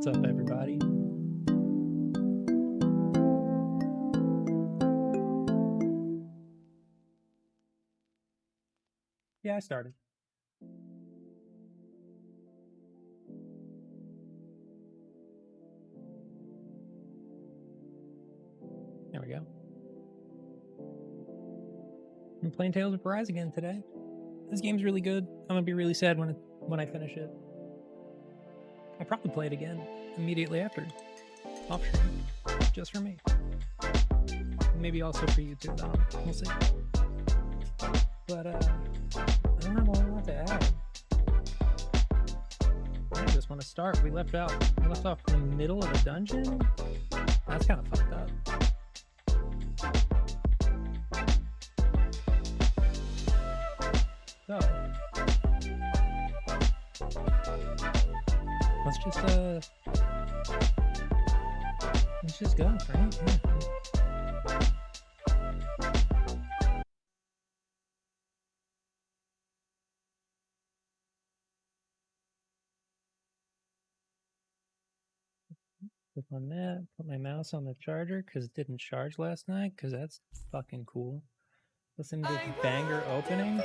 What's up, everybody? Yeah, I started. There we go. I'm playing Tales of Arise again today. This game's really good. I'm gonna be really sad when I finish it. I'll probably play it again immediately after, off stream, just for me. Maybe also for you too, though. We'll see. But I don't have a whole lot to add. I just want to start. We left off in the middle of a dungeon. That's kind of fucked up. So let's just go, right? Yeah. Click on that, put my mouse on the charger because it didn't charge last night, because that's fucking cool. Listen to banger opening.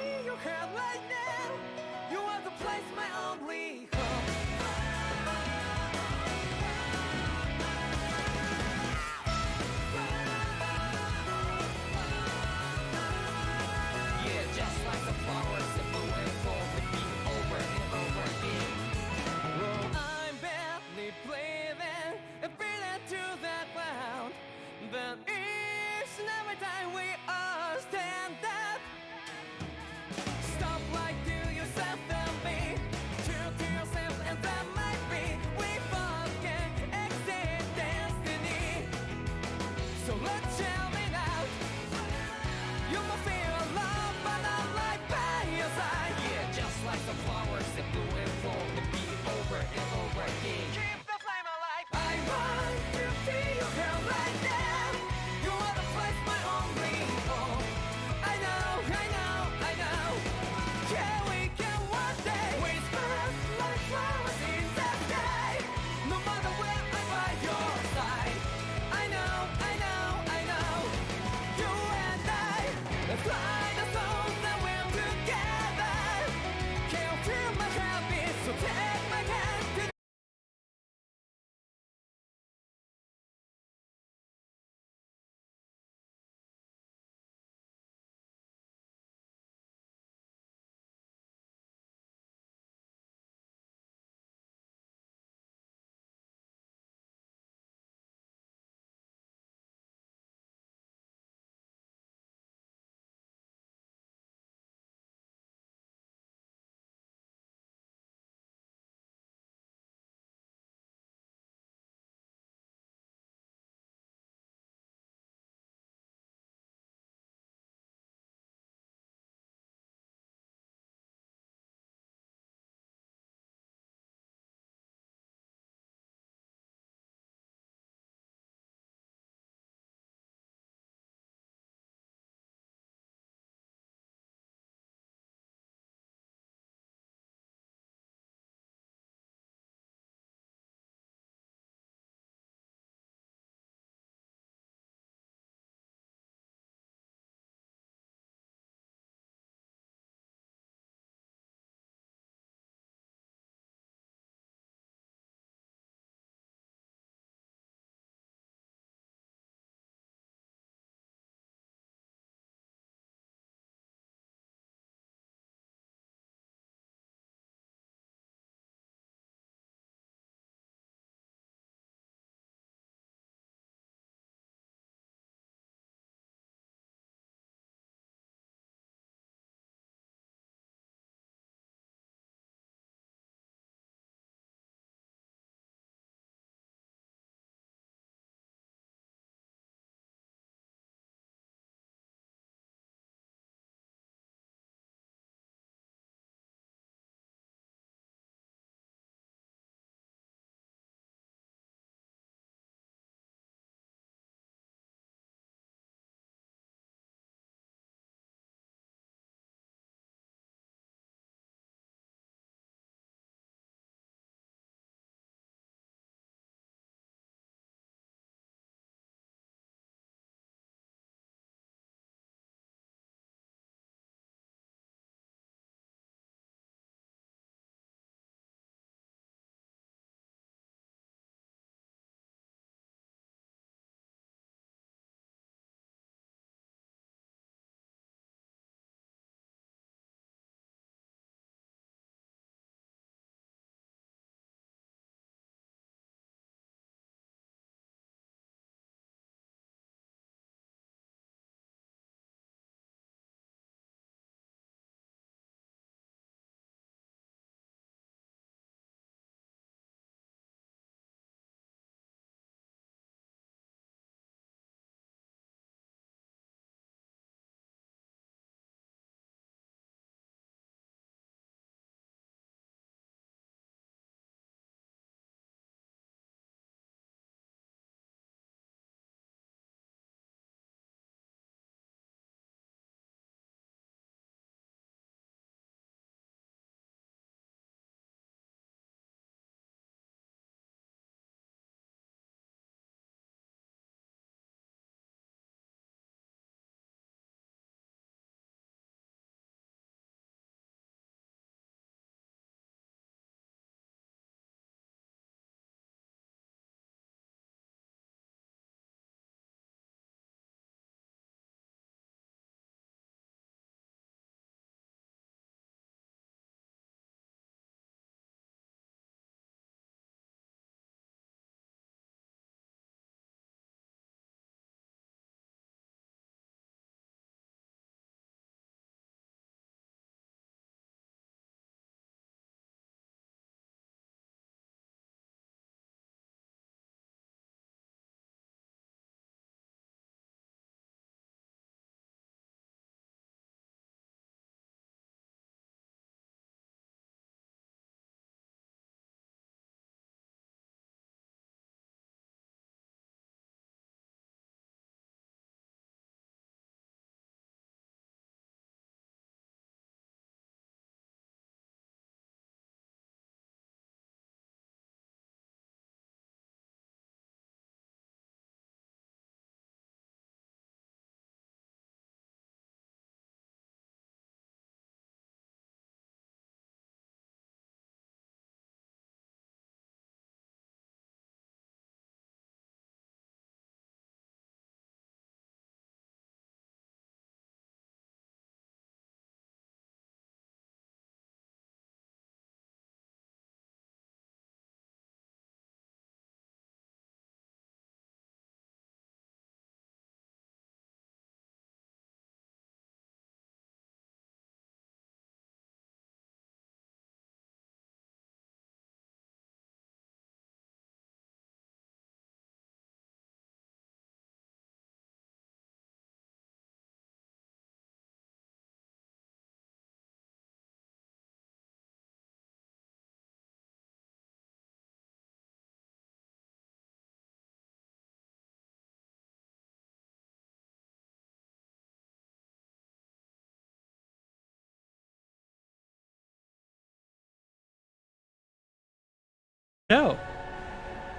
No.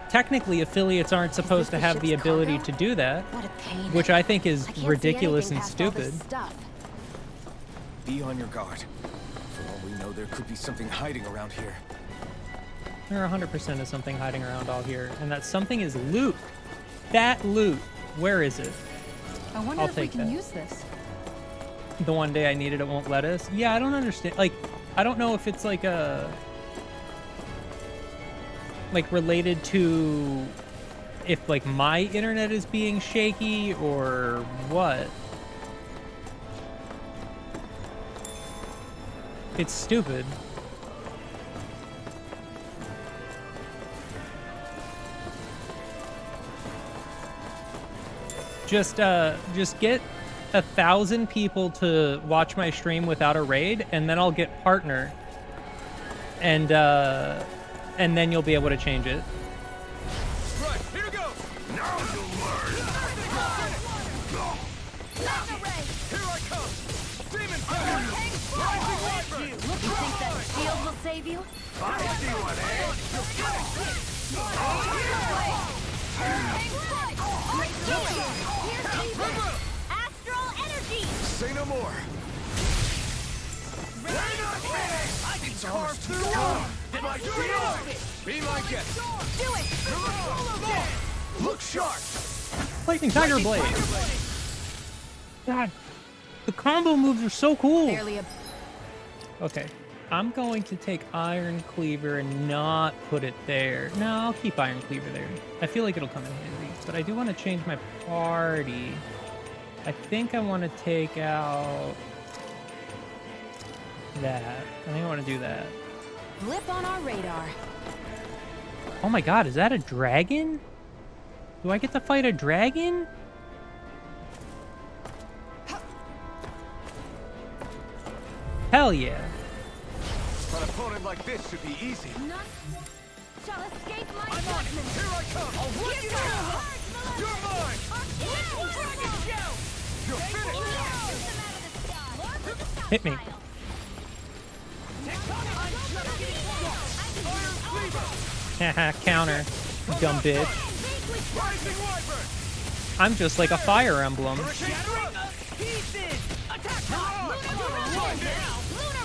Technically, affiliates aren't supposed to have the ability to do that, What a pain. which I think is I can't see ridiculous anything and past all this stupid. stuff. Be on your guard. For all we know, there could be something hiding around here. There 100% is something hiding around all here, and that something is loot. That loot. Where is it? I wonder I'll if we take can that. use this. The one day I need it, it won't let us. Yeah, I don't understand. Like, I don't know if it's like a... like related to if like my internet is being shaky or what. It's stupid. Just get 1,000 people to watch my stream without a raid, and then I'll get partner. And then you'll be able to change it. Right, here goes! Now you'll learn! Here I come! Demon Fire! Rising Wyvern! You think that shield will save you? I see what, Astral energy! Say no more! They're not finished! I can carve through one! My shield! Be my guest! Do it! Look sharp! Lightning Tiger Blade! God, the combo moves are so cool! Barely a... Okay, I'm going to take Iron Cleaver and not put it there. No, I'll keep Iron Cleaver there. I feel like it'll come in handy, but I do want to change my party. I think I want to take out that. I think I want to do that. Blip on our radar. Oh my god, is that a dragon? Do I get to fight a dragon? Hell yeah. An opponent like this should be easy. None shall escape my I'm on it! judgment. Here I come! I'll work you down! You're mine! You're finished! Hit me. Haha, counter. Dumb bitch. Rising Wyvern! I'm just like a fire emblem. Hurricane Thrust!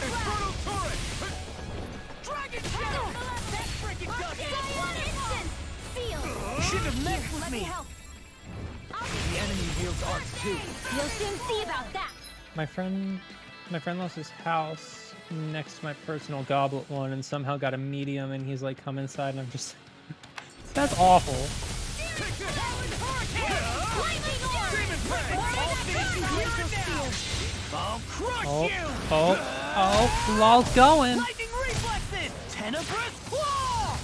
Infernal Torrent! Dragon Shadow! You shouldn't have messed with me. The enemy wields arts too. You'll soon see about that. My friend lost his house next to my personal goblet one and somehow got a medium, and he's like, come inside, and I'm just that's awful. I'll crush Oh, you! lol's going. Lightning reflexes! Tenebrous claw!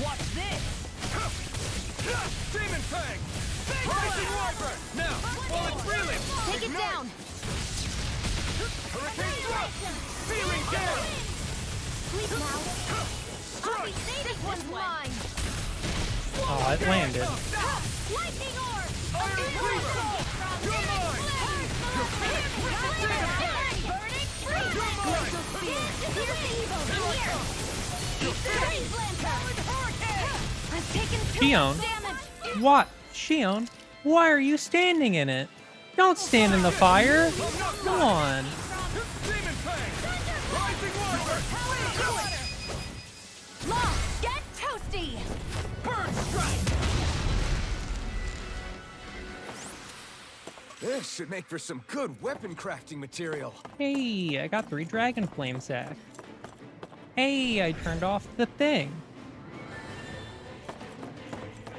What's this? Demon Fang! Rising Wyvern! Now, while it's reeling! Take it down. Hurricane Thrust! Feeling down! Sleep now. This one's mine. Oh, it landed. Lightning orb. Iron Cleaver! You're mine! Burning free. Here's the evil. Here. I've taken too Shion. much damage. What? Shion, why are you standing in it? Don't stand in the fire. Come on. Demon Fang! Rising Wyvern! Law, get toasty. Bird strike! This should make for some good weapon crafting material. Hey, I got 3 Dragon Flame Sack. Hey, I turned off the thing.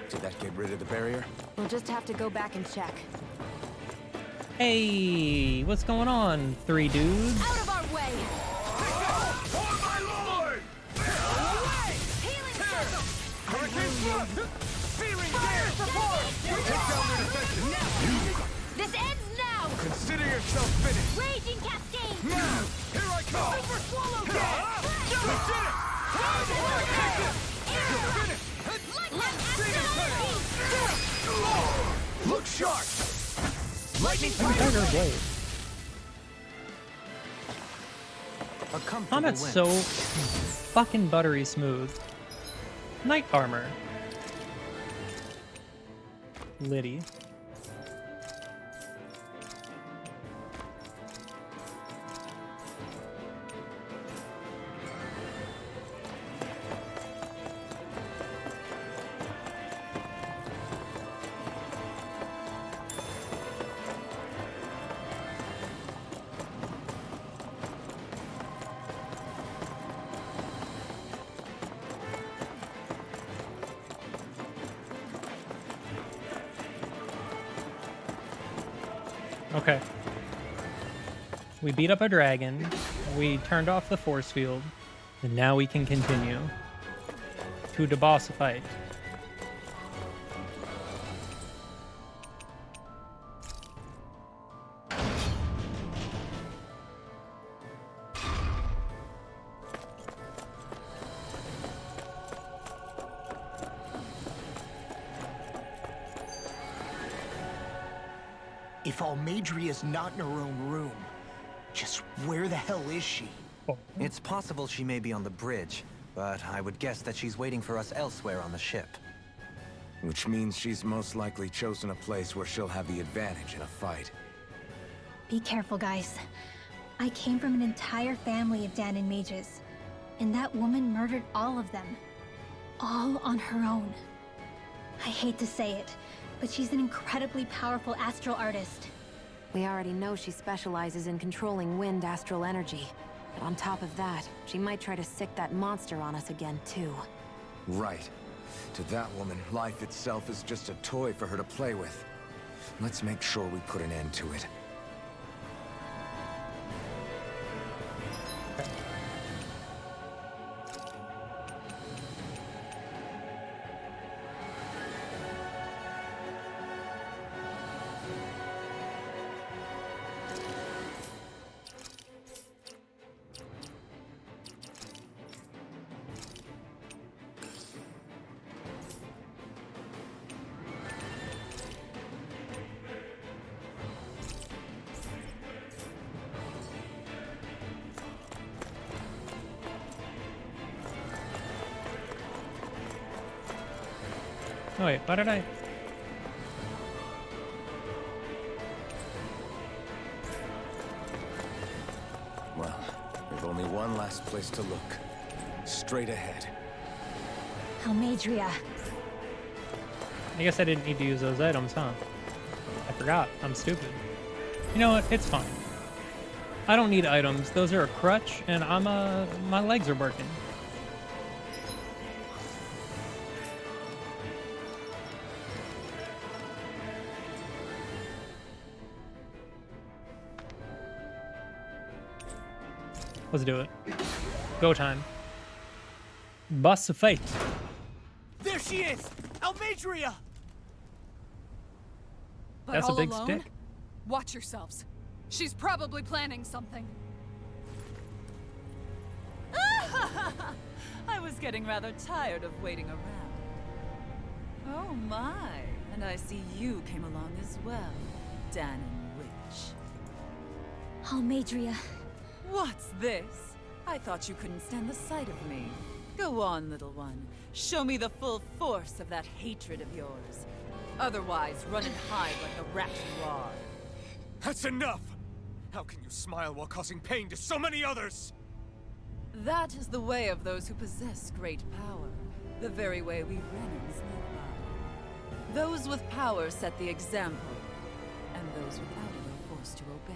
Did that get rid of the barrier? We'll just have to go back and check. Hey, what's going on, 3 dudes? Out of our way. For my lord! Healing circle. Hurricane Thrust! Fearing Gale! Take down their defenses! This ends now. Consider yourself finished! Raging cascade. Now! Here I come! Super swallow We dead. did it! You're finished! Look sharp! Lightning Tiger Blade. A comfortable Combat's win. so fucking buttery smooth. Knight armor. Liddy. Okay. We beat up a dragon, we turned off the force field, and now we can continue to the boss fight. If Almadria's not in her own room, just where the hell is she? It's possible she may be on the bridge, but I would guess that she's waiting for us elsewhere on the ship. Which means she's most likely chosen a place where she'll have the advantage in a fight. Be careful, guys. I came from an entire family of Dahnan mages, and that woman murdered all of them. All on her own. I hate to say it, but she's an incredibly powerful astral artist. We already know she specializes in controlling wind astral energy. But on top of that, she might try to sick that monster on us again, too. Right. To that woman, life itself is just a toy for her to play with. Let's make sure we put an end to it. Oh wait, why did I? Well, we've only one last place to look. Straight ahead. Almadria. I guess I didn't need to use those items, huh? I forgot. I'm stupid. You know what? It's fine. I don't need items. Those are a crutch, and my legs are working. Let's do it. Go time. Bus of fate. There she is! Almadria! But That's a all big alone? stick. Watch yourselves. She's probably planning something. I was getting rather tired of waiting around. Oh my, and I see you came along as well, Dahnan Witch. Almadria. What's this? I thought you couldn't stand the sight of me. Go on, little one. Show me the full force of that hatred of yours. Otherwise, run and hide like the rat you are. That's enough! How can you smile while causing pain to so many others? That is the way of those who possess great power. The very way we Renans live by. Those with power set the example, and those without it are forced to obey.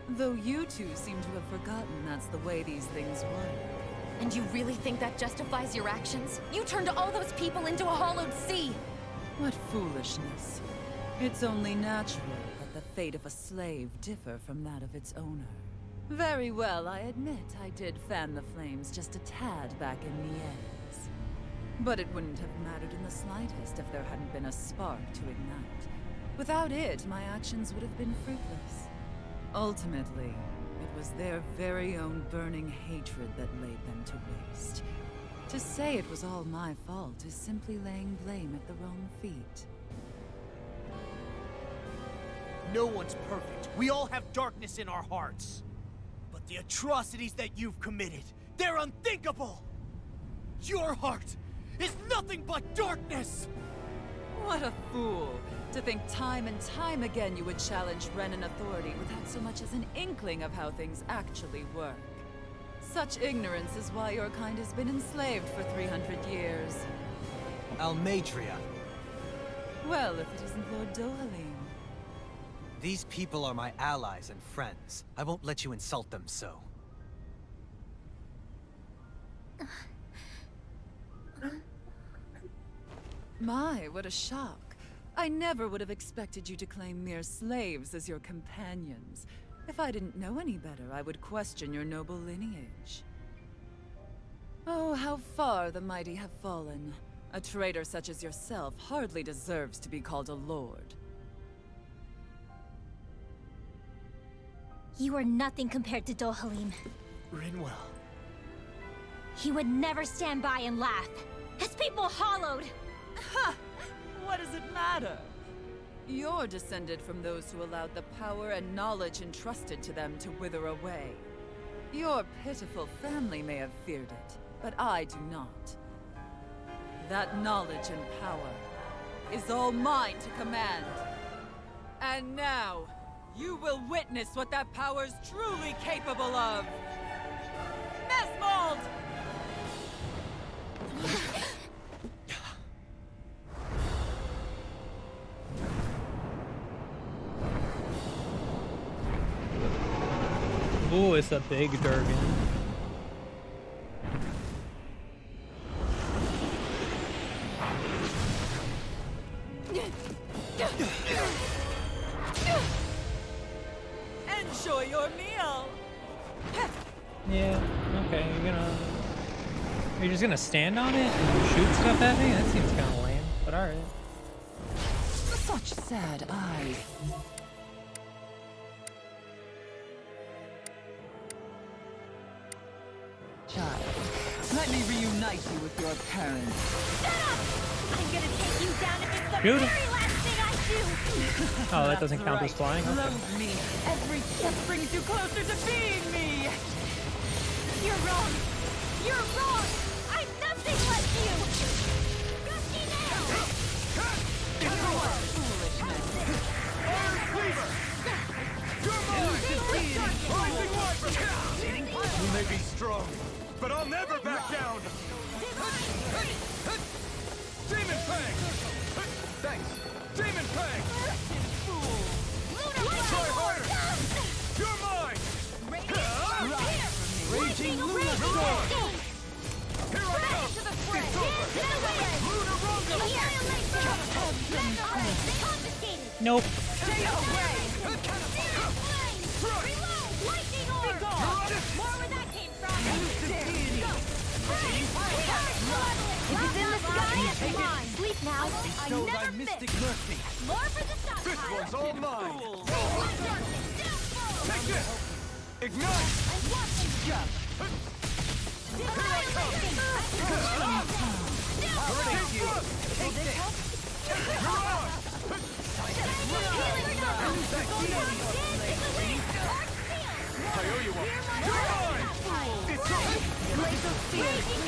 Though you two seem to have forgotten that's the way these things work. And you really think that justifies your actions? You turned all those people into a hollowed sea! What foolishness. It's only natural that the fate of a slave differ from that of its owner. Very well, I admit I did fan the flames just a tad back in Niez. But it wouldn't have mattered in the slightest if there hadn't been a spark to ignite. Without it, my actions would have been fruitless. Ultimately, it was their very own burning hatred that laid them to waste. To say it was all my fault is simply laying blame at the wrong feet. No one's perfect. We all have darkness in our hearts. But the atrocities that you've committed, they're unthinkable! Your heart is nothing but darkness! What a fool! To think time and time again you would challenge Renan authority without so much as an inkling of how things actually work. Such ignorance is why your kind has been enslaved for 300 years. Almeidrea. Well, if it isn't Lord Dohalim. These people are my allies and friends. I won't let you insult them so. My, what a shock. I never would have expected you to claim mere slaves as your companions. If I didn't know any better, I would question your noble lineage. Oh, how far the mighty have fallen. A traitor such as yourself hardly deserves to be called a lord. You are nothing compared to Dohalim. Rinwell. He would never stand by and laugh. His people hollowed! Ha! What does it matter? You're descended from those who allowed the power and knowledge entrusted to them to wither away. Your pitiful family may have feared it, but I do not. That knowledge and power is all mine to command. And now, you will witness what that power's truly capable of! Mesmold! Ooh, it's a big Durgan. Enjoy your meal! Yeah, okay, you're just gonna stand on it and shoot stuff at me? That seems kinda lame, but alright. Such sad eyes. Child, let me reunite you with your parents. Shut up! I'm gonna take you down if it's the Shoot him. very last thing I do! Oh, that doesn't count as flying? Okay. Loathe me. Every step brings you closer to being me. You're wrong! You're wrong! I'm nothing like you! Gushy nail! Iron Cleaver! You're mine! Rising Wyvern! You may be strong, but I'll never back down! Demon Fang! Thanks! Demon Fang! Try harder! You're mine! Raging Luna Storm! Here I come! It's over! Luna Rondo! Nope. Stay away! Lightning orb! More where that came from! If it's in the sky, it's mine! Sleep now! I Show thy never mystic miss! mercy! More for the This stockpile! one's all mine! Take Take this! Ignite! I owe you one! You're mine! It's over!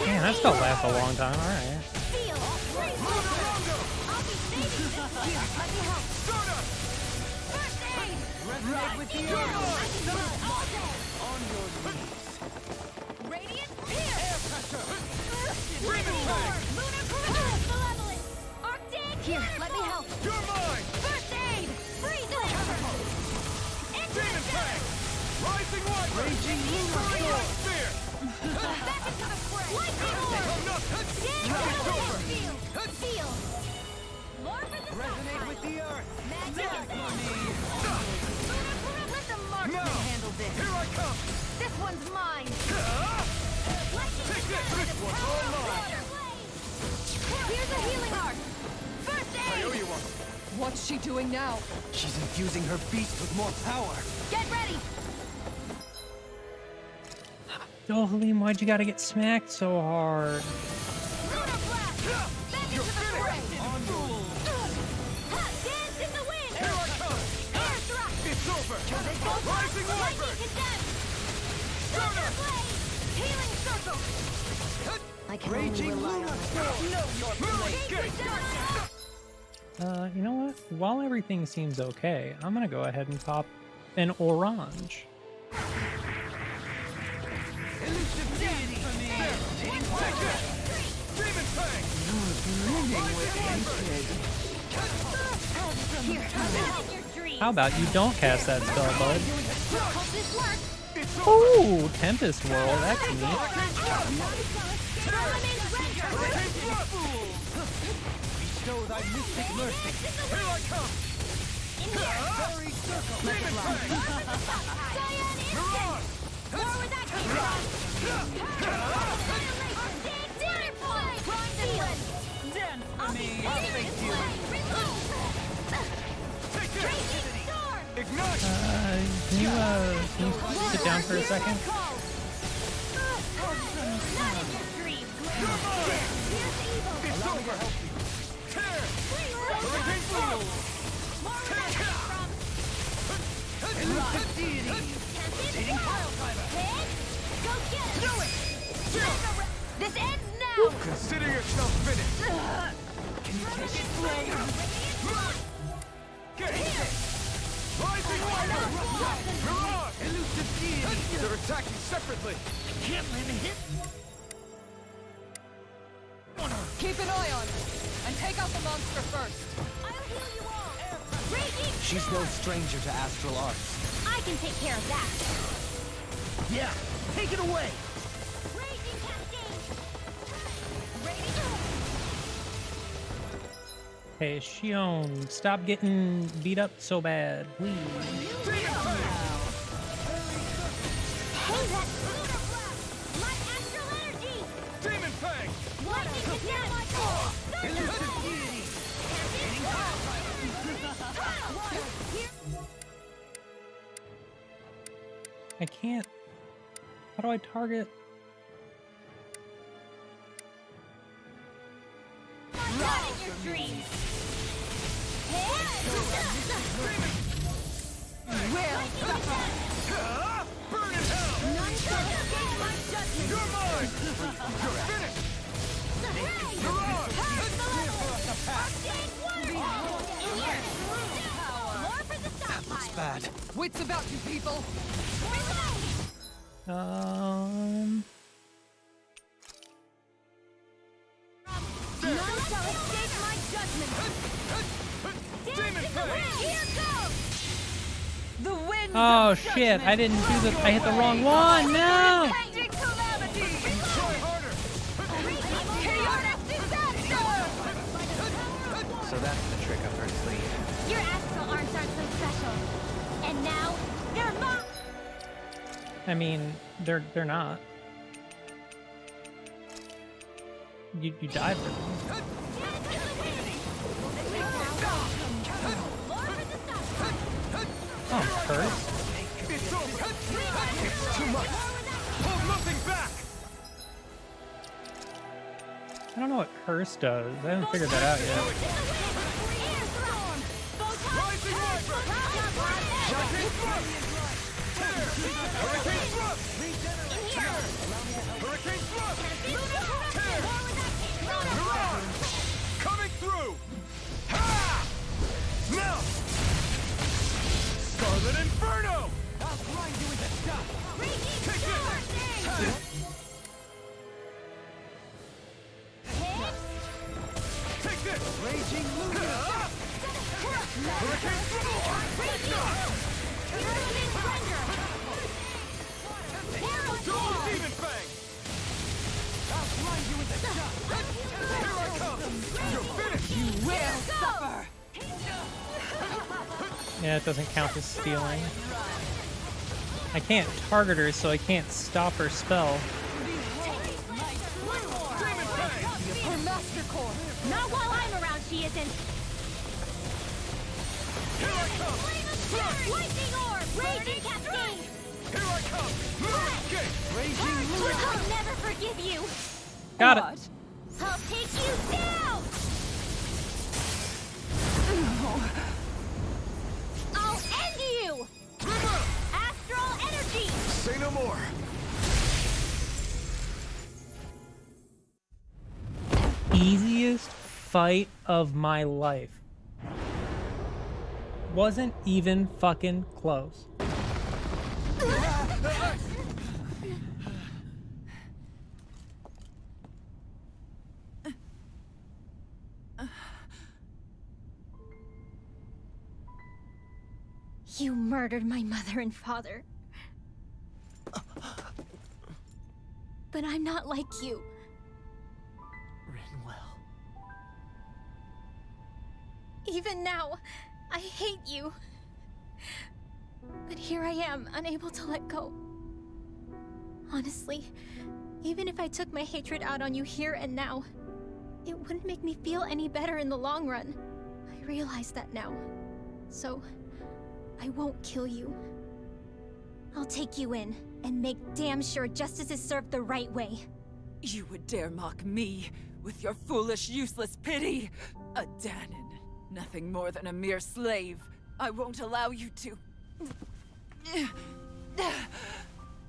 Man, that still lasts a long time, alright. Luna Rondo! Stardust! Resonate with the You're earth. mine! On your knees. Radiant Spear! Air pressure! Demon Fang! Malevolent! Arctic! Here, let me help! You're mine! First aid! Freeze! Demon Fang! Rising Wyvern! Raging Luna Burning Storm. Light Spear! Back into the fray! Lightning Oh, orb! no! It's over! Seal! More for the Resonate with the earth. Magic is Let the marksman Now! handle this! Here I come! This one's mine! Take this! This one's all mine! Here's a healing arc! First I owe aid! you one! What's she doing now? She's infusing her beast with more power. Get ready! Dohalim, why'd you gotta get smacked so hard? Lunar blast! Back into the fray! Ha! Dance in the wind! Here I come! Air thrust! It's over! Rising Wyvern! Lightning condensed! I can only rely on You know what? While everything seems okay, I'm gonna go ahead and pop an orange. How about you don't cast that spell, bud? Ooh, Tempest Whirl, that's neat. Bestow thy mystic mercy. Here I come! Fairy circle! Mirage! Where would that come from? Dance for me. Ignite! Can you sit down for a second? Allow me to help you. Tear! Hurricane Flow! Elusive deity! Rotating pile climber! Go get it! Do it! This ends now! Consider yourself finished! Can you take it? Get it! Rising Rider! Mirage! Elusive deity! They're attacking separately! Can't land a hit! Keep an eye on her, and take out the monster first. I'll heal you all! Raging She's no stranger to astral arts. I can take care of that! Yeah, take it away! Raging cascade! Hey, Shion, stop getting beat up so bad, please. Hey, that lunar blast! My astral energy! Demon Fang! Lightning to down my core! Elusive deity! I can't. How do I target? Not in your dreams! Burn in hell! None shall escape my judgment! You're mine! You're finished! Mirage! More for the stockpile! Bad. Wits about you, people. None shall escape my judgment! Demon Fang! Here goes! The wind. Oh shit! I didn't do the. I hit the wrong one. No. Impending calamity! Try harder! Chaotic disaster! So that's the trick up her sleeve. Your astral arts aren't so special. And now, they're not! I mean, they're not. You died for them. Oh, curse. It's over! It's too much! Hold nothing back! I don't know what curse does. I haven't figured that out yet. Rising Viper! Shocking Thrust! Tear! Hurricane Thrust! Hurricane Thrust! Tear! Mirage! Coming through! Ha! Now! Scarlet Inferno! I'll grind you into dust! Take it! Take this! Raging Luminous! Hurricane Dual Demon Fang! I'll grind you into dust! Here I come! You're finished! You will suffer! Yeah, it doesn't count as stealing. I can't target her, so I can't stop her spell. Demon Fang! Her master core! Not while I'm around, she isn't! Here I come! Lightning orb! Raging cascade! Here I come! Gate! I'll never forgive you! Got it. I'll take you down! I'll end you! Astral energy! Say no more! easiest fight of my life. Wasn't even fucking close. You murdered my mother and father. But I'm not like you. Rinwell. Even now, I hate you. But here I am, unable to let go. Honestly, even if I took my hatred out on you here and now, it wouldn't make me feel any better in the long run. I realize that now. So, I won't kill you. I'll take you in and make damn sure justice is served the right way. You would dare mock me with your foolish, useless pity? A Dahnan, nothing more than a mere slave. I won't allow you to.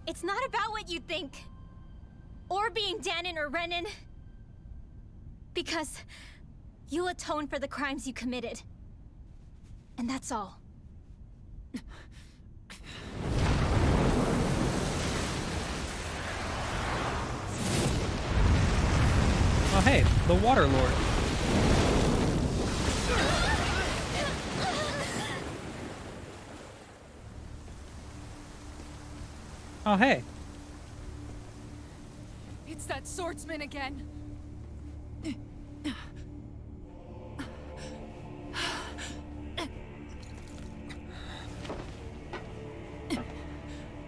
It's not about what you think. Or being Dahnan or Renan. Because you'll atone for the crimes you committed. And that's all. Oh hey, the Water Lord. Oh hey. It's that swordsman again.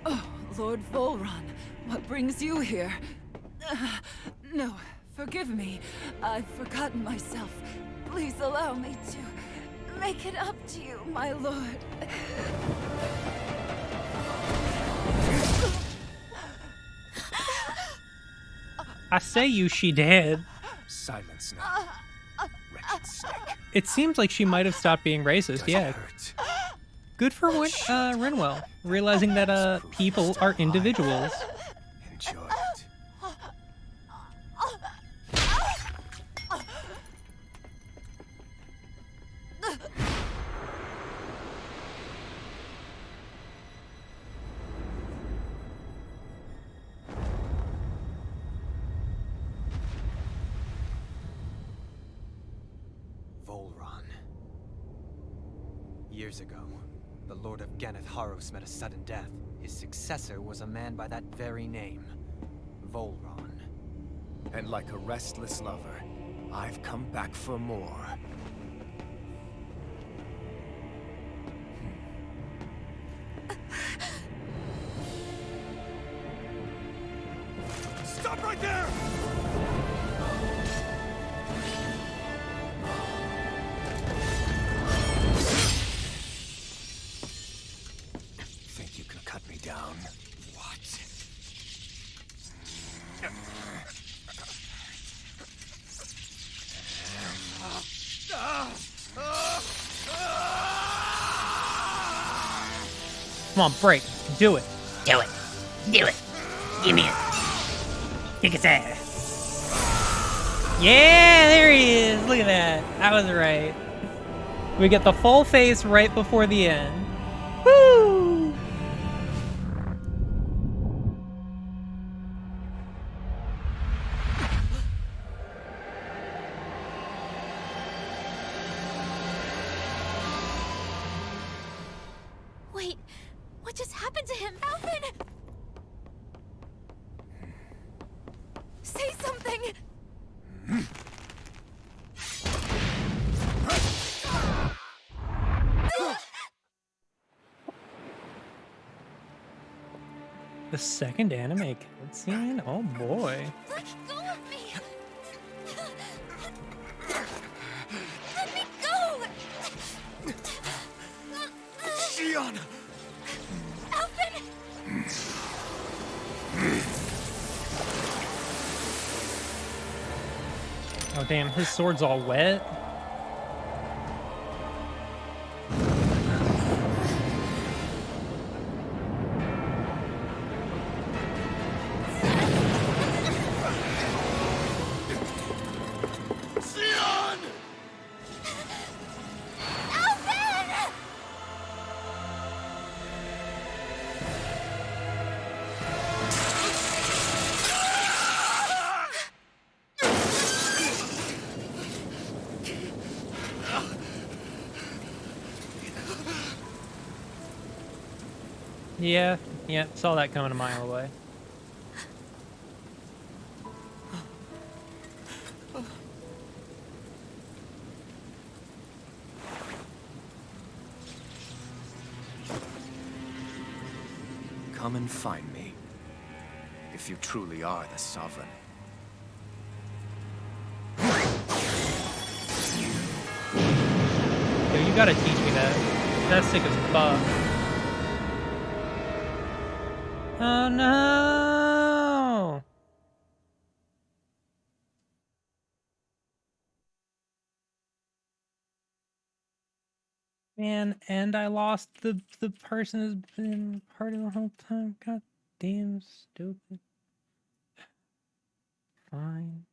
Oh, Lord Volron, what brings you here? No, forgive me. I've forgotten myself. Please allow me to make it up to you, my lord. I say you she dead. Silence now, wretched snake. It seems like she might have stopped being racist, Does yeah. it hurt? Good for Rinwell, realizing that people are individuals. Enjoy it. Volron. Years ago, the Lord of Ganeth Haros met a sudden death. His successor was a man by that very name, Volron. And like a restless lover, I've come back for more. Stop right there! Think you can cut me down? What? Come on, break. Do it. Do it. Do it. Give me it. Kick his ass. Yeah, there he is. Look at that. I was right. We get the full face right before the end. Woo! Wait, what just happened to him? Alvin! Say something! The second anime cutscene? Oh boy. Let go of me! Let me go! Shion! Alvin! Oh damn, his sword's all wet. Yeah, saw that coming a mile away. Come and find me, if you truly are the Sovereign. Yo, you gotta teach me that. That's sick as fuck. Oh no! Man, and I lost the person who's been part of the whole time. God damn stupid. Fine.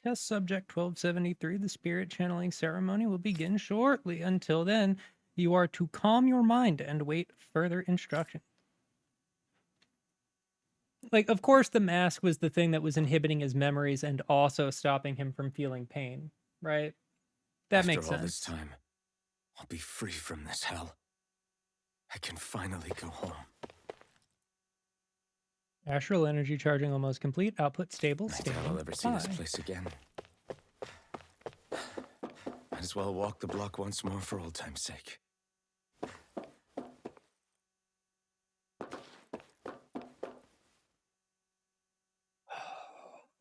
Test subject 1273, the spirit channeling ceremony will begin shortly. Until then, you are to calm your mind and wait further instruction. Like, of course, the mask was the thing that was inhibiting his memories and also stopping him from feeling pain, right? That makes sense. After all this time, I'll be free from this hell. I can finally go home. Astral energy charging almost complete. Output stable. I doubt I'll ever see this place again. Might as well walk the block once more for old time's sake.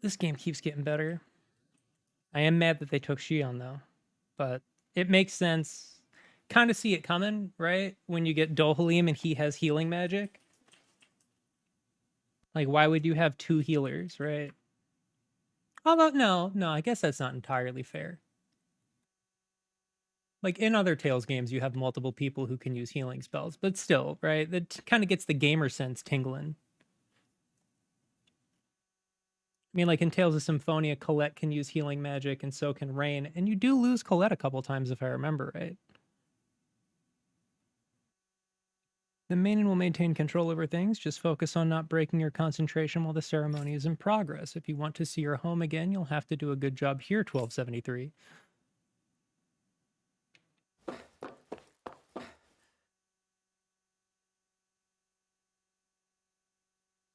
This game keeps getting better. I am mad that they took Shion though, but it makes sense. Kind of see it coming, right? When you get Dohalim and he has healing magic. Like, why would you have two healers, right? Although, no, I guess that's not entirely fair. Like, in other Tales games, you have multiple people who can use healing spells, but still, right? That kind of gets the gamer sense tingling. I mean, like in Tales of Symphonia, Colette can use healing magic, and so can Rain, and you do lose Colette a couple times if I remember right. The maiden will maintain control over things. Just focus on not breaking your concentration while the ceremony is in progress. If you want to see your home again, you'll have to do a good job here, 1273.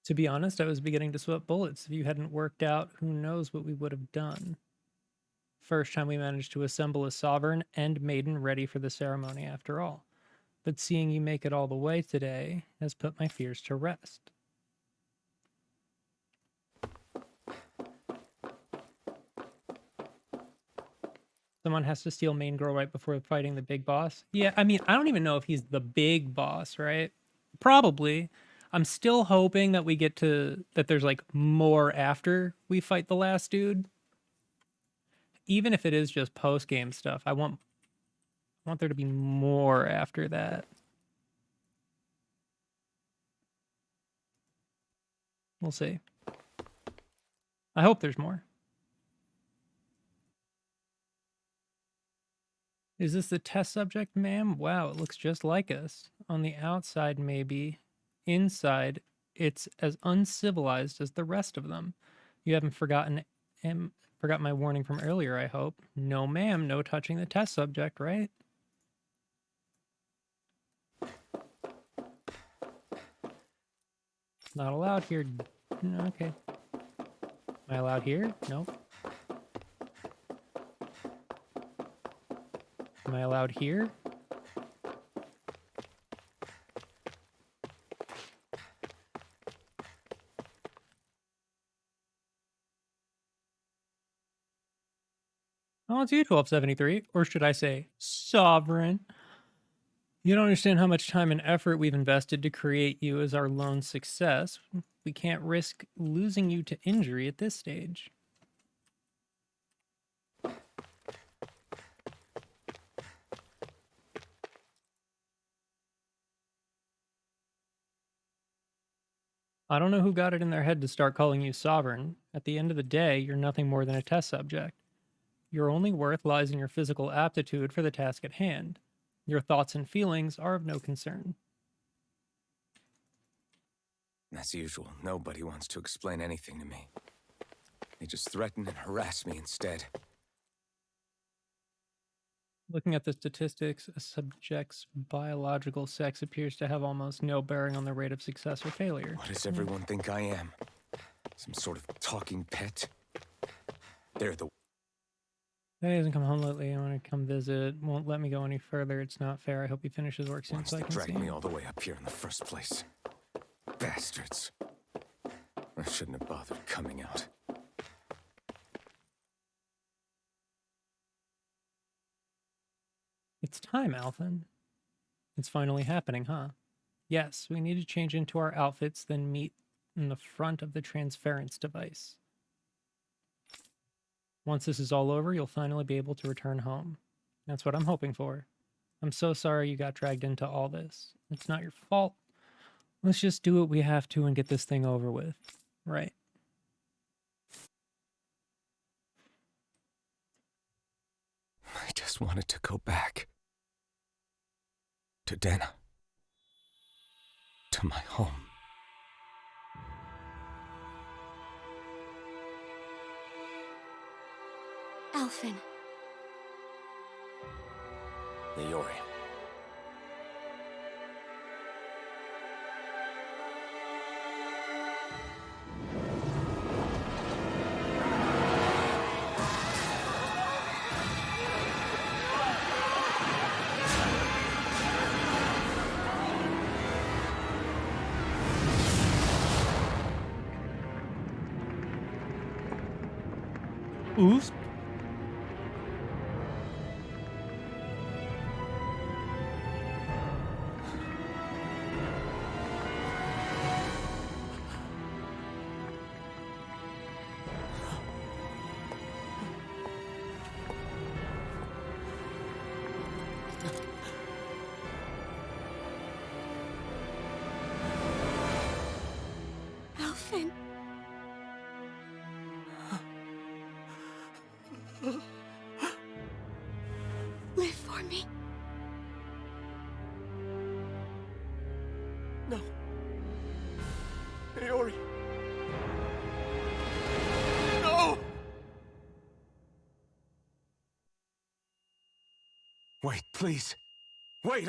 To be honest, I was beginning to sweat bullets. If you hadn't worked out, who knows what we would have done. First time we managed to assemble a sovereign and maiden ready for the ceremony after all. But seeing you make it all the way today has put my fears to rest. Someone has to steal main girl right before fighting the big boss. Yeah, I mean, I don't even know if he's the big boss, right? Probably. I'm still hoping that we get to, that there's like more after we fight the last dude. Even if it is just post-game stuff, I want there to be more after that. We'll see. I hope there's more. Is this the test subject, ma'am? Wow, it looks just like us. On the outside, maybe. Inside, it's as uncivilized as the rest of them. You haven't forgot my warning from earlier, I hope. No, ma'am, no touching the test subject, right? Not allowed here. Okay. Am I allowed here? Nope. Am I allowed here? Oh, it's you, 1273. Or should I say, Sovereign? You don't understand how much time and effort we've invested to create you as our lone success. We can't risk losing you to injury at this stage. I don't know who got it in their head to start calling you Sovereign. At the end of the day, you're nothing more than a test subject. Your only worth lies in your physical aptitude for the task at hand. Your thoughts and feelings are of no concern. As usual, nobody wants to explain anything to me. They just threaten and harass me instead. Looking at the statistics, a subject's biological sex appears to have almost no bearing on the rate of success or failure. What does everyone think I am? Some sort of talking pet? They're the... He hasn't come home lately. I want to come visit. Won't let me go any further. It's not fair. I hope he finishes work soon ones so I that can see dragged me him. all the way up here in the first place. Bastards. I shouldn't have bothered coming out. It's time, Alphen. It's finally happening, huh? Yes, we need to change into our outfits, then meet in the front of the transference device. Once this is all over, you'll finally be able to return home. That's what I'm hoping for. I'm so sorry you got dragged into all this. It's not your fault. Let's just do what we have to and get this thing over with. Right. I just wanted to go back. To Dana. To my home. Alphen. Leori. Oof. Alphen. Live for me. No. Leori. No! Wait, please. Wait,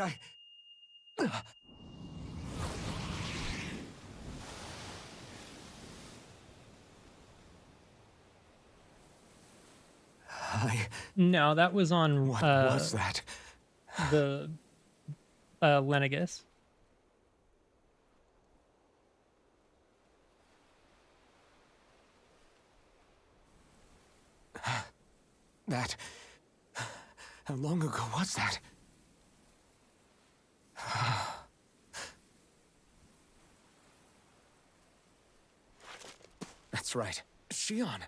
No, that was on What was that? the Lenegus. That... How long ago was that? That's right. Shion.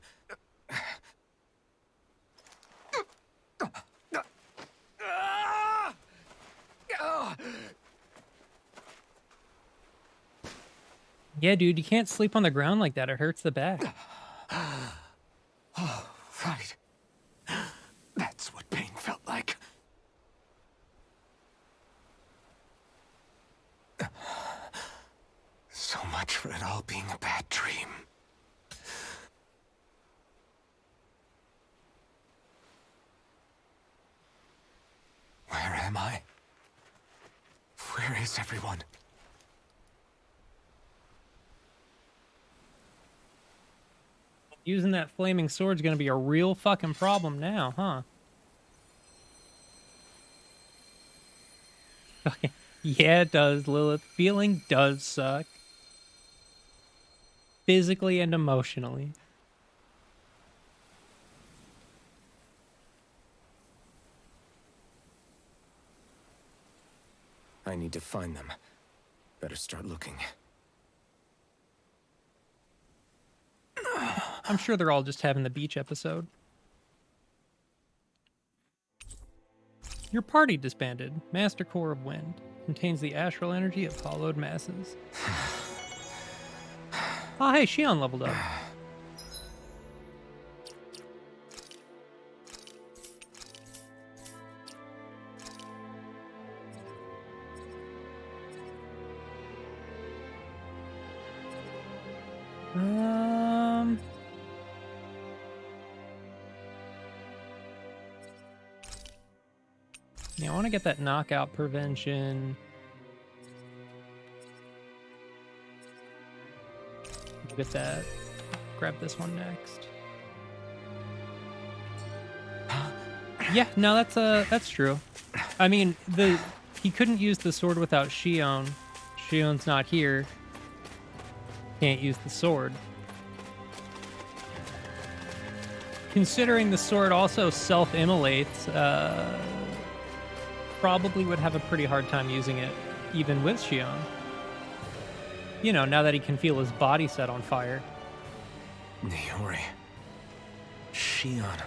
Yeah, dude, you can't sleep on the ground like that. It hurts the back. Oh, right. That's what pain felt like. So much for it all being a bad dream. Where am I? Where is everyone? Using that flaming sword's gonna be a real fucking problem now, huh? Okay. Yeah, it does, Lilith. Feeling does suck. Physically and emotionally. I need to find them. Better start looking. I'm sure they're all just having the beach episode. Your party disbanded. Master Core of Wind. Contains the astral energy of hollowed masses. Oh, hey, Shion leveled up. Yeah, I want to get that knockout prevention. We'll get that. Grab this one next. Yeah, no, that's true. I mean, he couldn't use the sword without Shion. Shion's not here. Can't use the sword. Considering the sword also self-immolates, probably would have a pretty hard time using it, even with Shion. You know, now that he can feel his body set on fire. Niori. Shion.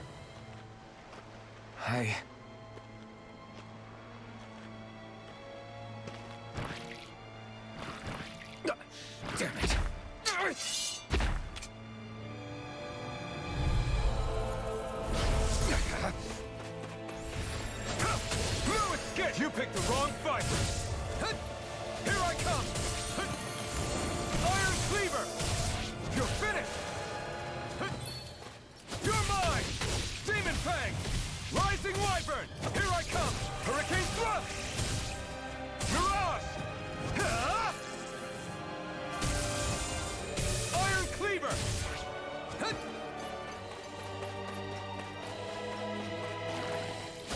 Damn it. No escape! You picked the wrong fight! Here I come! Iron Cleaver! You're finished! You're mine! Demon Fang! Rising Wyvern! Here I come! Hurricane Thrust! Mirage! Ha! Iron Cleaver!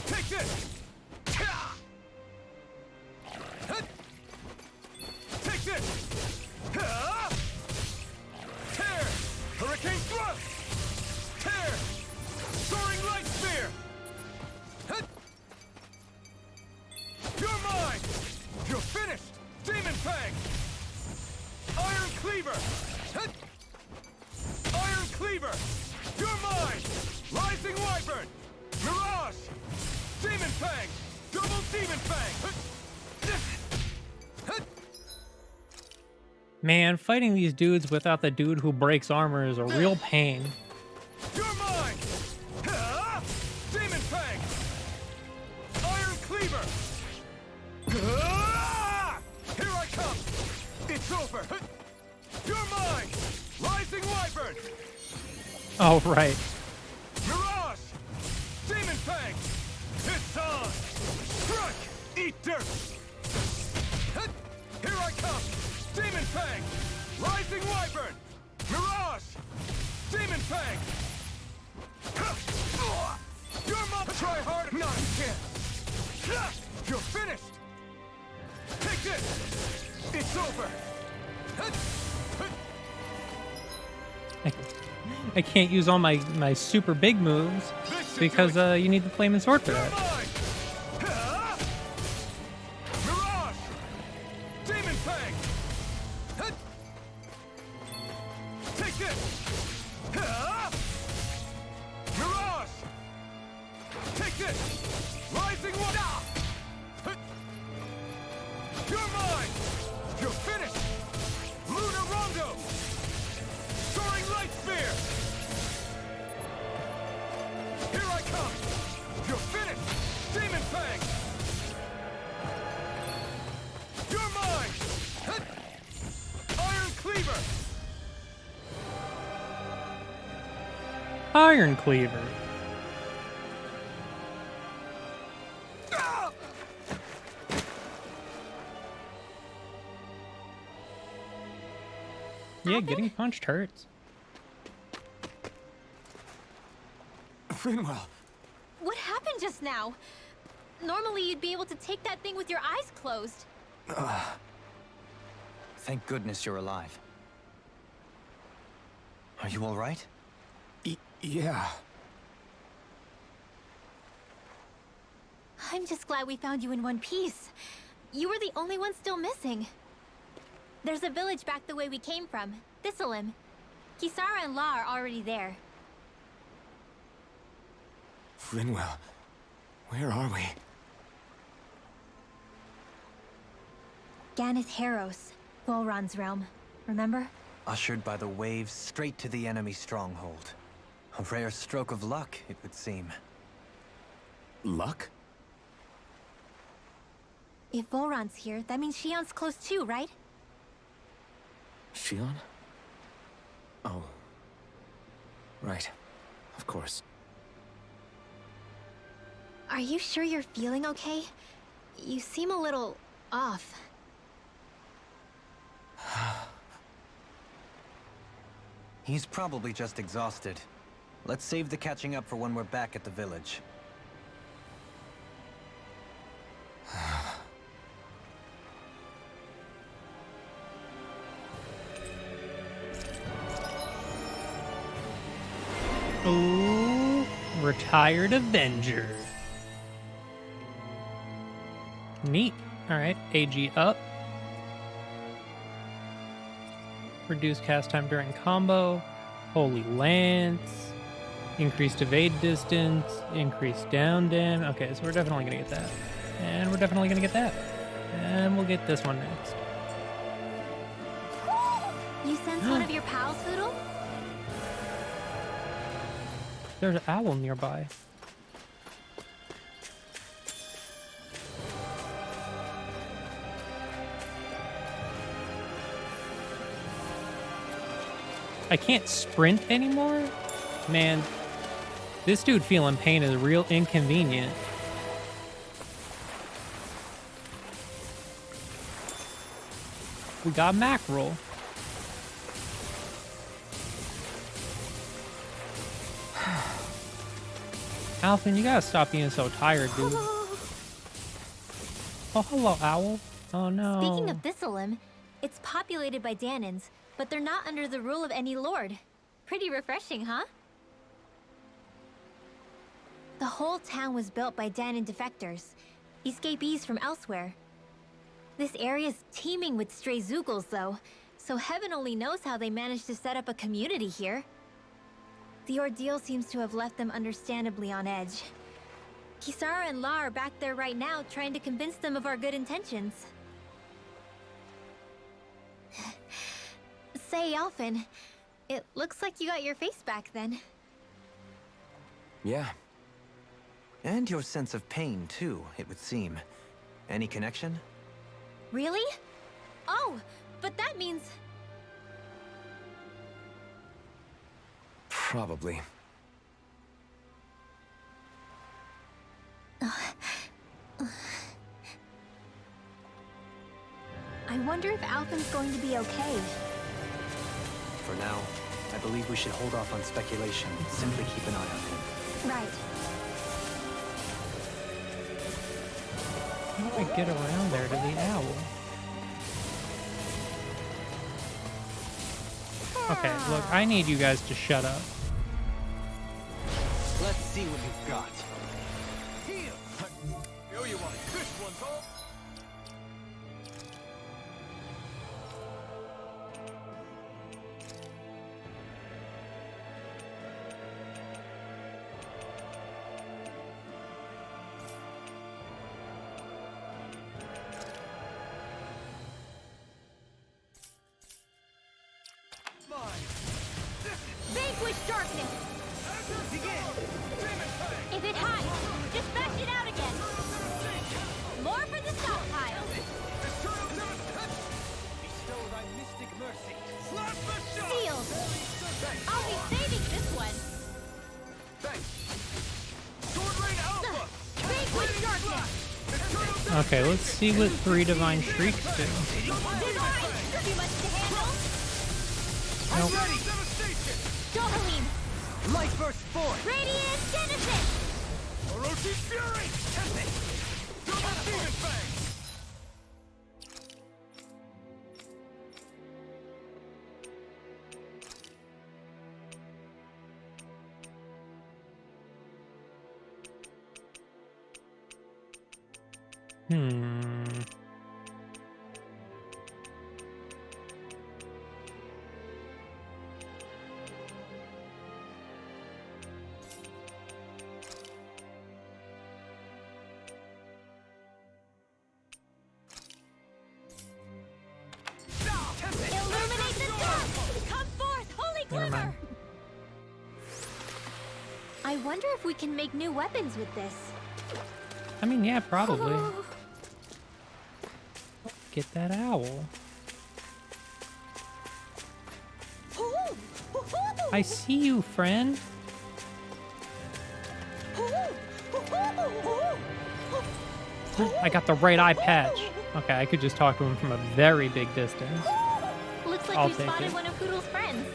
Take this! Take this! Tear! Hurricane Thrust! Tear! Soaring Light Spear! You're mine! You're finished! Demon Fang! Iron Cleaver! Iron Cleaver! You're mine! Rising Wyvern! Mirage! Demon Fang! Double Demon Fang! Man, fighting these dudes without the dude who breaks armor is a real pain. You're mine! Ha! Demon Fang! Iron Cleaver! Ah! Here I come! It's over! You're mine! Rising Wyvern! Oh, right. Mirage! Demon Fang! It's on! Strike! Eat dirt! Here I come! Demon Fang! Rising Wyvern! Mirage! Demon Fang! You're mine! Try harder! Not a chance! You're finished! Take this! It's over! I can't use all my super big moves because you need the flaming sword for that. Mirage! Demon Fang! Take this! Mirage! Take this! Rising one! You're mine! You're finished! Luna Rondo! Soaring Light Spear! Here I come! You're finished! Demon Fang! You're mine! Iron Cleaver! Iron Cleaver. Yeah, getting punched hurts. Rinwell. What happened just now? Normally you'd be able to take that thing with your eyes closed. Thank goodness you're alive. Are you all right? Yeah. I'm just glad we found you in one piece. You were the only one still missing. There's a village back the way we came from, Thistleim. Kisara and La are already there. Rinwell. Where are we? Ganeth Haros, Volron's realm. Remember? Ushered by the waves straight to the enemy stronghold. A rare stroke of luck, it would seem. Luck? If Volron's here, that means Shion's close too, right? Shion? Oh. Right. Of course. Are you sure you're feeling okay? You seem a little off. He's probably just exhausted. Let's save the catching up for when we're back at the village. Ooh, retired Avenger. Neat. Alright, AG up. Reduce cast time during combo. Holy Lance. Increased evade distance. Increased down damage. Okay, so we're definitely gonna get that. And we're definitely gonna get that. And we'll get this one next. You sense one of your pals, Poodle? There's an owl nearby. I can't sprint anymore? Man, this dude feeling pain is real inconvenient. We got mackerel. Alphen, you gotta stop being so tired, dude. Oh, hello, owl. Oh, no. Speaking of Thistleim, it's populated by Danins, but they're not under the rule of any lord. Pretty refreshing, huh? The whole town was built by Danin defectors, escapees from elsewhere. This area's teeming with stray Zeugles, though, so heaven only knows how they managed to set up a community here. The ordeal seems to have left them understandably on edge. Kisara and La are back there right now, trying to convince them of our good intentions. Say, Alphen, it looks like you got your face back then. Yeah. And your sense of pain, too, it would seem. Any connection? Really? Oh, but that means... Probably. I wonder if Alphen's going to be okay. For now, I believe we should hold off on speculation. Simply keep an eye on him. Right. How do I get around there to the owl? Okay, look, I need you guys to shut up. Let's see what you've got. Oh, you want this one, huh? Vanquish darkness! If it hides, just bash it out again! More for the stockpile! Bestow thy mystic mercy. Sealed! I'll be saving this one! Sword Rain Alpha! Vanquish darkness! Okay, let's see what 3 Divine Shrieks do. Divine! Too much to handle! Nope. Dohalim! Light burst forth! Radiant Genesis! Orochi Fury! Test it! Double Demon Fang! Illuminate the dark! Come forth, holy Never glimmer! mind. I wonder if we can make new weapons with this. I mean, yeah, probably. Get that owl. I see you, friend. I got the right eye patch. Okay, I could just talk to him from a very big distance. Looks like I'll we take spotted it. one of Poodle's friends.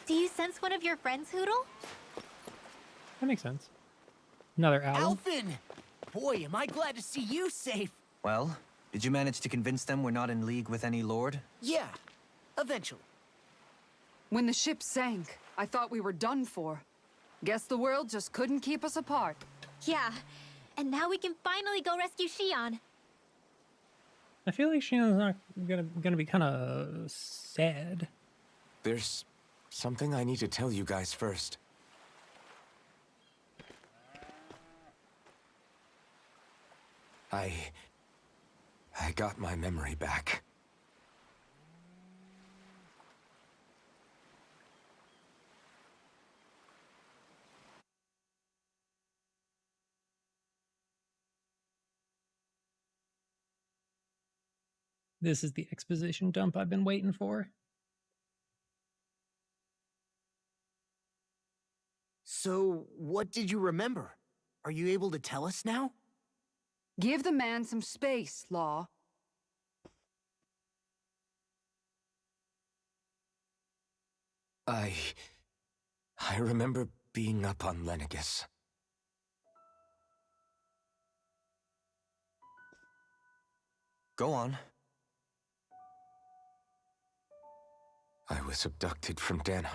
Do you sense one of your friends, Hoodle? That makes sense. Another owl. Alphen! Boy, am I glad to see you safe. Well, did you manage to convince them we're not in league with any lord? Yeah, eventually. When the ship sank, I thought we were done for. Guess the world just couldn't keep us apart. Yeah. And now we can finally go rescue Shion. I feel like Shion's not gonna be kind of sad. There's something I need to tell you guys first. I got my memory back. This is the exposition dump I've been waiting for. So, what did you remember? Are you able to tell us now? Give the man some space, Law. I remember being up on Lenegus. Go on. I was abducted from Dano.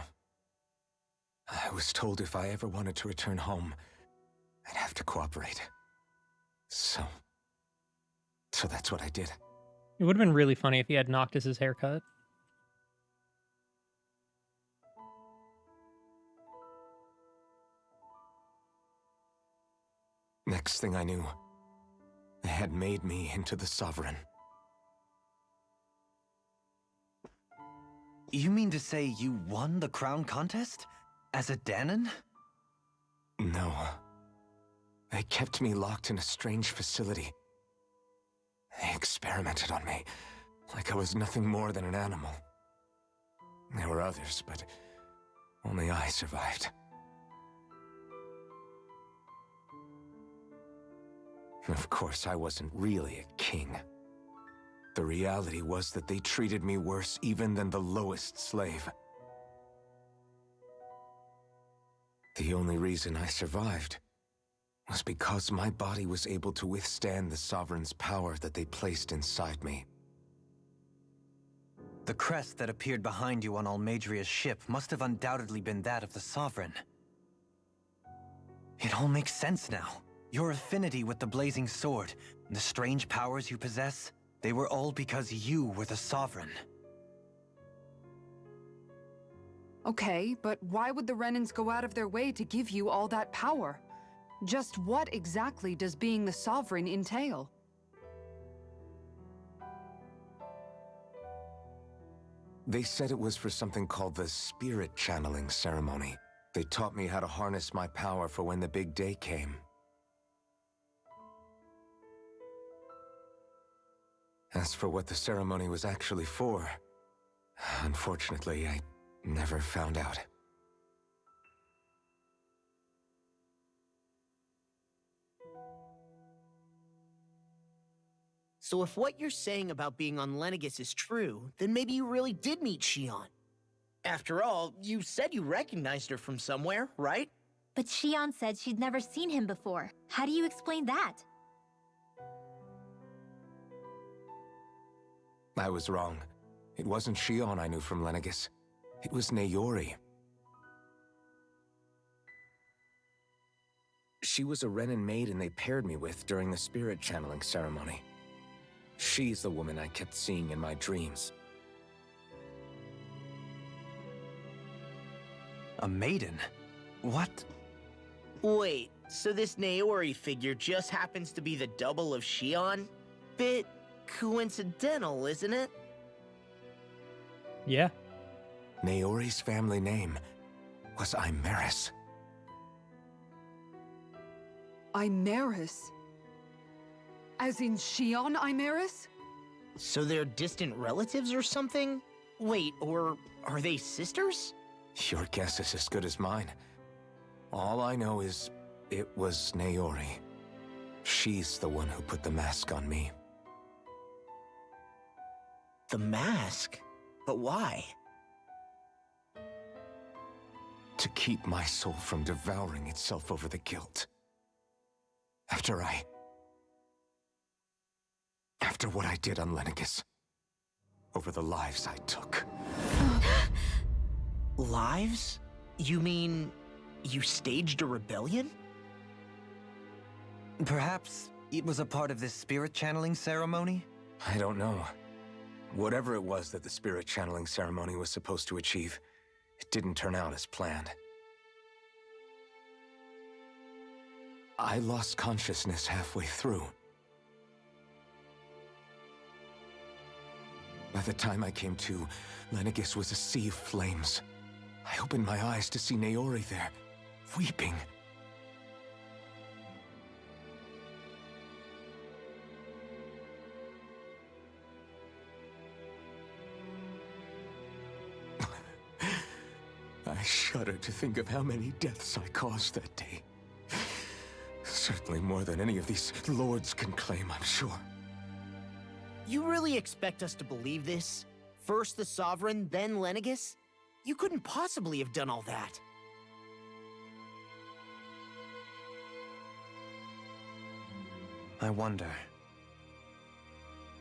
I was told if I ever wanted to return home, I'd have to cooperate. So that's what I did. It would have been really funny if he had Noctis's haircut. Next thing I knew, they had made me into the Sovereign. You mean to say you won the crown contest? As a Danon? No. They kept me locked in a strange facility. They experimented on me, like I was nothing more than an animal. There were others, but only I survived. Of course, I wasn't really a king. The reality was that they treated me worse even than the lowest slave. The only reason I survived was because my body was able to withstand the Sovereign's power that they placed inside me. The crest that appeared behind you on Almadria's ship must have undoubtedly been that of the Sovereign. It all makes sense now. Your affinity with the Blazing Sword, and the strange powers you possess, they were all because you were the Sovereign. Okay, but why would the Renans go out of their way to give you all that power? Just what exactly does being the Sovereign entail? They said it was for something called the Spirit Channeling Ceremony. They taught me how to harness my power for when the big day came. As for what the ceremony was actually for, unfortunately, I never found out. So if what you're saying about being on Lenegus is true, then maybe you really did meet Shion. After all, you said you recognized her from somewhere, right? But Shion said she'd never seen him before. How do you explain that? I was wrong. It wasn't Shion I knew from Lenegus. It was Naori. She was a Renan maiden they paired me with during the spirit channeling ceremony. She's the woman I kept seeing in my dreams. A maiden? What? Wait, so this Naori figure just happens to be the double of Shion? Bit coincidental, isn't it? Yeah. Naori's family name was Imeris. Imeris? As in Shion Imaris? So they're distant relatives or something? Wait, or are they sisters? Your guess is as good as mine. All I know is it was Naori. She's the one who put the mask on me. The mask? But why? To keep my soul from devouring itself over the guilt. After what I did on Lenegis. Over the lives I took. Lives? You mean you staged a rebellion? Perhaps it was a part of this spirit channeling ceremony? I don't know. Whatever it was that the spirit channeling ceremony was supposed to achieve, it didn't turn out as planned. I lost consciousness halfway through. By the time I came to, Lenegis was a sea of flames. I opened my eyes to see Naori there, weeping. I shudder to think of how many deaths I caused that day. Certainly more than any of these lords can claim, I'm sure. You really expect us to believe this? First the Sovereign, then Lenegis? You couldn't possibly have done all that. I wonder.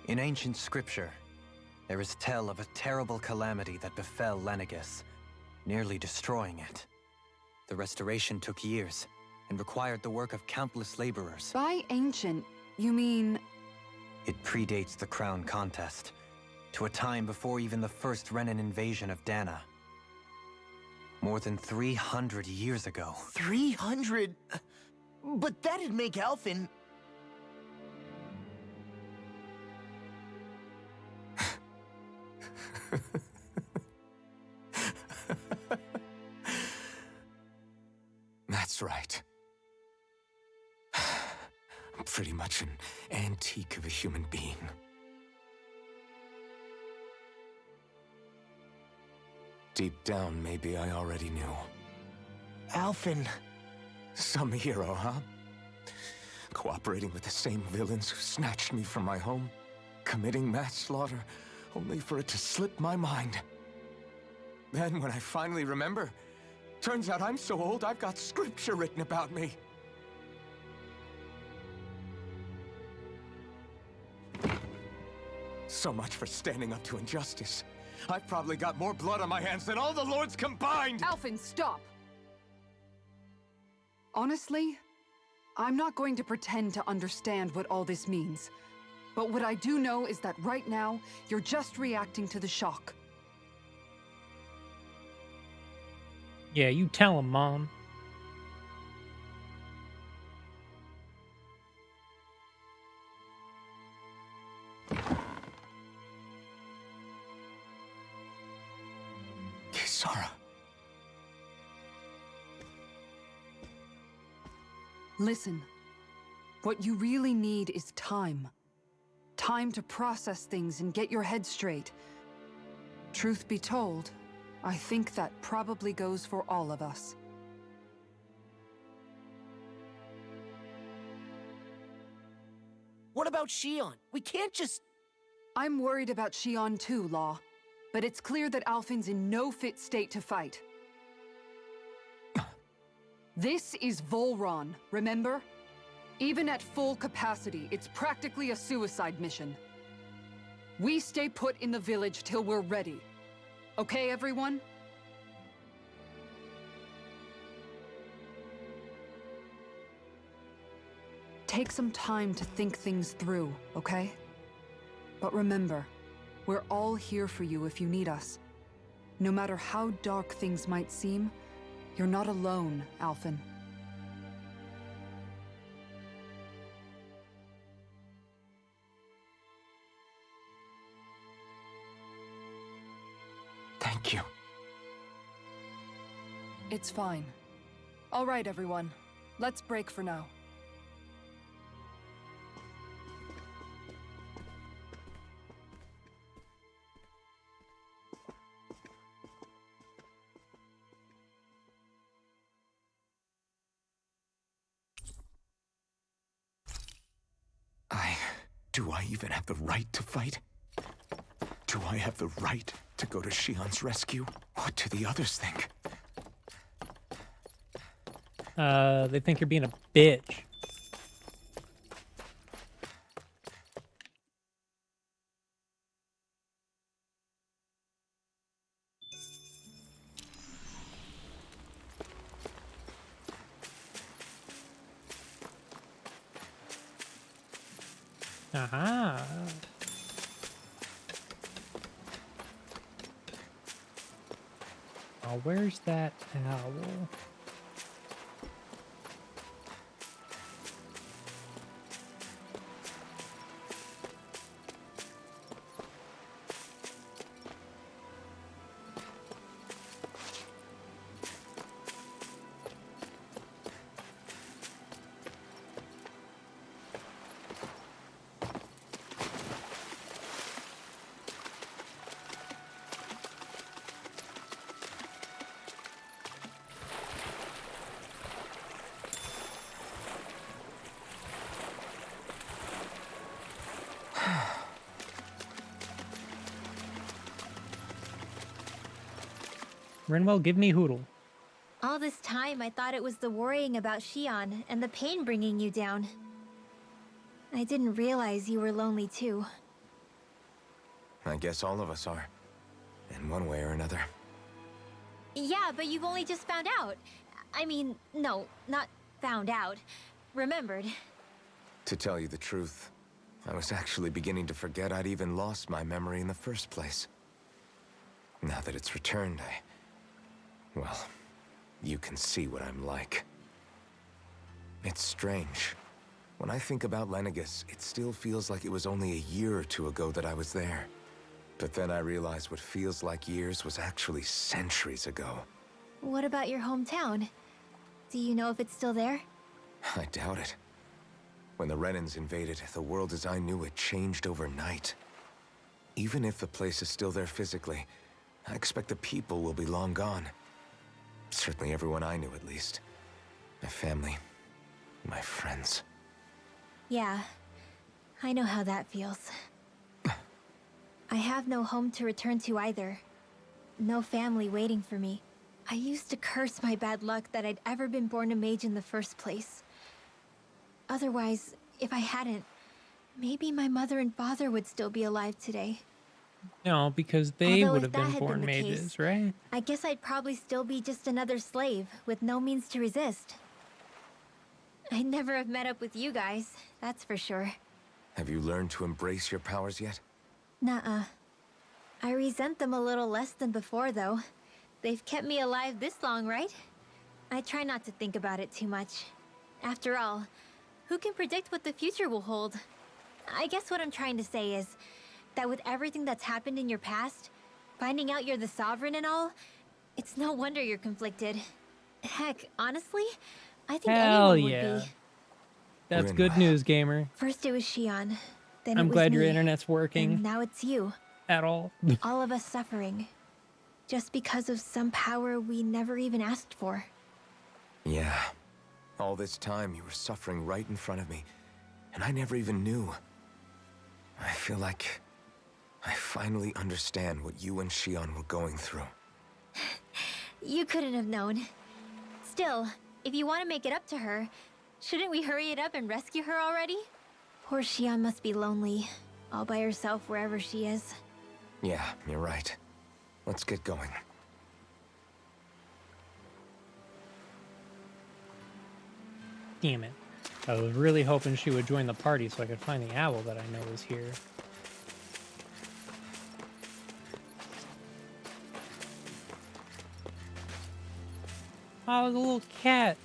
In ancient scripture, there is tell of a terrible calamity that befell Lenegis, nearly destroying it. The restoration took years, and required the work of countless laborers. By ancient, you mean... It predates the crown contest, to a time before even the first Renan invasion of Dana. More than 300 years ago. 300? But that'd make Alphen... That's right. I'm pretty much an antique of a human being. Deep down, maybe I already knew. Alphen... Some hero, huh? Cooperating with the same villains who snatched me from my home, committing mass slaughter, only for it to slip my mind. Then, when I finally remember, turns out I'm so old I've got scripture written about me. So much for standing up to injustice. I've probably got more blood on my hands than all the lords combined! Alphen, stop! Honestly, I'm not going to pretend to understand what all this means. But what I do know is that right now, you're just reacting to the shock. Yeah, you tell him, Mom. Kisara. Listen, what you really need is time. Time to process things and get your head straight. Truth be told, I think that probably goes for all of us. What about Shion? We can't just... I'm worried about Shion too, Law. But it's clear that Alphen's in no fit state to fight. This is Volron, remember? Even at full capacity, it's practically a suicide mission. We stay put in the village till we're ready. Okay, everyone? Take some time to think things through, okay? But remember, we're all here for you if you need us. No matter how dark things might seem, you're not alone, Alphen. Thank you. It's fine. All right, everyone. Let's break for now. Do I even have the right to fight? Do I have the right to go to Shion's rescue? What do the others think? They think you're being a bitch. Aha. Oh, where's that owl? Renwell, give me Hoodle. All this time, I thought it was the worrying about Shion and the pain bringing you down. I didn't realize you were lonely too. I guess all of us are. In one way or another. Yeah, but you've only just found out. I mean, no, not found out. Remembered. To tell you the truth, I was actually beginning to forget I'd even lost my memory in the first place. Now that it's returned, well, you can see what I'm like. It's strange. When I think about Lenegis, it still feels like it was only a year or two ago that I was there. But then I realized what feels like years was actually centuries ago. What about your hometown? Do you know if it's still there? I doubt it. When the Renans invaded, the world as I knew it changed overnight. Even if the place is still there physically, I expect the people will be long gone. Certainly everyone I knew, at least. My family, my friends. Yeah, I know how that feels. I have no home to return to either. No family waiting for me. I used to curse my bad luck that I'd ever been born a mage in the first place. Otherwise, if I hadn't, maybe my mother and father would still be alive today. No, because they Although would if have that been had born been the mages, case, right? I guess I'd probably still be just another slave with no means to resist. I'd never have met up with you guys, that's for sure. Have you learned to embrace your powers yet? Nuh-uh. I resent them a little less than before, though. They've kept me alive this long, right? I try not to think about it too much. After all, who can predict what the future will hold? I guess what I'm trying to say is that with everything that's happened in your past, finding out you're the Sovereign and all, it's no wonder you're conflicted. Heck, honestly, I think Hell anyone would yeah. be. That's good news, gamer. First it was Shion, then I'm it was glad your me, internet's working and now it's you. at all. All of us suffering. Just because of some power we never even asked for. Yeah. All this time you were suffering right in front of me, and I never even knew. I feel like I finally understand what you and Shion were going through. You couldn't have known. Still, if you want to make it up to her, shouldn't we hurry it up and rescue her already? Poor Shion must be lonely, all by herself wherever she is. Yeah, you're right. Let's get going. Damn it. I was really hoping she would join the party so I could find the owl that I know is here. Oh, the little cat.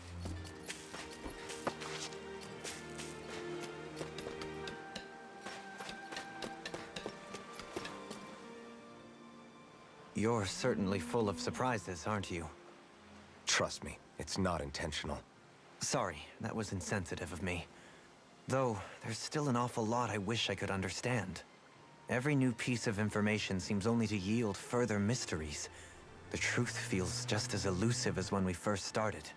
You're certainly full of surprises, aren't you? Trust me, it's not intentional. Sorry, that was insensitive of me. Though, there's still an awful lot I wish I could understand. Every new piece of information seems only to yield further mysteries. The truth feels just as elusive as when we first started.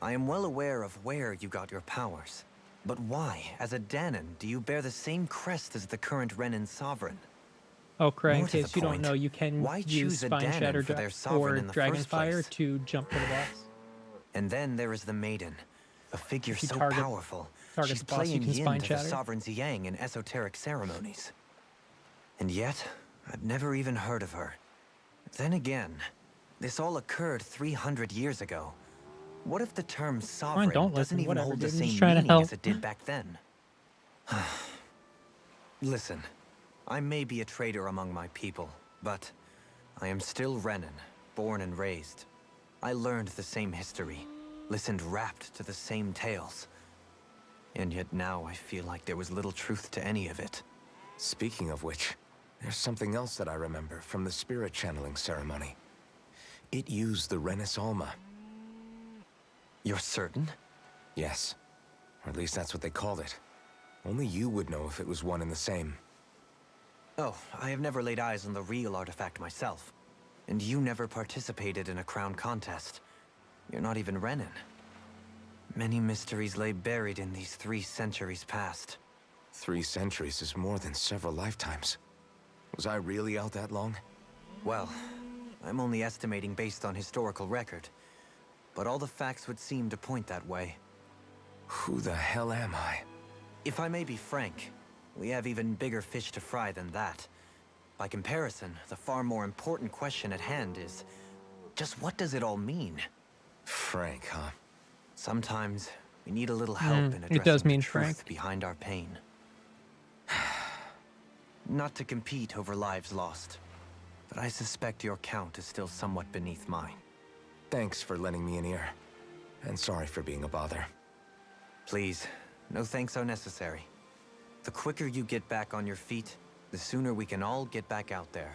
I am well aware of where you got your powers. But why, as a Dahnan, do you bear the same crest as the current Renan sovereign? Oh, Cray, in More to the case you don't point, know, you can why use choose a Spine Dahnan Shatter for their or sovereign in the Dragon's first Fire place? to jump to the boss. And then there is the Maiden, a figure If you so target powerful. the She's boss, you playing can yin Spine to the Shatter. sovereign's yang in esoteric ceremonies. And yet, I've never even heard of her. Then again, this all occurred 300 years ago. What if the term sovereign don't doesn't listen, even whatever, hold the dude, I'm just same trying to meaning help. as it did back then? Listen, I may be a traitor among my people, but I am still Renan, born and raised. I learned the same history, listened rapt to the same tales. And yet now I feel like there was little truth to any of it. Speaking of which, there's something else that I remember from the spirit channeling ceremony. It used the Renis Alma. You're certain? Yes. Or at least that's what they called it. Only you would know if it was one and the same. Oh, I have never laid eyes on the real artifact myself. And you never participated in a crown contest. You're not even Renan. Many mysteries lay buried in these 3 centuries past. 3 centuries is more than several lifetimes. Was I really out that long? Well, I'm only estimating based on historical record. But all the facts would seem to point that way. Who the hell am I? If I may be frank, we have even bigger fish to fry than that. By comparison, the far more important question at hand is, just what does it all mean? Frank, huh? Sometimes we need a little help in addressing it does mean the truth Frank. behind our pain. Not to compete over lives lost, but I suspect your count is still somewhat beneath mine. Thanks for lending me an ear. And sorry for being a bother. Please, no thanks are necessary. The quicker you get back on your feet, the sooner we can all get back out there.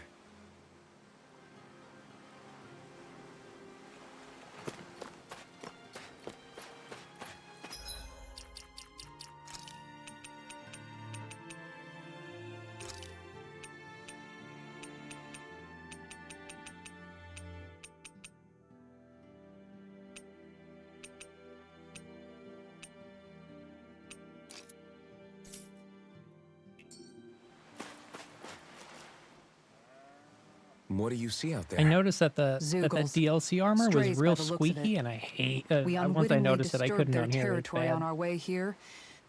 What do you see out there? I noticed that that Zeugles. DLC armor was Strays by real the looks of it. squeaky, and I hate. We Once I unwittingly noticed it, I disturbed couldn't their unhear it. It's territory bad. on our way here,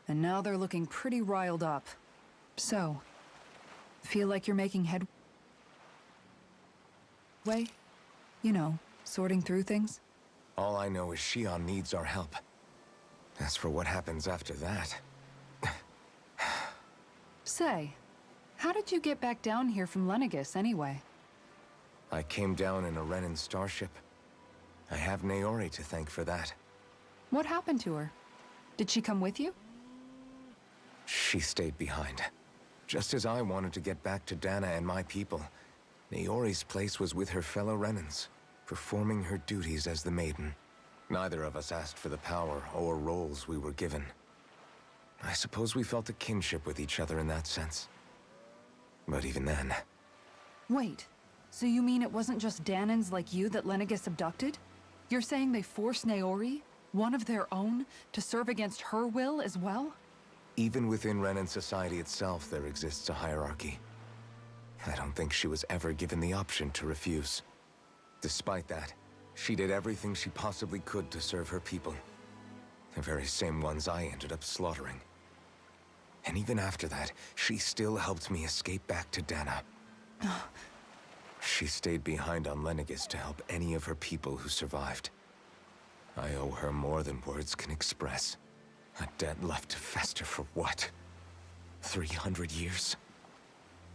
and now they're looking pretty riled up. So, feel like you're making headway? You know, sorting through things? All I know is Shion needs our help. As for what happens after that... Say, how did you get back down here from Lenegis anyway? I came down in a Renan starship. I have Naori to thank for that. What happened to her? Did she come with you? She stayed behind. Just as I wanted to get back to Dana and my people, Naori's place was with her fellow Renans, performing her duties as the Maiden. Neither of us asked for the power or roles we were given. I suppose we felt a kinship with each other in that sense. But even then... Wait, so you mean it wasn't just Dahnans like you that Lenegis abducted? You're saying they forced Naori, one of their own, to serve against her will as well? Even within Renan society itself, there exists a hierarchy. I don't think she was ever given the option to refuse. Despite that, she did everything she possibly could to serve her people. The very same ones I ended up slaughtering. And even after that, she still helped me escape back to Dana. She stayed behind on Lenegis to help any of her people who survived. I owe her more than words can express. A debt left to fester for what? 300 years?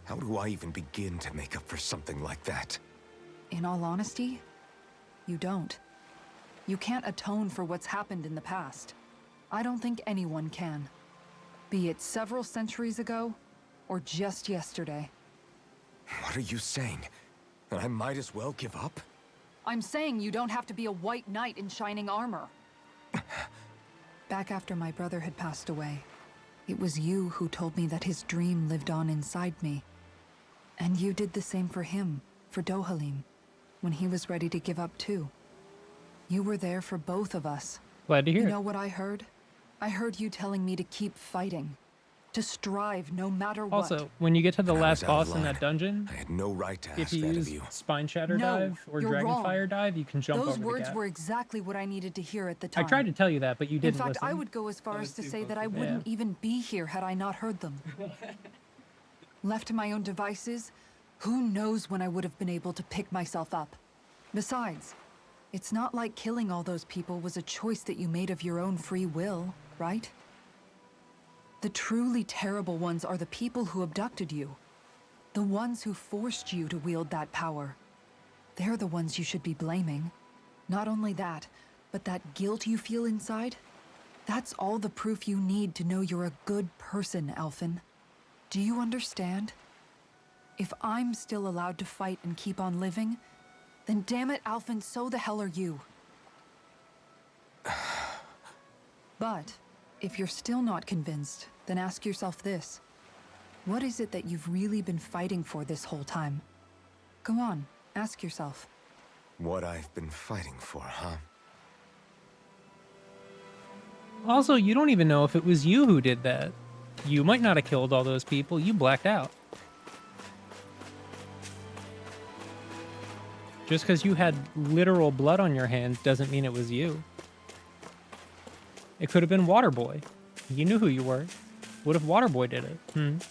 How do I even begin to make up for something like that? In all honesty, you don't. You can't atone for what's happened in the past. I don't think anyone can. Be it several centuries ago, or just yesterday. What are you saying? That I might as well give up? I'm saying you don't have to be a white knight in shining armor. Back after my brother had passed away, it was you who told me that his dream lived on inside me. And you did the same for him, for Dohalim, when he was ready to give up too. You were there for both of us. Glad to hear You it. know what I heard? I heard you telling me to keep fighting. To strive no matter what. Also, when you get to the And I was last out of boss in that line. dungeon, I had no right to if ask you that of use you. Spine Shatter No, Dive or you're Dragon wrong. Fire Dive, you can jump Those over the words gap. were exactly what I needed to hear at the I time. tried to tell you that, but you In didn't fact, listen. I would go as far as to say that I Yeah. wouldn't even be here had I not heard them. Left to my own devices, who knows when I would have been able to pick myself up. Besides, it's not like killing all those people was a choice that you made of your own free will, right? The truly terrible ones are the people who abducted you. The ones who forced you to wield that power. They're the ones you should be blaming. Not only that, but that guilt you feel inside, that's all the proof you need to know you're a good person, Alphen. Do you understand? If I'm still allowed to fight and keep on living, then damn it, Alphen, so the hell are you. But if you're still not convinced, then ask yourself this. What is it that you've really been fighting for this whole time? Go on, ask yourself. What I've been fighting for, huh? Also, you don't even know if it was you who did that. You might not have killed all those people. You blacked out. Just because you had literal blood on your hands doesn't mean it was you. It could have been Waterboy. You knew who you were. What if Waterboy did it?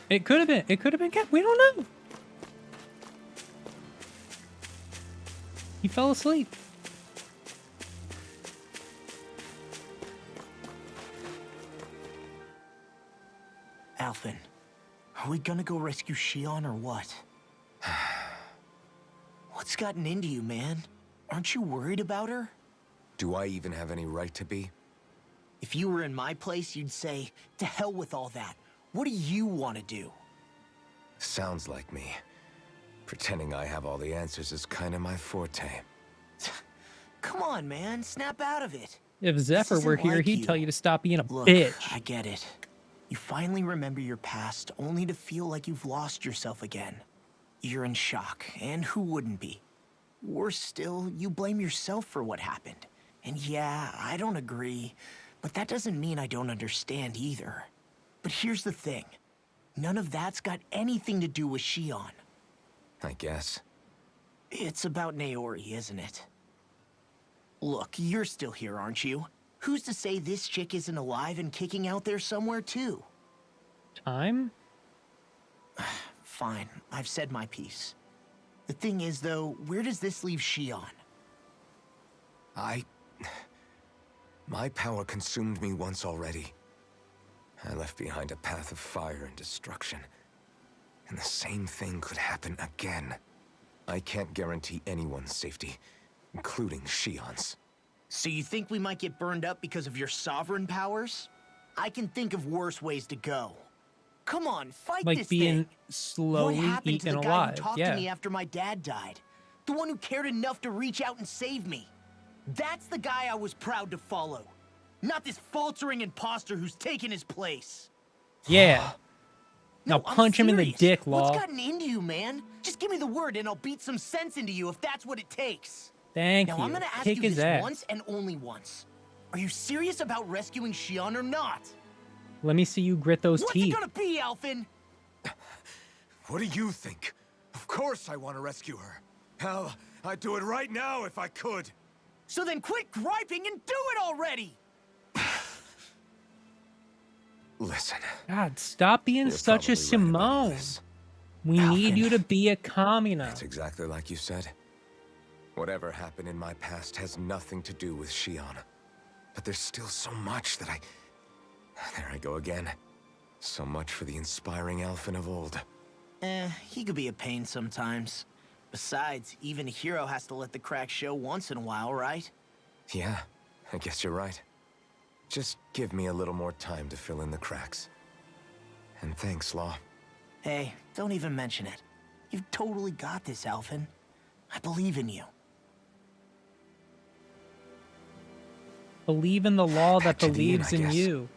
It could have been. It could have been Cat. We don't know. He fell asleep. Alphen, are we gonna go rescue Shion or what? What's gotten into you, man? Aren't you worried about her? Do I even have any right to be? If you were in my place, you'd say, to hell with all that. What do you want to do? Sounds like me. Pretending I have all the answers is kind of my forte. Come on, man. Snap out of it. If Zephyr This were isn't here, like he'd you. tell you to stop being a Look, bitch. I get it. You finally remember your past, only to feel like you've lost yourself again. You're in shock, and who wouldn't be? Worse still, you blame yourself for what happened. And yeah, I don't agree, but that doesn't mean I don't understand either. But here's the thing. None of that's got anything to do with Shion. I guess. It's about Naori, isn't it? Look, you're still here, aren't you? Who's to say this chick isn't alive and kicking out there somewhere, too? Time? Fine, I've said my piece. The thing is, though, where does this leave Shion? My power consumed me once already. I left behind a path of fire and destruction. And the same thing could happen again. I can't guarantee anyone's safety, including Shion's. So you think we might get burned up because of your sovereign powers? I can think of worse ways to go. Come on, fight Like this being thing. slowly What happened eaten to the guy alive. who talked Yeah. to me after my dad died? The one who cared enough to reach out and save me. That's the guy I was proud to follow. Not this faltering imposter who's taken his place. Yeah. Now No, I'm punch him in the serious. dick, Law. What's gotten into you, man? Just give me the word and I'll beat some sense into you if that's what it takes. Thank Now you. I'm gonna ask Kick you his this ass. once and only once. Are you serious about rescuing Shion or not? Let me see you grit those What's teeth. it gonna be, Alphen? What do you think? Of course I want to rescue her. Hell, I'd do it right now if I could. So then quit griping and do it already! Listen. God, stop being You're such a probably right about Simone. this. We need Alphen. you to be a Kamina. That's exactly like you said. Whatever happened in my past has nothing to do with Shion. But there's still so much that There I go again. So much for the inspiring Alphen of old. He could be a pain sometimes. Besides, even a hero has to let the cracks show once in a while, right? Yeah, I guess you're right. Just give me a little more time to fill in the cracks. And thanks, Law. Hey, don't even mention it. You've totally got this, Alphen. I believe in you. Believe in the law that Back to the inn, believes I in guess. you.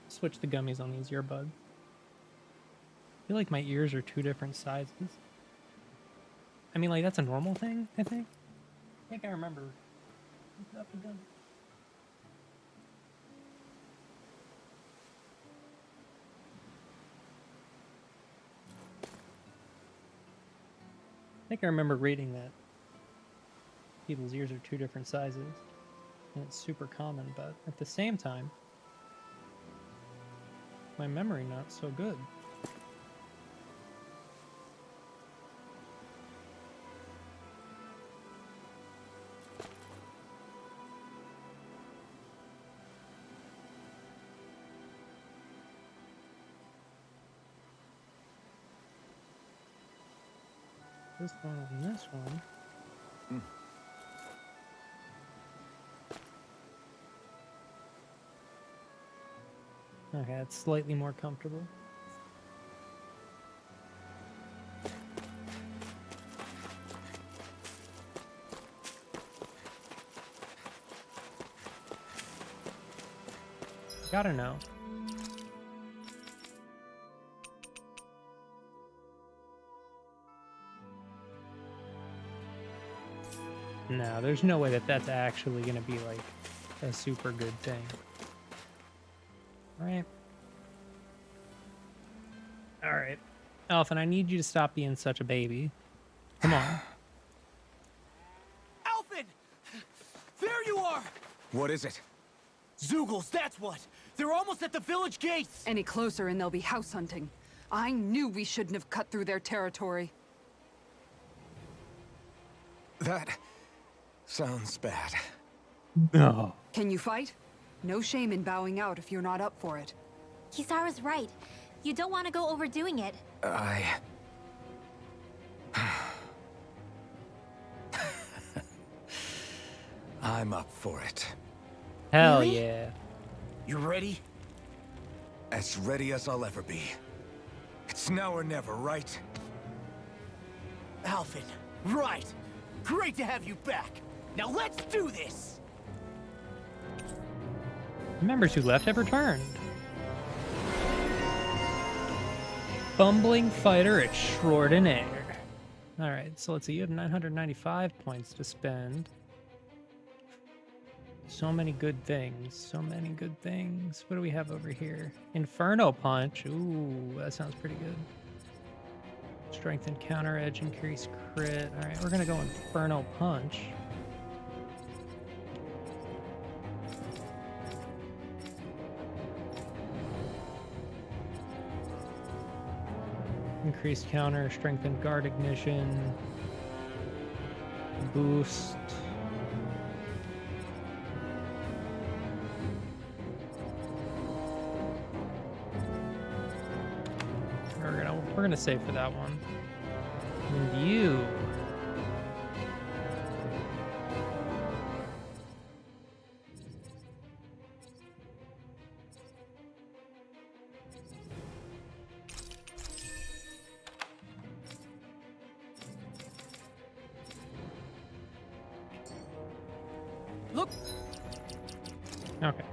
Switch the gummies on these earbuds. I feel like my ears are two different sizes. I mean, like, that's a normal thing, I think. think I remember. Up and down. I think I remember reading that people's ears are 2 different sizes, and it's super common, but at the same time, my memory not so good. This one and this one. Okay, it's slightly more comfortable. Gotta know. No, there's no way that that's actually gonna be like a super good thing. Right. Alright. Alphen, I need you to stop being such a baby. Come on. Alphen! There you are! What is it? Zeugles, that's what! They're almost at the village gates! Any closer and they'll be house hunting. I knew we shouldn't have cut through their territory. That sounds bad. No. Can you fight? No shame in bowing out if you're not up for it. Kisara's right. You don't want to go overdoing it. I'm up for it. Hell Really? yeah. You ready? As ready as I'll ever be. It's now or never, right? Alphen, right! Great to have you back! Now let's do this! The members who left have returned. Bumbling fighter extraordinaire. Alright, so let's see. You have 995 points to spend. So many good things. So many good things. What do we have over here? Inferno Punch. Ooh, that sounds pretty good. Strength and counter edge, increase crit. Alright, we're gonna go Inferno Punch. Increased counter, strengthened guard ignition, boost. We're gonna save for that one. And you. Look! Okay.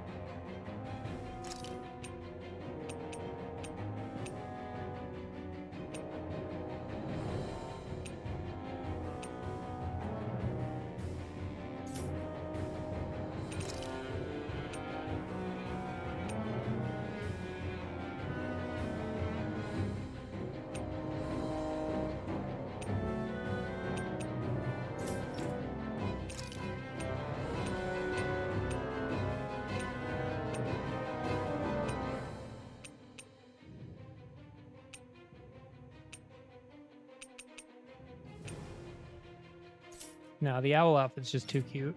No, the owl outfit's just too cute.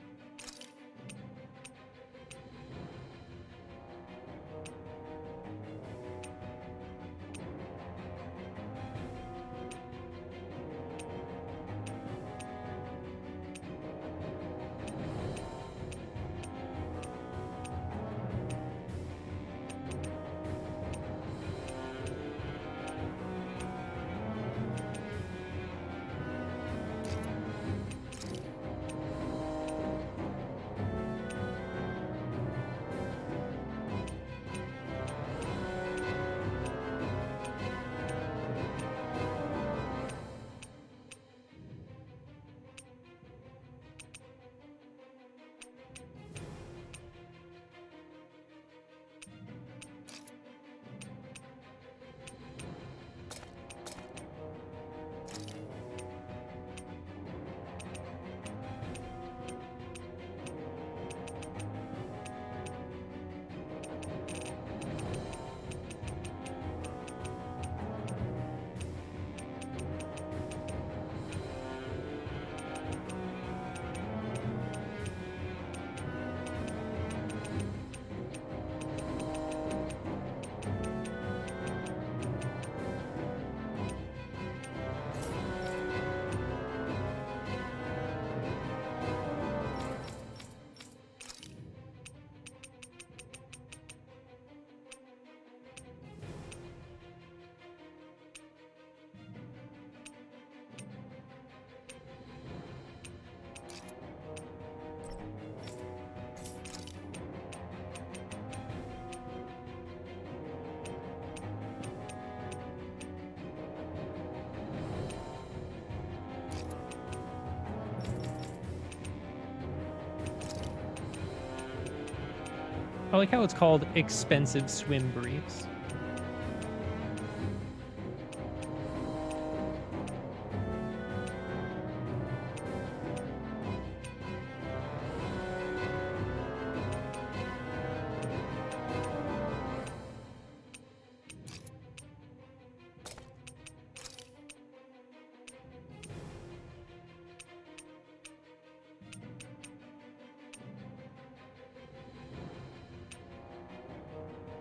I like how it's called expensive swim briefs.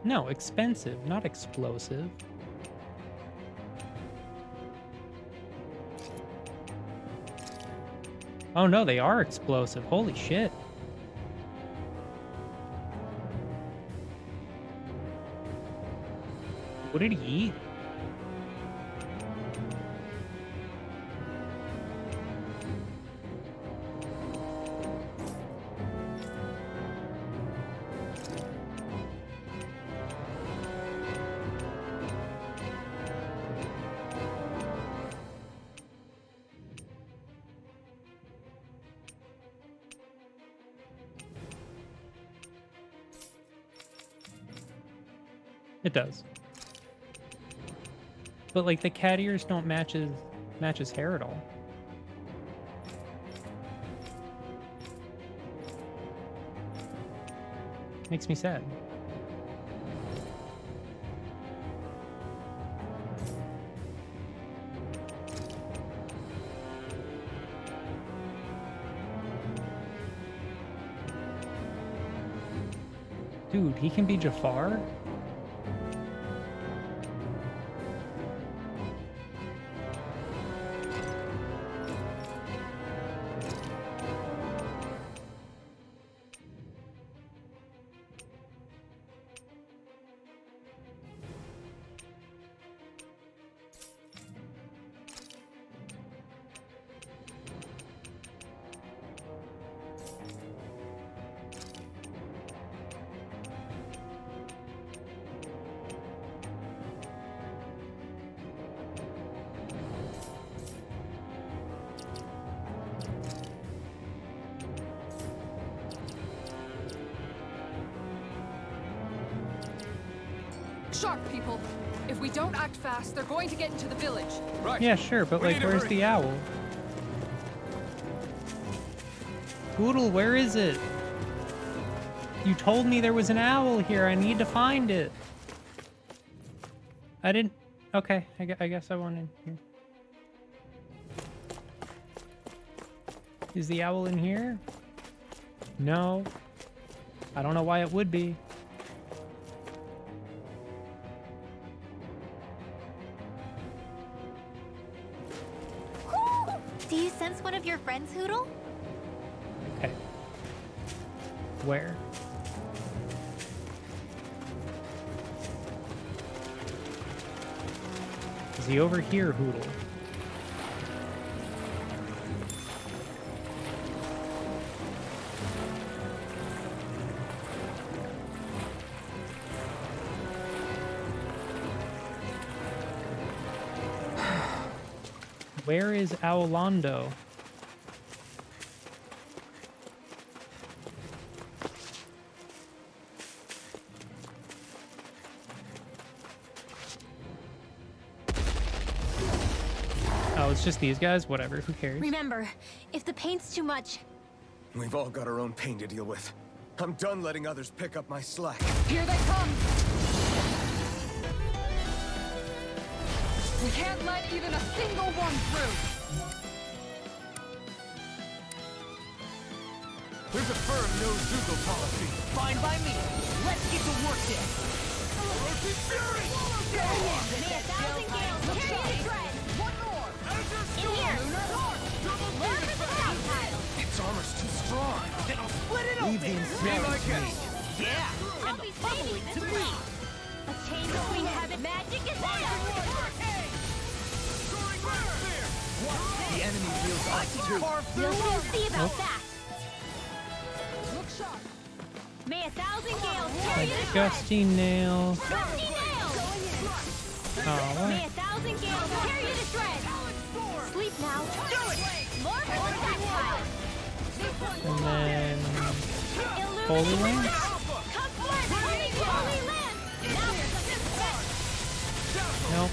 No, expensive, not explosive. Oh no, they are explosive. Holy shit. What did he eat? It does. But like the cat ears don't match his hair at all. Makes me sad. Dude, he can be Jafar? Shark people! If we don't act fast, they're going to get into the village. Right. Yeah, sure, but like, where's the owl? Poodle, where is it? You told me there was an owl here. I need to find it. I didn't... Okay, I guess I went in here. Is the owl in here? No. I don't know why it would be. Do you sense one of your friends, Hootle? Okay. Where? Is he over here, Hootle? Where is Owlando? Oh, it's just these guys? Whatever, who cares? Remember, if the paint's too much... We've all got our own pain to deal with. I'm done letting others pick up my slack. Here they come! We can't let even a single one through! There's a firm no-Dougal policy. Fine by me. Let's get to work then. Rosie Fury! May a thousand gales carry the thread! One more! In here! Where are the cloud tiles? Its armor's too strong. Then I'll split it Leave the open. Be my guest. Yeah, and the bubbly to me. A chain between heaven magic is there! The enemy feels us too. We'll soon see about that! Look sharp! May a thousand gales carry the thread! Gusty nails. Gusty nails! Oh, May a thousand gales carry the thread! Sleep now! More for the tactile! and then Illuminate Holy the Wings? world. Come forth! No,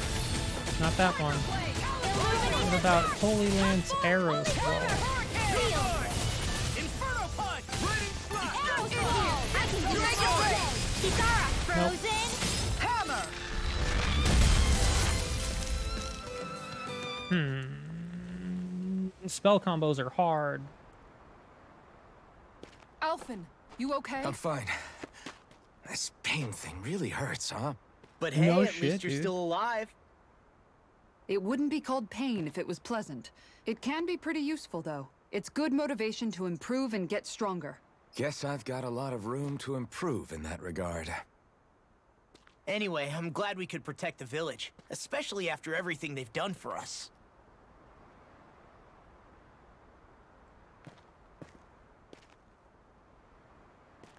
not that one. What about Holy Lance Arrow Scroll? Inferno punch! I can do it all day. Kisara, frozen. Hammer! Spell combos are hard. Alphen, you okay? I'm fine. This pain thing really hurts, huh? But hey, No at shit, least you're dude. still alive. It wouldn't be called pain if it was pleasant. It can be pretty useful, though. It's good motivation to improve and get stronger. Guess I've got a lot of room to improve in that regard. Anyway, I'm glad we could protect the village, especially after everything they've done for us.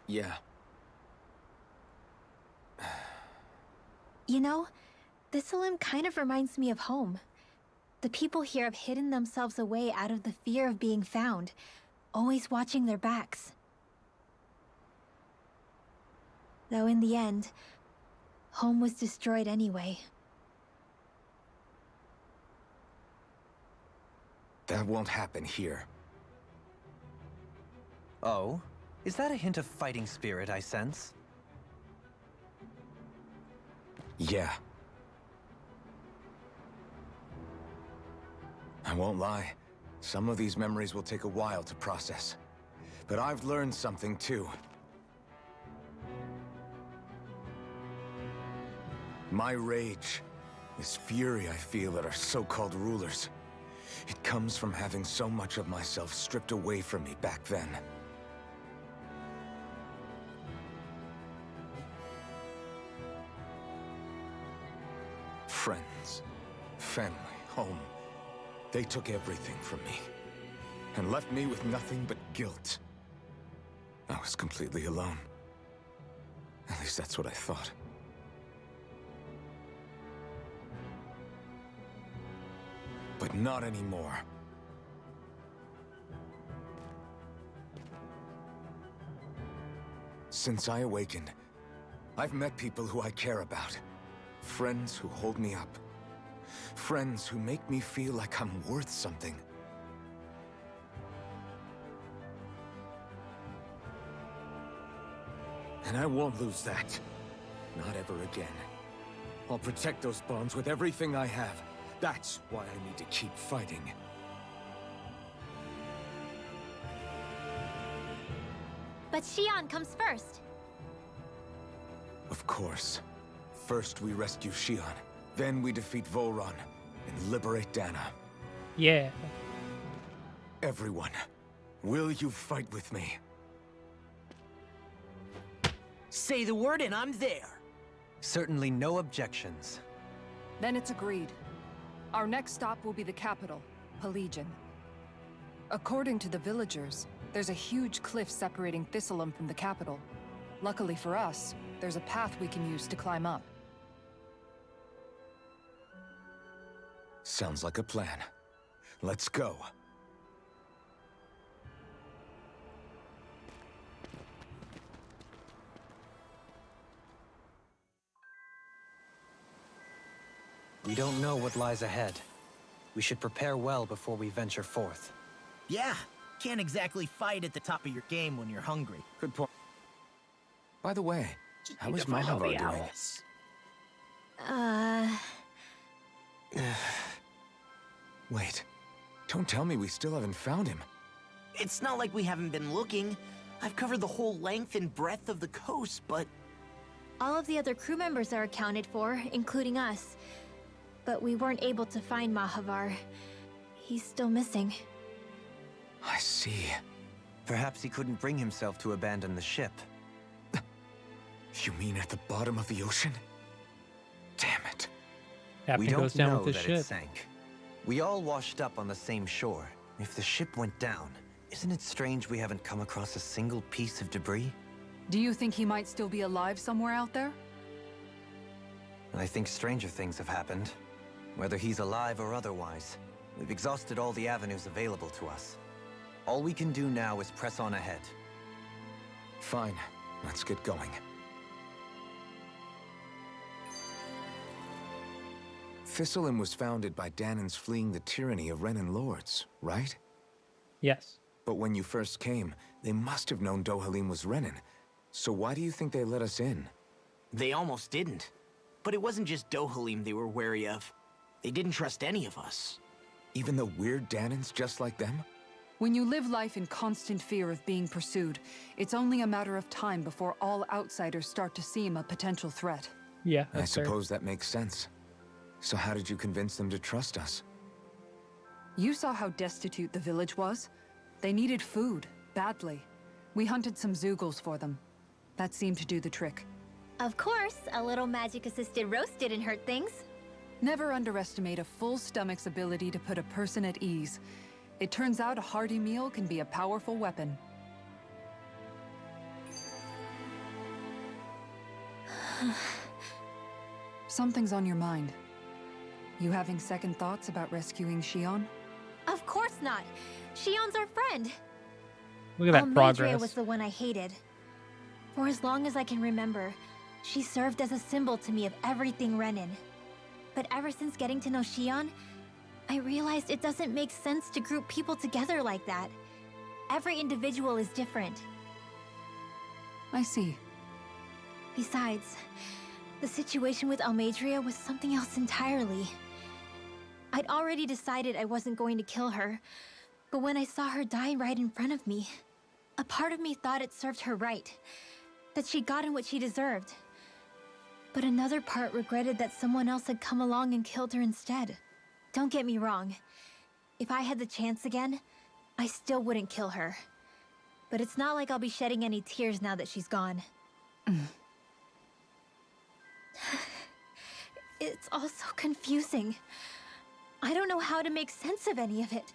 Yeah. You know, Thistleum kind of reminds me of home. The people here have hidden themselves away out of the fear of being found, always watching their backs. Though in the end, home was destroyed anyway. That won't happen here. Oh? Is that a hint of fighting spirit I sense? Yeah. I won't lie. Some of these memories will take a while to process. But I've learned something too. My rage, this fury I feel at our so-called rulers, it comes from having so much of myself stripped away from me back then. Friends, family, home. They took everything from me and left me with nothing but guilt. I was completely alone. At least that's what I thought. But not anymore. Since I awakened, I've met people who I care about. Friends who hold me up. Friends who make me feel like I'm worth something. And I won't lose that. Not ever again. I'll protect those bonds with everything I have. That's why I need to keep fighting. But Xion comes first. Of course. First we rescue Xion, then we defeat Voron and liberate Dana. Yeah. Everyone, will you fight with me? Say the word and I'm there. Certainly no objections. Then it's agreed. Our next stop will be the capital, Pelegion. According to the villagers, there's a huge cliff separating Thistleum from the capital. Luckily for us, there's a path we can use to climb up. Sounds like a plan. Let's go. We don't know what lies ahead. We should prepare well before we venture forth. Yeah, can't exactly fight at the top of your game when you're hungry. Good point. By the way, how is Mahavar doing? Wait, don't tell me we still haven't found him. It's not like we haven't been looking. I've covered the whole length and breadth of the coast, but... All of the other crew members are accounted for, including us. But we weren't able to find Mahavar. He's still missing. I see. Perhaps he couldn't bring himself to abandon the ship. You mean at the bottom of the ocean? Damn it. We Captain goes don't down know with his that it ship. sank. We all washed up on the same shore. If the ship went down, isn't it strange we haven't come across a single piece of debris? Do you think he might still be alive somewhere out there? I think stranger things have happened. Whether he's alive or otherwise, we've exhausted all the avenues available to us. All we can do now is press on ahead. Fine, let's get going. Thistlein was founded by Danans fleeing the tyranny of Renan lords, right? Yes. But when you first came, they must have known Dohalim was Renan. So why do you think they let us in? They almost didn't. But it wasn't just Dohalim they were wary of. They didn't trust any of us. Even the weird Danans just like them? When you live life in constant fear of being pursued, it's only a matter of time before all outsiders start to seem a potential threat. Yeah, I that's fair. suppose that makes sense. So how did you convince them to trust us? You saw how destitute the village was. They needed food, badly. We hunted some Zeugles for them. That seemed to do the trick. Of course, a little magic-assisted roast didn't hurt things. Never underestimate a full stomach's ability to put a person at ease. It turns out a hearty meal can be a powerful weapon. Something's on your mind. You having second thoughts about rescuing Xion? Of course not. Xion's our friend. Look at that Almeidrea progress. was the one I hated. For as long as I can remember, she served as a symbol to me of everything Renan. But ever since getting to know Xion, I realized it doesn't make sense to group people together like that. Every individual is different. I see. Besides, the situation with Almeidrea was something else entirely. I'd already decided I wasn't going to kill her, but when I saw her die right in front of me, a part of me thought it served her right, that she'd gotten what she deserved. But another part regretted that someone else had come along and killed her instead. Don't get me wrong. If I had the chance again, I still wouldn't kill her. But it's not like I'll be shedding any tears now that she's gone. It's all so confusing. I don't know how to make sense of any of it.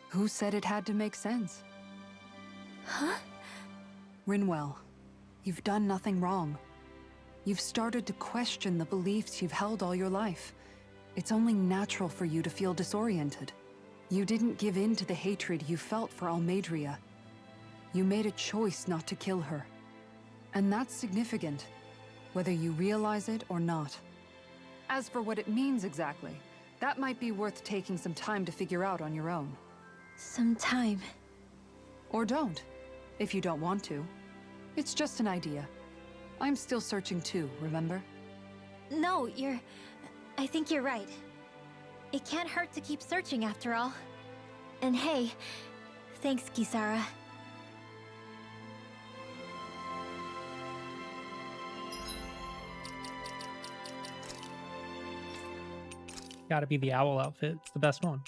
Who said it had to make sense? Huh? Rinwell, you've done nothing wrong. You've started to question the beliefs you've held all your life. It's only natural for you to feel disoriented. You didn't give in to the hatred you felt for Almeidrea. You made a choice not to kill her. And that's significant, whether you realize it or not. As for what it means exactly, that might be worth taking some time to figure out on your own. Some time. Or don't, if you don't want to. It's just an idea. I'm still searching too, remember? No, I think you're right. It can't hurt to keep searching after all. And hey, thanks, Kisara. Gotta be the owl outfit. It's the best one.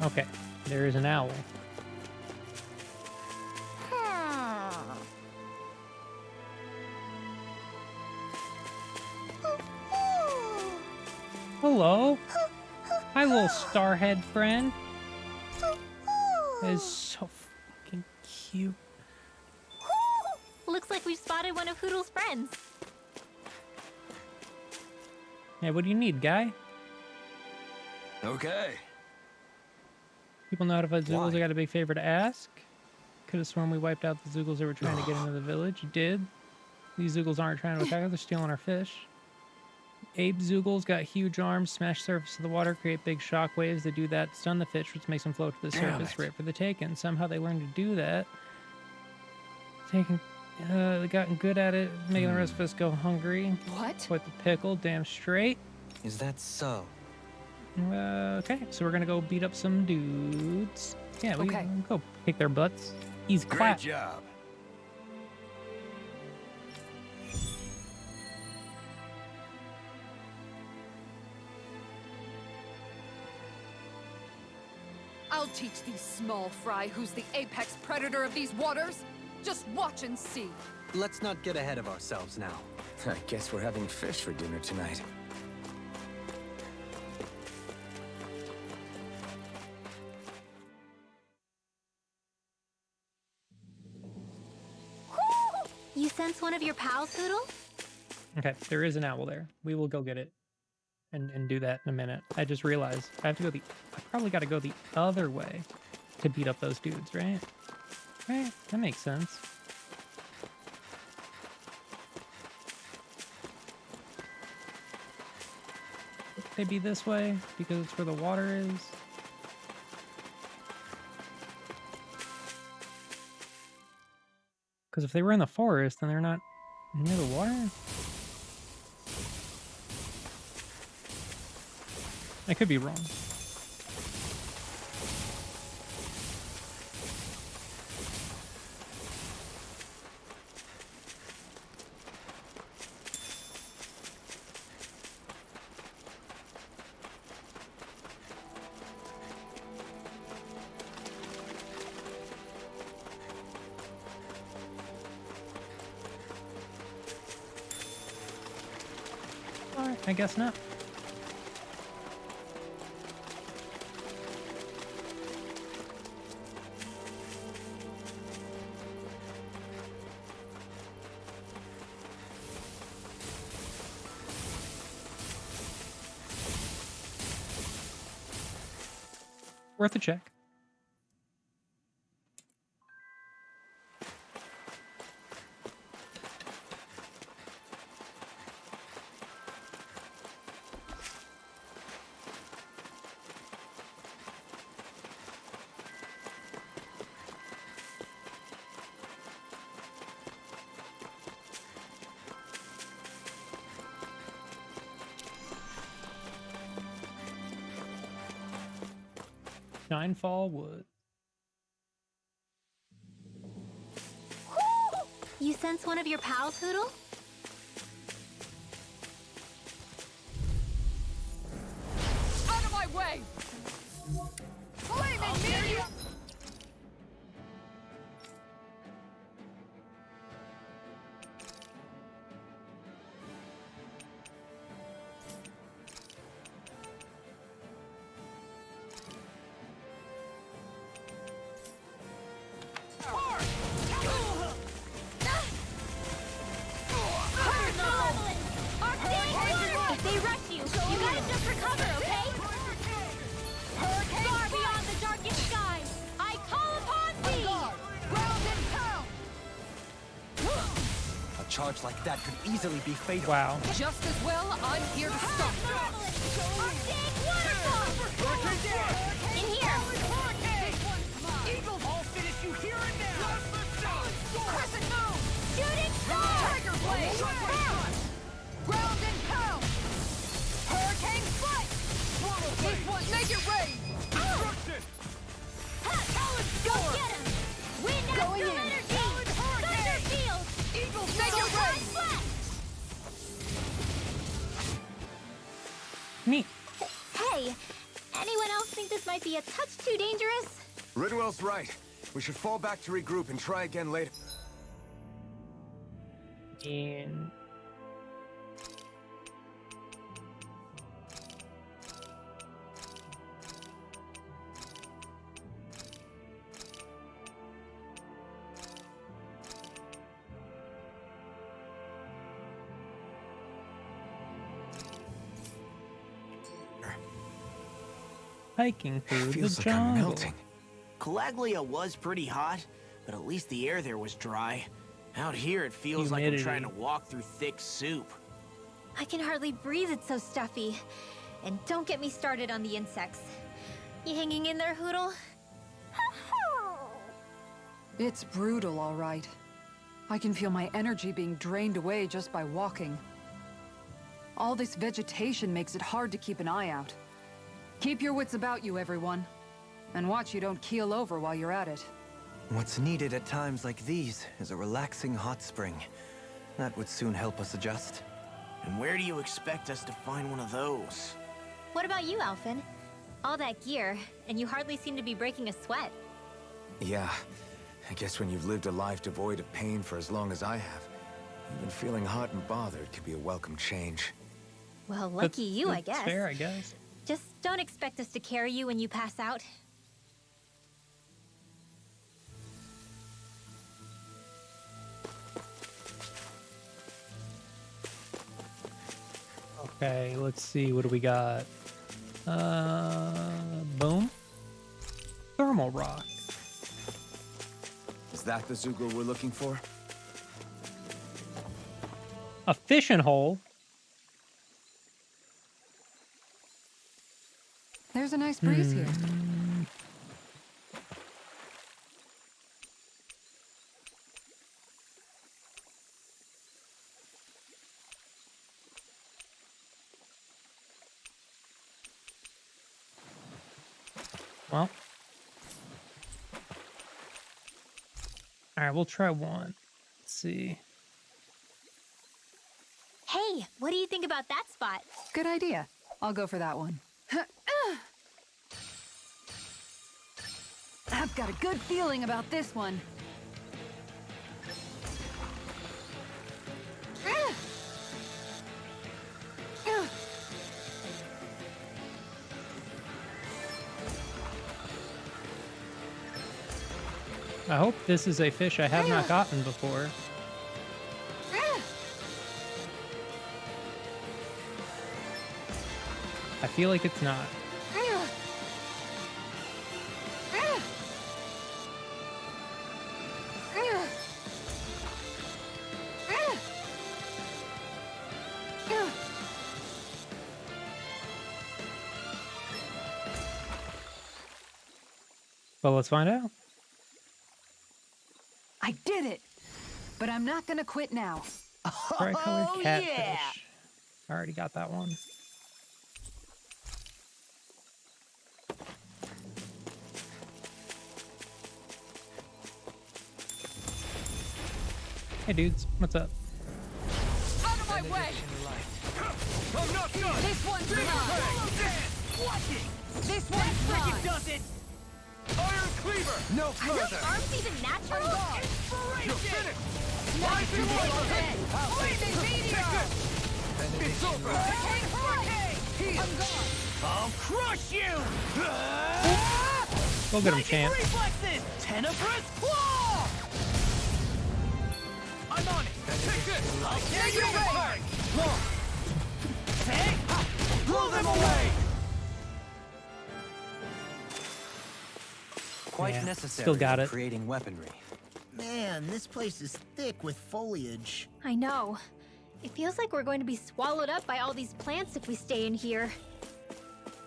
Okay, there is an owl. Hello. Hi, little starhead friend. That is so fucking cute. Looks like we've spotted one of Hoodle's friends. Hey, what do you need, guy? Okay. People notified Zeugles. I got a big favor to ask. Could have sworn we wiped out the Zeugles that were trying to get into the village. You did. These Zeugles aren't trying to attack us. They're stealing our fish. Abe Zoogel's got huge arms, smash surface of the water, create big shock waves. They do that, stun the fish, which makes them float to the surface, right for the taken. Somehow they learned to do that. They gotten good at it, making the rest of us go hungry. What? With the pickle, damn straight. Is that so? Okay, so we're gonna go beat up some dudes. Yeah, we Okay. can go kick their butts. Easy Great clap. job. I'll teach these small fry who's the apex predator of these waters. Just watch and see. Let's not get ahead of ourselves now. I guess we're having fish for dinner tonight. You sense one of your pals, Poodle? Okay, there is an owl there. We will go get it and do that in a minute. I just realized I have to go I probably got to go the other way to beat up those dudes, right? Right, that makes sense. Maybe this way because it's where the water is. Because if they were in the forest, then they're not near the water. I could be wrong. Alright, I guess not. Worth a check. Ninefall Wood. You sense one of your pals, Poodle? Out of my way! Flaming meteor! If they rush you, you gotta just recover, okay? Far beyond the darkest sky, I call upon thee! Ground and pound! A charge like that could easily be fatal. Wow. Just as well, I'm here to stop. Arctic waterfall! In here! Eagles! I'll finish you here and now! Crescent moon! Shooting star! Tiger blade! Ground and pound! Hurricane fight! This one, make it rain! Go get him! Wind Going astral in. energy! Thunder field! Eagles, make it Photon rain! flash! Neat. Hey, anyone else think this might be a touch too dangerous? Ridwell's right. We should fall back to regroup and try again later. And hiking through the Feels like I'm jungle. melting. Calaglia was pretty hot, but at least the air there was dry. Out here, it feels like I'm Humidity. trying to walk through thick soup. I can hardly breathe, it's so stuffy. And don't get me started on the insects. You hanging in there, Hootle? It's brutal, all right. I can feel my energy being drained away just by walking. All this vegetation makes it hard to keep an eye out. Keep your wits about you, everyone. And watch you don't keel over while you're at it. What's needed at times like these is a relaxing hot spring. That would soon help us adjust. And where do you expect us to find one of those? What about you, Alphen? All that gear, and you hardly seem to be breaking a sweat. Yeah, I guess when you've lived a life devoid of pain for as long as I have, even feeling hot and bothered could be a welcome change. Well, lucky you, I guess. That's fair, I guess. Just don't expect us to carry you when you pass out. Okay, let's see. What do we got? Boom. Thermal rock. Is that the Zeugle we're looking for? A fishing hole. There's a nice breeze here. Well. Alright, we'll try one. Let's see. Hey, what do you think about that spot? Good idea. I'll go for that one. I've got a good feeling about this one. I hope this is a fish I have not gotten before. I feel like it's not. Well, let's find out. I did it! But I'm not gonna quit now. Bright-colored catfish. I already got that one. Hey dudes, what's up? Out of my way! I'm not done! This one's mine! Watch it! This one's mine! does it! Iron Cleaver! No Are further! those arms even natural? You're finished! Now Rising you Wiper! head! Flaming meteor! It's over! Hurricane Strike! I'm gone! I'll crush you! Go get him, champ. Reflexes! Tenebrous Claw! I'm on it! Take this! I'll tear you away! Take! Blow them away! Quite Yeah, necessary still got for it. creating weaponry. Man, this place is thick with foliage. I know. It feels like we're going to be swallowed up by all these plants if we stay in here.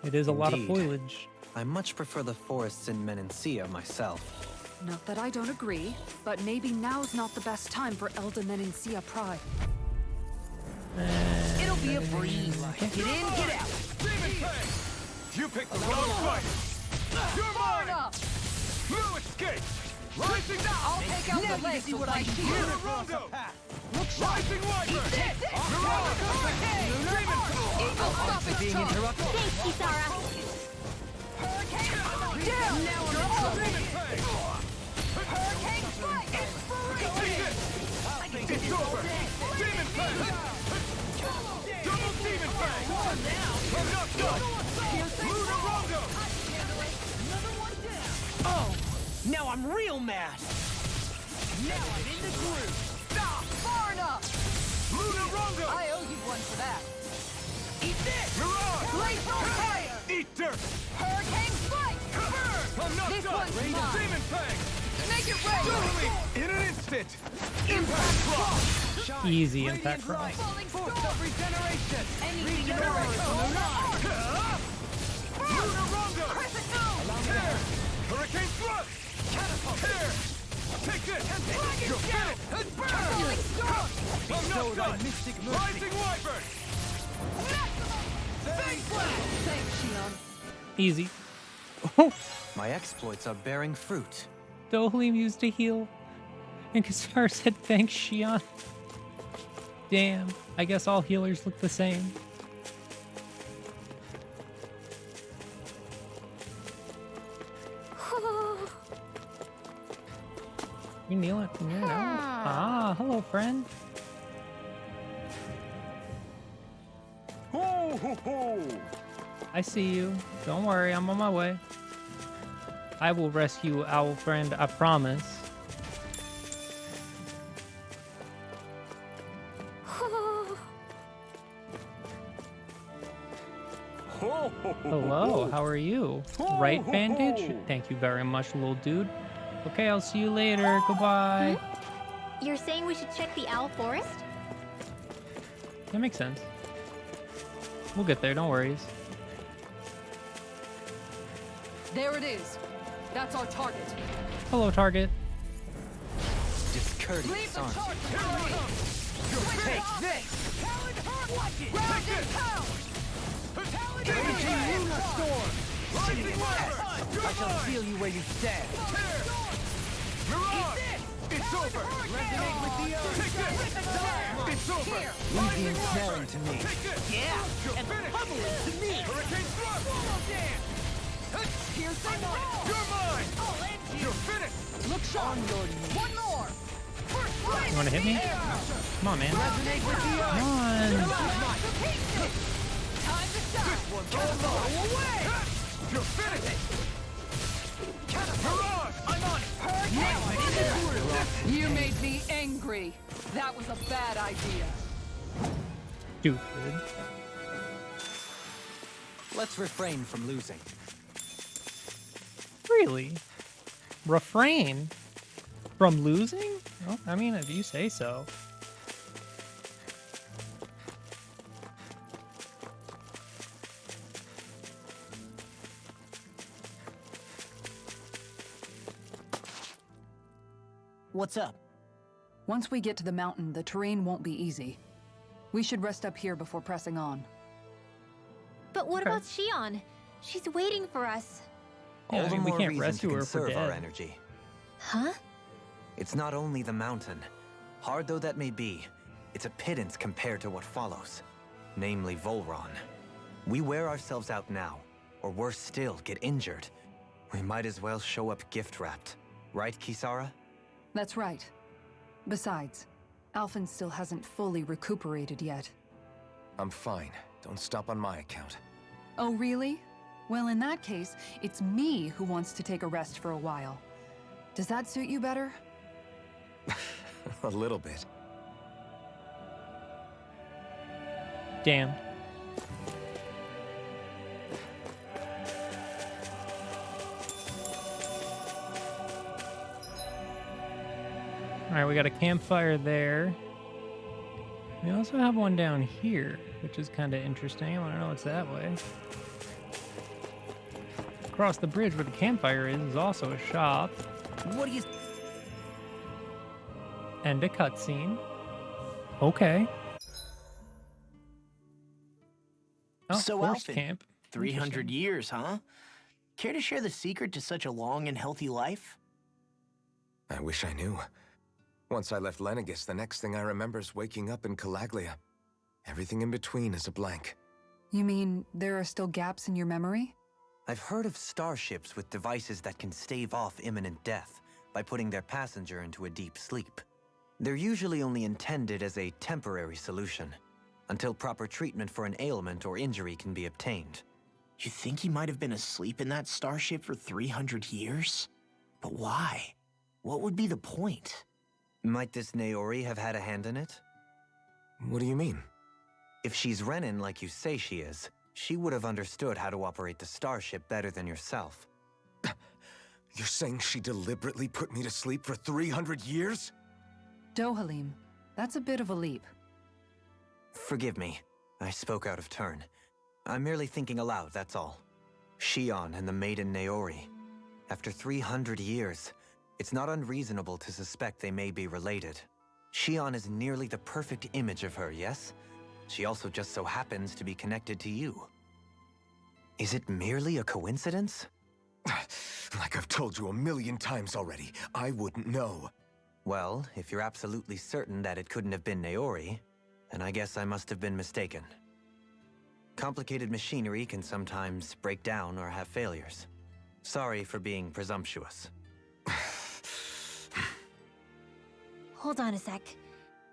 It is a lot of Indeed. foliage. I much prefer the forests in Menancia myself. Not that I don't agree, but maybe now's not the best time for Elda Menancia Pride. It'll be a breeze. Get in, get out. Demon Fang! You picked the wrong fight! You're mine! No escape! Rising I'll take out the legs with my shield! Rondo! Rising Wiper! You're on! Demon Fang! Eagle, stop its Being charge! interrupted. Thanks, Kisara. Down! Now we're all Demon Fang! Hurricane Strike! Take this! It's over! Demon Fang! Double Demon Fang! I'm not done! Lunar Rondo! Oh, now I'm real mad. Now I'm in the groove. Stop! Far enough! Lunar Rondo! I owe you one for that. Eat this. Mirage! Glacial Fire! Eat dirt! Hurricane Strike! I'm not This done! one's mine. Demon Fang! Totally! In an instant! Impact Cross! Easy impact cross. Force of regeneration! Lunar Rondo! Tear! Hurricane Thrust! Catapult! Tear! Take this! You're finished! Burn! I'm not done! Rising Wyvern! Thanks, Shion. Easy. My exploits are bearing fruit. Dohalim used to heal. And Kisara said thanks, Shion. Damn. I guess all healers look the same. You kneel it from here now? Ah, hello, friend. Ho, ho, ho! I see you. Don't worry, I'm on my way. I will rescue our friend, I promise. Hello, how are you? Right bandage? Thank you very much, little dude. Okay, I'll see you later. Goodbye. You're saying we should check the Owl Forest? That makes sense. We'll get there, don't worry. There it is. That's our target. Hello, target. Discourteous, aren't you? Take this! Watch it! Take this! Raging Lunar Storm! Rising Wyvern! I shall feel you where you stand. Mirage! It's over! Resonate with the earth! Take this! It's over! Easy and snaring to me. Take this! Yeah! You're finished! To me! Hurricane Thrust! Here's the one. You're mine! You're finished! Look sharp. One more. You want to hit me? Come on, man. Resonate with the earth! Come on. Time to stop. This one's all away! You're finished! Mirage! I'm on it! You made me angry. That was a bad idea. Stupid. Let's refrain from losing. Really? Refrain from losing? Well, I mean, if you say so. What's up? Once we get to the mountain, the terrain won't be easy. We should rest up here before pressing on. But what Okay. about Shion? She's waiting for us. Yeah, All I the mean, we more can't reason rescue to her if we're conserve our dead. energy. Huh? It's not only the mountain. Hard though that may be, it's a pittance compared to what follows. Namely Volron. We wear ourselves out now, or worse still, get injured. We might as well show up gift-wrapped. Right, Kisara? That's right. Besides, Alphen still hasn't fully recuperated yet. I'm fine. Don't stop on my account. Oh, really? Well, in that case, it's me who wants to take a rest for a while. Does that suit you better? A little bit. Damn. Alright, we got a campfire there. We also have one down here, which is kind of interesting. I want to know what's that way. Across the bridge where the campfire is also a shop. What do you... And a cutscene. Okay. Oh, So, forest Alphen, camp. 300 Interesting. years, huh? Care to share the secret to such a long and healthy life? I wish I knew. Once I left Lenegis, the next thing I remember is waking up in Calaglia. Everything in between is a blank. You mean there are still gaps in your memory? I've heard of starships with devices that can stave off imminent death by putting their passenger into a deep sleep. They're usually only intended as a temporary solution, until proper treatment for an ailment or injury can be obtained. You think he might have been asleep in that starship for 300 years? But why? What would be the point? Might this Naori have had a hand in it? What do you mean? If she's Renin like you say she is, she would have understood how to operate the starship better than yourself. You're saying she deliberately put me to sleep for 300 years? Dohalim, that's a bit of a leap. Forgive me. I spoke out of turn. I'm merely thinking aloud, that's all. Shion and the maiden Naori. After 300 years, it's not unreasonable to suspect they may be related. Shion is nearly the perfect image of her, yes? She also just so happens to be connected to you. Is it merely a coincidence? Like I've told you 1,000,000 times already, I wouldn't know. Well, if you're absolutely certain that it couldn't have been Naori, then I guess I must have been mistaken. Complicated machinery can sometimes break down or have failures. Sorry for being presumptuous. Hold on a sec.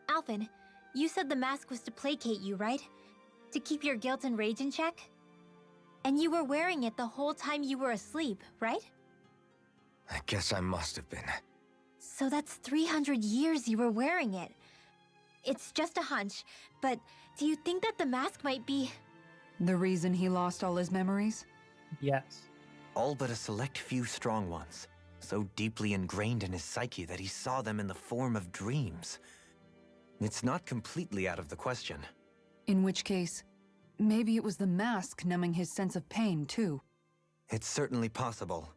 Alphen, you said the mask was to placate you, right? To keep your guilt and rage in check? And you were wearing it the whole time you were asleep, right? I guess I must have been. So that's 300 years you were wearing it. It's just a hunch, but do you think that the mask might be... The reason he lost all his memories? Yes. All but a select few strong ones, so deeply ingrained in his psyche that he saw them in the form of dreams. It's not completely out of the question. In which case, maybe it was the mask numbing his sense of pain, too. It's certainly possible.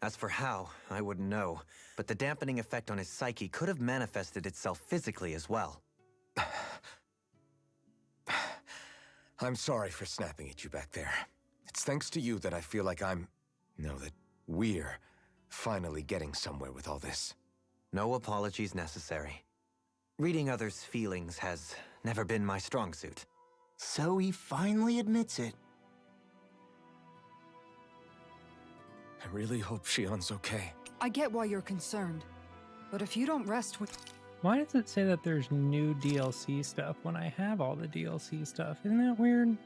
As for how, I wouldn't know, but the dampening effect on his psyche could have manifested itself physically as well. I'm sorry for snapping at you back there. It's thanks to you that I feel like that we're finally getting somewhere with all this. No apologies necessary. Reading others' feelings has never been my strong suit. So he finally admits it. I really hope Shion's okay. I get why you're concerned, but if you don't rest with... Why does it say that there's new DLC stuff when I have all the DLC stuff? Isn't that weird?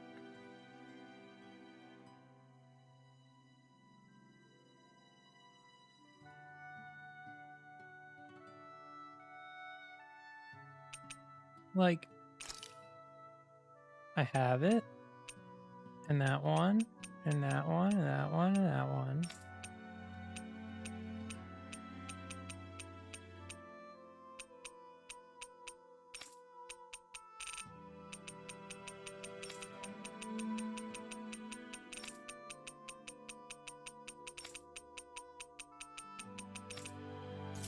Like, I have it, and that one, and that one, and that one, and that one.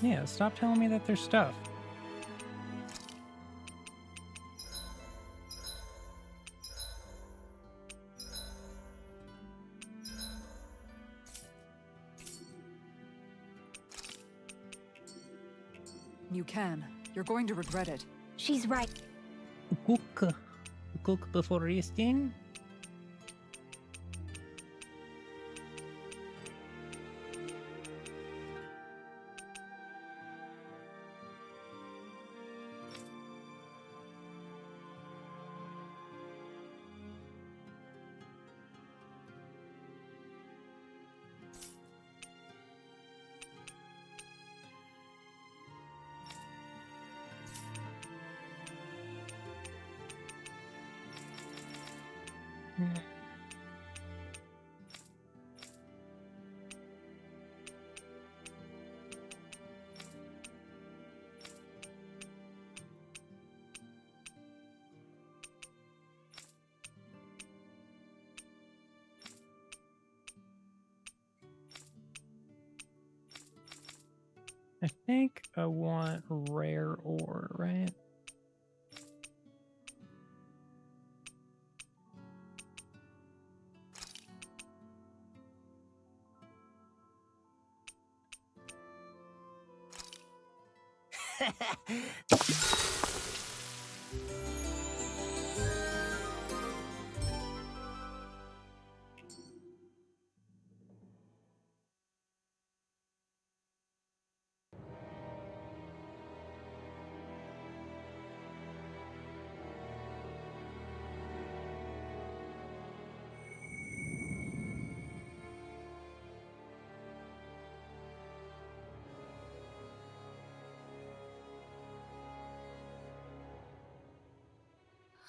Yeah, stop telling me that there's stuff. You can. You're going to regret it. She's right. Cook before eating. I think I want rare ore, right?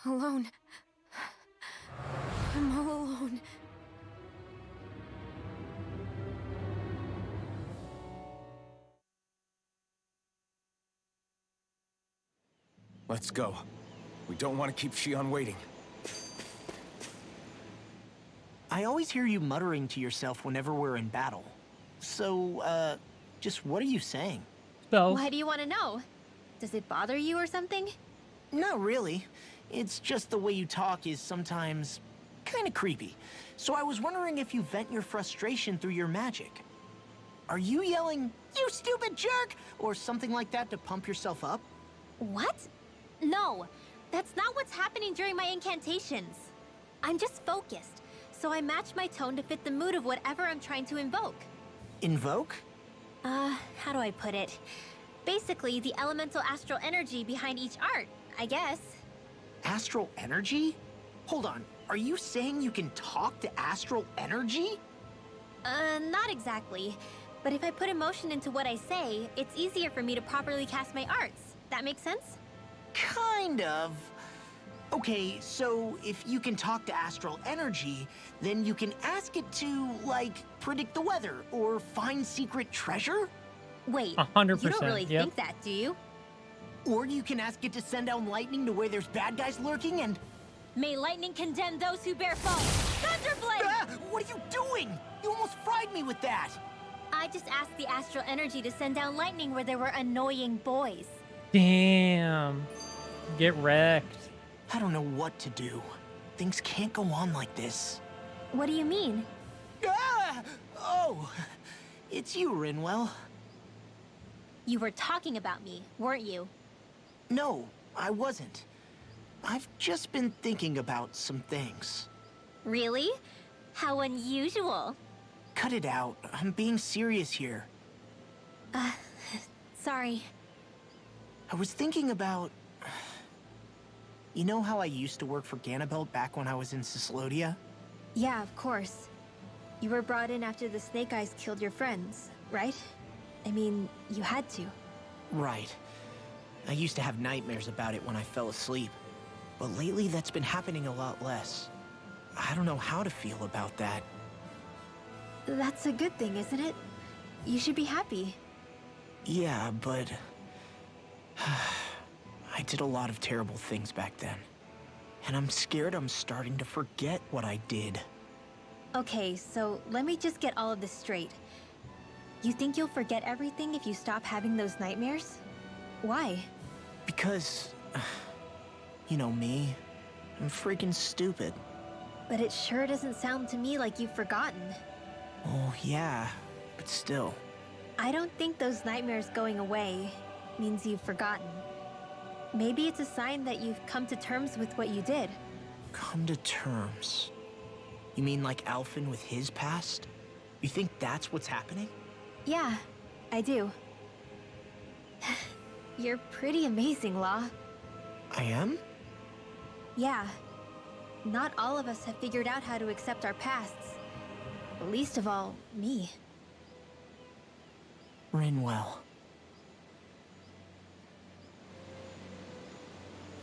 Alone. I'm all alone. Let's go. We don't want to keep Shion waiting. I always hear you muttering to yourself whenever we're in battle. So, just what are you saying? Spells. Why do you want to know? Does it bother you or something? Not really. It's just the way you talk is sometimes kind of creepy. So I was wondering if you vent your frustration through your magic. Are you yelling, "You stupid jerk," or something like that to pump yourself up? What? No, that's not what's happening during my incantations. I'm just focused, so I match my tone to fit the mood of whatever I'm trying to invoke. Invoke? How do I put it? Basically, the elemental astral energy behind each art, I guess. Astral energy? Hold on, are you saying you can talk to astral energy? Not exactly. But if I put emotion into what I say, it's easier for me to properly cast my arts. That makes sense? Kind of. Okay, so if you can talk to astral energy, then you can ask it to, like, predict the weather or find secret treasure? Wait, 100%, you don't really yep. think that, do you? Or you can ask it to send down lightning to where there's bad guys lurking and... May lightning condemn those who bear false! Thunderblade! Ah! What are you doing? You almost fried me with that! I just asked the astral energy to send down lightning where there were annoying boys. Damn. Get wrecked. I don't know what to do. Things can't go on like this. What do you mean? Ah! Oh, it's you, Rinwell. You were talking about me, weren't you? No, I wasn't. I've just been thinking about some things. Really? How unusual. Cut it out. I'm being serious here. Sorry. I was thinking about... You know how I used to work for Ganabelt back when I was in Cyslodia? Yeah, of course. You were brought in after the Snake Eyes killed your friends, right? I mean, you had to. Right. I used to have nightmares about it when I fell asleep. But lately that's been happening a lot less. I don't know how to feel about that. That's a good thing, isn't it? You should be happy. Yeah, but... I did a lot of terrible things back then. And I'm scared I'm starting to forget what I did. Okay, so let me just get all of this straight. You think you'll forget everything if you stop having those nightmares? Why? Because... You know me. I'm freaking stupid. But it sure doesn't sound to me like you've forgotten. Oh, yeah. But still. I don't think those nightmares going away means you've forgotten. Maybe it's a sign that you've come to terms with what you did. Come to terms? You mean like Alphen with his past? You think that's what's happening? Yeah, I do. You're pretty amazing, Law. I am? Yeah. Not all of us have figured out how to accept our pasts. Least of all, me. Rinwell.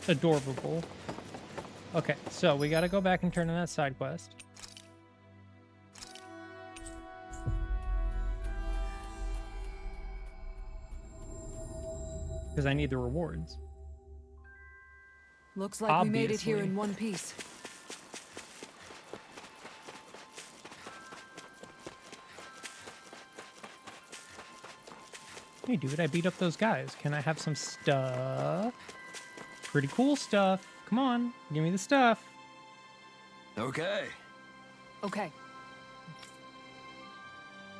Adorable. Okay, so we gotta go back and turn in that side quest. Because I need the rewards. Looks like we made it here Obviously. in one piece. Hey, dude, I beat up those guys. Can I have some stuff? Pretty cool stuff. Come on, give me the stuff. Okay. Okay.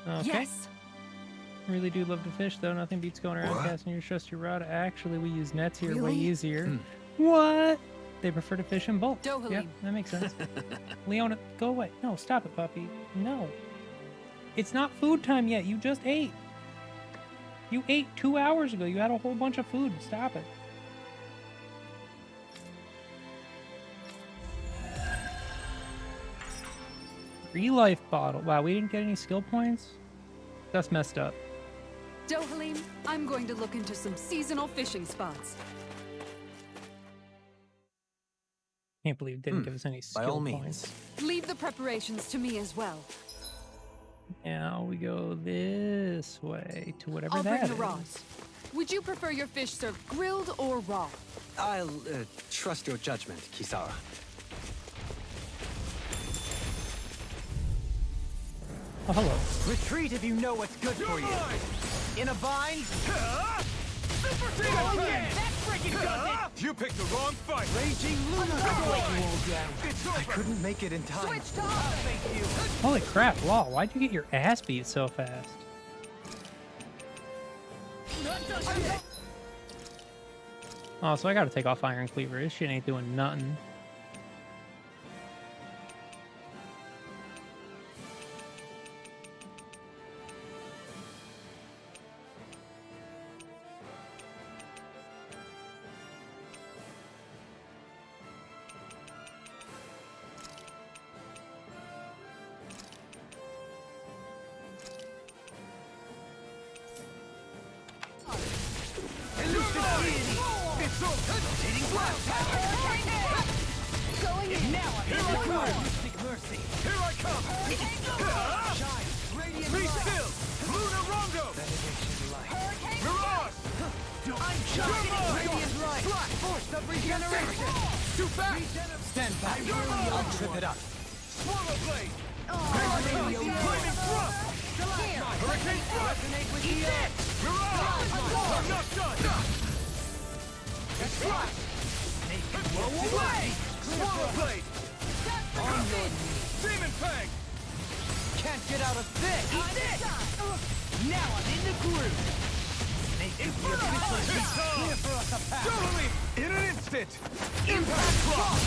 Okay. Yes. I really do love to fish, though. Nothing beats going around What? casting your trusty rod. Actually, we use nets here way Really? easier. What? They prefer to fish in bulk. Dohalim. Yep, that makes sense. Leona, go away. No, stop it, puppy. No. It's not food time yet. You just ate. You ate 2 hours ago. You had a whole bunch of food. Stop it. Relife bottle. Wow, we didn't get any skill points? That's messed up. Dohalim, I'm going to look into some seasonal fishing spots. Can't believe it didn't give us any skill By all points. means. Leave the preparations to me as well. Now we go this way to whatever I'll that bring the is. rods. Would you prefer your fish served grilled or raw? I'll trust your judgment, Kisara. Oh, hello. Retreat if you know what's good for you. In a bind? Super Demon Fang! That freaking does it! You picked the wrong fight! Raging Lunar It's over! I couldn't make it in time. Switch to offense! Holy crap, Law, why'd you get your ass beat so fast? Oh, so I gotta take off Iron Cleaver. This shit ain't doing nothing. Going in! Here I come! Be still! Lunar Rondo! Mirage! Radiant light! Force of regeneration! Too fast! Stand back. I'll trip it up. Swallow Blade! Flaming Thrust! Hurricane Thrust! Mirage! I'm not done! Blow away! Swallow Blade! On your knees. Demon Fang! Can't get out of this! Now I'm in the groove! Here for us a path! Totally! In an instant! Impact Block!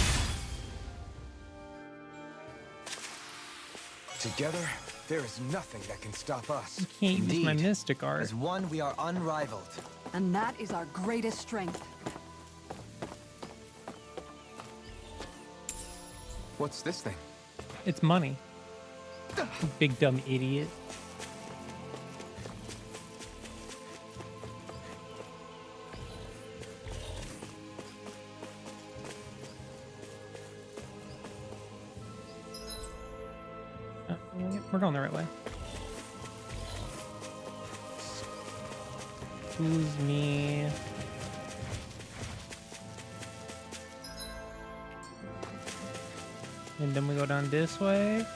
Together, there is nothing that can stop us. Can't use my Indeed. Mystic Art. As one, we are unrivaled. And that is our greatest strength. What's this thing? It's money. You big dumb idiot. We're going the right way. Excuse me. And then we go down this way.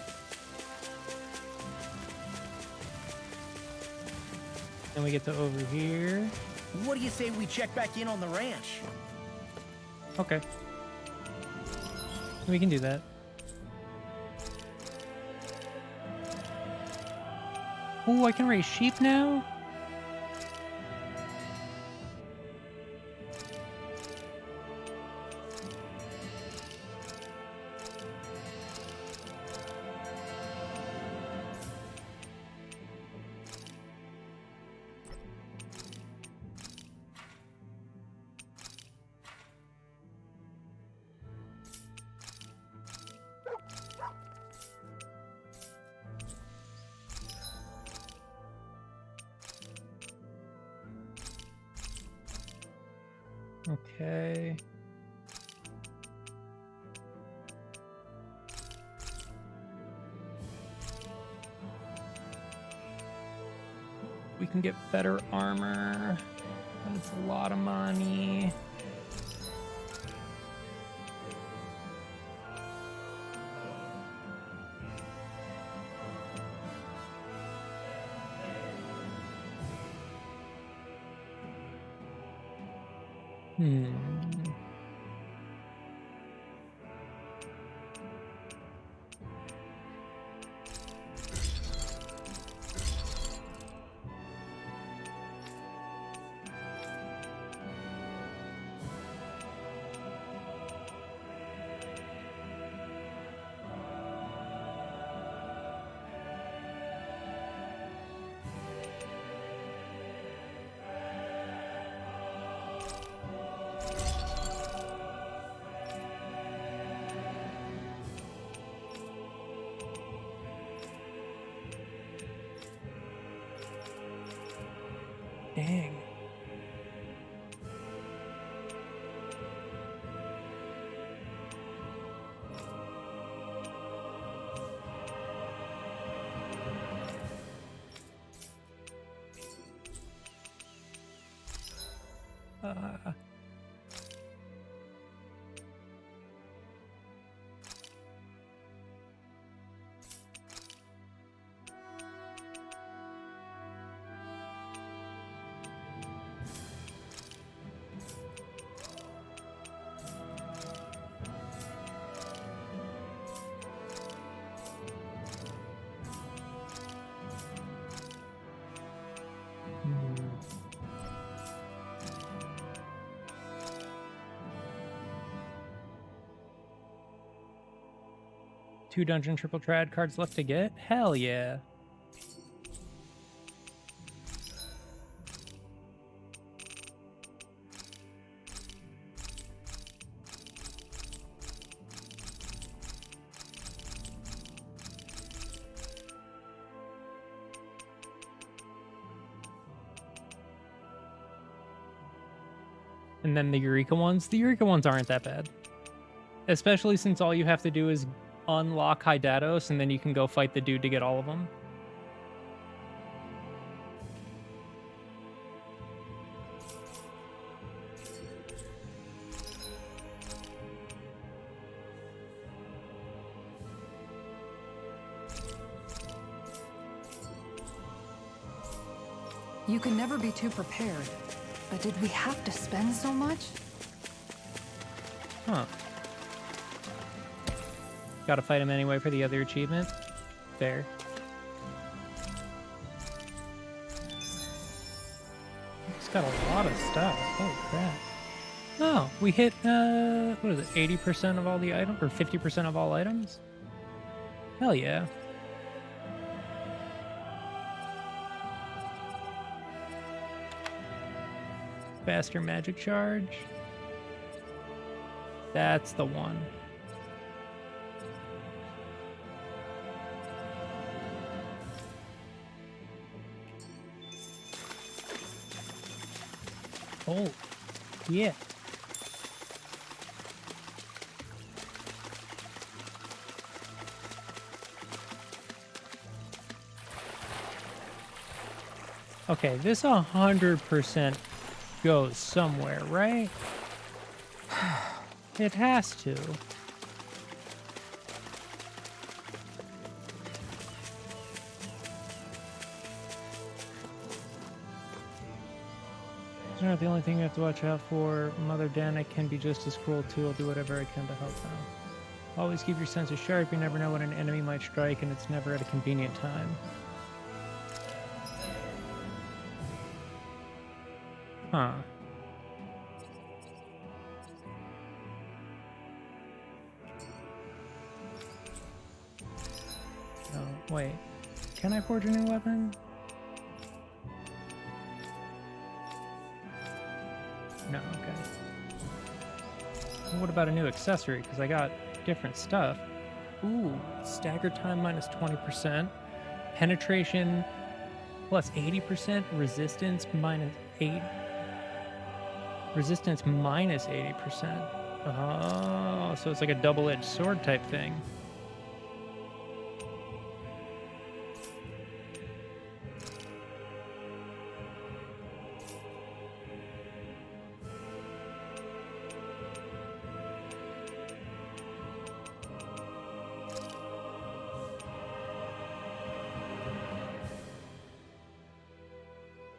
Then we get to over here. What do you say we check back in on the ranch? Okay. We can do that. Oh, I can raise sheep now? Okay. We can get better armor. That's a lot of money. Dang. 2 dungeon triple trad cards left to get? Hell yeah. And then the Eureka ones. The Eureka ones aren't that bad. Especially since all you have to do is unlock Hydatos, and then you can go fight the dude to get all of them. You can never be too prepared. But did we have to spend so much? Huh. Gotta fight him anyway for the other achievement. Fair. He's got a lot of stuff. Holy crap. Oh, we hit, what is it, 80% of all the items? Or 50% of all items? Hell yeah. Faster magic charge. That's the one. Oh, yeah. Okay, this 100% goes somewhere, right? It has to. It's not the only thing you have to watch out for. Mother Dana can be just as cruel too. I'll do whatever I can to help out. Always keep your senses sharp. You never know when an enemy might strike, and it's never at a convenient time. Huh. Oh, wait. Can I forge a new weapon? No, okay. What about a new accessory? Because I got different stuff. Ooh, stagger time minus 20%. Penetration plus 80%. Resistance minus 8. Resistance minus 80%. Oh, so it's like a double-edged sword type thing.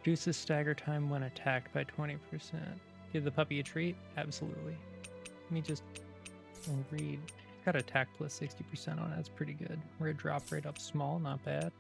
Reduces stagger time when attacked by 20%. Give the puppy a treat? Absolutely. Let me just read. Got attack plus 60% on it. That's pretty good. We're a drop rate up small, not bad.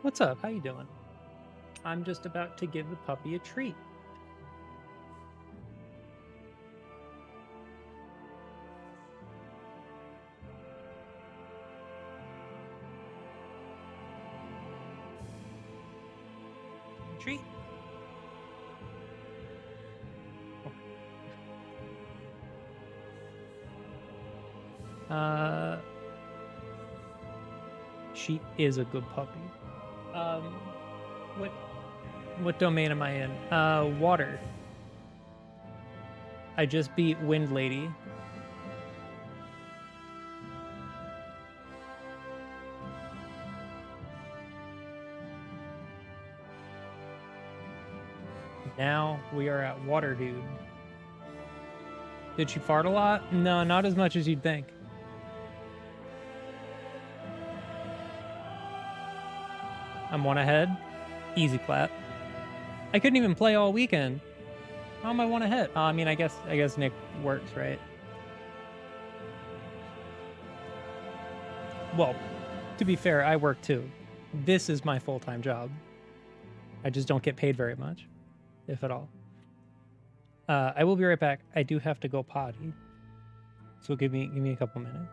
What's up? How you doing? I'm just about to give the puppy a treat. Treat. She is a good puppy. What domain am I in? Water. I just beat Wind Lady. Now we are at Waterdew. Did she fart a lot? No, not as much as you'd think. I'm one ahead. Easy clap. I couldn't even play all weekend. How am I one ahead? I mean, I guess Nick works, right? Well, to be fair, I work too. This is my full-time job. I just don't get paid very much, if at all. I will be right back. I do have to go potty, so give me a couple minutes.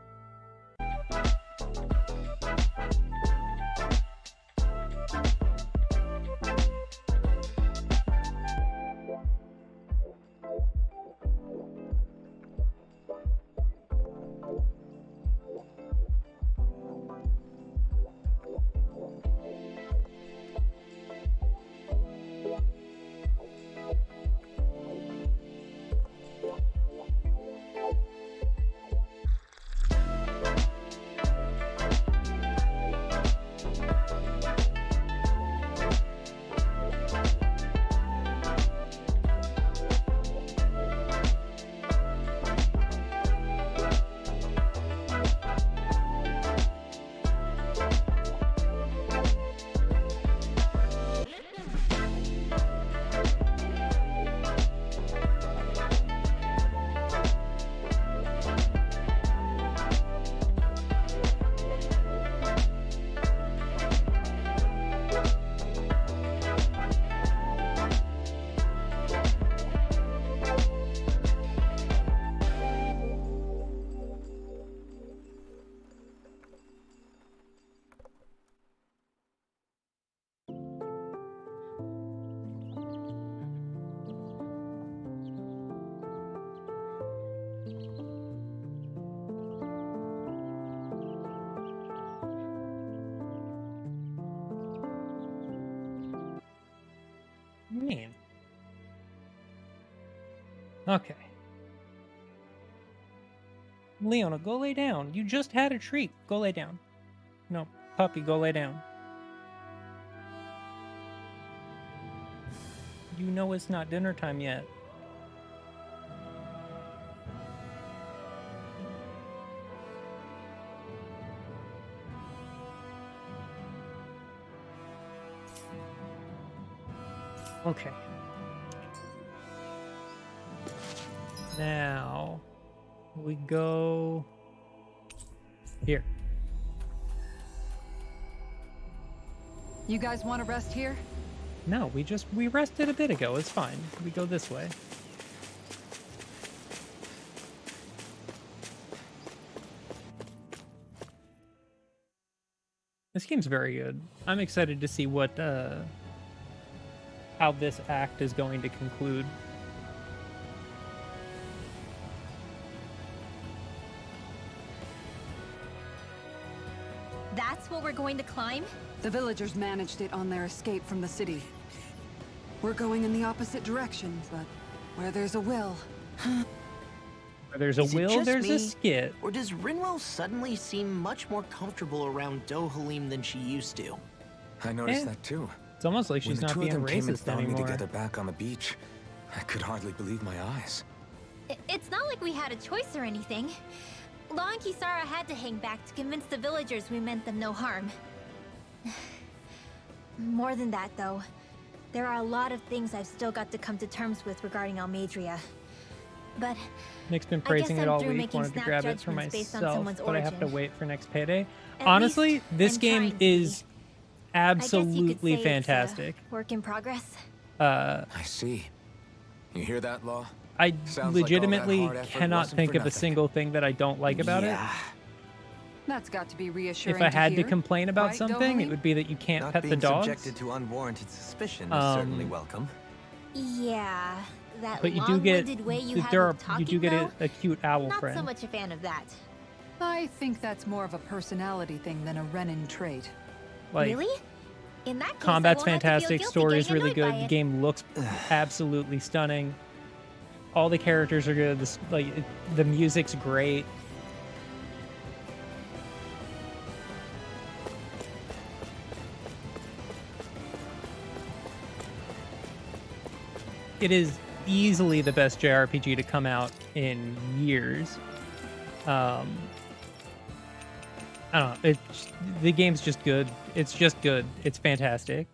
Man. Okay. Leona, go lay down. You just had a treat. Go lay down. No, puppy, go lay down. You know it's not dinner time yet. Okay. Now we go here. You guys want to rest here? No, we rested a bit ago. It's fine. We go this way. This game's very good. I'm excited to see what how this act is going to conclude. That's what we're going to climb? The villagers managed it on their escape from the city. We're going in the opposite direction, but where there's a will... Where there's a will, there's a skit. Or does Rinwell suddenly seem much more comfortable around Dohalim than she used to? I noticed that too. It's almost like she's not being when the two of them came and racist found me anymore. together back on the beach, I could hardly believe my eyes. It's not like we had a choice or anything. Law and Kisara had to hang back to convince the villagers we meant them no harm. More than that, though. There are a lot of things I've still got to come to terms with regarding Almadria. But Nick's been praising it all week, wanted to grab it for myself, but I have to wait for next payday. Honestly, this game is absolutely fantastic. Work in progress. I see. You hear that, Law? I Sounds legitimately like all that hard effort cannot wasn't think for of a nothing. single thing that I don't like about it. That's got to be reassuring If I had to hear. complain about Right, something, it Dohalim? would be that you can't Not pet the being dogs. subjected to unwarranted suspicion is certainly welcome. Yeah, that But you do get long-winded way you have there are of talking, you do get though, a cute owl not friend. so much a fan of that. I think that's more of a personality thing than a Renin trait. Like, Really? In that case, combat's I won't have to feel fantastic, guilty story is getting really annoyed good, by the it. game looks absolutely stunning. All the characters are good. The music's great. it is easily the best JRPG to come out in years. I don't know. The game's just good. It's just good. It's fantastic.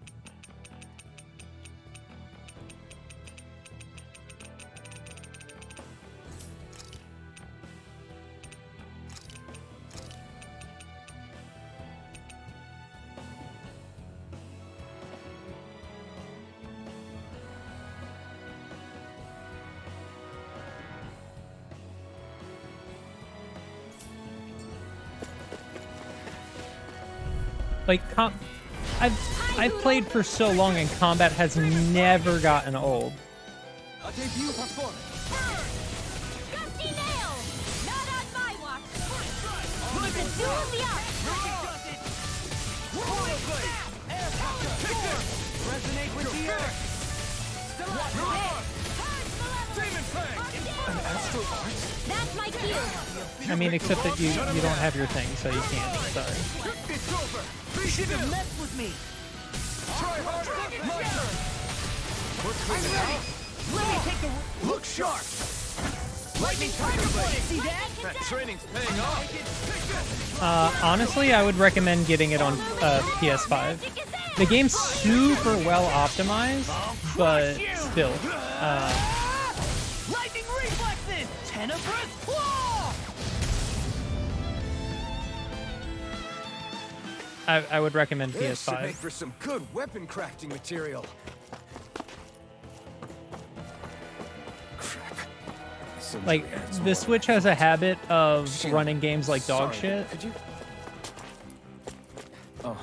Like, I've played for so long and combat has never gotten old. A debut performance. Gusty nail! Not on my watch! Need to zoom me up! Resonate with the earth. Demon Fang! An astral art? That's my cue! I mean, except that you don't have your thing, so you can't. Sorry. It's over. Be Should still. have messed with me. Try harder. My turn. We're cleaning out. Let me take the. Look sharp. Lightning tiger blade. See that? That training's paying off. Honestly, I would recommend getting it on PS5. The game's super well optimized, but still. Lightning reflexes. Tenebrous claw. I would recommend This should make PS5. for some good weapon crafting material. Crap. Like, the Switch has a habit of running games like dog shit. Could you? Oh.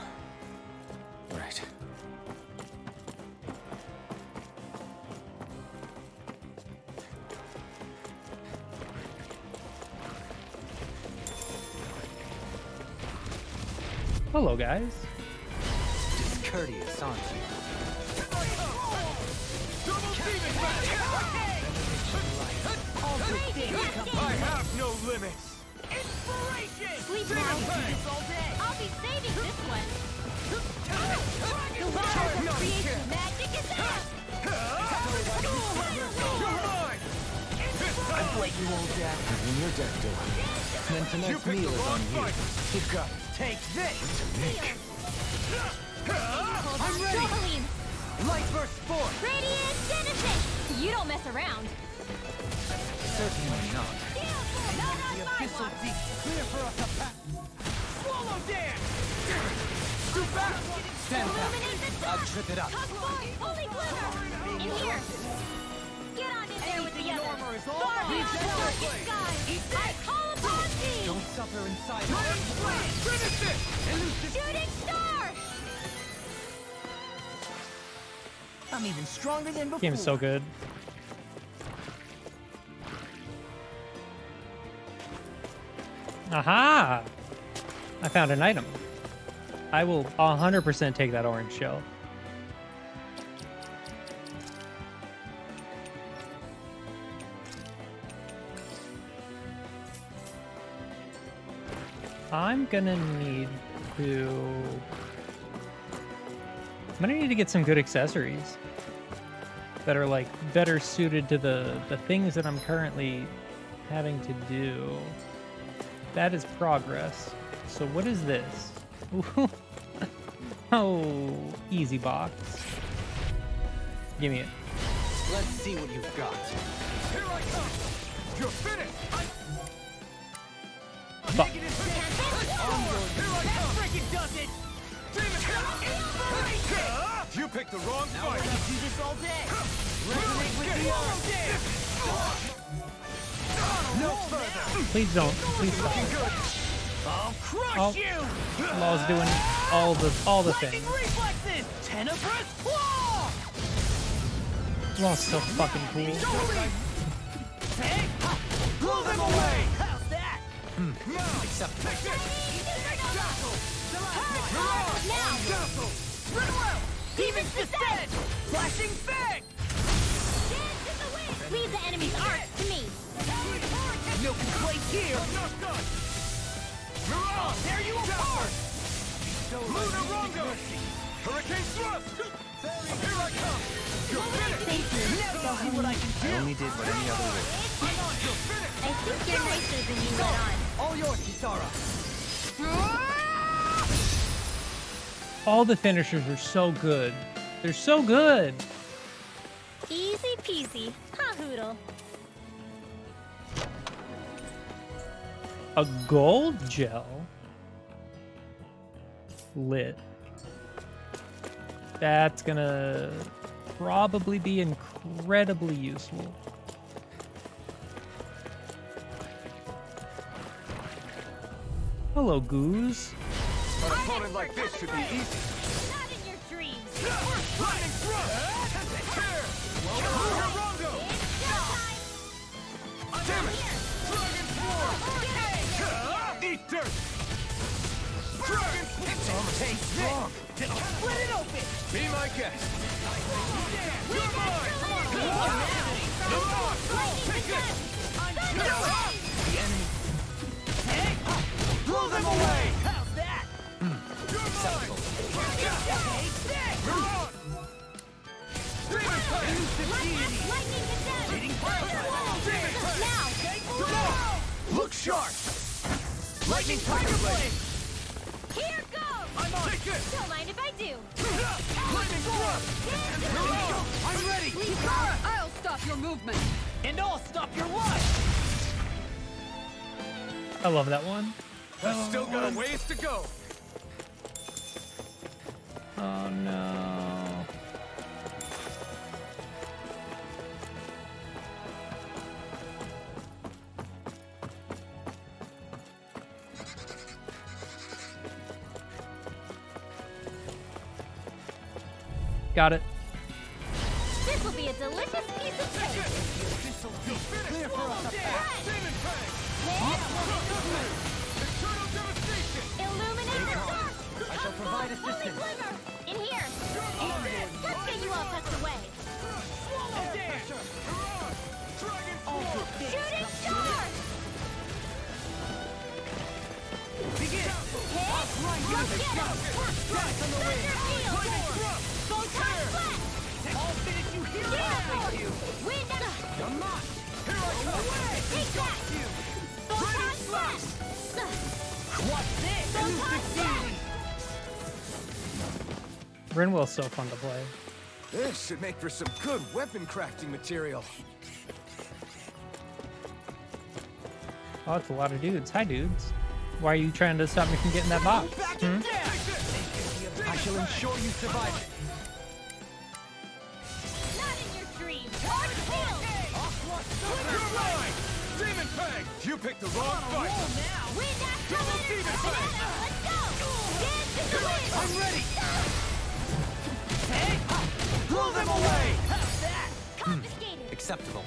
Right. Hello, guys. Discourteous, aren't you? I have no limits. Sleep now. I'll be saving this one. The water of creation magic is out! I've let you all down. When you're dead, Dylan. Then tonight's meal is on you. You've got it. Take this. I'm ready! Jolene! Light burst forth. Radiant Genesis! You don't mess around. Certainly not. Not on The my abyssal watch! deep. Clear for us to pass. Swallow dance. Scoop back. Stand back. Illuminate the I'll dark! trip it up. Hug forth, holy glimmer! In here! Get on in there with the Anything others! normal is all Far mine. beyond the darkest sky! I call upon thee! Don't suffer in silence. Finish it! Shooting star! I'm even stronger than before. Game is so good. Aha! I found an item. I will 100% take that orange shell. I'm gonna need to get some good accessories that are like better suited to the things that I'm currently having to do. That is progress. So what is this? Oh, easy box. Give me it. Let's see what you've got. Here I come! You're finished! Fuck. Here I come! Freaking does it. You picked the wrong Now we're fight! gonna do this all day. Resonate with the earth. No further. Please don't. Please stop. I'll crush Oh. you. Law's doing all the Lightning things. reflexes. Tenebrous claw. Law's so fucking cool. Hey, blow them away. How's that? Acceptable. Now! Demons descend. Flashing fang. Dance in the wind! Leave the enemy's arc to me! No complaints here. There you are. Lunar Rongo! Hurricane thrust! Here I come! You're finished! Thank you. Now see what I can do! I only did what any other would. I'm on! You're finished! I think you're nicer than you let on. All yours, Kisara! All the finishers are so good. They're so good. Easy peasy. Ha hoodle. A gold gel. Lit. That's gonna probably be incredibly useful. Hello, Goose. An opponent like this should be easy. Not in your dreams. Lightning thrust! Here! Rondo! Damn it! Dragon Swarm! Eat dirt! Dragon Swarm! Stay strong! Split it open! Be my guest! You're mine! Come on! Take this! The enemy! Blow them away! How's that? You're mine! You're on! Demon Tank! Lightning attack! Now! Look sharp! Lightning Tiger Blade! Here goes! I'm on! Take this! Don't mind if I do. Lightning Thrust! You're on! I'm ready! I'll stop your movement. And I'll stop your life! I love that one. I've still got a ways to go! Oh no. Got it. This will be a delicious piece of cake. This'll be clear for us. Demon Tank! Eternal devastation! Illuminate the dark! I shall provide assistance. Glimmer! In here! Eat this! Let's get you all tucked away! Swallow dance! Dragon Swarm! Shooting star! Begin! Hit! Let's get him! Thunder field! Photon blast! I'll finish you here! Wind up! You're not! Here I come! Take that! Photon blast! What's this? Photon blast! Rinwell's so fun to play. This should make for some good weapon crafting material. Oh, it's a lot of dudes. Hi, dudes. Why are you trying to stop me from getting that box? Hmm? I shall ensure you survive it. Not in your dreams! Dark field! You're mine! Demon Fang! You picked the wrong fight! Wind after Double wind! Demon Fang! Let's go! Dance in the wind! I'm ready! Blow them away! Confiscated! Acceptable.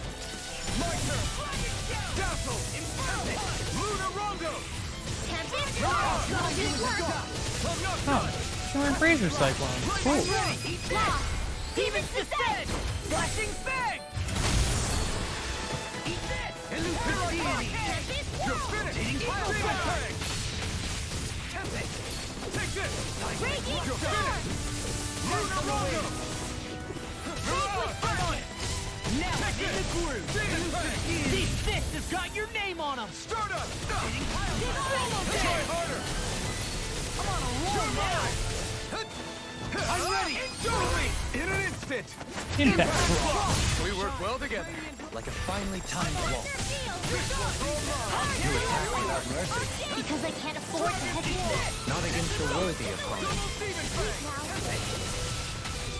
My turn! Dazzle! Imperfect! Luna Rondo! Tempest! Good work! Oh, we're in Razor Cyclone. Cool. Lost! Demon's Descent! Flashing Fang! Eat this! Elusive Deity! You're finished! Demon Fang! Tempest! Take this! Raging You're Star! finished! Luna Rondo! I'm on it! Now take in the groove! Demon Fang! These fists have got your name on them! Stardust! Try harder! I'm on a roll now! I'm ready! In an instant! Impact. We work well together. Like a finely timed waltz. Because I can't afford to head north. Not against a worthy opponent.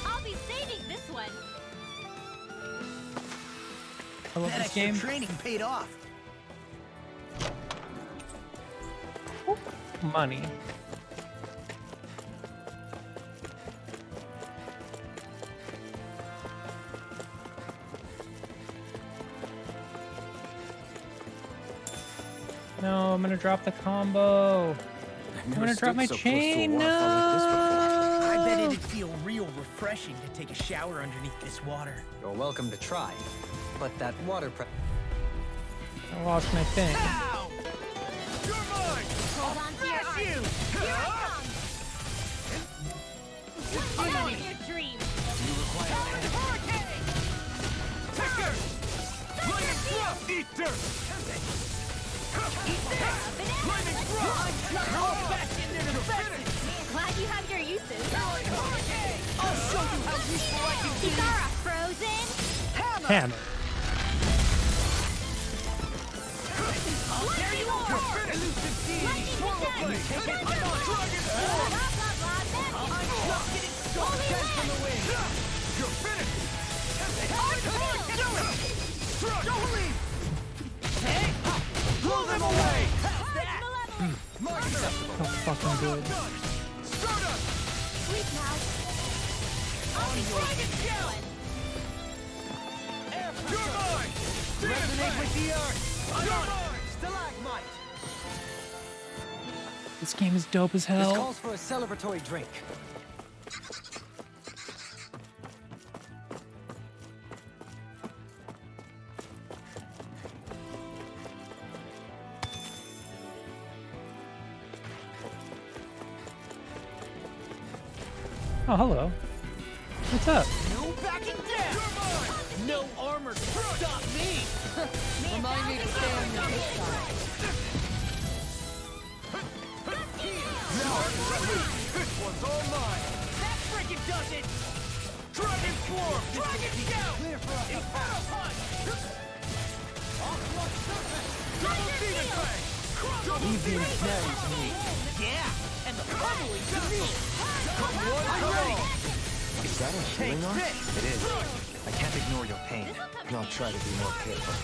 I'll be saving this one. I love this game. Training paid off. Money. No, I'm gonna drop the combo. I'm gonna drop my chain. No. I bet it'd feel real refreshing to take a shower underneath this water. You're welcome to try, but that water prep. I lost my thing. Ow! You're mine! Hold on to your arms. Here I come. Mighter! Lightning thrust! Roll back in there to finish! Glad you have your uses. I'll show you how useful I can be! Kikara, frozen. Hammer. There you are. Elusive Deity! Lightning Swallow Blade. Blade! Take it! Thunder Dragon Blah, Form! blah, blah, I'm just getting started! Dead from the wing! You're finished! Do it! Struck! Don't leave! Hey! Blow them away! How's that? Mighter! So fucking good. Stardust! Sleep now. I'll be dragon challenge. You're mine! Resonate with the earth! You're mine! Stalagmite! This game is dope as This hell. calls for a celebratory drink. Oh, hello. What's up? No backing down! You're mine! No armor can stop me! Remind me to stay on your good side. This one's all mine! That freaking does it! Dragon Swarm! Dragon Scout! Inferno Punch! Double Demon Fang! Leave the ensnaring to me. Yeah! And the pummeling to me! Come one, come all! Is that a healing arm? It is. I can't ignore your pain. I'll try to be more careful.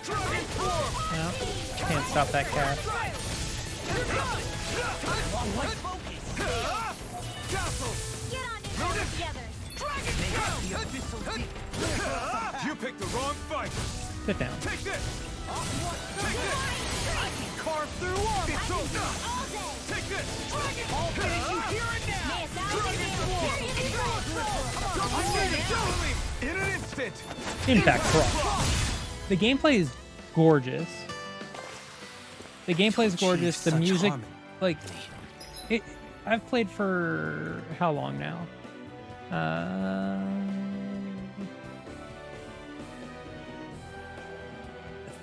Dragon Swarm! No, can't stop that cast. Castle! Get on it all together. Dragon Scout! You picked the wrong fight! Sit down. Take this! Take this! I can carve through armor! It's over! All day. Take this! Dragon! I'll finish you here and now! Miss out Dragon again. Swarm! I'm ready! Double me! In an instant! Impact Crush. The gameplay is gorgeous. The gameplay is gorgeous. The Such music, harmony. like, I've played for how long now?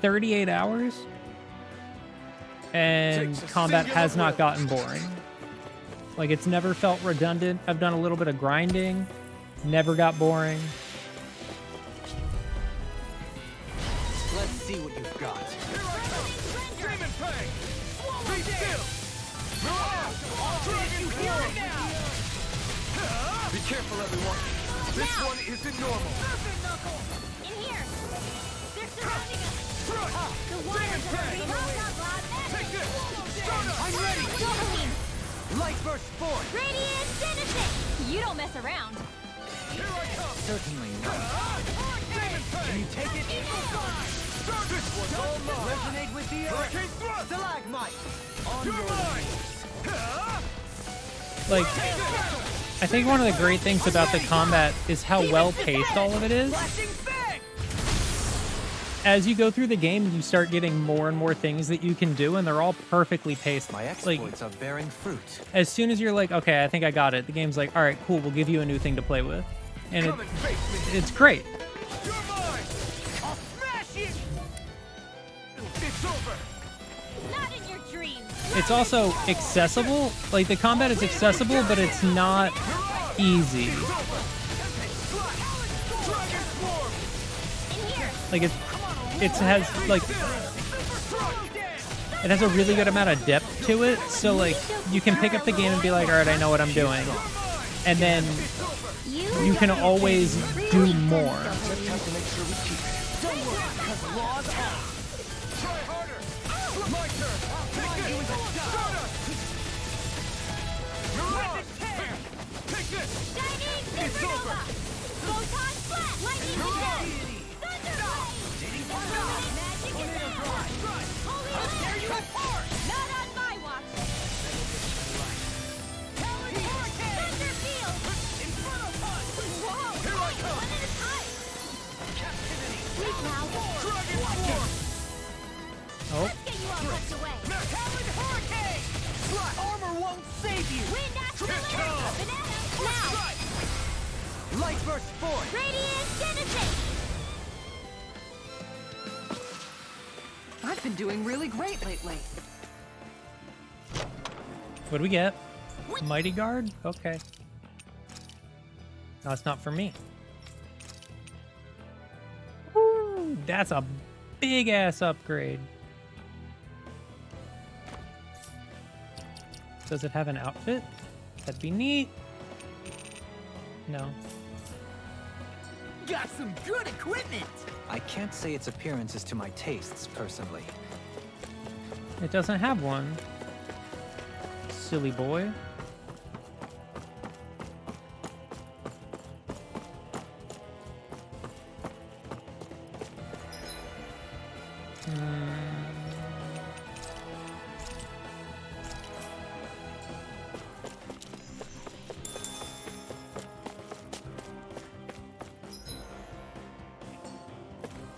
38 hours, and Takes a combat singular has not will. gotten boring. Like, it's never felt redundant. I've done a little bit of grinding, never got boring. Let's see what you've got. Demon Fang! Be still! I'll drag you here and now! Be careful, everyone. This one isn't normal. In here. They're surrounding us. Crush! The wires are free. Blah, blah, blah. Take this! Stardust! I'm ready. Doubling. Light burst forth! Radiant Genesis. You don't mess around. Here I come! Certainly not. Demon Fang! Can you take it? Stardust! This one's all mine! Resonate with the earth. Hurricane thrust! Stalagmite. You're mine! Like, I think one of the great things about the combat is how well paced all of it is. Flashing Fang! As you go through the game, you start getting more and more things that you can do, and they're all perfectly paced. My Like, exploits are bearing fruit. as soon as you're like, okay, I think I got it, the game's like, all right, cool, we'll give you a new thing to play with, and Come and face me! it's great. You're mine! I'll smash it! It's over! Not in your dreams. It's also accessible. Like, the combat is accessible, but it's not easy. Dragon Swarm! In here. Like, it has like it has a really good amount of depth to it. So like, you can pick up the game and be like, all right, I know what I'm doing, and then you can always do more. Just have to make sure we keep it. Don't worry, because law's out! Try harder! My turn! Take this! Stardust! You're on! Take this! Shining It's Supernova. over! Photon Flash. Lightning Blade. Thunderblade. Illuminate magic is out. Holy Tear you Land. apart! Not on my watch. Talon Hurricane! Thunder Field. Inferno Punch! Whoa. Here I come! One at a time. Captivity! Sleep now. Dragon Swarm! Oh, Let's get you all tucked away. Talon Hurricane! Flat armor won't save you! Wind Astral Here Energy. comes! Banana. Now. Strike! Light burst forth! Radiant Genesis. You've been doing really great lately. What do we get? Mighty Guard? Okay. No, it's not for me. Woo, that's a big ass upgrade. Does it have an outfit? That'd be neat. No. Got some good equipment! I can't say its appearance is to my tastes, personally. It doesn't have one. Silly boy.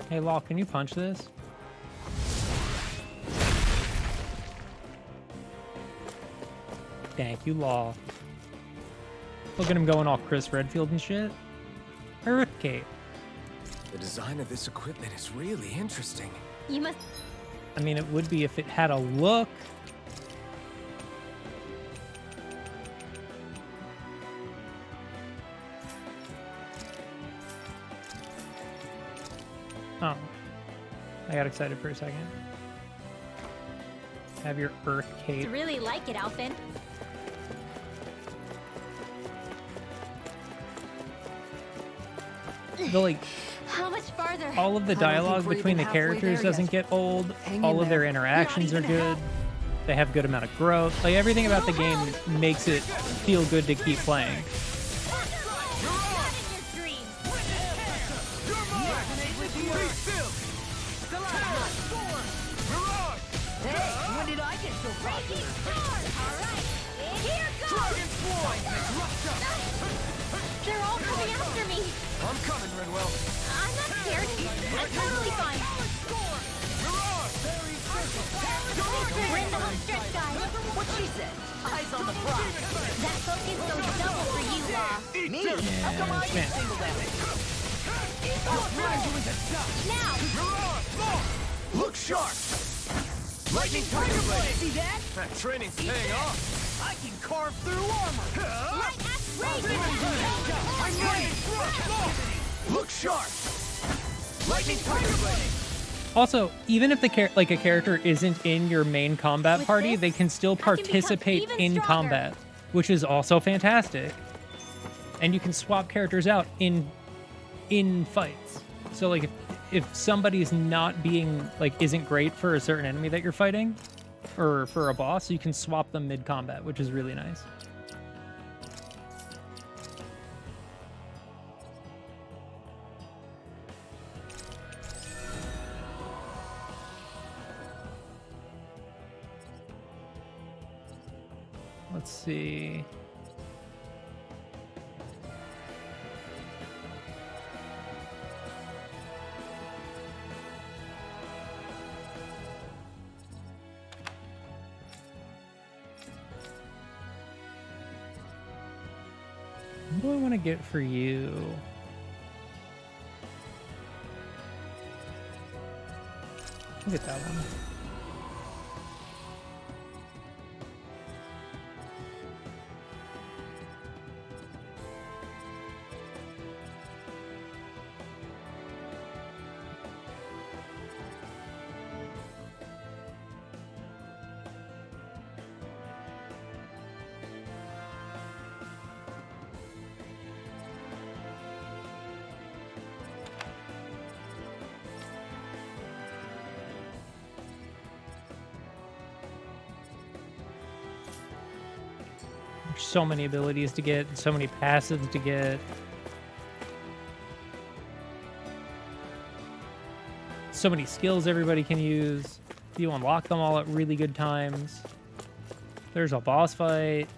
Hey, Law, can you punch this? Thank you, Law. Look at him going all Chris Redfield and shit. Earthcape. The design of this equipment is really interesting. You must. I mean, it would be if it had a look. Oh. I got excited for a second. Have your Earth Cape. Really like it, Alphen. The, like, How much farther? all of the I don't think dialogue we're between the even halfway characters there doesn't yet. get old. Hang All in of their there. interactions are good. They have good amount of growth. Like, everything about the game makes it feel good to keep playing. Not in your dreams. Hey, when did I get so Raging popular? storm. All right. Here goes. Dragon Swarm! They're all coming after me. I'm coming, Redwell. I'm not scared. I'm totally fine. We're in the home stretch, guys. What she said? Eyes on the prize. That focus goes double for you, Law. Me? How come I get single damage? Now. Look sharp! Lightning Tiger Blade! See that? That training's paying off. I can carve through armor! Light axe rage. I'm ready! Look sharp! Lightning Tiger Blade! Also, even if the a character isn't in your main combat With party, this, they can still I can become participate even in stronger. combat, which is also fantastic. And you can swap characters out in fights. So like if somebody's not being isn't great for a certain enemy that you're fighting or for a boss, you can swap them mid combat, which is really nice. Let's see. What do I want to get for you? Look at that one. There's so many abilities to get, so many passives to get. So many skills everybody can use. You unlock them all at really good times. There's a boss fight.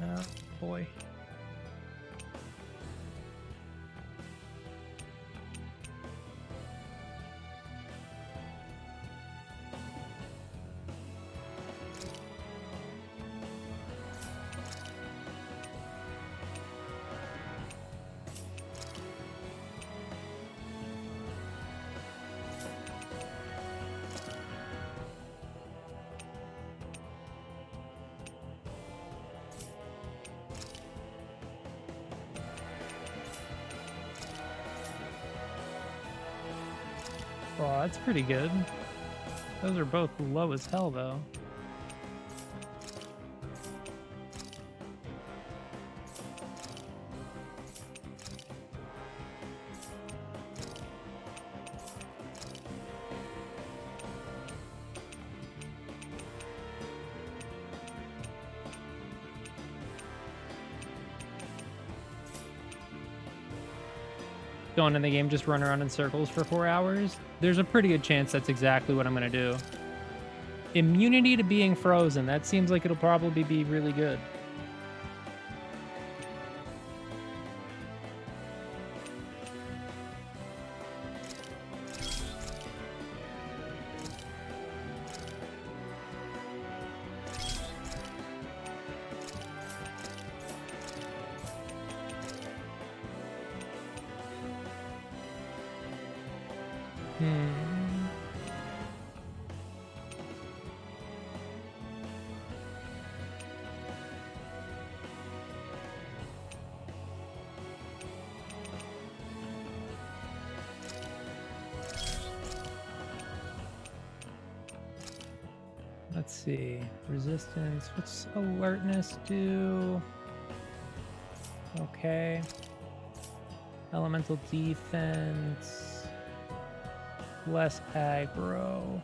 Oh, boy. Oh, that's pretty good. Those are both low as hell, though. Going in the game, just run around in circles for 4 hours, there's a pretty good chance that's exactly what I'm going to do. Immunity to being frozen. That seems like it'll probably be really good. Let's see. Resistance. What's alertness do? Okay. Elemental defense. Less aggro.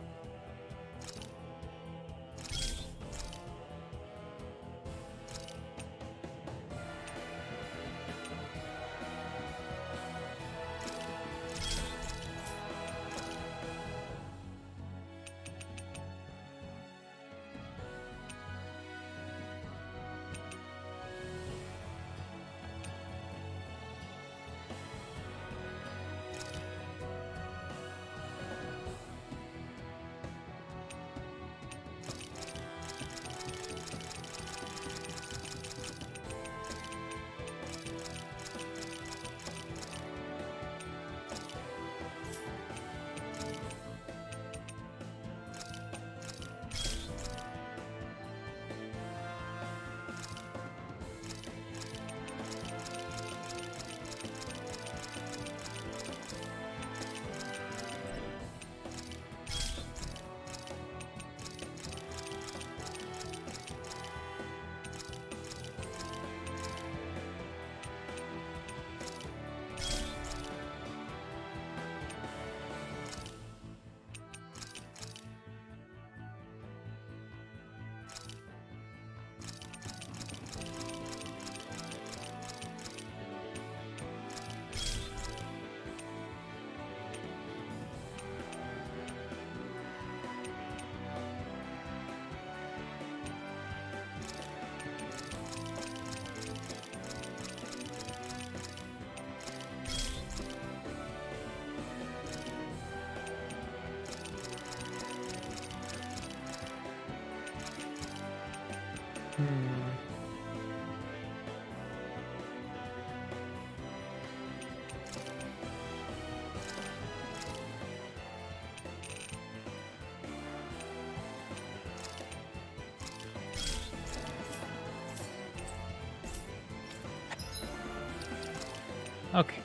Okay.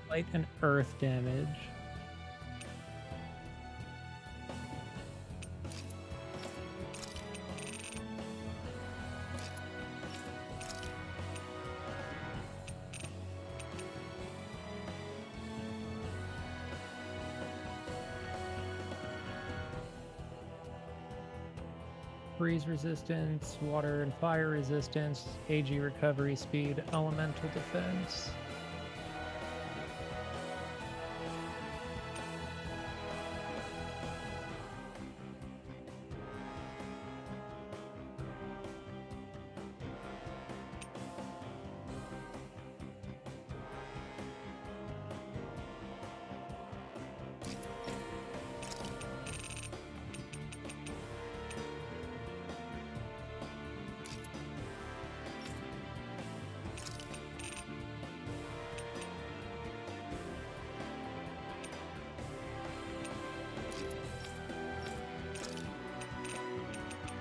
Light and earth damage. freeze resistance, water and fire resistance, AG recovery speed, elemental defense.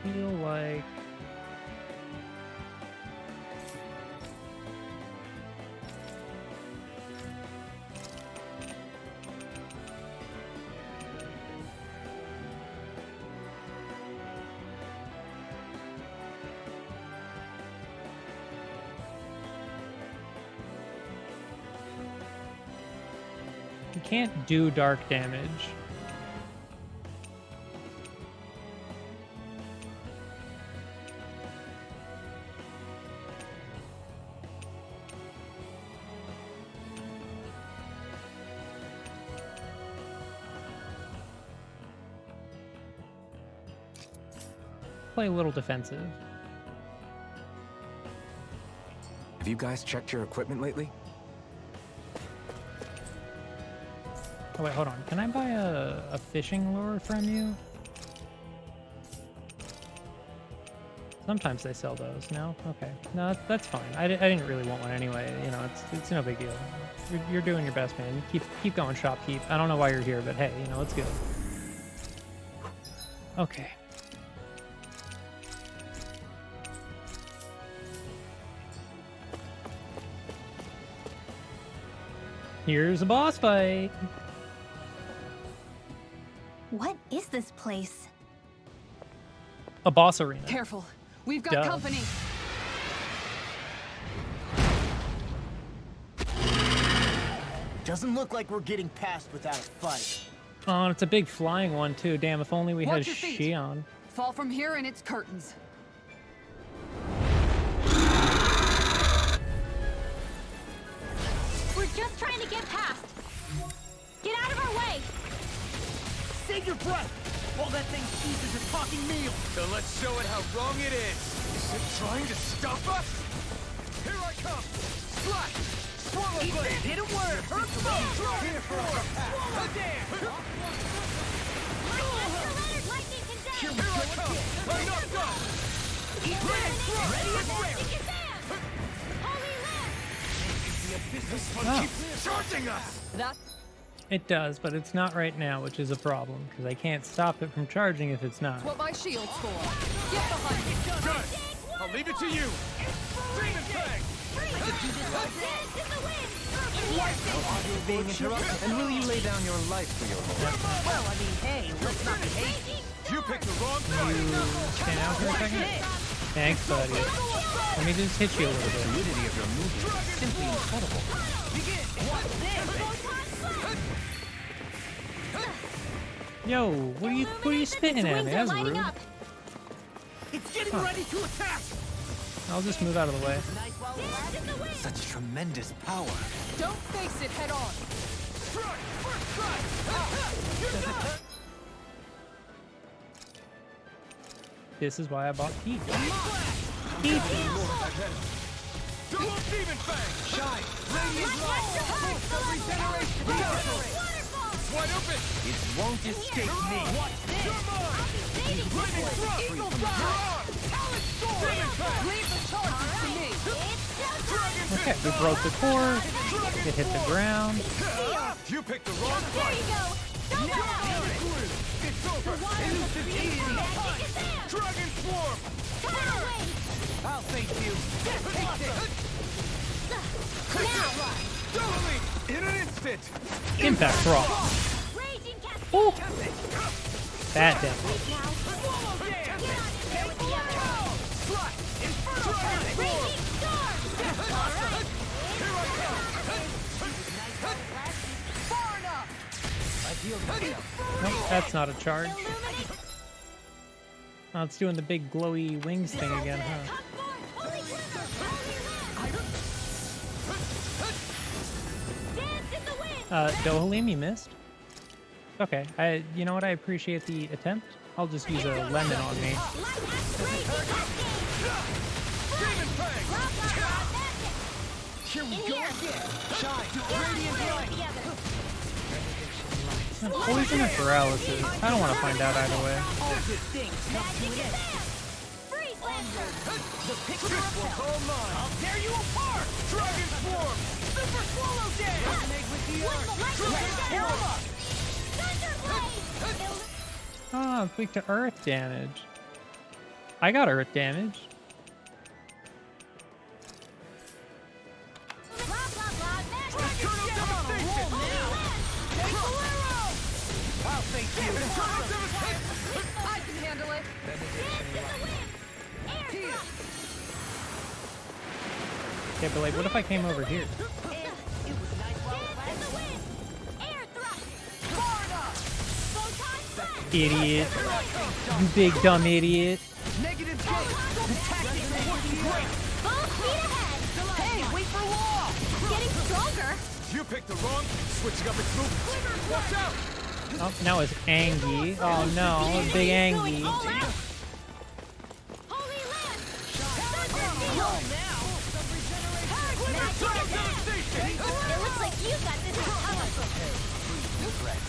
Feel like you can't do dark damage. Play a little defensive. Have you guys checked your equipment lately? Oh wait, hold on. Can I buy a fishing lure from you? Sometimes they sell those. No? Okay. No, that's fine. I didn't really want one anyway. You know, it's no big deal. You're doing your best, man. Keep going, shopkeep. I don't know why you're here, but hey, you know, it's good. Okay. Here's a boss fight. What is this place? A boss arena. Careful. We've got Duh. company. Doesn't look like we're getting past without a fight. Oh, and it's a big flying one too. Damn, if only we Watch had your feet. Shion. Fall from here and it's curtains. We're just trying to get past. Get out of our way. Save your breath while that thing seizes a talking meal. So let's show it how wrong it is. Is it trying to stop us? Here I come. Slash! Swallow blade! Didn't work! Hurt the Here for our path! Lightning condemned. Here I come! I'm not done! Ready and Magic is there. Holy Land. This one keeps charging us! That It does, but it's not right now, which is a problem, because I can't stop it from charging if it's not. That's what my shield's for. Get behind me. Good! I'll leave it to you! Demon Fang! Being interrupted. And will you lay down your life for your lord? Well, I mean, hey, let's not be hasty. You picked the wrong You fight! stand out for a second? Thanks, buddy. Let me just hit you a little bit. Fluidity of your movement is simply incredible. Yo, what are you spitting at me? That's rude. It's getting ready to attack! I'll just move out of the way. Such tremendous power. Don't face it head on. Strike! First strike! This is why I bought Peach. Peach! Double Demon Fang! Shine! Radiant light! Regeneration! It's wide open! It won't escape me. You're mine! Lightning thrust! Eagle Fire! Talon Storm! Demon Fang! Leave the charges to me. Dragon Okay, we broke the core. It hit the ground. You picked the wrong fight! It's over! Dragon Swarm! I'll face you. Double Leap! In an instant! Impact Frost. Ooh. Bad damage. Nope, that's not a charge. Oh, it's doing the big glowy wings thing again, huh? Holy glimmer! Holy land! Dance in the wind! Dohalim, you missed. Okay, you know what? I appreciate the attempt. I'll just use a lemon on me. Here we go again. Shine, radiant light. Poison or paralysis? I don't want to find out either way. All good things come to an end. Freeze Lancer! The picture of hell. All mine. I'll tear you apart. Dragon form. Super swallow day. Resonate with the earth. Thunderblade! Oh, I'm weak to earth damage. I got earth damage. Blah, blah, blah, Eternal devastation. Take Bolero. I'll face you. Eternal devastation. I can handle it. Okay, but like, what if I came over here? Idiot. You big dumb idiot. Negative gate. The tactics are working great. Full speed ahead! Hey, wait for law. Getting stronger! You picked the wrong. Switching up its move. Watch out. Oh, now it's Angie. Oh no, big Angie. Holy land! It looks like you got this covered.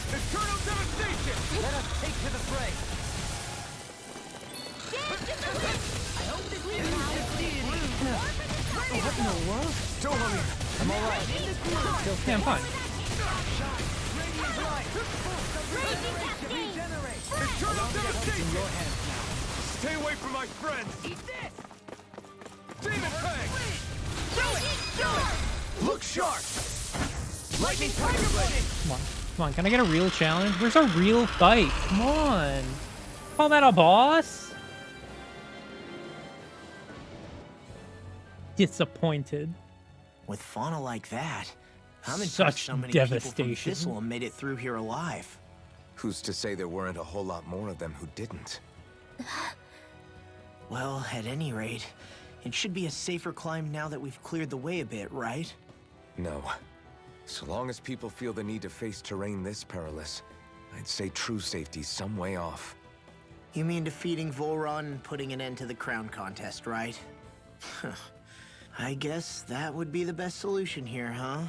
Eternal devastation. Let us take to the fray. I hope this leads to what in the world? Don't worry. I'm all right. Yeah, I'm fine. Radiant light. Regenerate. Eternal devastation. In your hands now. Stay away from my friends. Eat this. Demon Fang. Do it. Look sharp. Lightning Tiger Blade. Come on. Come on, can I get a real challenge? Where's a real fight? Come on. Call that a boss? Disappointed. With fauna like that, I'm impressed Such so many people devastation. from Thistleum made it through here alive. Who's to say there weren't a whole lot more of them who didn't? Well, at any rate, it should be a safer climb now that we've cleared the way a bit, right? No. So long as people feel the need to face terrain this perilous, I'd say true safety's some way off. You mean defeating Volron and putting an end to the crown contest, right? I guess that would be the best solution here, huh?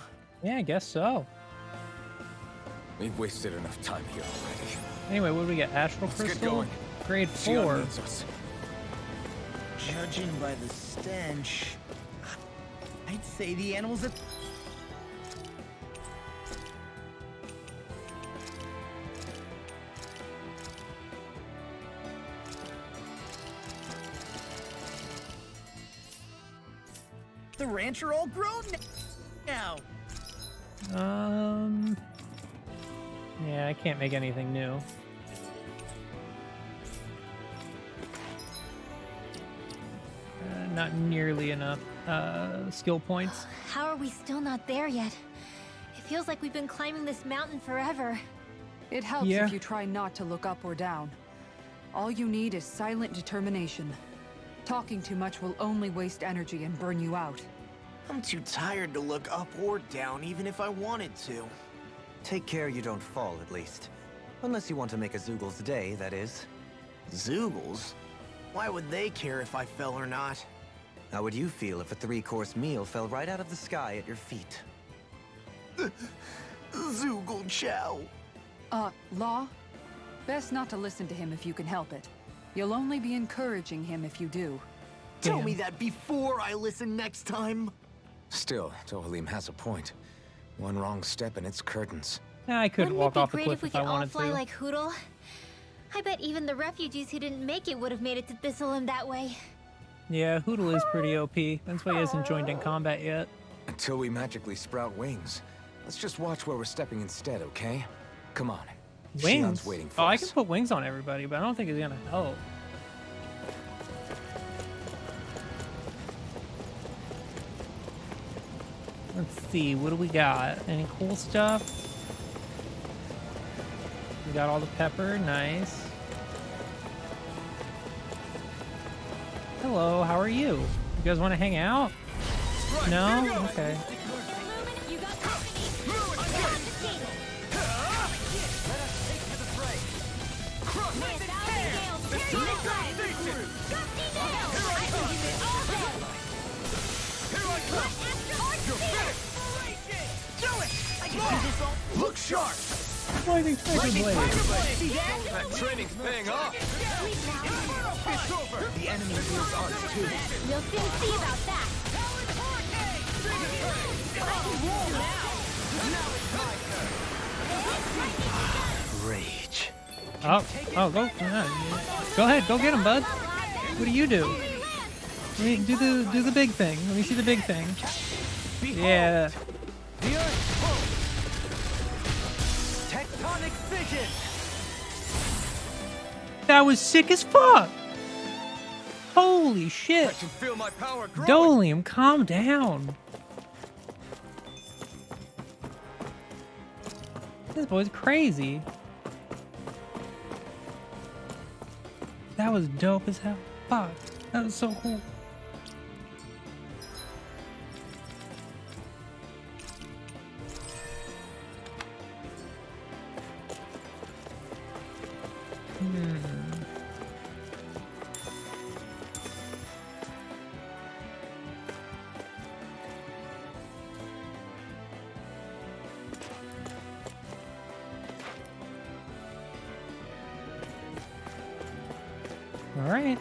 Yeah, I guess so. We've wasted enough time here already. Anyway, what do we get? Astral Let's get Crystal? going. Grade Xion 4. needs us. Judging by the stench, I'd say the animals are... The ranch are all grown now. Yeah, I can't make anything new. Not nearly enough skill points. How are we still not there yet? It feels like we've been climbing this mountain forever. It helps Yeah. if you try not to look up or down. All you need is silent determination. Talking too much will only waste energy and burn you out. I'm too tired to look up or down, even if I wanted to. Take care you don't fall, at least. Unless you want to make a Zoogel's day, that is. Zoogles? Why would they care if I fell or not? How would you feel if a 3-course meal fell right out of the sky at your feet? Zoogle Chow. Law? Best not to listen to him if you can help it. You'll only be encouraging him if you do. Tell Damn. me that before I listen next time. Still, Dohalim has a point. One wrong step and it's curtains. I could Wouldn't walk it be off the great cliff if we if I could all wanted fly to. like Hootle? I bet even the refugees who didn't make it would have made it to Thistleum that way. Yeah, Hootle is pretty OP. That's why he hasn't joined in combat yet. Until we magically sprout wings. Let's just watch where we're stepping instead, okay? Come on. Wings? Xion's waiting for Oh, I us. can put wings on everybody, but I don't think it's gonna help. Let's see, what do we got? Any cool stuff? We got all the pepper, nice. Hello, how are you? You guys want to hang out? No? Okay. You got company. On the table. May 1,000 gales tear you aside. Gusty nails. I can do it all day. What extra order? Do it! I can do this all. Look sharp! Lightning Striker Blade. See that? That training's paying off. It's over! The enemy wields art too. We'll soon see about that. I can roll now. Rage. Oh, go ahead, go get him, bud. What do you do? Do the big thing. Let me see the big thing. Yeah. The earth pulls. Tectonic fission. That was sick as fuck. Holy shit. I can feel my power growing. Dolium, calm down. This boy's crazy. That was dope as hell. Fuck. That was so cool. All right.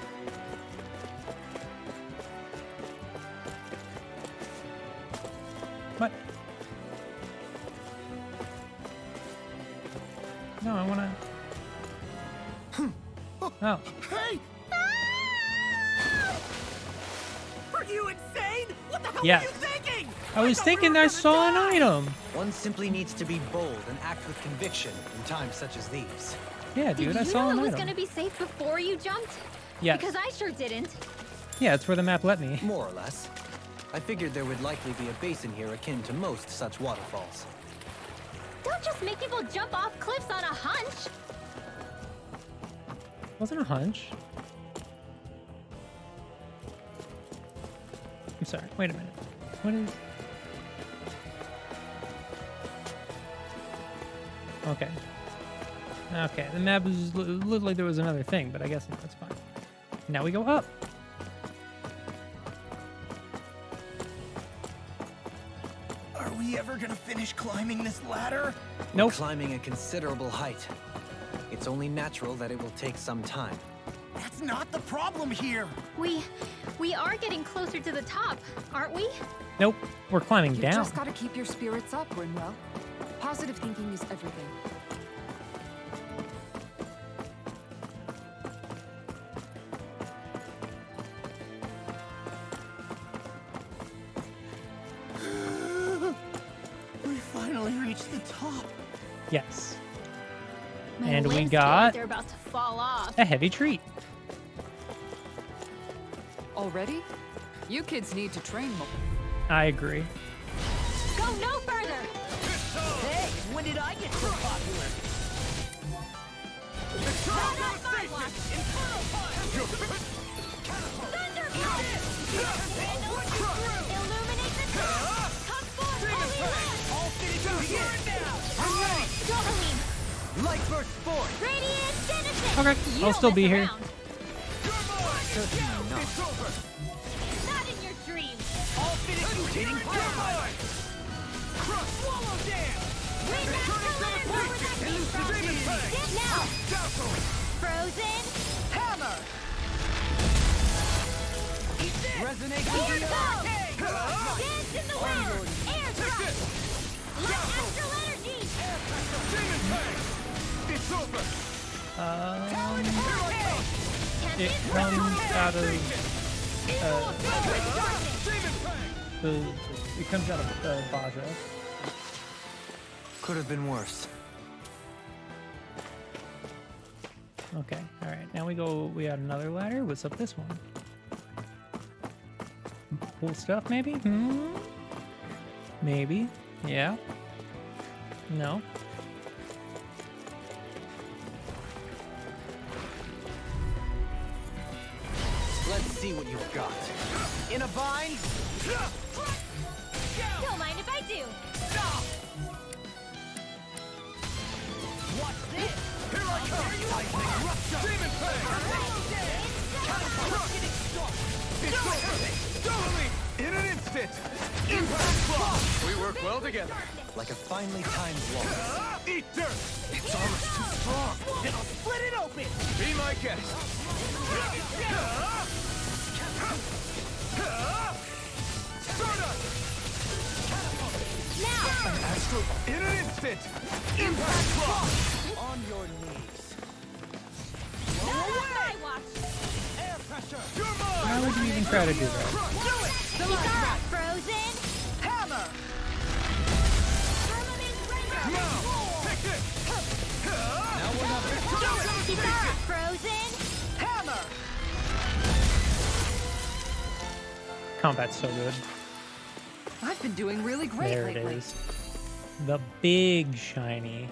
What? No, I wanna. Oh. Hey! Are you insane? What the hell Yeah. were you thinking? I was thinking I saw an item. One simply needs to be bold and act with conviction in times such as these. Yeah, dude, I Did you saw know an it was item. gonna be safe before you jumped? Yes. Because I sure didn't. Yeah, it's where the map let me. More or less. I figured there would likely be a basin here akin to most such waterfalls. Don't just make people jump off cliffs on a hunch. Wasn't a hunch. I'm sorry. Wait a minute. What is? Okay. Okay. The map was looked like there was another thing, but I guess that's fine. Now we go up. Are we ever gonna finish climbing this ladder? We're Nope. climbing a considerable height. It's only natural that it will take some time. That's not the problem here. We are getting closer to the top, aren't we? Nope. We're climbing You down. just gotta keep your spirits up, Rinwell. Positive thinking is everything. We finally reached the top. Yes. My And we limbs feel like got they're about to fall off. a heavy treat. Already? You kids need to train more. I agree. Go no further. Hey, when did I get so popular? Not on my watch. Thunderbolt. Illuminate the top. Come forth, holy land. All finished here now. I'm ready. Dohalim. Light burst forth. Radiant Genesis. Okay, You I'll don't still mess be here. around. Certainly not. Not in your dreams. All finished hitting power. Crush. Swallow dance. Wait, that's the letter. Where would that came from? Get now. Frozen. Hammer. Resonate Here with the goes. earth. Dance in the wind. Air thrust. Let astral energy. It's over. It comes out of it comes out of Baja. Could have been worse. Okay, all right. Now we got another ladder. What's up this one? Cool stuff, maybe? Maybe. Yeah. No. Let's see see what you've got. In a bind? Don't mind if I do. Watch this! Here I come! Demon Fang! Catapult! It's over! Doubling! In an instant! Impact Block! We work well together. Like a finely timed waltz. Eat dirt! Its armor's too strong! Then I'll split it open! Be my guest! Stardust! Now! Astral in an instant! Impact Block! On your knees. Not on my watch! Air pressure! You're mine! Why would you even try to do that? Do it! Kisara, frozen! Hammer! Firmament Render! Now! Take this! Now we're not victorious! Kisara, frozen! Hammer! Combat's so good. I've been doing really great There it lately. is. The big shiny.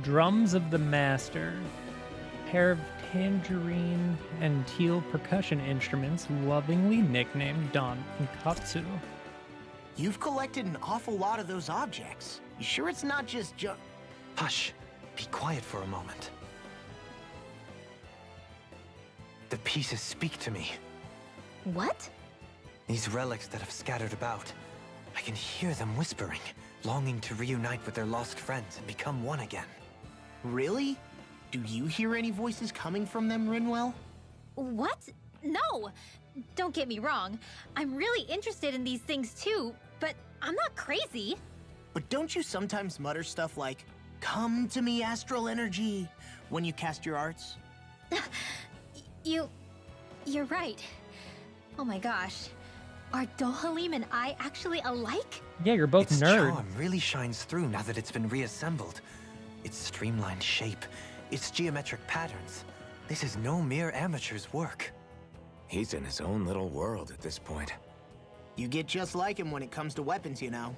Drums of the Master. Pair of tangerine and teal percussion instruments lovingly nicknamed Don and Katsu. You've collected an awful lot of those objects. You sure it's not just Hush. Be quiet for a moment. The pieces speak to me. What? These relics that have scattered about. I can hear them whispering, longing to reunite with their lost friends and become one again. Really? Do you hear any voices coming from them, Rinwell? What? No! Don't get me wrong. I'm really interested in these things too, but I'm not crazy. But don't you sometimes mutter stuff like, "Come to me, astral energy," when you cast your arts? You're right. Oh my gosh. Are Dohalim and I actually alike? Yeah, you're both Its nerds. charm really shines through now that it's been reassembled. Its streamlined shape, its geometric patterns. This is no mere amateur's work. He's in his own little world at this point. You get just like him when it comes to weapons, you know.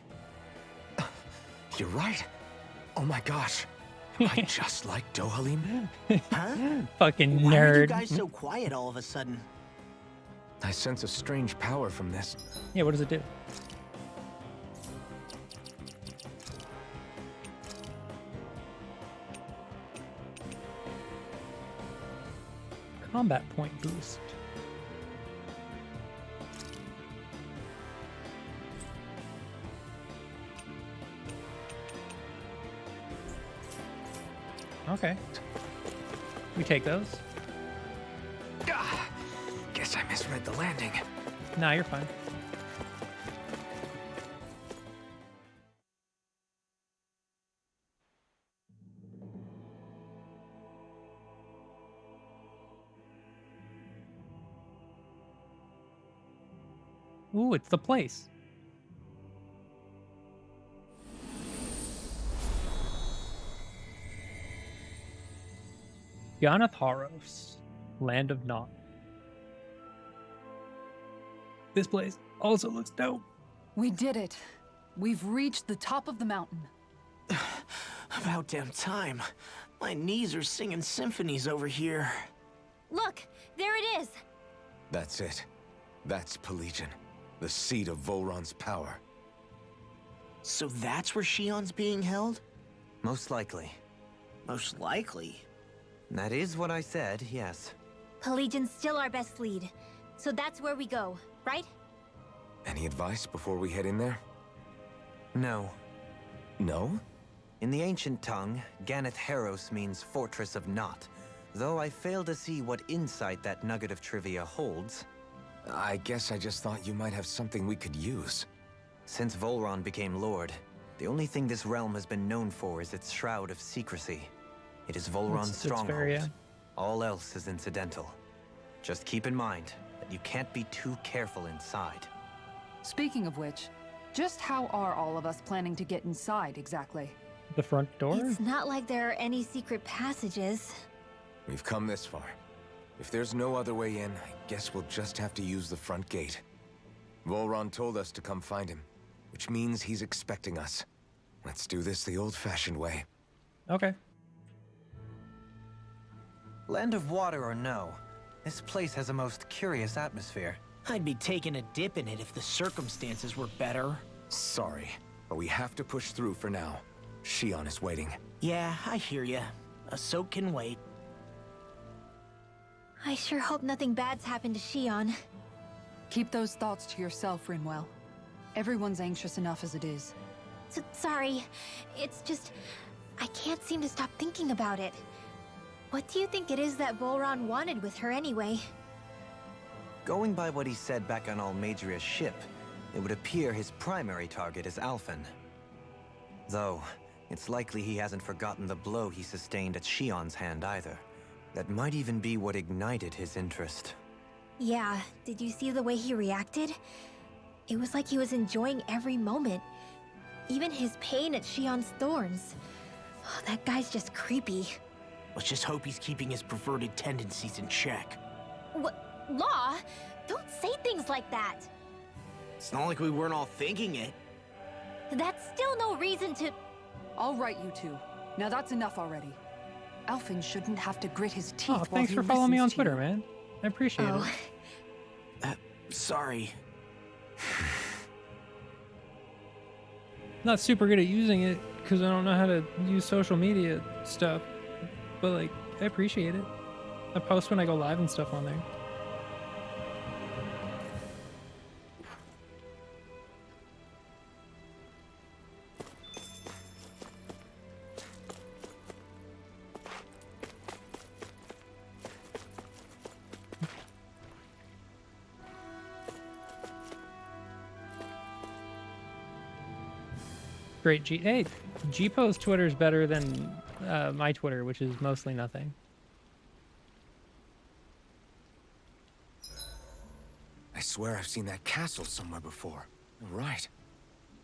You're right. Oh my gosh. I just like Dohalim. Huh? Fucking Why are you nerd. guys so quiet all of a sudden? I sense a strange power from this. Yeah, what does it do? Combat point boost. Okay. We take those. Ah, guess I misread the landing. Nah, you're fine. Ooh, it's the place. Yanatharos, Land of Nod. This place also looks dope. We did it. We've reached the top of the mountain. About damn time. My knees are singing symphonies over here. Look, there it is. That's it. That's Pelegion, the seat of Volron's power. So that's where Shion's being held? Most likely. Most likely. That is what I said, yes. Pelagian's still our best lead. So that's where we go, right? Any advice before we head in there? No. No? In the ancient tongue, Ganeth Heros means Fortress of Naught, though I fail to see what insight that nugget of trivia holds. I guess I just thought you might have something we could use. Since Volron became Lord, the only thing this realm has been known for is its shroud of secrecy. It is Volron's It's stronghold. fair, yeah. All else is incidental. Just keep in mind that you can't be too careful inside. Speaking of which, just how are all of us planning to get inside exactly? The front door? It's not like there are any secret passages. We've come this far. If there's no other way in, I guess we'll just have to use the front gate. Volron told us to come find him, which means he's expecting us. Let's do this the old-fashioned way. Okay. Land of Water or no, This place has a most curious atmosphere. I'd be taking a dip in it if the circumstances were better. Sorry, but we have to push through for now. Shion is waiting. Yeah, I hear ya. A soak can wait. I sure hope nothing bad's happened to Shion. Keep those thoughts to yourself, Rinwell. Everyone's anxious enough as it is. Sorry. It's just... I can't seem to stop thinking about it. What do you think it is that Volron wanted with her anyway? Going by what he said back on Almadria's ship, it would appear his primary target is Alphen. Though, it's likely he hasn't forgotten the blow he sustained at Shion's hand either. That might even be what ignited his interest. Yeah, did you see the way he reacted? It was like he was enjoying every moment. Even his pain at Shion's thorns. Oh, that guy's just creepy. Let's just hope he's keeping his perverted tendencies in check. What? Law? Don't say things like that! It's not like we weren't all thinking it. That's still no reason to... All right, you two. Now that's enough already. Alphen shouldn't have to grit his teeth Oh, while thanks he for following me on listens to Twitter, you. man. I appreciate Oh. it. Sorry. Not super good at using it because I don't know how to use social media stuff, but like I appreciate it. I post when I go live and stuff on there. Great G. Hey, G-Po's Twitter is better than my Twitter, which is mostly nothing. I swear I've seen that castle somewhere before. Right.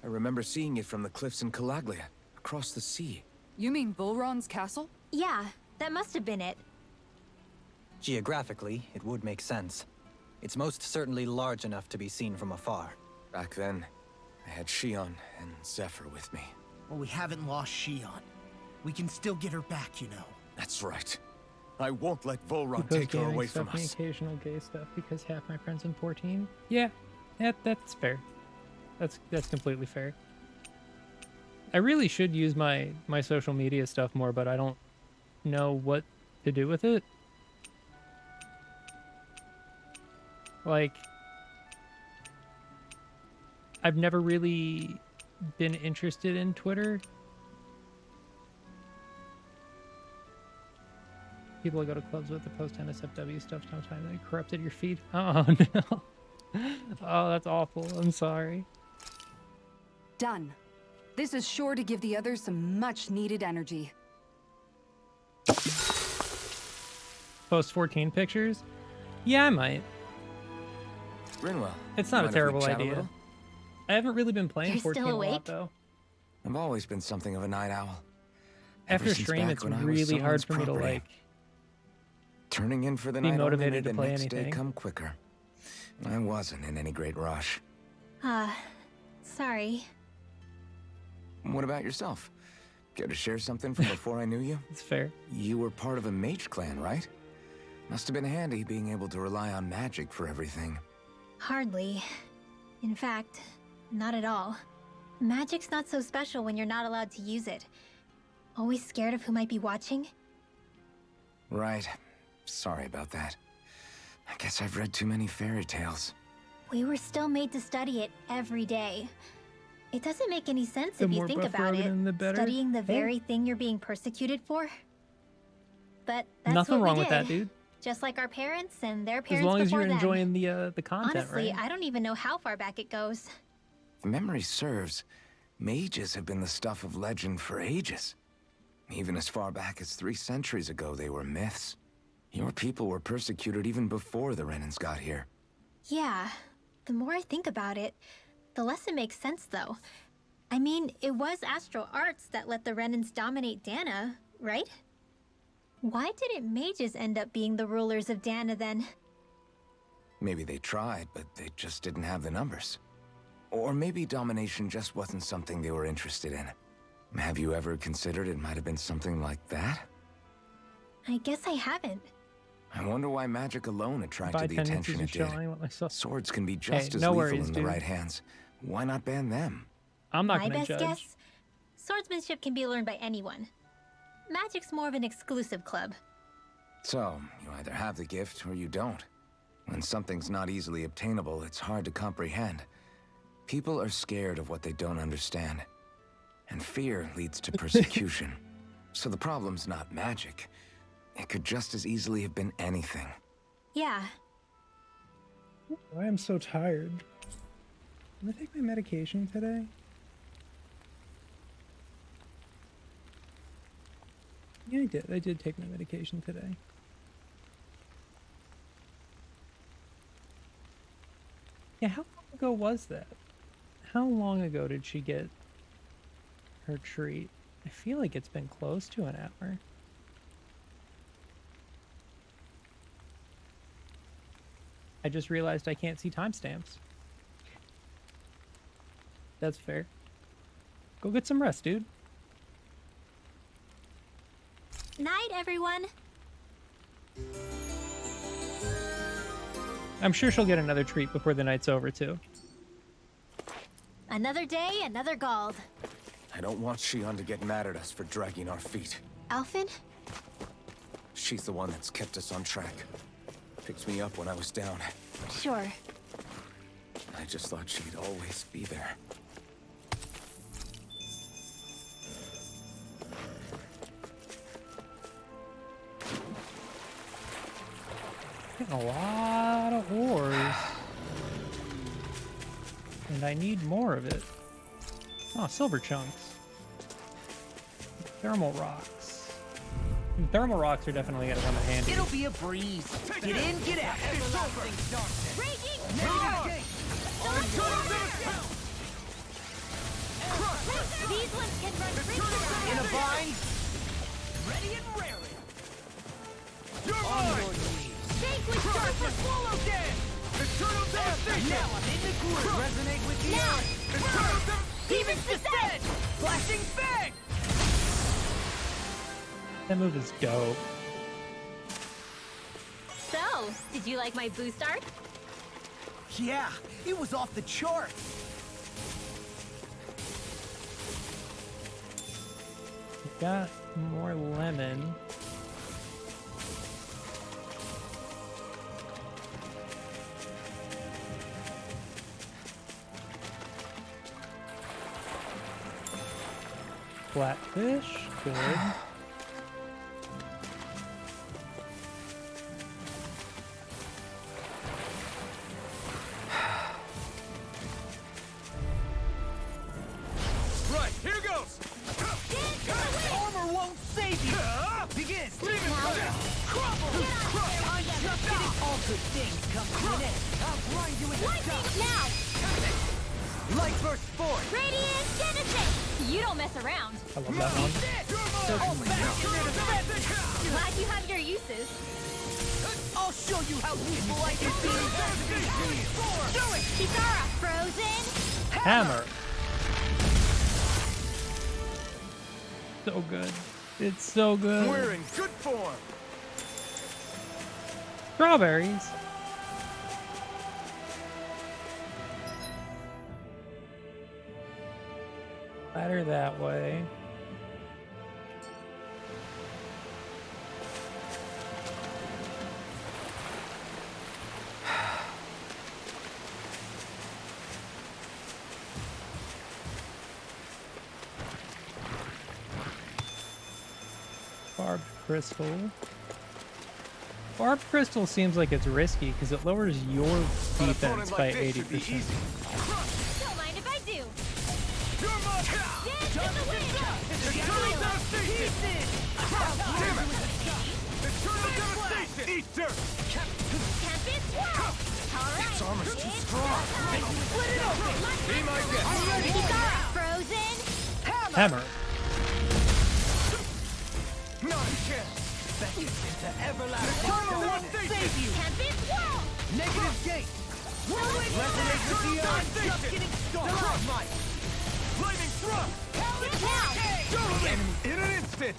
I remember seeing it from the cliffs in Calaglia, across the sea. You mean Volron's castle? Yeah, that must have been it. Geographically, it would make sense. It's most certainly large enough to be seen from afar. Back then, I had Shion and Zephyr with me. Well, we haven't lost Shion. We can still get her back, you know. That's right. I won't let Volron G-Po's take her gaming away stuff from and us. occasional gay stuff because half my friends in 14. Yeah, that's fair. That's completely fair. I really should use my social media stuff more, but I don't know what to do with it. Like, I've never really been interested in Twitter. People I go to clubs with to post NSFW stuff sometimes. They corrupted your feed. Oh no. Oh, that's awful. I'm sorry. Done. This is sure to give the others some much-needed energy. Post 14 pictures? Yeah, I might. Rinwell. It's not a mind if we terrible chat idea. little? I haven't really been playing You're 14 still a lot, awake? though. I've always been something of a night owl. After Ever since stream, back it's when I was really hard someone's for me to, property. like, Turning in for the be night only motivated made to the play next day anything. come quicker. I wasn't in any great rush. Sorry. What about yourself? Care to share something from before I knew you? It's fair. You were part of a mage clan, right? Must have been handy being able to rely on magic for everything. Hardly. In fact, not at all. Magic's not so special when you're not allowed to use it. Always scared of who might be watching? Right. Sorry about that. I guess I've read too many fairy tales. We were still made to study it every day. It doesn't make any sense The if you more think buff about it. Rogan, the better. Studying the Hey. very thing you're being persecuted for. But that's Nothing what wrong we with did. that, dude. Just like our parents and their As parents long as before you're them. enjoying the content, Honestly, right? I don't even know how far back it goes. If memory serves, mages have been the stuff of legend for ages. Even as far back as 3 centuries ago, they were myths. Your people were persecuted even before the Renans got here. Yeah, the more I think about it, the less it makes sense, though. I mean, it was Astral Arts that let the Renans dominate Dana, right? Why didn't mages end up being the rulers of Dana, then? Maybe they tried, but they just didn't have the numbers. Or maybe domination just wasn't something they were interested in. Have you ever considered it might have been something like that? I guess I haven't. I wonder why magic alone attracted Five the tendencies attention of it did. showing what myself. Swords can be just as no lethal worries, in the dude. right hands. Why not ban them? I'm not My gonna best judge. guess? Swordsmanship can be learned by anyone. Magic's more of an exclusive club. So, you either have the gift or you don't. When something's not easily obtainable, it's hard to comprehend. People are scared of what they don't understand. And fear leads to persecution. So the problem's not magic. It could just as easily have been anything. Yeah, I am so tired. Did I take my medication today? Yeah, I did. I did take my medication today. Yeah, how long ago was that? How long ago did she get her treat? I feel like it's been close to an hour. I just realized I can't see timestamps. That's fair. Go get some rest, dude. night, everyone. I'm sure she'll get another treat before the night's over, too. Another day, another Gald. I don't want Shion to get mad at us for dragging our feet. Alphen? She's the one that's kept us on track. Picked me up when I was down. Sure. I just thought she'd always be there. Getting a lot of ores. And I need more of it. Oh, silver chunks. Thermal rocks. And thermal rocks are definitely gonna come in handy. It'll be a breeze. Get in, get out. Everlasting darkness. Raging! These ones can run pretty In a bind. Ready and raring. You're on your knees. Vanquish Crush the darkness. swallow dance. Eternal devastation. Now I'm in the groove. Resonate with the earth. Eternal Demon's descent. Flashing fang. That move is dope. So, did you like my boost art? Yeah, it was off the chart. Got more lemon. Flatfish, good. Right, here goes. Armor won't save you. Begin. Crumble. I'm just getting all good things come to an end. I'll grind you in the dust. Now! Light burst forth. Radiant Genesis! You don't mess around. I love that one. Glad you have your uses. I'll show you how useful I can be. Do it. Kitara, frozen. Hammer. So good. It's so good. We're in good form. Strawberries. Ladder that way. Barbed crystal. Barbed crystal seems like it's risky because it lowers your defense by 80%. Don't mind if I do. You're my Dance in the wind. Eternal devastation. Damn it. Eternal devastation. Eat dirt. Tempest swirl. All right. Its armor's too It's strong. time. Split it open. Be my guest. Kitara, frozen. Hammer. Not a chance. Beckons into everlasting darkness. Save you. Tempest swirl. Negative gate. Resonate with the earth. Just getting started. Frostmite. Lightning thrust. Now. In an instant.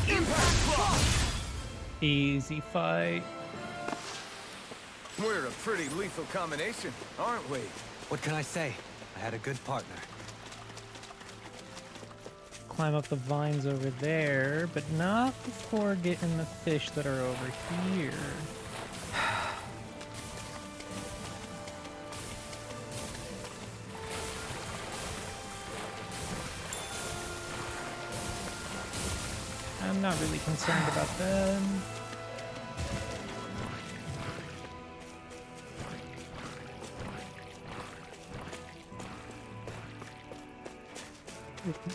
Impact cross. Easy fight. We're a pretty lethal combination, aren't we? What can I say? I had a good partner. Climb up the vines over there, but not before getting the fish that are over here. I'm not really concerned about them.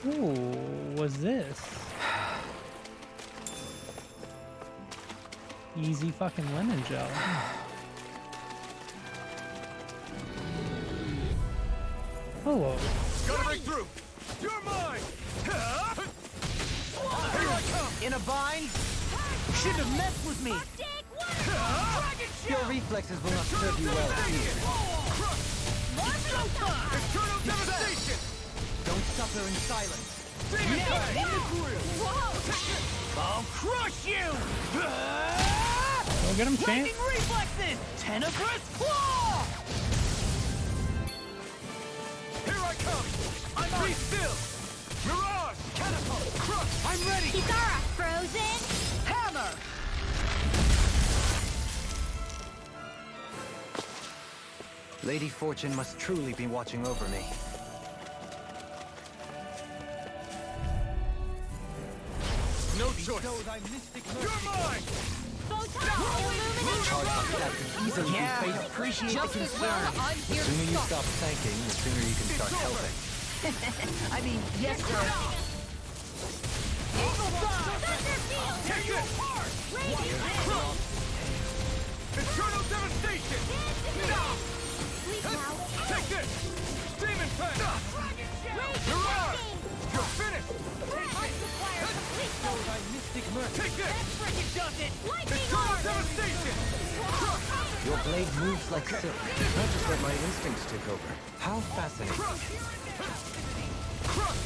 Ooh, what's this? Easy fucking lemon gel. Hello. Gotta break through! You're mine! Here I come! In a bind? Shouldn't have messed with me. Your reflexes will not serve you well here. Eternal devastation! Don't suffer in silence. Next in the groove. I'll crush you! Go get him, champ. Lightning reflexes! Tenebrous claw! Here I come! Be still! Mirage! Catapult! Crush! I'm ready! Kisara, frozen. Hammer! Lady Fortune must truly be watching over me. No choice! You're mine! Photon, illuminate. Charge like that could easily be fatal. Appreciate Just the as concern. well, I'm The here sooner to you stop. stop thanking, the sooner you can start helping. I mean, yes, sir. Eagle Fire. Thunderfield. Take this! Raging Blast. Eternal devastation! Sleep now. Take this! Demon Fang! Raging Mirage! Lightning. You're finished! Ice Acquire complete mode. Take this! Frickin' does it! Lightning Eternal Arm. devastation! Your blade moves like silk. I just let my instincts take over. How fascinating. Crush! Crush!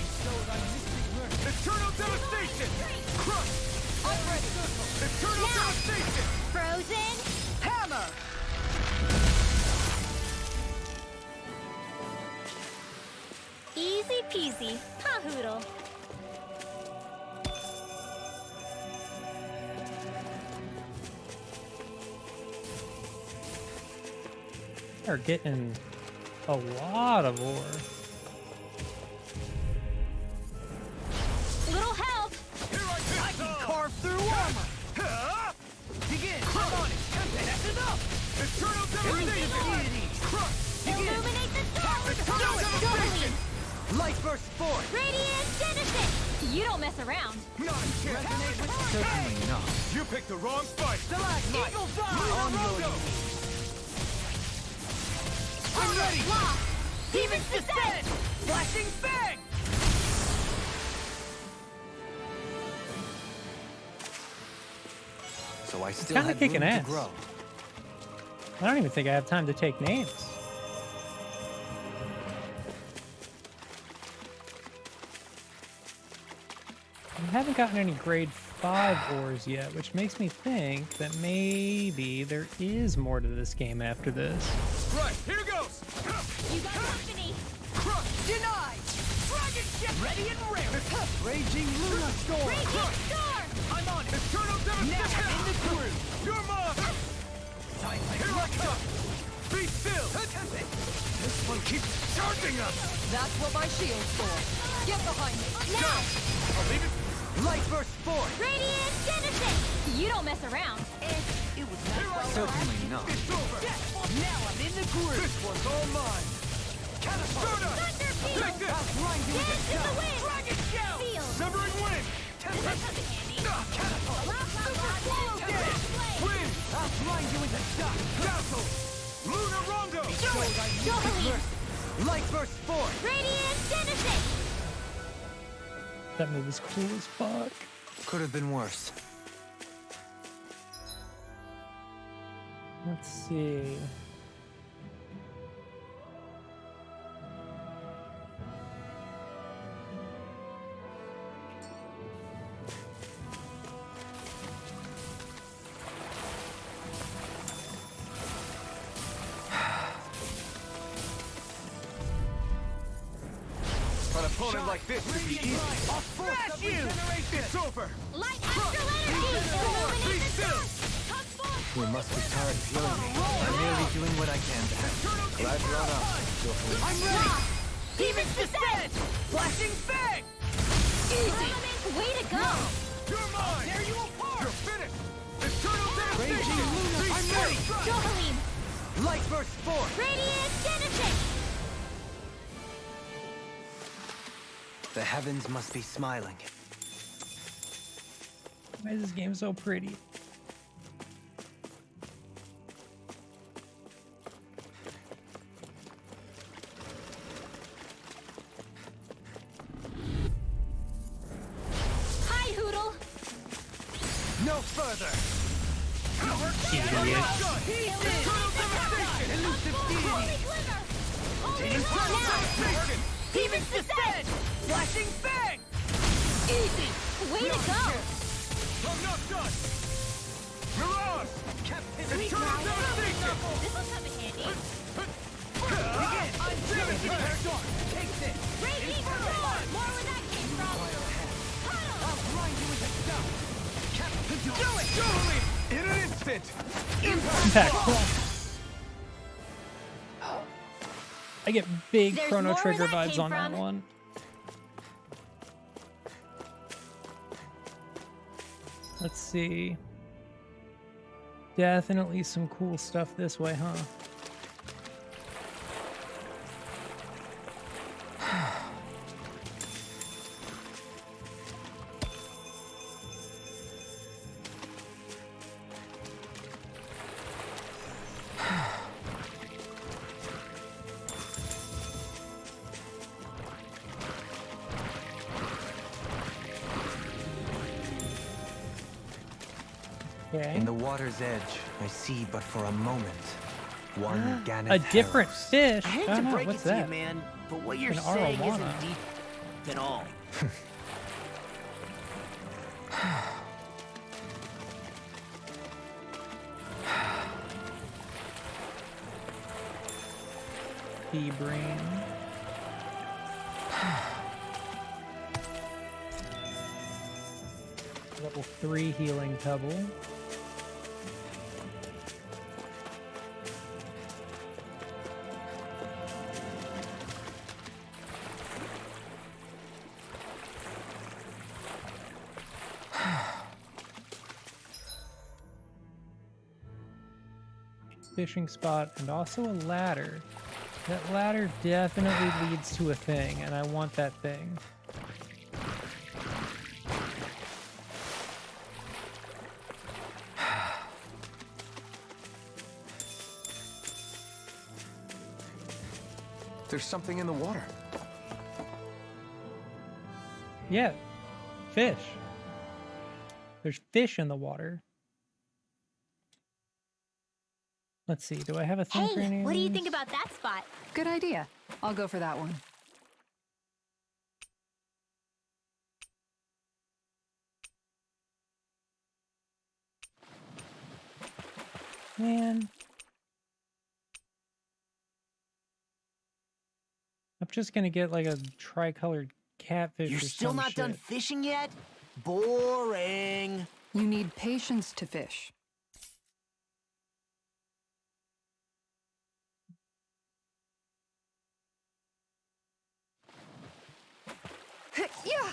Eternal devastation! Crush! Eternal Now. devastation! Frozen. Hammer! Easy peasy. Pahoodle. Are getting a lot of ore. Little help. I can carve through armor! Begin! I'm on it! That's enough! Eternal devastation! Crush! Illuminate the dark. Eternal devastation! Light burst forth! Radiant Genesis. You don't mess around. Not a chance! Certainly not. You picked the wrong fight! Stalagmite! Eagle On your Rondo! I'm ready! Lock. Demon's Descent! Flashing Fang! So I still kinda had kicking room to ass. grow. I don't even think I have time to take names. I haven't gotten any grade 5 ores yet, which makes me think that maybe there is more to this game after this. Right, here goes! You got company. Denied! Dragon Ship! Ready and ready! Raging Luna Storm! Raging Storm. I'm on it! Eternal devastation! Now in the groove! You're mine! Here I come! Be still! This one keeps charging us! That's what my shield's for. Get behind me. Now. I'll leave it. Light burst forth! Radiant Genesis. You don't mess around. It was not Certainly not. It's over! Now I'm in the groove! This one's all mine! Catapult! Thunderfield. Take this! I'll grind you Dance into in the dust! wind. Dragon Shell! Field. Severing wind! Catapult. Wind! I'll grind you into dust! Dazzle! Lunar Rondo! Jolene. Light burst forth! Radiant Genesis. That move is cool as fuck. Could have been worse. Let's see. opponent like this should be easy. I'll smash you! It's over! Light astral energy! Illuminate the dark! Come forth! We must be tired of healing me. I'm merely doing what I can to help. Glad you're on up. I'm ready! Demon's Descent! Flashing Fang! Easy! Way to go! You're mine! Tear you apart! You're finished! Eternal Devastation! I'm ready! Johalim! Light Burst Force! Radiant Genesis! The heavens must be smiling. Why is this game so pretty? Hi, Hoodle! No further! Idiot. Eternal Devastation! Elusive Holy Deity! Glimmer! Eternal Devastation! Demon's Descent! Flashing Fang! Easy! Way to go! I'm not done! Mirage! Eternal Devastation! This'll come in handy. Begin! Paragon! Take this! Raging Roar! More where that came from! Huddle! I'll grind you into dust! Do it! Johalim! In an instant! Impact. I get big There's Chrono more where Trigger that vibes came on that from. one. Let's see. Definitely some cool stuff this way, huh? Okay. In the water's edge, I see but for a moment one Ganeth A different Heros. fish. I hate Oh, to no, break what's it to that? you, man, but what you're An saying arowana. isn't deep at all. Pea brain. Level 3 healing pebble. Fishing spot and also a ladder. That ladder definitely leads to a thing, and I want that thing. There's something in the water. Yeah, fish. There's fish in the water. Let's see, do I have a thing for any Hey, of what do you these? think about that spot? Good idea. I'll go for that one. Man. I'm just gonna get like a tricolored catfish You're or still some not done shit. fishing yet? Boring. You need patience to fish. Yeah.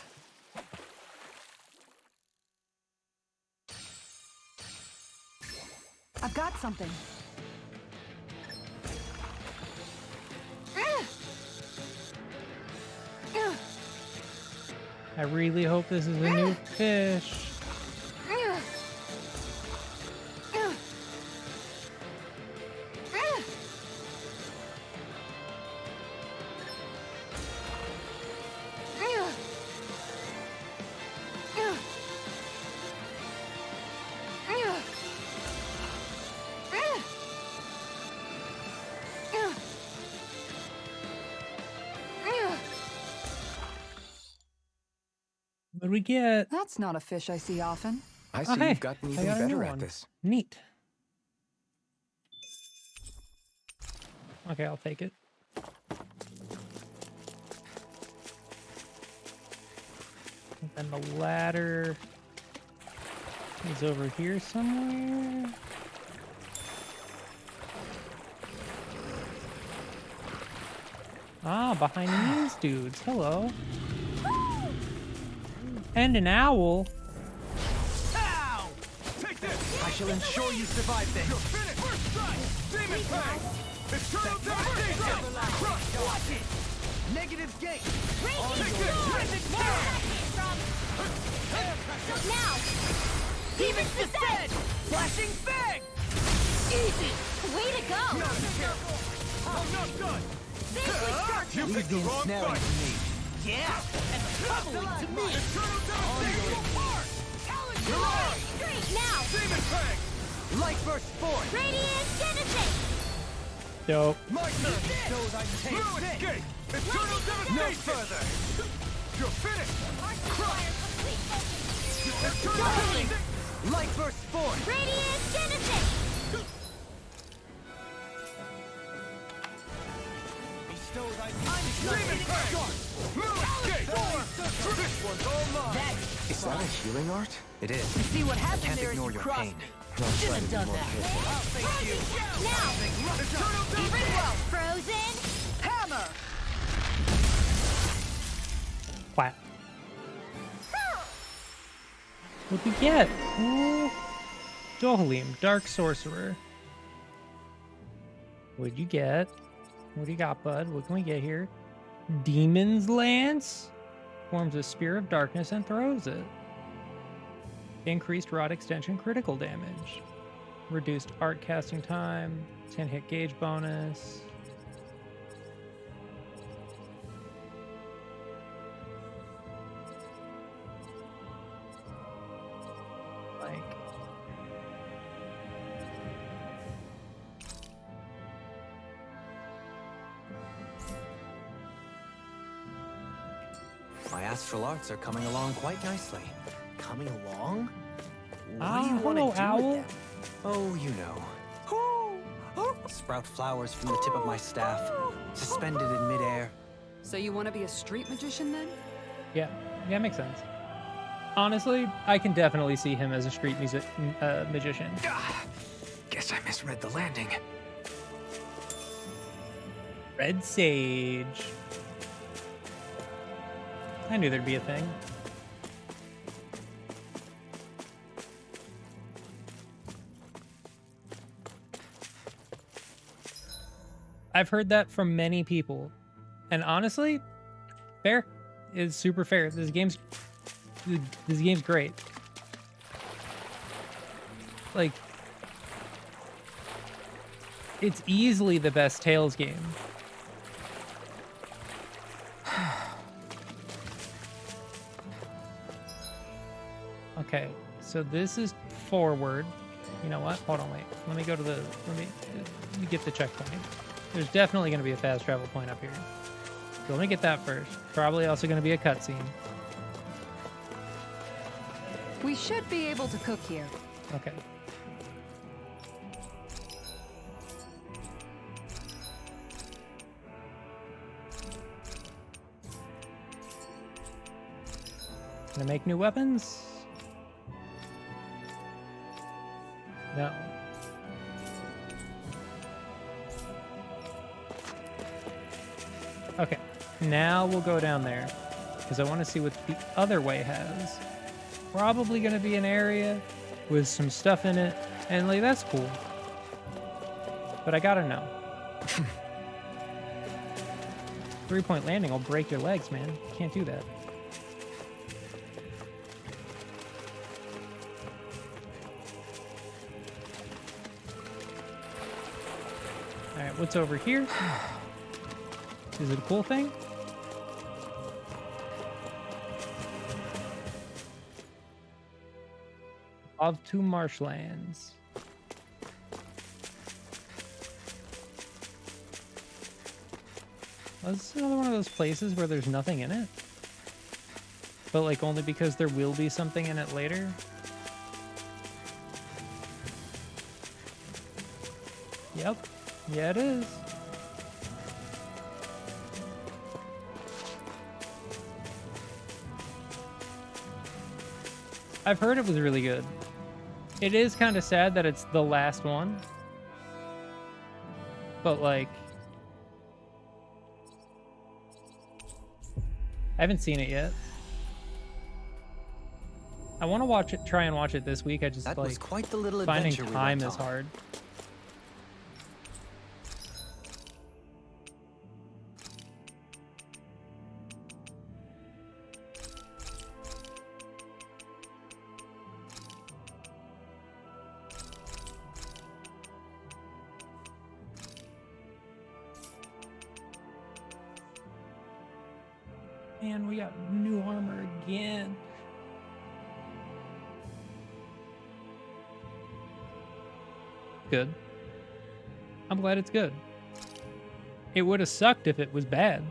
I've got something. I really hope this is a new fish. What do we get? That's not a fish I see often. I Oh, see hey, you've gotten I even got a new better at one. this. Neat. Okay, I'll take it. And the ladder is over here somewhere. Ah, behind these dudes. Hello. And an owl. Ow! Take this! I shall ensure you survive this. You're finished! First strike! Demon Fang! Eternal devastation! Crush! Watch it! Negative gate! Take this! Risen Now! Demon's Descent! Flashing Fang! Easy! Way to go! Not careful! I'm not done! You picked the wrong fight! Yeah! And tumbling to me! Eternal devastation! You're on! Straight now! Demon Fang! Light burst forth! Radiant Genesis! Dope. My turn! Shows I take escape! Eternal devastation! No further! You're finished! Crush! Eternal devastation! Light burst forth! Radiant Genesis! Demon Fang! Move! Escape! This one's all mine! Is that a healing art? It is. See what I happened can't there as ignore you your crossed pain. me. I'll Should try have to be done more that. careful. I'll face you! Now! Eternal Even devastation! Frozen! Hammer! Wow. What'd we get? Ooh. Dohalim, Dark Sorcerer. What'd you get? What do you got, bud? What can we get here? Demon's Lance? Forms a Spear of Darkness and throws it. Increased Rod Extension critical damage. Reduced art casting time. 10 hit gauge bonus. Like... My astral arts are coming along quite nicely. Coming along? What Ah, do you want to hello, do owl. with them? Oh, you know. Sprout flowers from the tip of my staff, suspended in midair. So you want to be a street magician then? Yeah, makes sense. Honestly, I can definitely see him as a street magician. Guess I misread the landing. Red Sage. I knew there'd be a thing. I've heard that from many people. And honestly, fair is super fair. This game's great. Like, it's easily the best Tales game. Okay, so this is forward. You know what? Hold on, wait. Let me go to the. Let me get the checkpoint. There's definitely going to be a fast travel point up here. So let me get that first. Probably also going to be a cutscene. We should be able to cook here. Okay. Can I make new weapons? No. Okay, now we'll go down there because I want to see what the other way has. Probably going to be an area with some stuff in it, and like that's cool. But I gotta know. 3-point landing will break your legs, man. Can't do that. Alright, what's over here? Is it a cool thing? Of two marshlands. Oh, this is another one of those places where there's nothing in it. But like only because there will be something in it later. Yep. Yeah, it is. I've heard it was really good. It is kind of sad that it's the last one. But like, I haven't seen it yet. I want to watch it, try and watch it this week. I just That like was quite the little finding adventure we time went is on. hard. Man, we got new armor again. Good. I'm glad it's good. It would have sucked if it was bad.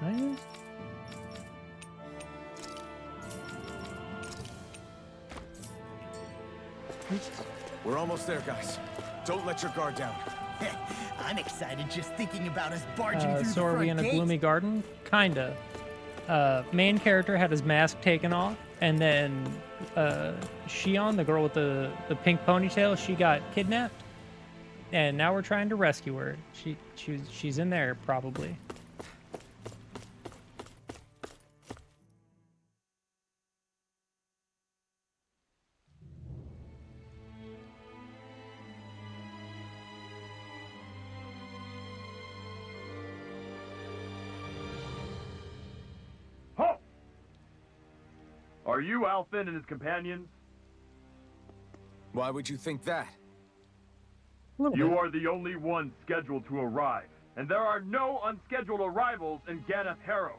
Right? We're almost there, guys. Don't let your guard down. I'm excited just thinking about us barging through So the are we front in a gate. gloomy garden? Kinda. Main character had his mask taken off, and then Shion, the girl with the pink ponytail, she got kidnapped, and now we're trying to rescue her. She's in there probably. Halt! Are you Alphen and his companions? Why would you think that? You are the only ones scheduled to arrive, and there are no unscheduled arrivals in Ganeth Haros.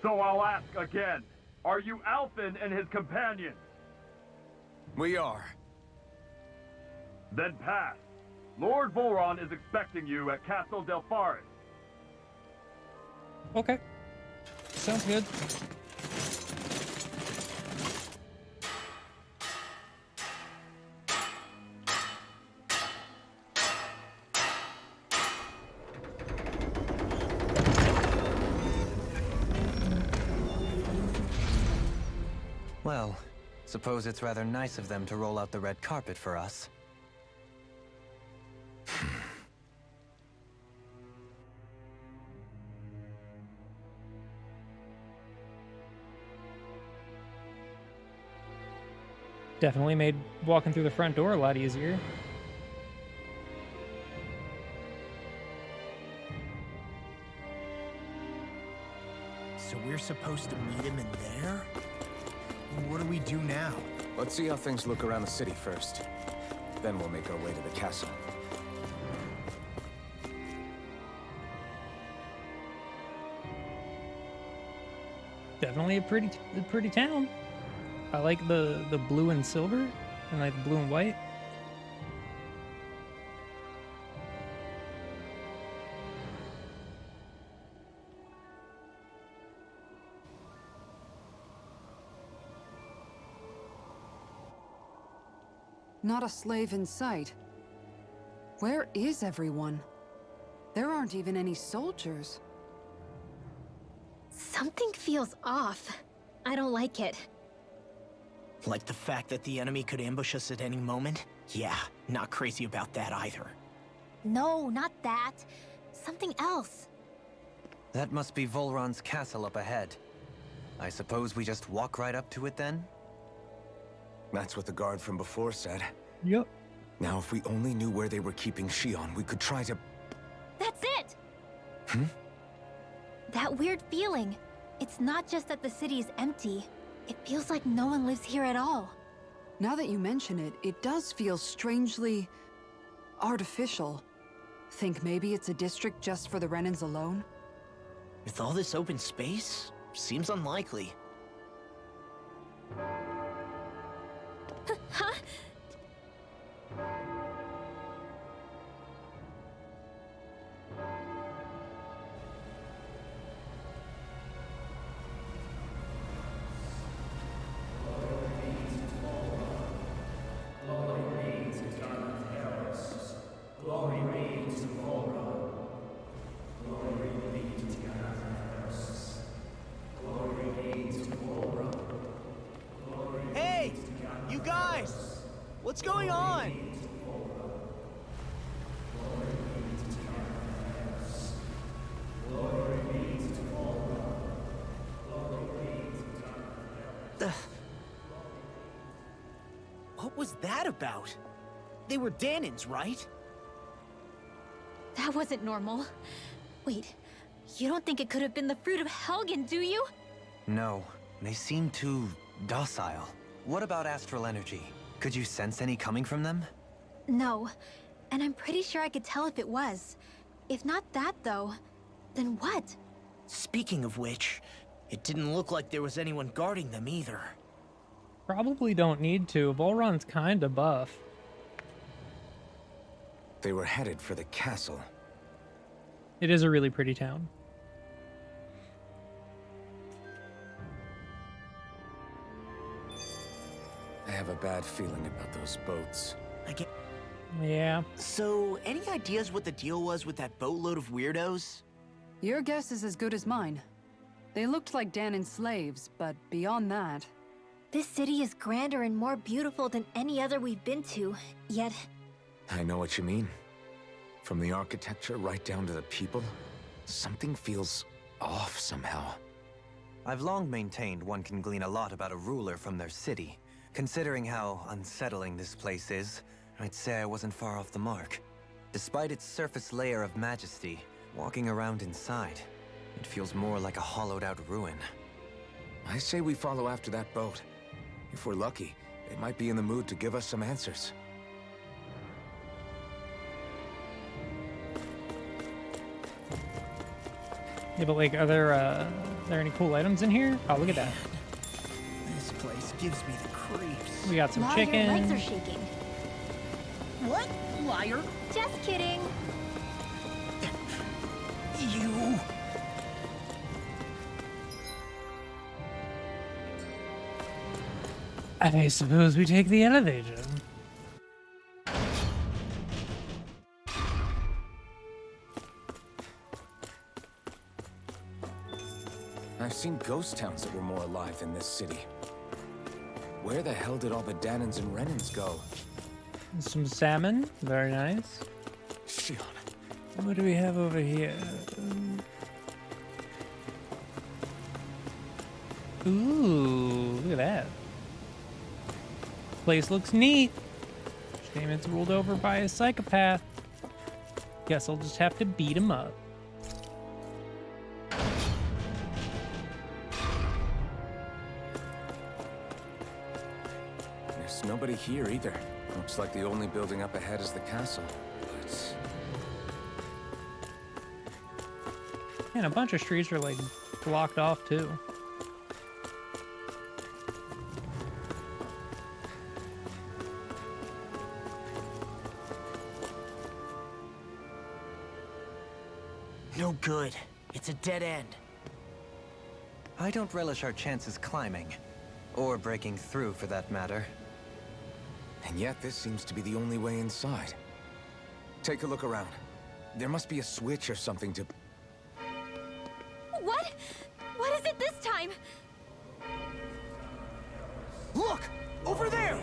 So I'll ask again, are you Alphen and his companions? We are. Then pass. Lord Volron is expecting you at Castle Delpharis. Okay. Sounds good. Well, suppose it's rather nice of them to roll out the red carpet for us. Definitely made walking through the front door a lot easier. So we're supposed to meet him in there? What do we do now? Let's see how things look around the city first. Then we'll make our way to the castle. Definitely a pretty town. I like the blue and silver, and like the blue and white. Not a slave in sight. Where is everyone? There aren't even any soldiers. Something feels off. I don't like it. Like the fact that the enemy could ambush us at any moment? Yeah, not crazy about that either. No, not that. Something else. That must be Volron's castle up ahead. I suppose we just walk right up to it then? That's what the guard from before said. Yep. Now, if we only knew where they were keeping Shion, we could try to... That's it! Hmm? That weird feeling. It's not just that the city is empty. It feels like no one lives here at all. Now that you mention it, it does feel strangely... artificial. Think maybe it's a district just for the Renans alone? With all this open space? Seems unlikely. Huh? What's going on? What was that about? They were Danins, right? That wasn't normal. Wait, you don't think it could have been the fruit of Helgen, do you? No, they seem too docile. What about astral energy? Could you sense any coming from them? No, and I'm pretty sure I could tell if it was. If not that, though, then what? Speaking of which, it didn't look like there was anyone guarding them either. Probably don't need to. Volron's kinda buff. They were headed for the castle. It is a really pretty town. I have a bad feeling about those boats. Yeah. So, any ideas what the deal was with that boatload of weirdos? Your guess is as good as mine. They looked like Danin slaves, but beyond that... This city is grander and more beautiful than any other we've been to, yet... I know what you mean. From the architecture right down to the people, something feels off somehow. I've long maintained one can glean a lot about a ruler from their city. Considering how unsettling this place is, I'd say I wasn't far off the mark. Despite its surface layer of majesty, walking around inside, it feels more like a hollowed-out ruin. I say we follow after that boat. If we're lucky, it might be in the mood to give us some answers. Yeah, but like, are there any cool items in here? Oh, look at that. This place gives me the creeps. We got some Wow, chicken. your legs are shaking. What? Liar? Just kidding. You... I suppose we take the elevator. I've seen ghost towns that were more alive than this city. Where the hell did all the Danins and Renans go? Some salmon. Very nice. Shion. What do we have over here? Ooh, look at that. Place looks neat. Shame it's ruled over by a psychopath. Guess I'll just have to beat him up. There's nobody here either. Looks like the only building up ahead is the castle. But... Man, a bunch of streets are like blocked off too. No good. It's a dead end. I don't relish our chances climbing. Or breaking through, for that matter. And yet, this seems to be the only way inside. Take a look around. There must be a switch or something to... What? What is it this time? Look! Over there!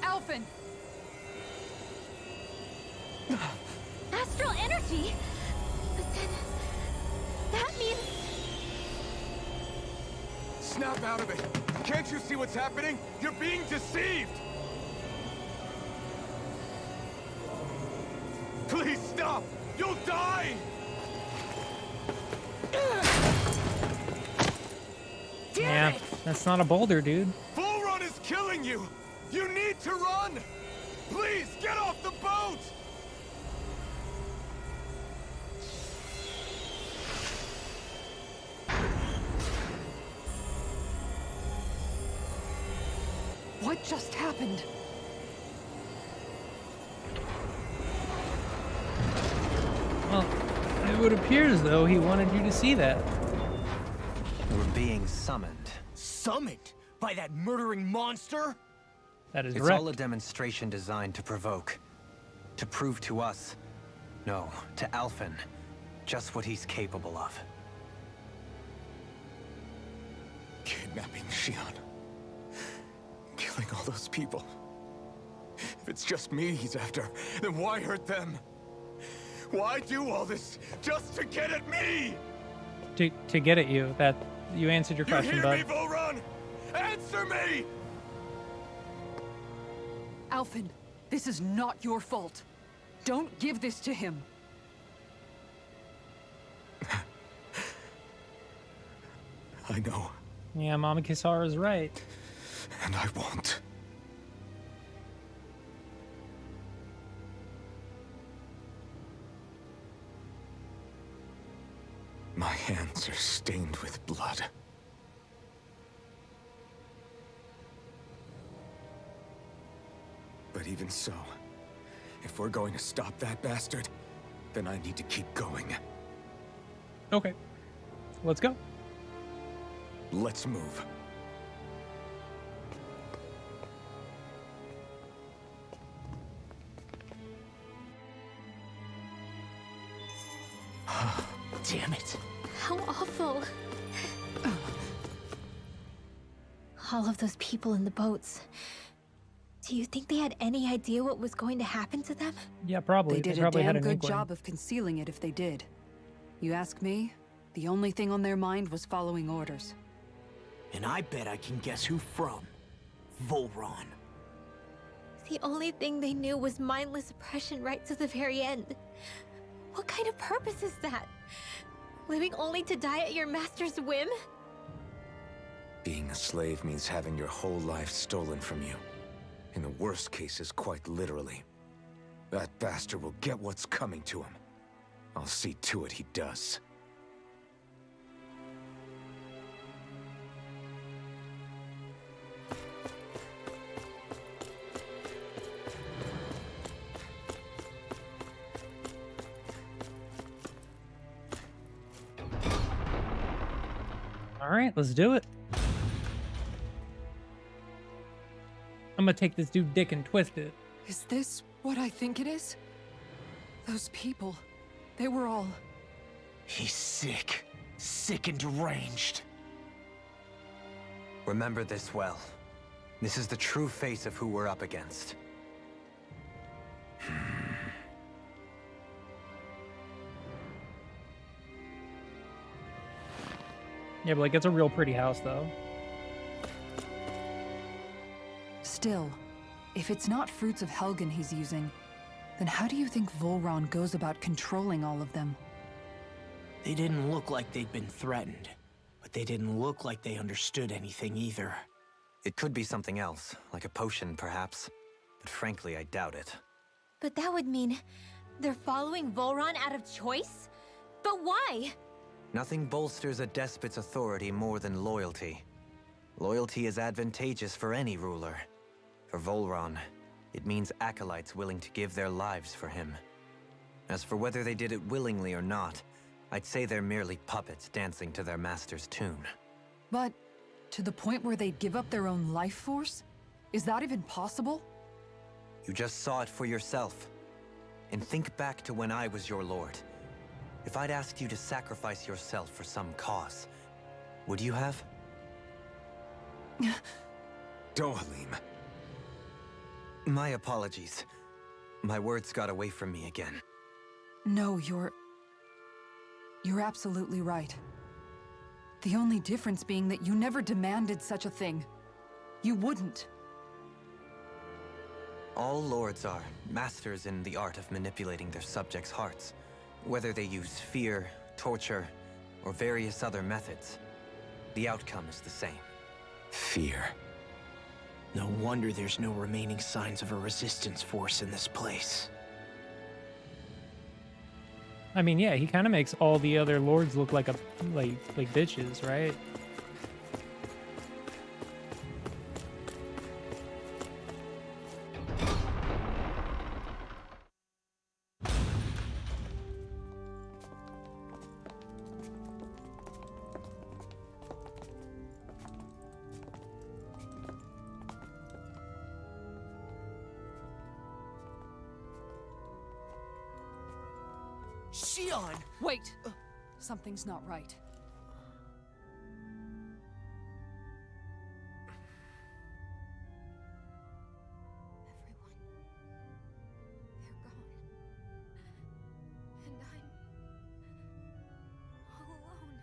Alphen! Astral energy? But then... that means... Snap out of it! Can't you see what's happening? You're being deceived! Please stop! You'll die! Yeah, that's not a boulder, dude. Bull Run is killing you! You need to run! Please, get off the boat! What just happened? Well, it would appear as though he wanted you to see that. We're being summoned. Summoned? By that murdering monster? That is It's correct. all a demonstration designed to provoke. To prove to us, no, to Alphen, just what he's capable of. Kidnapping Xion. Killing all those people. If it's just me he's after, then why hurt them? Why do all this just to get at me? To get at you. That you answered your question, you hear bud. me, Volron? Answer me! Alphen, this is not your fault. Don't give this to him. I know. Yeah, Mama Kisara's right. And I won't. My hands are stained with blood. But even so, if we're going to stop that bastard, then I need to keep going. Okay. Let's go. Let's move. Damn it. How awful. All of those people in the boats. Do you think they had any idea what was going to happen to them? Yeah, probably. They did a probably had damn an good inkling. job of concealing it if they did. You ask me, the only thing on their mind was following orders. And I bet I can guess who from. Volron. The only thing they knew was mindless oppression right to the very end. What kind of purpose is that? Living only to die at your master's whim? Being a slave means having your whole life stolen from you. In the worst cases, quite literally. That bastard will get what's coming to him. I'll see to it he does. All right, let's do it. I'm gonna take this dude dick and twist it. Is this what I think it is? Those people, they were all... He's sick. Sick and deranged. Remember this well. This is the true face of who we're up against. Yeah, but like it's a real pretty house though. Still, if it's not fruits of Helgen he's using, then how do you think Volron goes about controlling all of them? They didn't look like they'd been threatened, but they didn't look like they understood anything either. It could be something else, like a potion perhaps, but frankly I doubt it. But that would mean they're following Volron out of choice? But why? Nothing bolsters a despot's authority more than loyalty. Loyalty is advantageous for any ruler. For Volron, it means acolytes willing to give their lives for him. As for whether they did it willingly or not, I'd say they're merely puppets dancing to their master's tune. But to the point where they'd give up their own life force? Is that even possible? You just saw it for yourself. And think back to when I was your lord. If I'd asked you to sacrifice yourself for some cause, would you have? Dohalim. My apologies. My words got away from me again. No, you're absolutely right. The only difference being that you never demanded such a thing. You wouldn't. All lords are masters in the art of manipulating their subjects' hearts, whether they use fear, torture, or various other methods. The outcome is the same. Fear. No wonder there's no remaining signs of a resistance force in this place. I mean, yeah, he kind of makes all the other lords look like like bitches, right? Shion! Wait! Something's not right. And I'm all alone.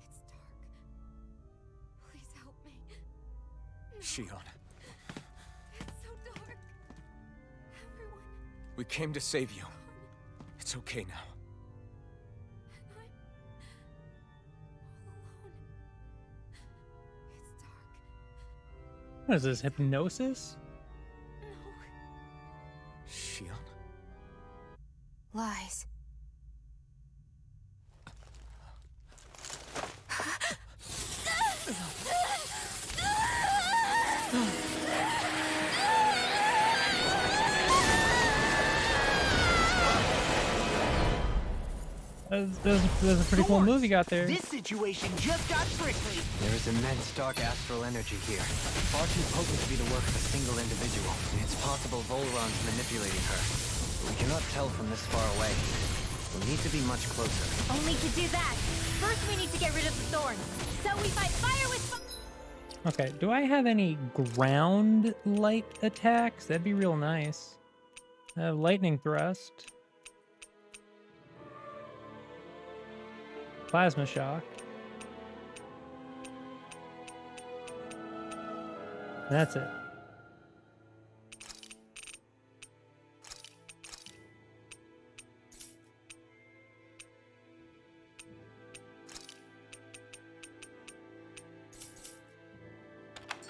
It's dark. Please help me. Shion, It's so dark. Everyone. we came to save you. It's okay now. And I'm all alone. It's dark. What is this, hypnosis? Shion? Lies. That's a pretty cool move you got there. This situation just got tricky. There is immense dark astral energy here, far too potent to be the work of a single individual. It's possible Volron's manipulating her, but we cannot tell from this far away. We'll need to be much closer. Only to do that, first we need to get rid of the thorns. So we fight fire with Okay, do I have any ground light attacks? That'd be real nice. I have lightning thrust. Plasma shock. That's it.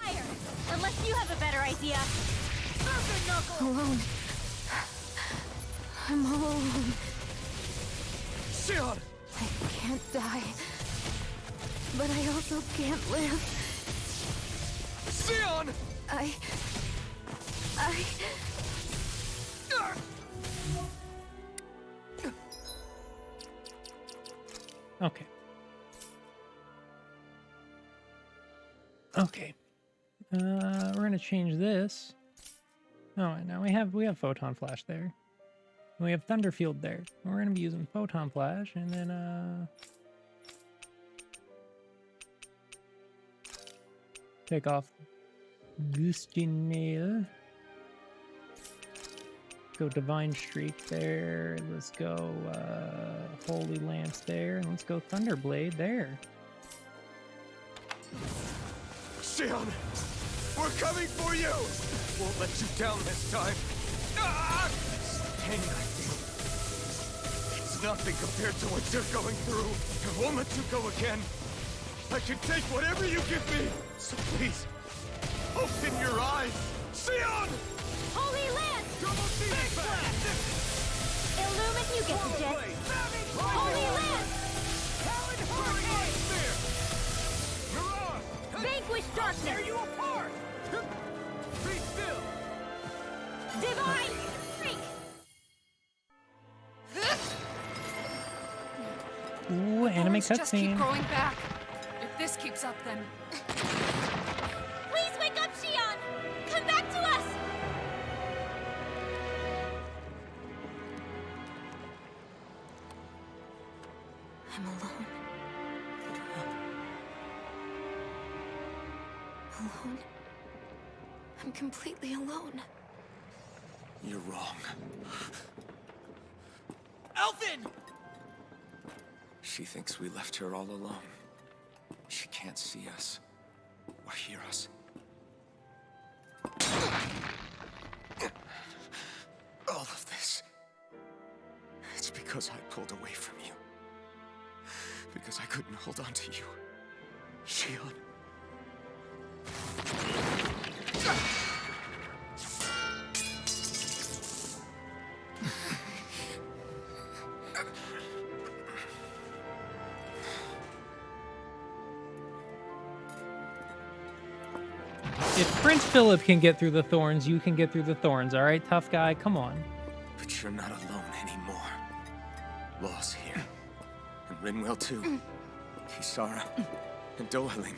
fire. Unless you have a better idea. Alone. I'm all alone. Shion! I can't die. But I also can't live. Shion! I... Okay. Okay. We're gonna change this. Oh, now we have photon flash there. And we have thunder field there. We're gonna be using photon flash, and then take off Gustinale. Go Divine Streak there. Let's go Holy Lance there, and let's go Thunderblade there. Shion! We're coming for you! Won't let you down this time. Ah! Pain I feel. It's nothing compared to what you're going through. I won't let you go again. I can take whatever you give me. So please, open your eyes. Shion! Holy Lance! Big blast! Illumine, you get the gist. Holy Lance! Vanquish darkness! Tear you apart! Be still! Divine Freak! Ooh, anime Thorns just keep cutscene. growing back. If this keeps up, then... Please wake up, Shion! Come back to us! I'm alone. Alone? I'm completely alone. You're wrong. Elfin! She thinks we left her all alone. She can't see us or hear us. All of this, it's because I pulled away from you. Because I couldn't hold on to you. Shion. If Prince Philip can get through the thorns, you can get through the thorns, all right, tough guy? Come on. But you're not alone anymore. Law's here. And Rinwell too. Kisara. And Dohalim.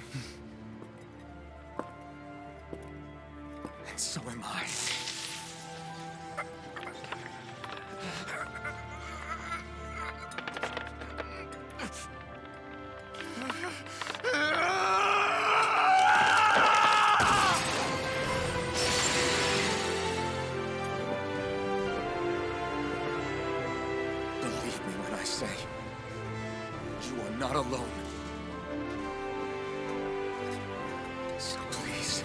And so am I. not alone. So please,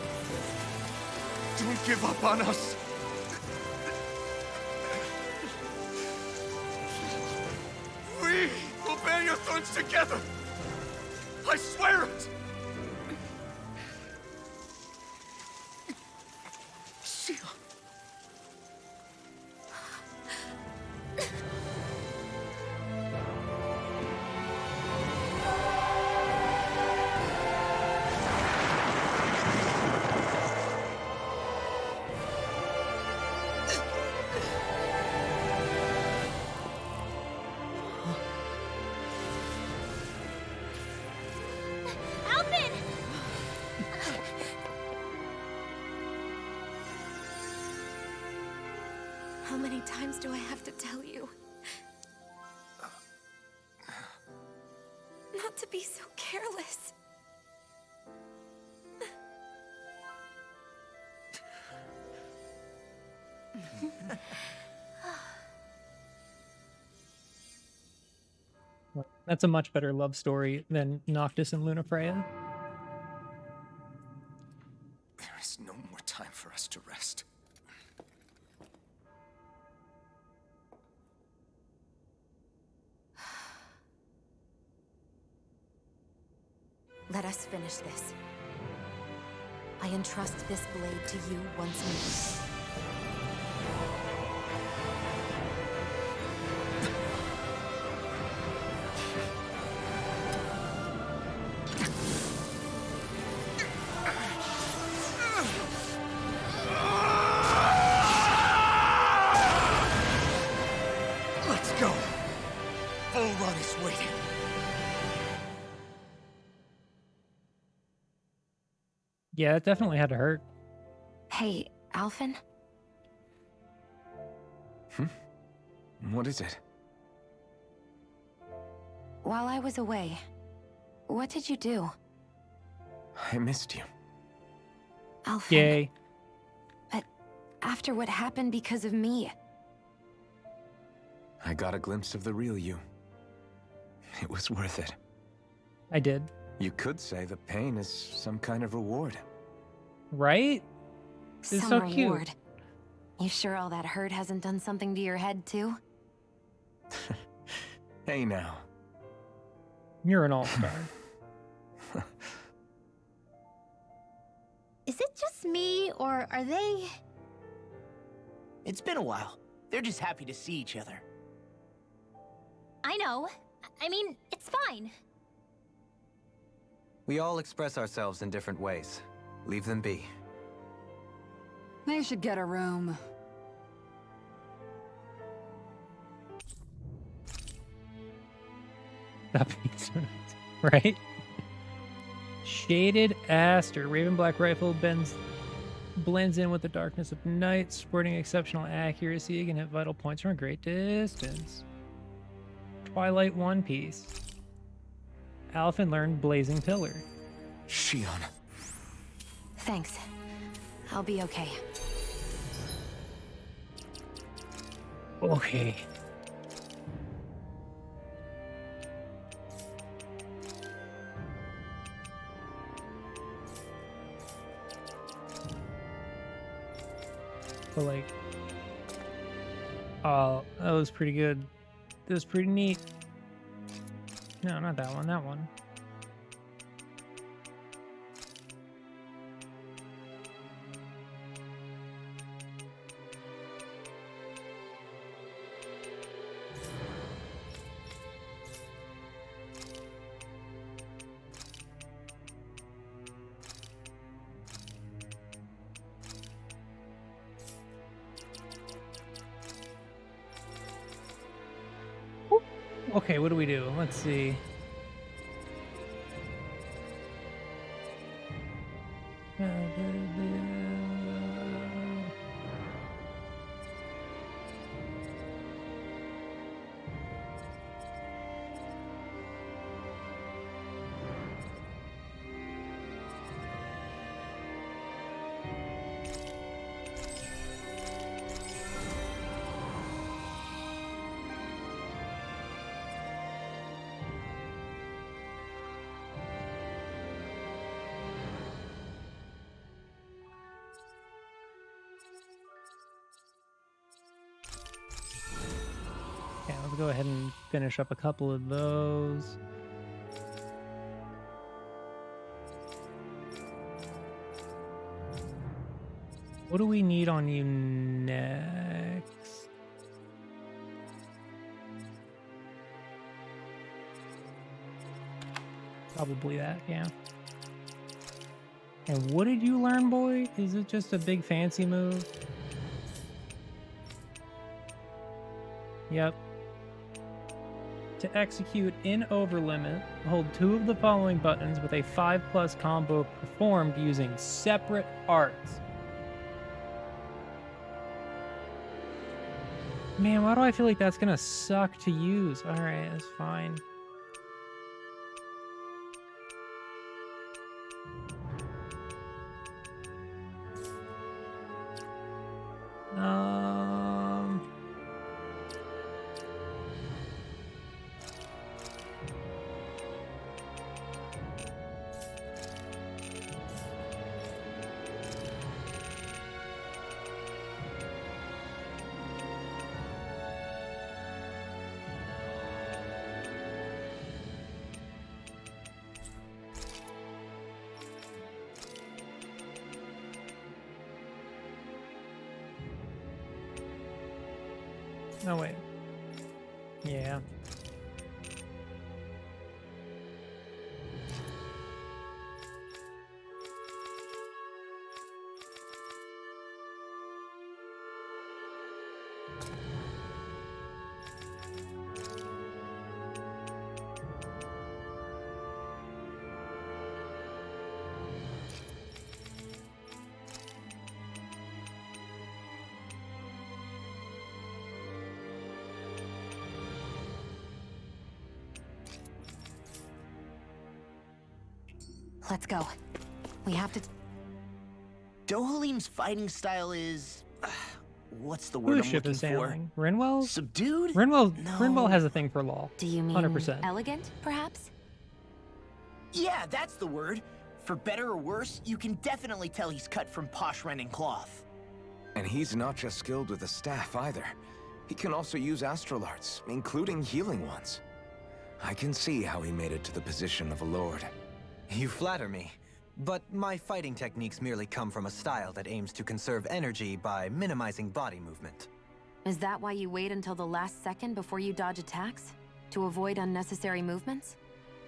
don't give up on us. We will bear your thorns together. I swear it. Shionne. Alvin! How many times do I have to tell you? Not to be so careless. That's a much better love story than Noctis and Lunafreya. There is no more time for us to rest. Let us finish this. I entrust this blade to you once more. Let's go. Bull Run is waiting. Yeah, it definitely had to hurt. Hey, Alphen? What is it? While I was away, what did you do? I missed you. Alphen. Yay. But after what happened because of me, I got a glimpse of the real you. It was worth it. I did. You could say the pain is some kind of reward. Right? It's some so reward. cute. You sure all that hurt hasn't done something to your head, too? Hey now. You're an all-star. Is it just me, or are they... It's been a while. They're just happy to see each other. I know. I mean, it's fine. We all express ourselves in different ways. Leave them be. They should get a room. That makes sense. Right? Shaded Aster. Raven Black Rifle blends in with the darkness of night, sporting exceptional accuracy. You can hit vital points from a great distance. Twilight One Piece. Alphen learned Blazing Pillar. Shionne. Thanks. I'll be okay. Okay. But like, oh, that was pretty good. That was pretty neat. No, not that one. That one. Okay, what do we do? Let's see. Let's go ahead and finish up a couple of those. What do we need on you next? Probably that, yeah. And what did you learn, boy? Is it just a big fancy move? Yep. To execute in overlimit, hold 2 of the following buttons with a 5+ combo performed using separate arts. Man, why do I feel like that's gonna suck to use? Alright, that's fine. Oh, wait. Yeah. Let's go. We have to... Dohalim's fighting style is... what's the word Whose I'm ship looking is for? sailing? Rinwell's? Subdued? Rinwell has a thing for law. Do you mean 100%. elegant, perhaps? Yeah, that's the word. For better or worse, you can definitely tell he's cut from posh Renin cloth. And he's not just skilled with the staff either. He can also use astral arts, including healing ones. I can see how he made it to the position of a lord. You flatter me, but my fighting techniques merely come from a style that aims to conserve energy by minimizing body movement. Is that why you wait until the last second before you dodge attacks? To avoid unnecessary movements?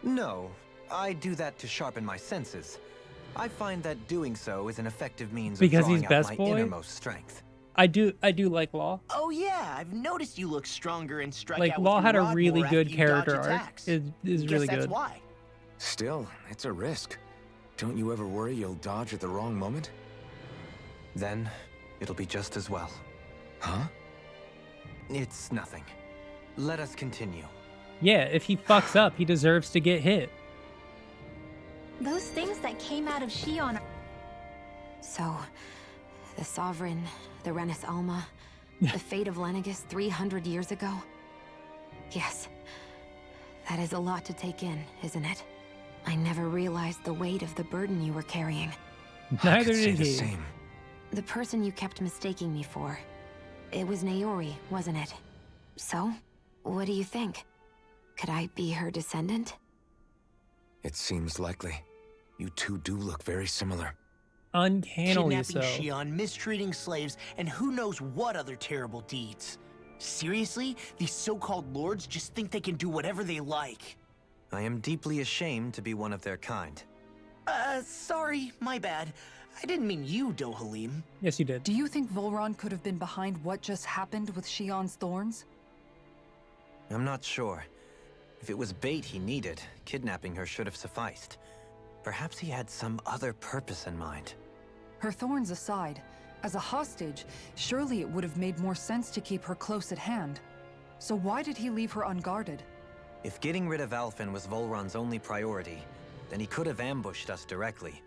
No, I do that to sharpen my senses. I find that doing so is an effective means Because of drawing he's out best my boy? innermost strength. I do like Law. Oh yeah, I've noticed you look stronger and strike Like out with Law your had a rod really more after good you character dodge arc. attacks. Is Guess really that's good. why. Still, it's a risk. Don't you ever worry you'll dodge at the wrong moment? Then, it'll be just as well. Huh? It's nothing. Let us continue. Yeah, if he fucks up, he deserves to get hit. Those things that came out of Shion. So, the Sovereign, the Renis Alma, the fate of Lenegis 300 years ago. Yes, that is a lot to take in, isn't it? I never realized the weight of the burden you were carrying. Neither I could say did the he. same. The person you kept mistaking me for. It was Naori, wasn't it? So, what do you think? Could I be her descendant? It seems likely. You two do look very similar. Uncannily Kidnapping so. Shion, mistreating slaves, and who knows what other terrible deeds. Seriously? These so-called lords just think they can do whatever they like. I am deeply ashamed to be one of their kind. Sorry, my bad. I didn't mean you, Dohalim. Yes, you did. Do you think Volron could have been behind what just happened with Shion's thorns? I'm not sure. If it was bait he needed, kidnapping her should have sufficed. Perhaps he had some other purpose in mind. Her thorns aside, as a hostage, surely it would have made more sense to keep her close at hand. So why did he leave her unguarded? If getting rid of Alphen was Volron's only priority, then he could have ambushed us directly.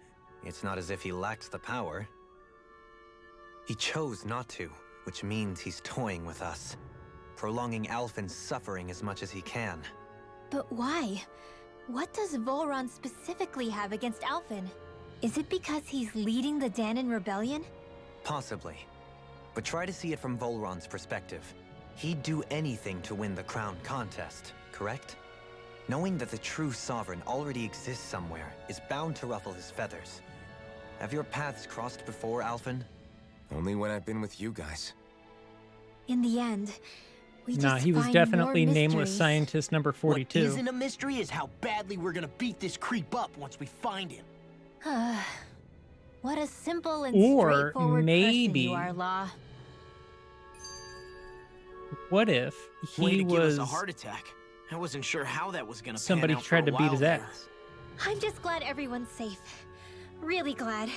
It's not as if he lacked the power. He chose not to, which means he's toying with us, prolonging Alphen's suffering as much as he can. But why? What does Volron specifically have against Alphen? Is it because he's leading the Dahnan rebellion? Possibly. But try to see it from Volron's perspective. He'd do anything to win the crown contest, correct? Knowing that the true sovereign already exists somewhere is bound to ruffle his feathers. Have your paths crossed before, Alphen? Only when I've been with you guys. In the end, we Nah, just he was find definitely more nameless mysteries. scientist number 42. What isn't a mystery is how badly we're gonna beat this creep up once we find him. What a simple and Or straightforward maybe- person you are, Law. What if Way he to give was us a heart attack. I wasn't sure how that was gonna somebody pan out tried for to a beat while his there. ass? I'm just glad everyone's safe. Really glad.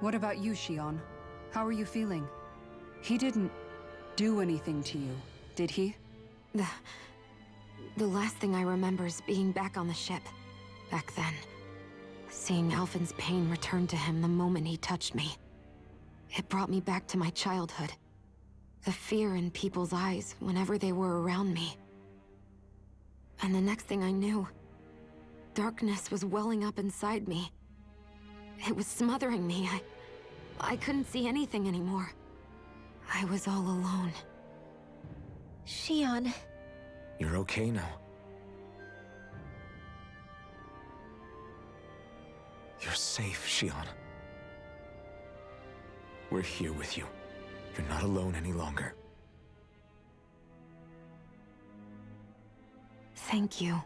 What about you, Shion? How are you feeling? He didn't do anything to you, did he? The last thing I remember is being back on the ship. Back then. Seeing Alphen's pain return to him the moment he touched me. It brought me back to my childhood. The fear in people's eyes whenever they were around me. And the next thing I knew, darkness was welling up inside me. It was smothering me. I couldn't see anything anymore. I was all alone. Shion, You're okay now. You're safe, Shion. We're here with you. You're not alone any longer. Thank you.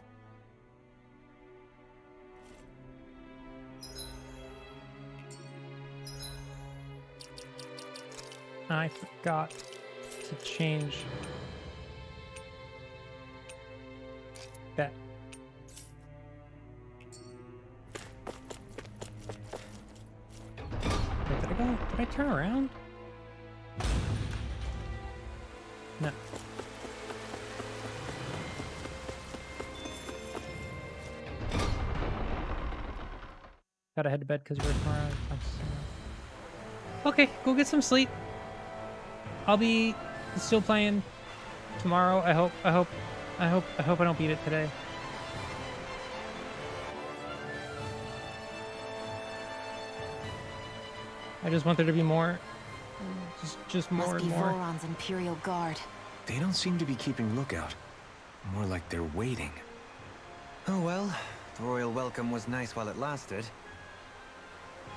I forgot to change that. Where did I go? Did I turn around? No. Gotta head to bed because we're tomorrow. Okay, go get some sleep. I'll be still playing tomorrow. I hope I don't beat it today. I just want there to be more. Just more Must and be more. Voron's Imperial Guard. They don't seem to be keeping lookout. More like they're waiting. Oh well, the royal welcome was nice while it lasted.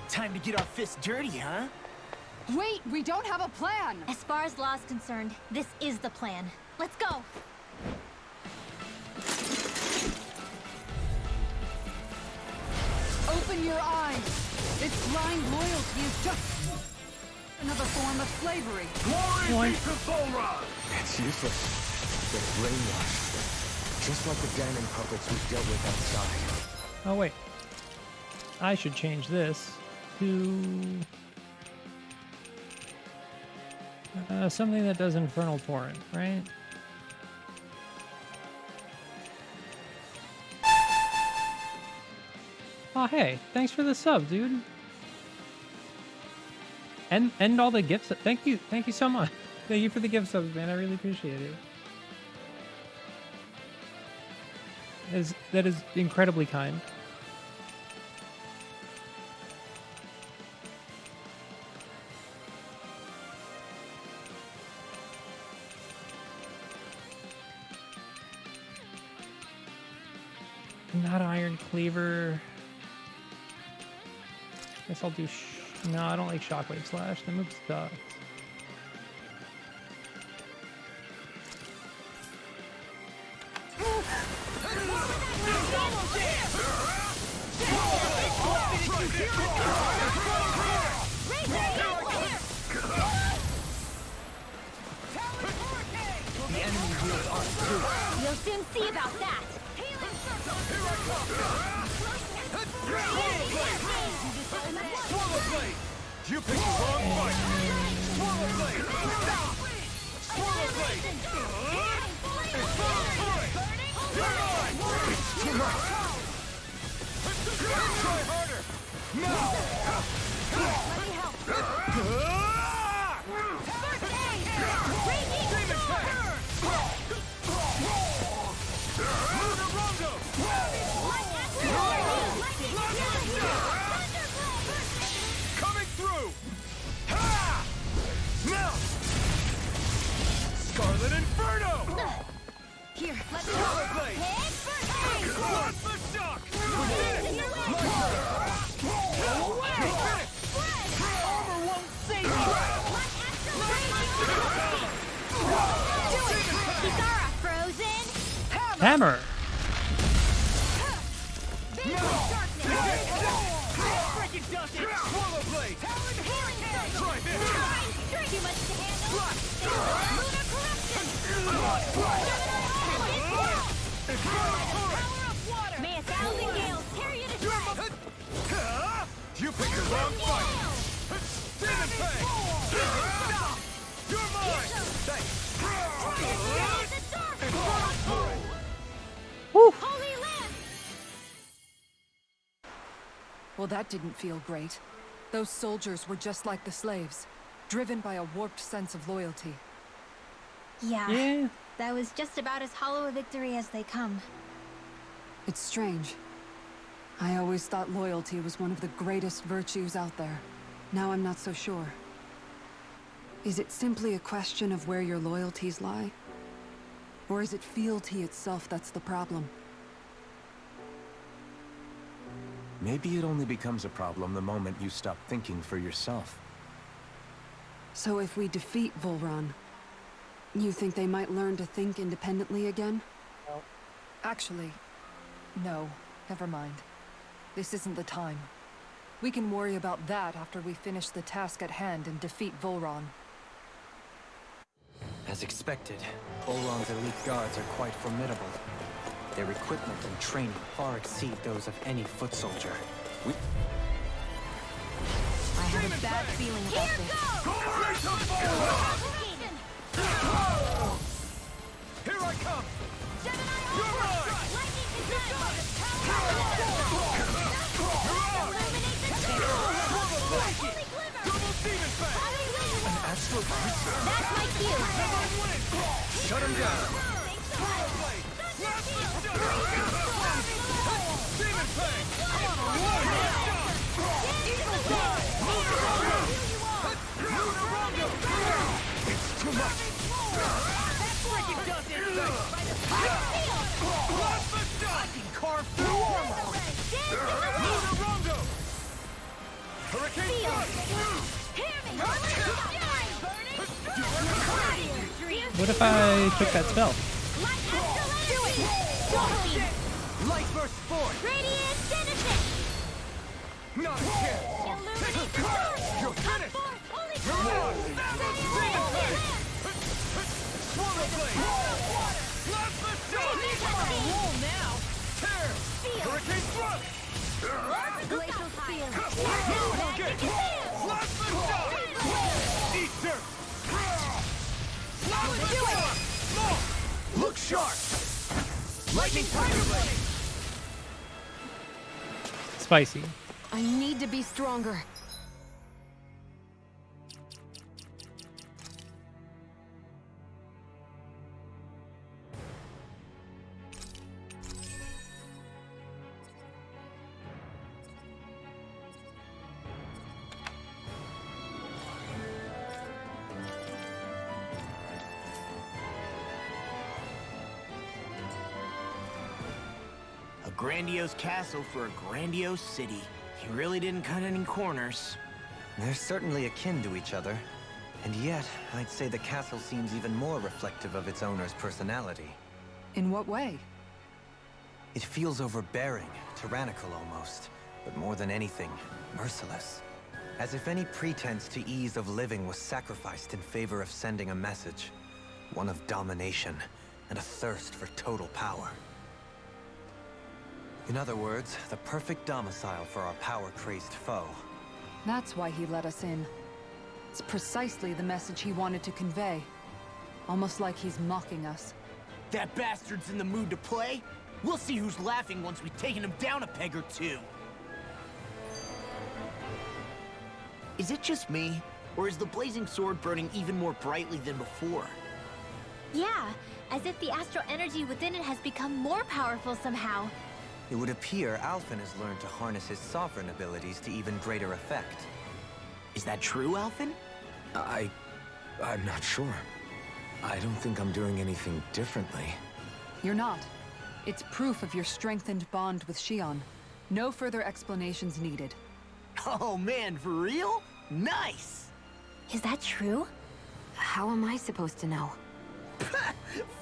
Time to get our fists dirty, huh? Wait, we don't have a plan! as far as Law's concerned, this is the plan. Let's go! Open your eyes! This blind loyalty is just another form of slavery. Glory be to Thulrod! It's useless. They're brainwashed. Just like the Danon puppets we've dealt with outside. Oh wait. I should change this to something that does Infernal Torrent, right? Oh hey, thanks for the sub, dude. And all the gifts. Thank you so much. Thank you for the gift subs, man. I really appreciate it. That is incredibly kind. Not Iron Cleaver. Guess I'll do. No, I don't like Shockwave Slash. The move sucks. The enemy wields our truth. You'll soon see about that! Swallow Blade! You picked the wrong fight! Swallow Blade! Swallow Blade! It's too much! Try harder! Now! Let me help. Coming through! Ha! Now! Scarlet Inferno! Hammer. Freaking dust it! Swallow blade! Talon Hurricane! Try this! Too much to handle! Lunar corruption! Power of water! May 1,000 gales tear you to shreds! You picked the wrong fight! Demon Fang! Stop! You're mine! Thanks! Holy Land! Well, that didn't feel great. Those soldiers were just like the slaves, driven by a warped sense of loyalty. Yeah, that was just about as hollow a victory as they come. It's strange. I always thought loyalty was one of the greatest virtues out there. Now I'm not so sure. Is it simply a question of where your loyalties lie? Or is it fealty itself that's the problem? Maybe it only becomes a problem the moment you stop thinking for yourself. So if we defeat Volron, you think they might learn to think independently again? Actually, no. Never mind. This isn't the time. We can worry about that after we finish the task at hand and defeat Volron. As expected, Volron's elite guards are quite formidable. Their equipment and training far exceed those of any foot soldier. I have a bad feeling about this. Here I come! You're mine! Double Demon Fang! An astral creature! That's my cue! Shut him down! Demon Fang! I'm on a roll now! It's too much! Freaking does it! I can carve through armor! Lunar Rondo! Hurricane What if I took that spell? Light burst forth! Radiant Genesis! Not a chance! You're finished! Swallow blade! Plasma shot! I'm on a roll now! Tear! Hurricane thrust! Glacial Spear! Plasma shot! Eat dirt! Plasma shot! Look sharp! Lightning tiger blade! Spicy. I need to be stronger. A grandiose castle for a grandiose city. He really didn't cut any corners. They're certainly akin to each other. And yet, I'd say the castle seems even more reflective of its owner's personality. In what way? It feels overbearing, tyrannical almost, but more than anything, merciless. As if any pretense to ease of living was sacrificed in favor of sending a message. One of domination and a thirst for total power. In other words, the perfect domicile for our power-crazed foe. That's why he let us in. It's precisely the message he wanted to convey. Almost like he's mocking us. That bastard's in the mood to play? We'll see who's laughing once we've taken him down a peg or two. Is it just me? Or is the blazing sword burning even more brightly than before? Yeah, as if the astral energy within it has become more powerful somehow. It would appear Alphen has learned to harness his sovereign abilities to even greater effect. Is that true, Alphen? I'm not sure. I don't think I'm doing anything differently. You're not. It's proof of your strengthened bond with Xion. No further explanations needed. Oh man, for real? Nice! Is that true? How am I supposed to know?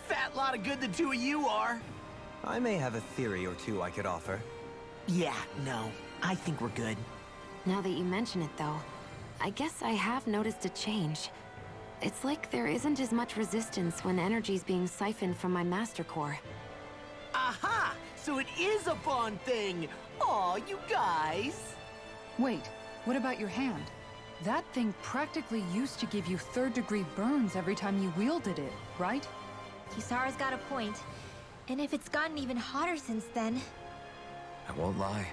Fat lot of good the two of you are. I may have a theory or two I could offer. Yeah, no. I think we're good. Now that you mention it, though, I guess I have noticed a change. It's like there isn't as much resistance when energy's being siphoned from my Master Core. Aha! So it is a Bond thing! Aw, you guys! Wait, what about your hand? That thing practically used to give you third-degree burns every time you wielded it, right? Kisara's got a point. And if it's gotten even hotter since then... I won't lie.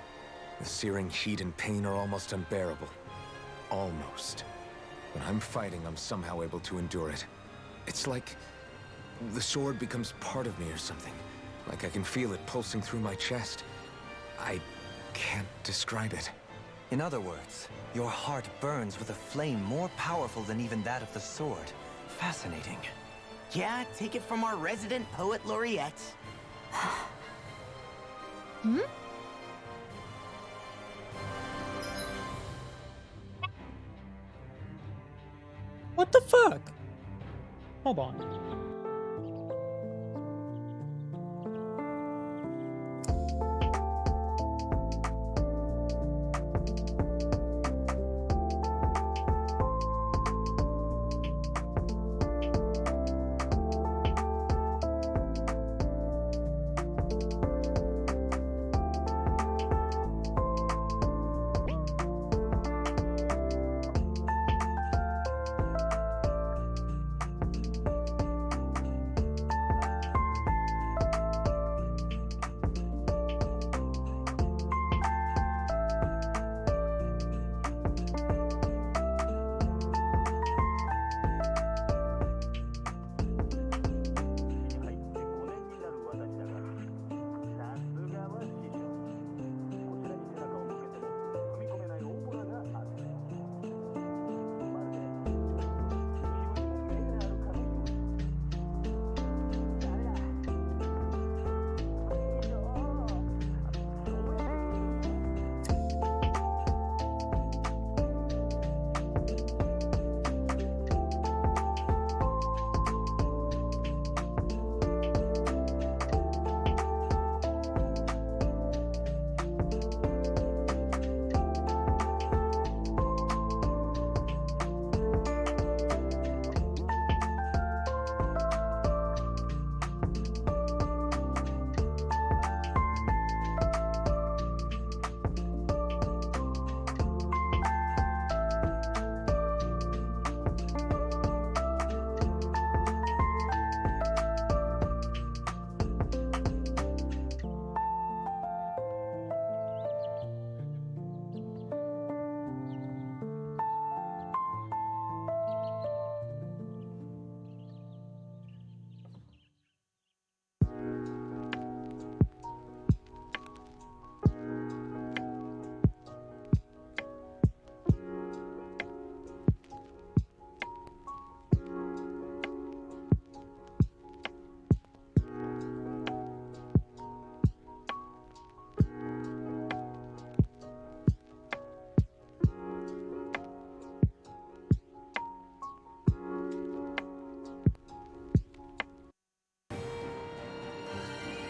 The searing heat and pain are almost unbearable. Almost. When I'm fighting, I'm somehow able to endure it. It's like the sword becomes part of me or something. Like I can feel it pulsing through my chest. I can't describe it. In other words, your heart burns with a flame more powerful than even that of the sword. Fascinating. Yeah, take it from our resident poet laureate. Hmm? What the fuck? Hold on.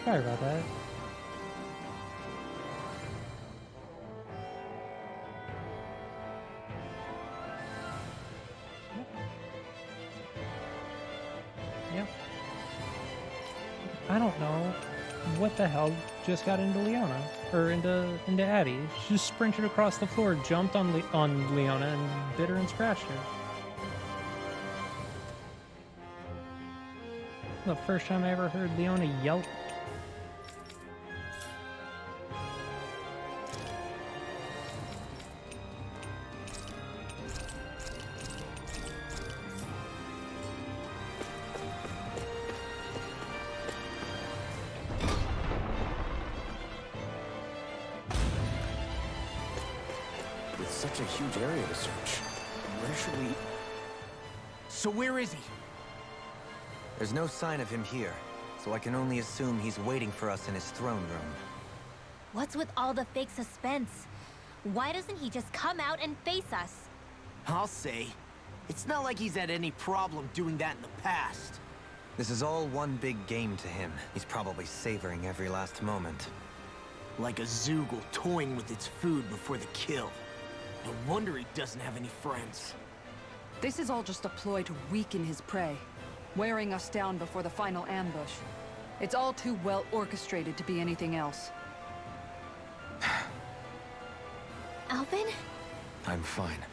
Sorry about that. Yep. I don't know what the hell just got into Leona, or into Addie. She just sprinted across the floor, jumped on Leona, and bit her and scratched her. The first time I ever heard Leona yelp. With such a huge area to search, where should we... So where is he? There's no sign of him here, so I can only assume he's waiting for us in his throne room. What's with all the fake suspense? Why doesn't he just come out and face us? I'll say. It's not like he's had any problem doing that in the past. This is all one big game to him. He's probably savoring every last moment. Like a Zoogle toying with its food before the kill. No wonder he doesn't have any friends. This is all just a ploy to weaken his prey, wearing us down before the final ambush. It's all too well orchestrated to be anything else. Alvin? I'm fine.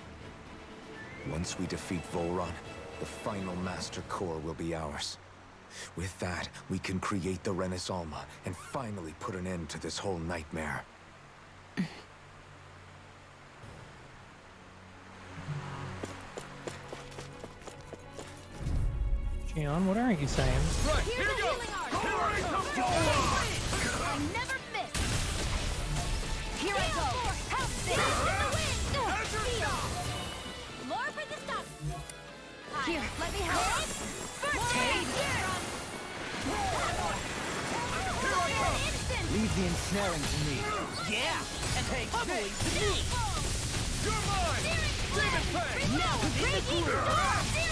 Once we defeat Volron, the final Master Core will be ours. With that, we can create the Renis Alma and finally put an end to this whole nightmare. Gian, what aren't you saying? Right, here we go! I never miss! Here I go! Help this! Feel! Lure for the stuff! Here, let me help! First aid! Leave the ensnaring to me. Yeah! And take this to me! You're mine! Demon Fang! Now in the groove!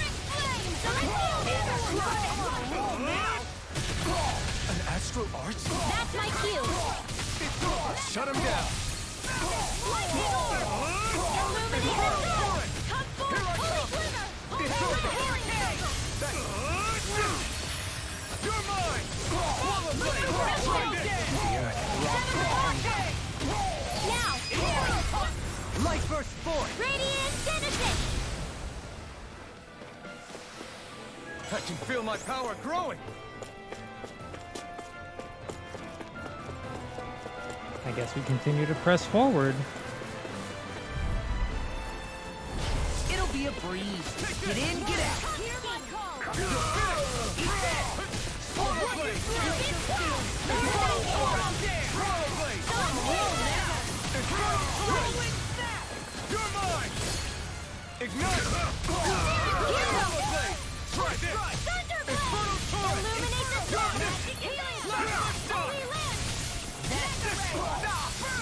An Astral Arts? That's my cue! Shut him down! Illuminate the storm! Come forth, holy glimmer! Healing You're mine! Wall of Now! Light burst forth! Radiant Genesis! I can feel my power growing! I guess we continue to press forward. It'll be a breeze. Get in, get out! Hear my call! Solar Blade! Solar Blade! Rolling snap! You're mine! Ignite! Solar Blade! Try this! Infernal Torrent! Illuminate the storm! Magic healing! Holy land!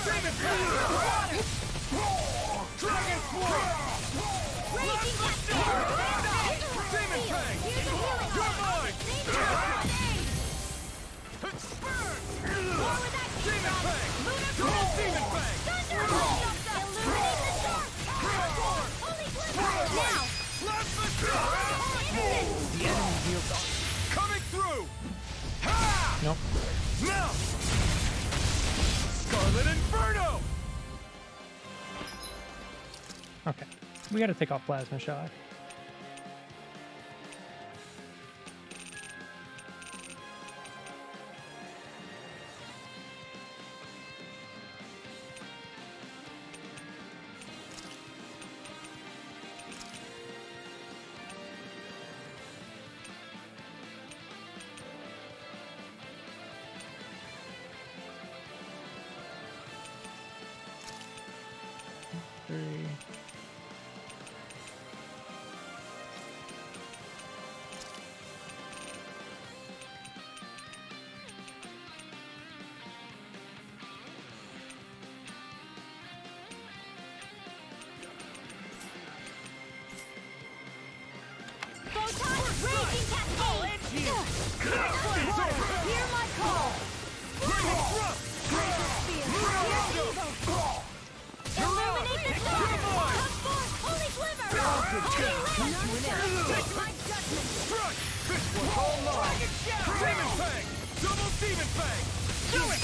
Demon Fang! Dragon Sword! Raging Cascade! Demon Fang! Here's the healing! You're mine! War with action! Demon Fang! Lunar Double Blade! Demon Fang! Thunder! Illuminate the storm! Holy glimmer! Now! Plasma Shock! The enemy heals up. Coming through! Ha! Nope. Now! Scarlet Inferno! Okay. We gotta take off Plasma Shock. Three. Photon! Raging Cascade! Hear my call! Illuminate the storm! Come forth, holy glimmer! Take my judgment! Strike! This one's all mine! Demon Fang! Double Demon Fang! Do it!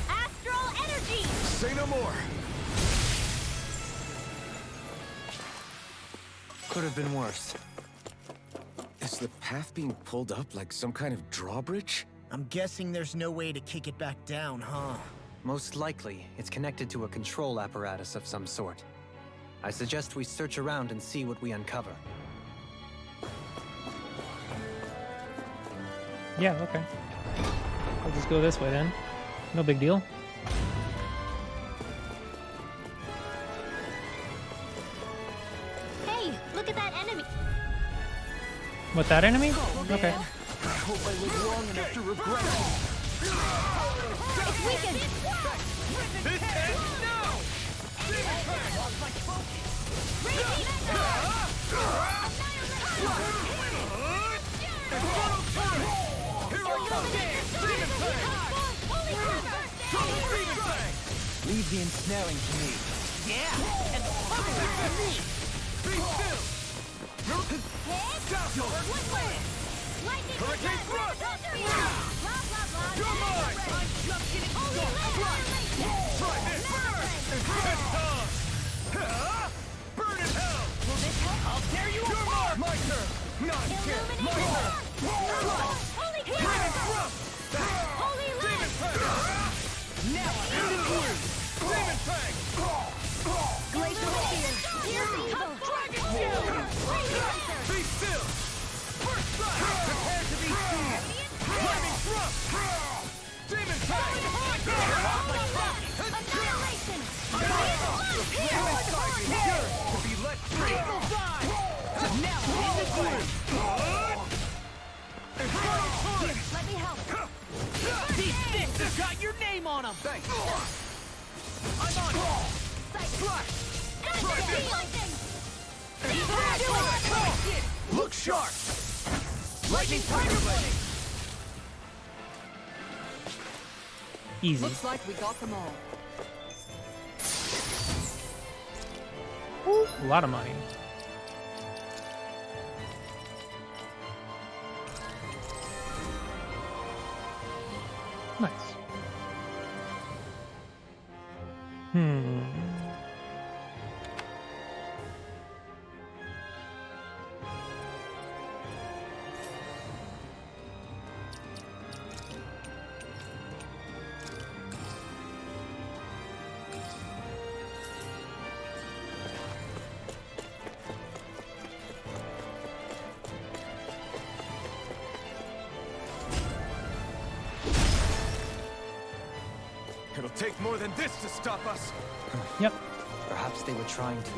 Astral energy! Say no more! Could have been worse. Is the path being pulled up like some kind of drawbridge? I'm guessing there's no way to kick it back down, huh? Most likely, it's connected to a control apparatus of some sort. I suggest we search around and see what we uncover. Yeah, okay. I'll just go this way then. No big deal. Hey, look at that enemy! What, that enemy? Okay. I hope I live long enough to regret it. It's weakened! This ends now! Demon Fang! Infernal Torrent! be ensnaring to me. Yeah, and pummel it to me. Be still. Hurricane thrust. You're mine. I'm just getting started. Try this. It's time. Burn in hell. Will this help? I'll tear you apart. My turn. Not here. My turn. Holy Demon thrust. Holy Demon fang. Now I'm in the groove. Demon fang. Glacial Spear. Dragon shield. Be still. First strike. Prepare to be seized. Flaming thrust. Demon fang. Annihilation. To be let free. Now I'm in the groove. Infernal torrent. Let me help. These fists have got your name on them. Thanks. I'm on it. Slash. Try this. Look sharp. Lightning tiger blade. Easy. Looks like we got them all. A lot of money. Nice. It'll take more than this to stop us. Yep. Perhaps they were trying to...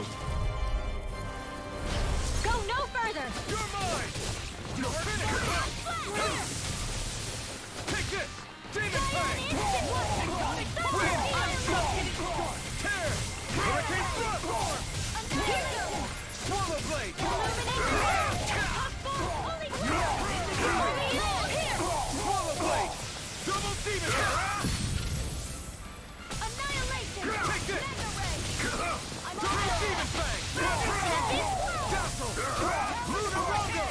Go no further. You're mine. You're finished. Take this. Demon fang. Tear. Hurricane thrust. Swallow blade. Swallow blade. Double demon fang. Annihilation. Take this. Double demon fang. Dazzle. Lunar Rondo.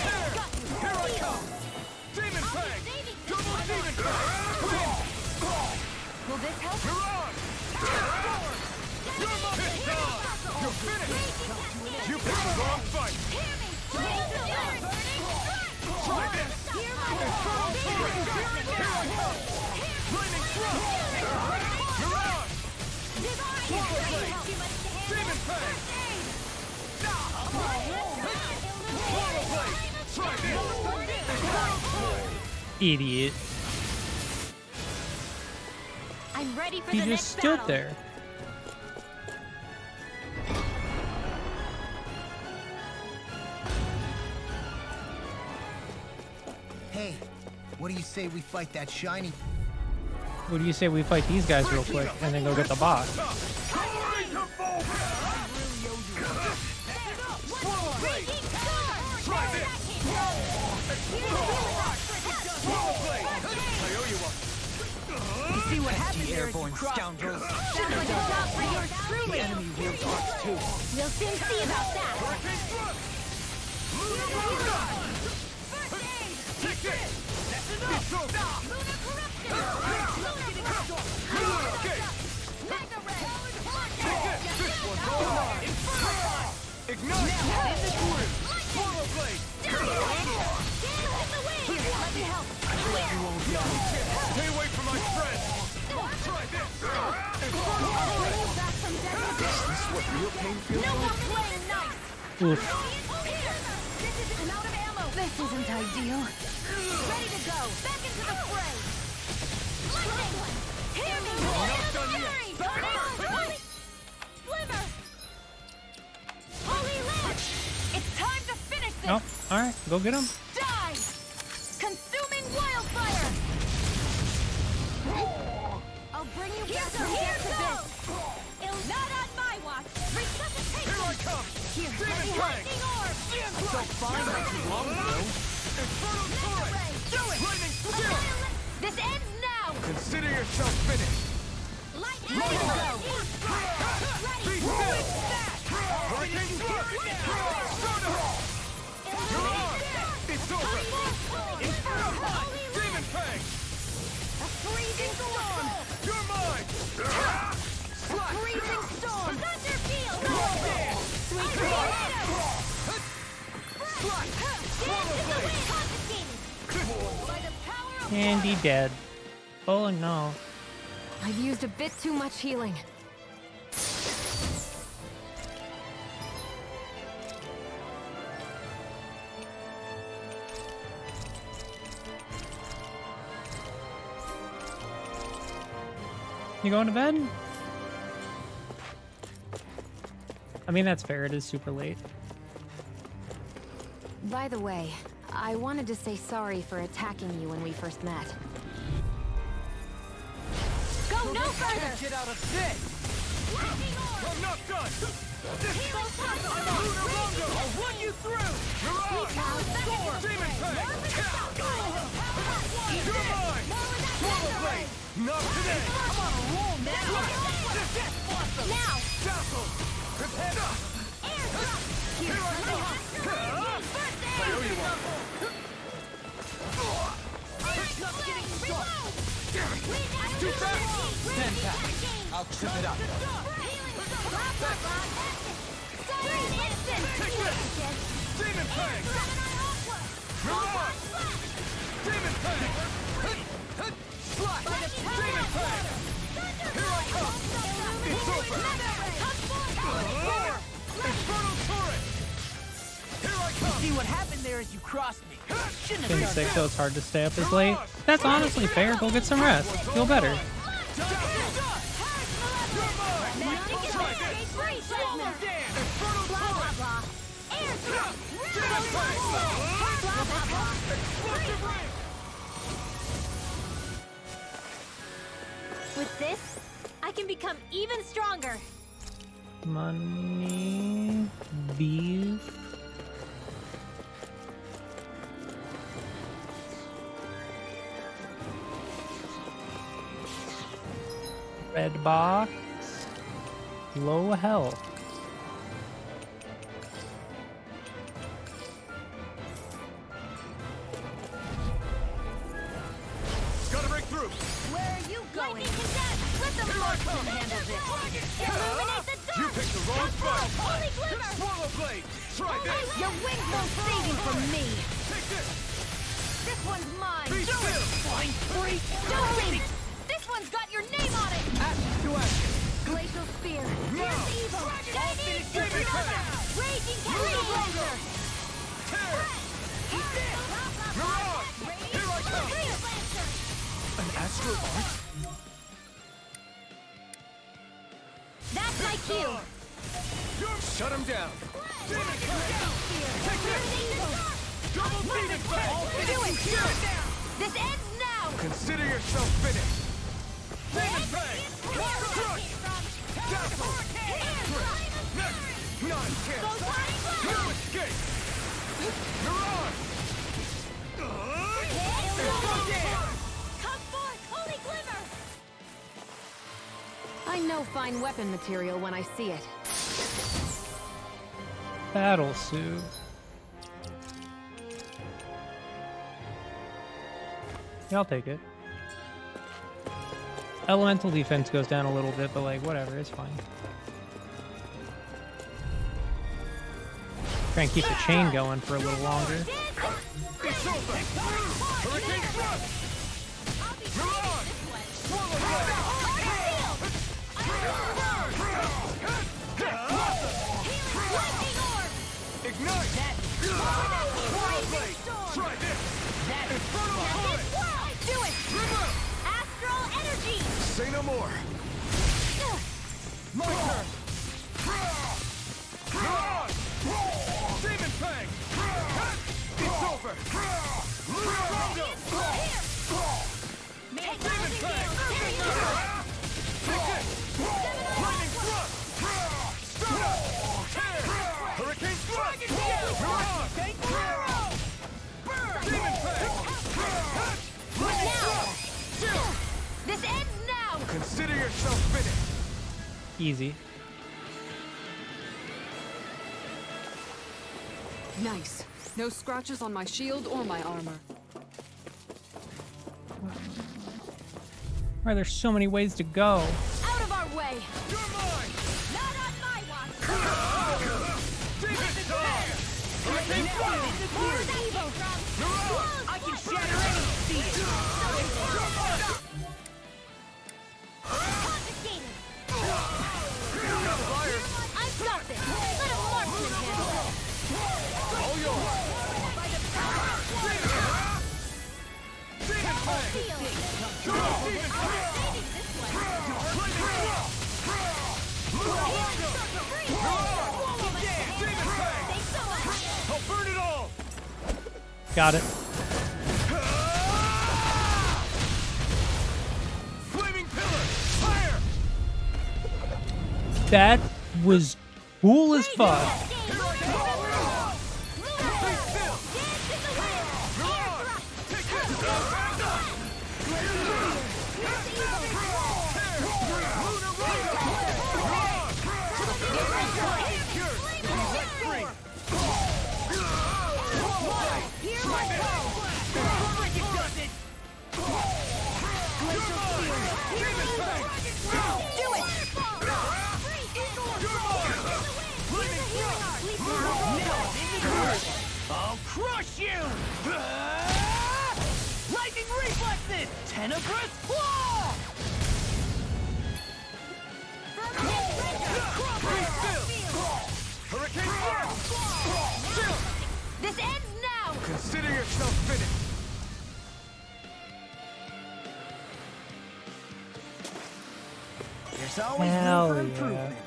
Tear. Here I come. Demon fang. Double demon fang. Will this help? You're on. You're mine. It's on. You're finished. You picked the wrong fight. Try this. Infernal torrent. Here I come. Flaming thrust. You're on. Swallow blade. Demon fang. Swallow blade. Try this. Infernal torrent. Idiot. I'm ready for He the just next stood battle. there. Hey, what do you say we fight that shiny? What do you say we fight these guys real quick and then go get the boss? Swallow blade. Try this. Swallow blade. I owe you one. You see what happens here? Airborne scoundrels. Sounds like a job for yours truly. Enemy wields arts too. We'll soon see about that. Hurricane thrust. Lunar Rondo. Take this. That's enough. Lunar corruption. Lunar escape. Mega ray. Take this. This one's all mine. Ignite. Swallow blade. Let me help. Stay away from my friend. Try this. Is this what real pain feels No like? more playing nice. Oof. This isn't out of ammo. This isn't ideal. Ready to go. Back into the fray. Lightning. Hear me. Not done yet. Holy Sliver. Holy Ledge. It's time to finish this. Oh, alright. Go get him. Die. Consuming wildfire. I'll bring you back to this. Not on my watch. Resuscitation. Here I come. Here, let Demon me fang. lightning orb. So fine like you long ago. Infernal torrent. Do it. Lightning skill. This ends now. Consider yourself finished. Lightning It's over! Inferno Punch! Demon Fang! A freezing storm! You're mine! A freezing storm! Thunder field! Sweet tornado! Dance in the wind! Confiscated! By the power of Andy dead. Oh no. I've used a bit too much healing. You going to bed? I mean, that's fair. It is super late. By the way, I wanted to say sorry for attacking you when we first met. Go no further! Get out of this! I'm not done! I'll run you through! Mirage! Storm! Demon Fang! You're mine! Swallow Blade! Not today! I'm on a roll now! Death Blossom! Now! Dazzle! Prepare! Here I come! I owe you one! Too fast! Stand back! I'll trip it up! Take this! Demon Fang! Mirage! Demon Fang! Slash! Demon Fang! Here I come! It's over! Infernal Turret! Here I come! See what happened there as you crossed me. Shouldn't Been have sick, so it's hard to stay up this late. That's honestly fair. Go get some rest. Feel better. With this, I can become even stronger. Money, beef. Red box. Low health. Gotta break through! Where are you going? Let the marksman handle this. Illuminate the dark! You picked the wrong spot! Holy glimmer! Swallow Blade! Try this! Your wings won't save you from me. Take this! This one's mine. Be still! Flying free. Don't leave. This one's got your name on it. Ashes to ashes! Glacial spear. No! Here's evil. Chinese Demon Fang! Raging Lunar Cascade Ronger! Lancer. Tear! Mirage! Here I come! An astral art? That's my cue. Shut him down! Demon Fang! Take this! Double Demon Fang! Do it. This ends now. Consider yourself finished! Demon Fang! Crush! Dazzle! Next! Not a chance! No escape! Mirage! Come forth, holy glimmer. I know fine weapon material when I see it. Battle suit. Yeah, I'll take it. Elemental defense goes down a little bit, but like, whatever, it's fine. Try and keep the chain going for a little longer. It's over! Hurricane Thrust! Mirage! Swallow Blade! Ignite! Swallow Blade! Try this! Infernal Torrent! Do it. River! Astral energy. Say no more! My turn! Mirage! Demon Fang! It's over! Lunar Rondo! Demon Fang! Easy. Nice. No scratches on my shield or my armor. Right, there's so many ways to go. Out of our way! You're mine! Not on my watch! Demon Time! Where's evil from? I can shatter any steel! Confiscated! I've got this! Let a marksman handle it! All yours! By the power of Demon Fang! steel! Demon Fang! I'll burn it all! Got it. Flaming pillar! Fire! That was cool as fuck. I'll crush you! Lightning reflexes! Tenebrous claw! Hurricane Blast! This ends now! Consider yourself finished! There's always Hell room for yeah. improvement.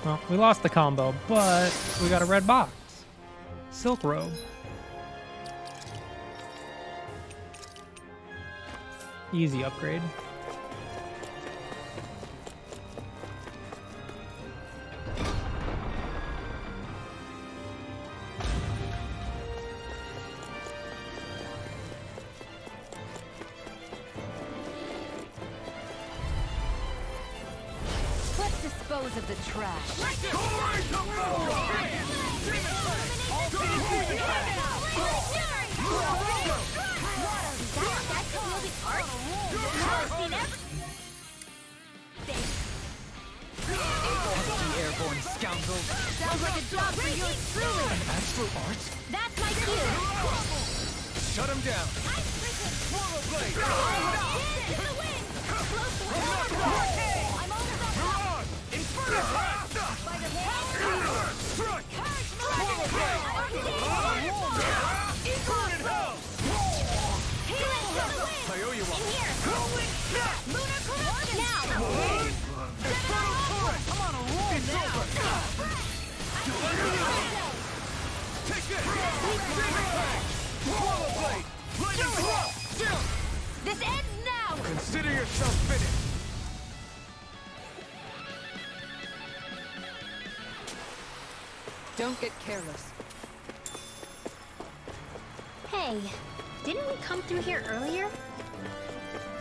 Well, we lost the combo, but we got a red box. Silk robe. Easy upgrade. Let's dispose of the trash. Airborne scoundrel. Sounds like a job for you truly. Astral art? That's my cue. Shut him down! Swallow blade! In the wind. Close to home. I'm on the You're on! Inferno blast! by the power. Struck! Swallow blade! Inverted hell! I owe you one. In here. Lunar corruption. Now. Infernal turret! I'm on a roll It's now. over! Take this! Demon Fang! Swallow blade! Lightning thrust! Down! This ends now. Consider yourself finished! Don't get careless. Hey, didn't we come through here earlier?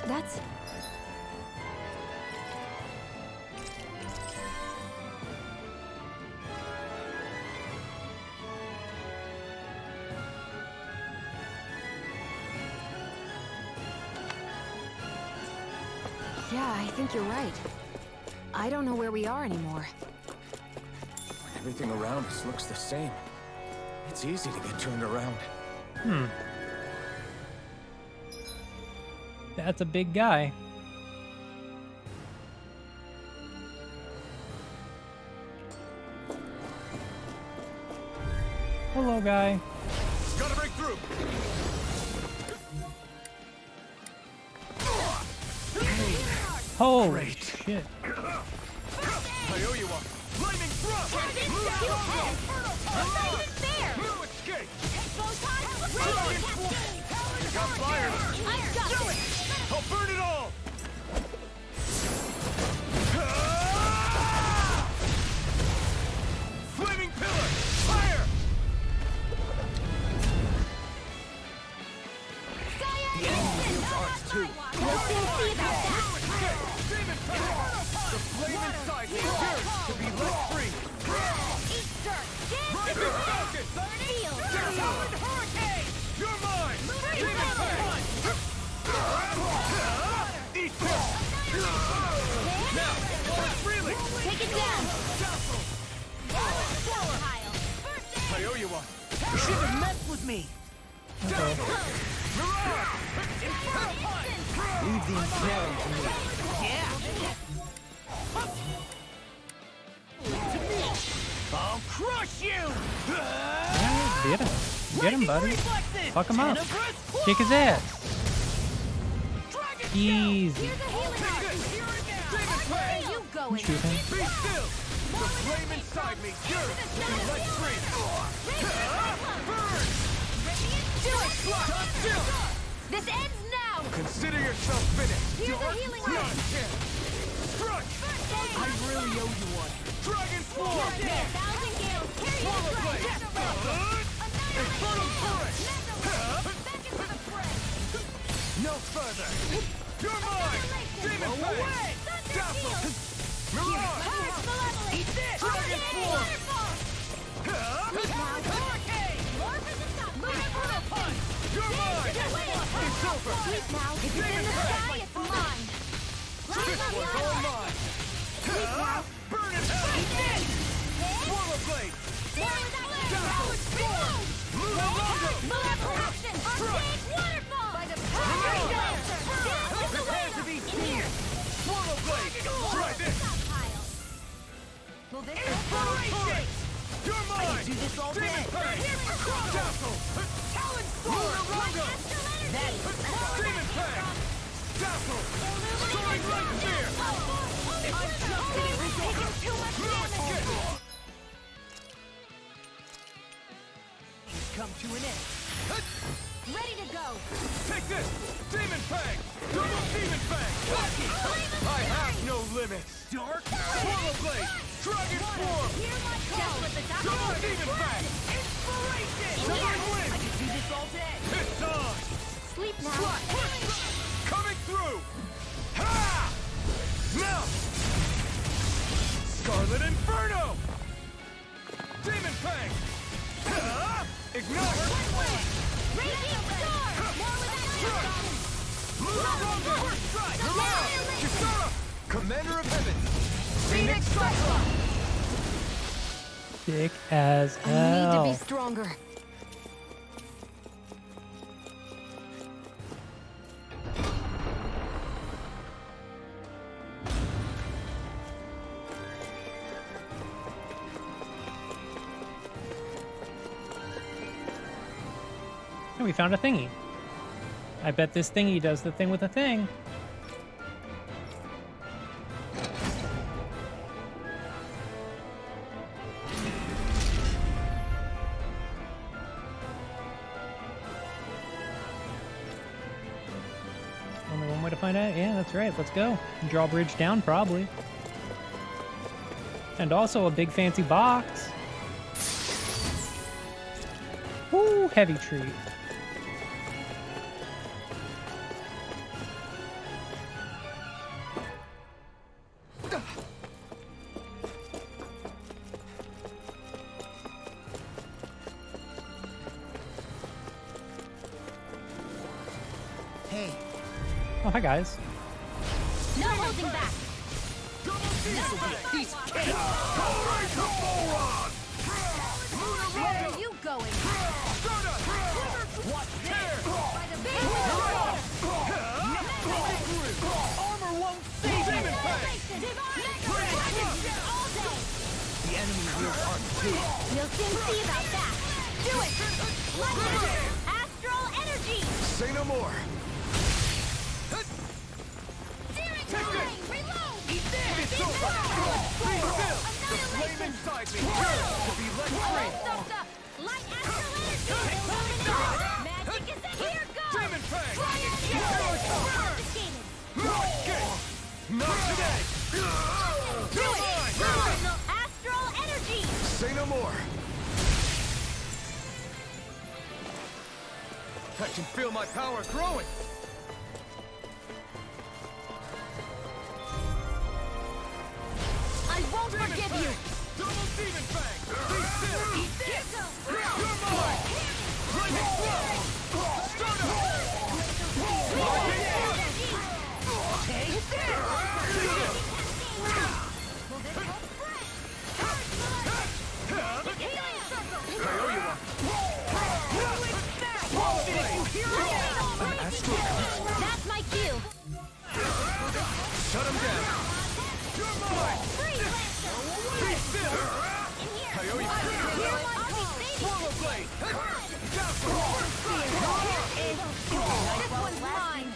That's... Yeah, I think you're right. I don't know where we are anymore. Everything around us looks the same. It's easy to get turned around. That's a big guy. Hello, guy. Gotta break through! Holy shit. I owe you one! Lightning thrust! fire! I've got Do this. it! I'll burn it all! Flaming pillar! Fire! The enemy wields arcs too. We'll soon see about that. Demon power! The flame inside me yearns to be let free! Eat dirt. Rising Falcon! Feel. Powered hurricane! You're mine! Demon Fang! Eat this! Now, freely! Take it down. I owe you one! You shouldn't have messed with me. Leave the ensnaring to me. I'll crush you! Yeah, get him. Get him, buddy. Fuck him up. Kick his ass. Easy. Where you going? Shoot him. Be still! The flame inside me yearns to be let free! Burn! Do it. Stop still! This ends now. Consider yourself finished! Here's a healing ray. Struck! I really owe you one. Dragon Swarm! 1,000 gales. Carry Swallow this blade! Infernal Turret! Back into the fray. No further! You're mine! Demon Fang! Dazzle! Mirage! Eat this. Dragon Swarm! Hurricane. Infernal Punch! You're mine! It's over! Sleep now. If it's in the sky, it's mine. This one's all mine! Burn in hell! Eat this. Swallow blade! Dazzle. Storm! Luna Londo! Maleficent. Archaic waterfall. By the power of Dancer. Prepare to be seen! Swallow blade! Try this! Will this Infernal Turret! You're mine! do this all Demon day. Fang! Dazzle! Talon Luna Londo! That's Demon Fang! Dazzle! Soaring Light Spear! We're taking too much damage. Come to an end. Ready to go. Take this! Demon Fang! Double Demon Fang! I have no limits! Dark. Swallow Blade! Dragon Swarm! Hear my call. Double Demon Fang! Inspiration. Southern Wind! I can do this all day. It's on! Sleep now. Coming through! Ha! Now! Scarlet Inferno! Demon Fang! Ha! Ignite! Raging Star. More with that. Luna Londo! First strike! Mirage! Kisara! Commander of Heaven! Phoenix Cyclops! Thick as I need to hell. be stronger. And we found a thingy. I bet this thingy does the thing with the thing. Only one way to find out? Yeah, that's right. Let's go. Drawbridge down, probably. And also a big fancy box. Woo, heavy treat. Hey, Oh, hi guys. No holding back. Where are you going? Watch here! By the big Armor won't save Demon Fang! The enemy wields arcs too. We'll soon see about that. Do it! Astral energy! Say no more! Searing terrain! Reload! It's over! Be still! The flame inside me yearns to be let free! Light astral energy! Illuminate! Magic is a here go! Demon Fang! I can feel my power growing. I won't forgive you! Double Demon Fang! Be still! Eat this! You're mine! Lightning Blow! Start up! Take this! That's my cue! Shut him down! You're mine! Be still! Coyote! Swallow Blade! Down for war! This one's mine!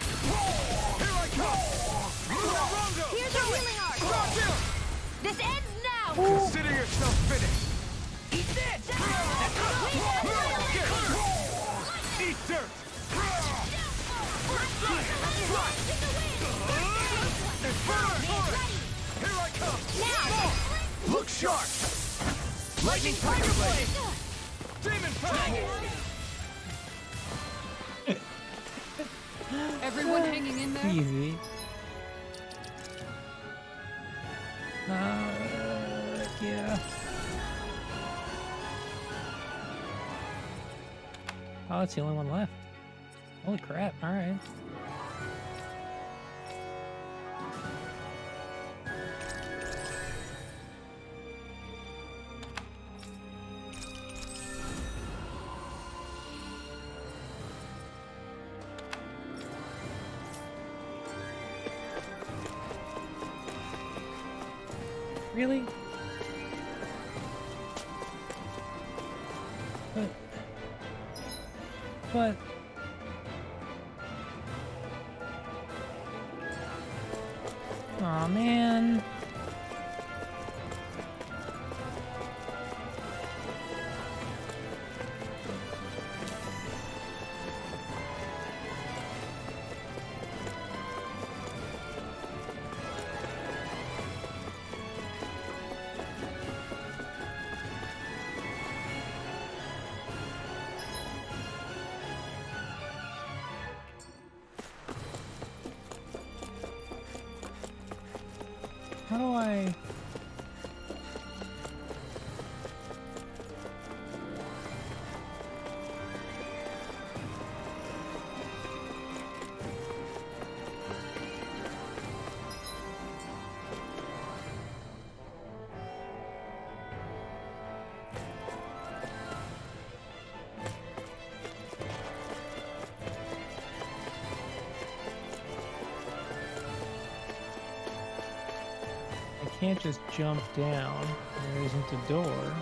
Here I come! Lunarungo! Here's a healing arc! Drop down! This ends now! Consider yourself finished! Eat this! Eat dirt! Here I come! Now! Look sharp! Lightning Tiger Blade! Demon Fang! Everyone hanging in there? Easy. Yeah. Oh, that's the only one left. Holy crap, alright. Really? But... Aw, man. How do I... can't just jump down. There isn't a door.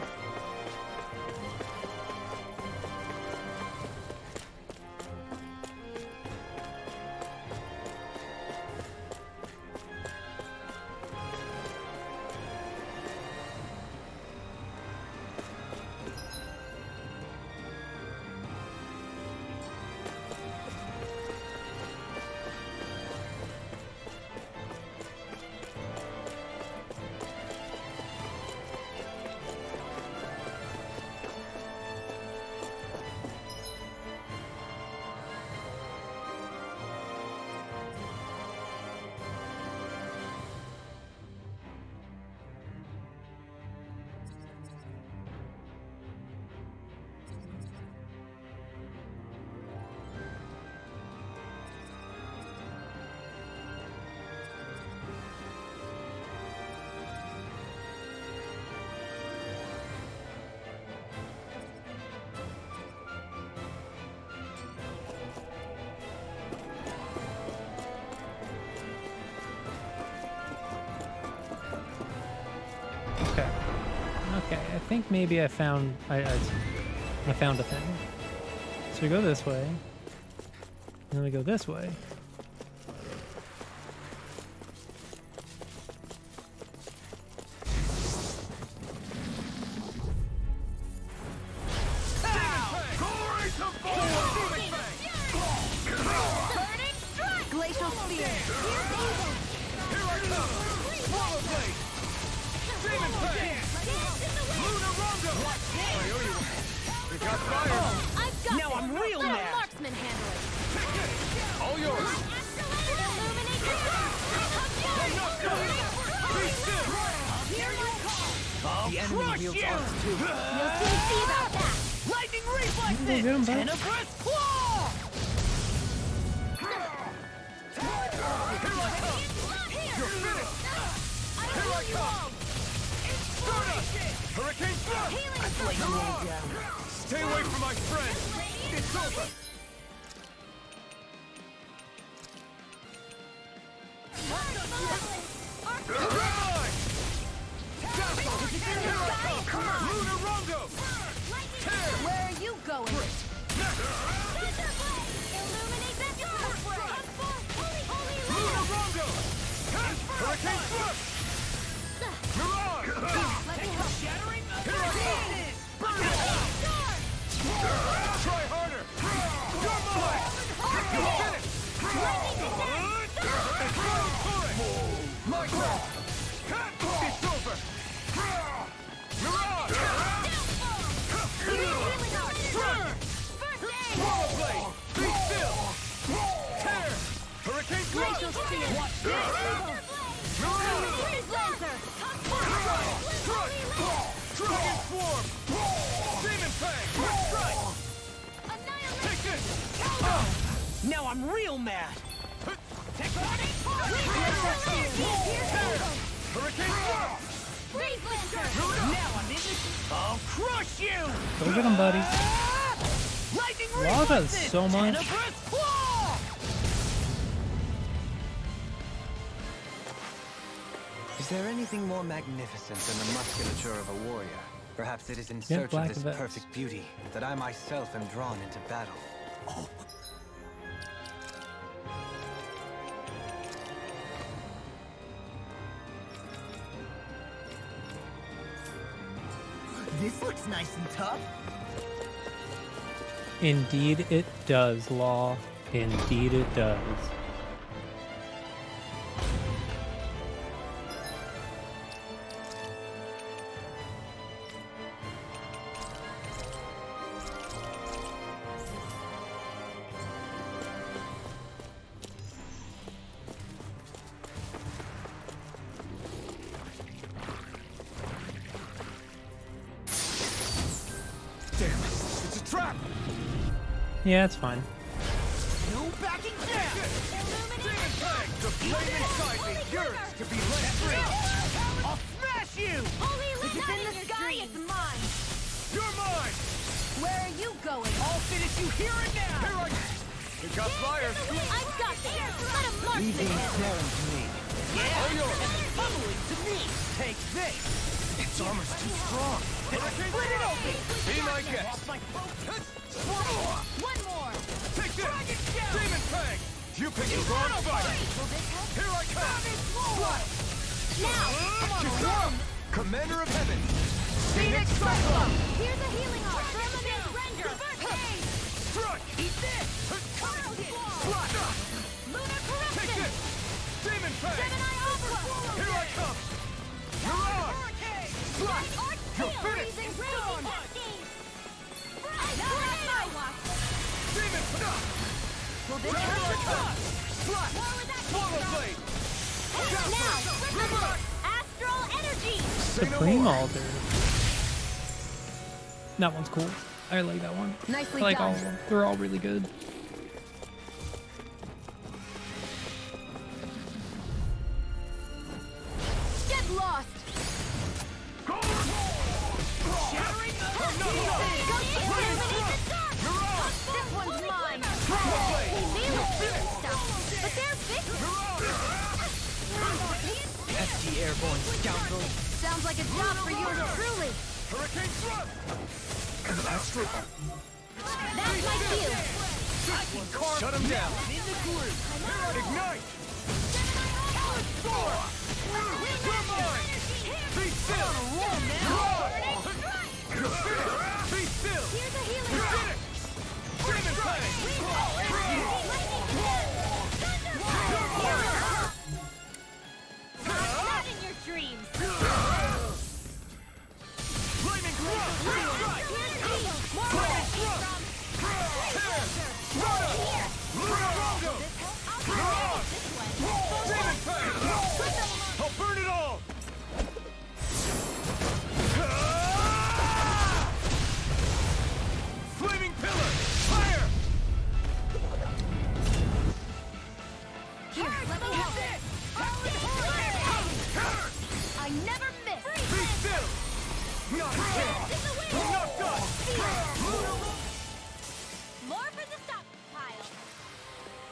Okay, I think maybe I found I found a thing. So we go this way, and then we go this way. Glacial Spear! Here I come! Swallow Blade! Demon Fang! Lunarungo! You got fire! I've got Now I'm real mad! and handle it. All yours. Illuminate the dark. Hear my call. The enemy wields arms too. You'll soon see about that. Lightning Go reflexes. get him, bud. Tenebrous claw. You're finished. Here I come. Hurricane thrust. I've laid you all down. Stay away from my friend. It's over. Lunar Rondo! Where are you going? Illuminate the dark. Lunar Rondo! Hurricane thrust! Mirage! Let me help. Shattering! Here I come! Try harder! You're mine! You're finished! Explode turret! My turn! It's over! Mirage! Swallow blade! Be still! Tear! Hurricane thrust! Watch this! Dragon swarm! Demon fang! Strike! Take this! Now I'm real mad! Hurricane swarm! Now I'm in it! I'll crush you! Go get him, buddy. Lightning Law does reflexes! so much. Tenebrous claw! Is there anything more magnificent than the musculature of a warrior? Perhaps it is in Yeah, search of black this vest. perfect beauty that I myself am drawn into battle. This looks nice and tough. Indeed it does, Law. Indeed it does. Damn it! It's a trap! Yeah, it's fine. No backing down! Demon fang! The flame inside me yearns to be let free! I'll smash you! If it's in the sky, it's mine. You're mine! Where are you going? I'll finish you here and now! Here I go! You got flyers! I've got this. Let him march Leave the the hill. staring to me. Yeah! All yours! Tumbling to me! Take this! Its armor's too strong! Split it open! Be my guest! One more. Take this! Demon fang! You picked the wrong fight! Here I come! Now. Commander of Heaven! Phoenix Cyclone. Here's a healing arm. Firmament Render. Hey. Strike! Eat this! Slot! Lunar Take Corruption. this! Demon fang! Gemini Alpha. Here I come! Mirage! Slot! You're finished! Demon fang! Here I come! Slot! Swallow blade! Now. Astral Energy. Supreme Alder. That one's cool. I like that one. Nicely I like done. all of them. They're all really good. Get lost. Shattering! This one's mine. We may look big and stuff, but they're big. FT airborne scoundrel! Sounds like a job for yours truly. Hurricane thrust! Astro! That's my cue. Shut him down! Ignite! You're mine! Be still! Be still! Here's a healing You're arm. finished! Demon fang! Not in your dreams. Flaming thrust! Flaming thrust! Tear! Run!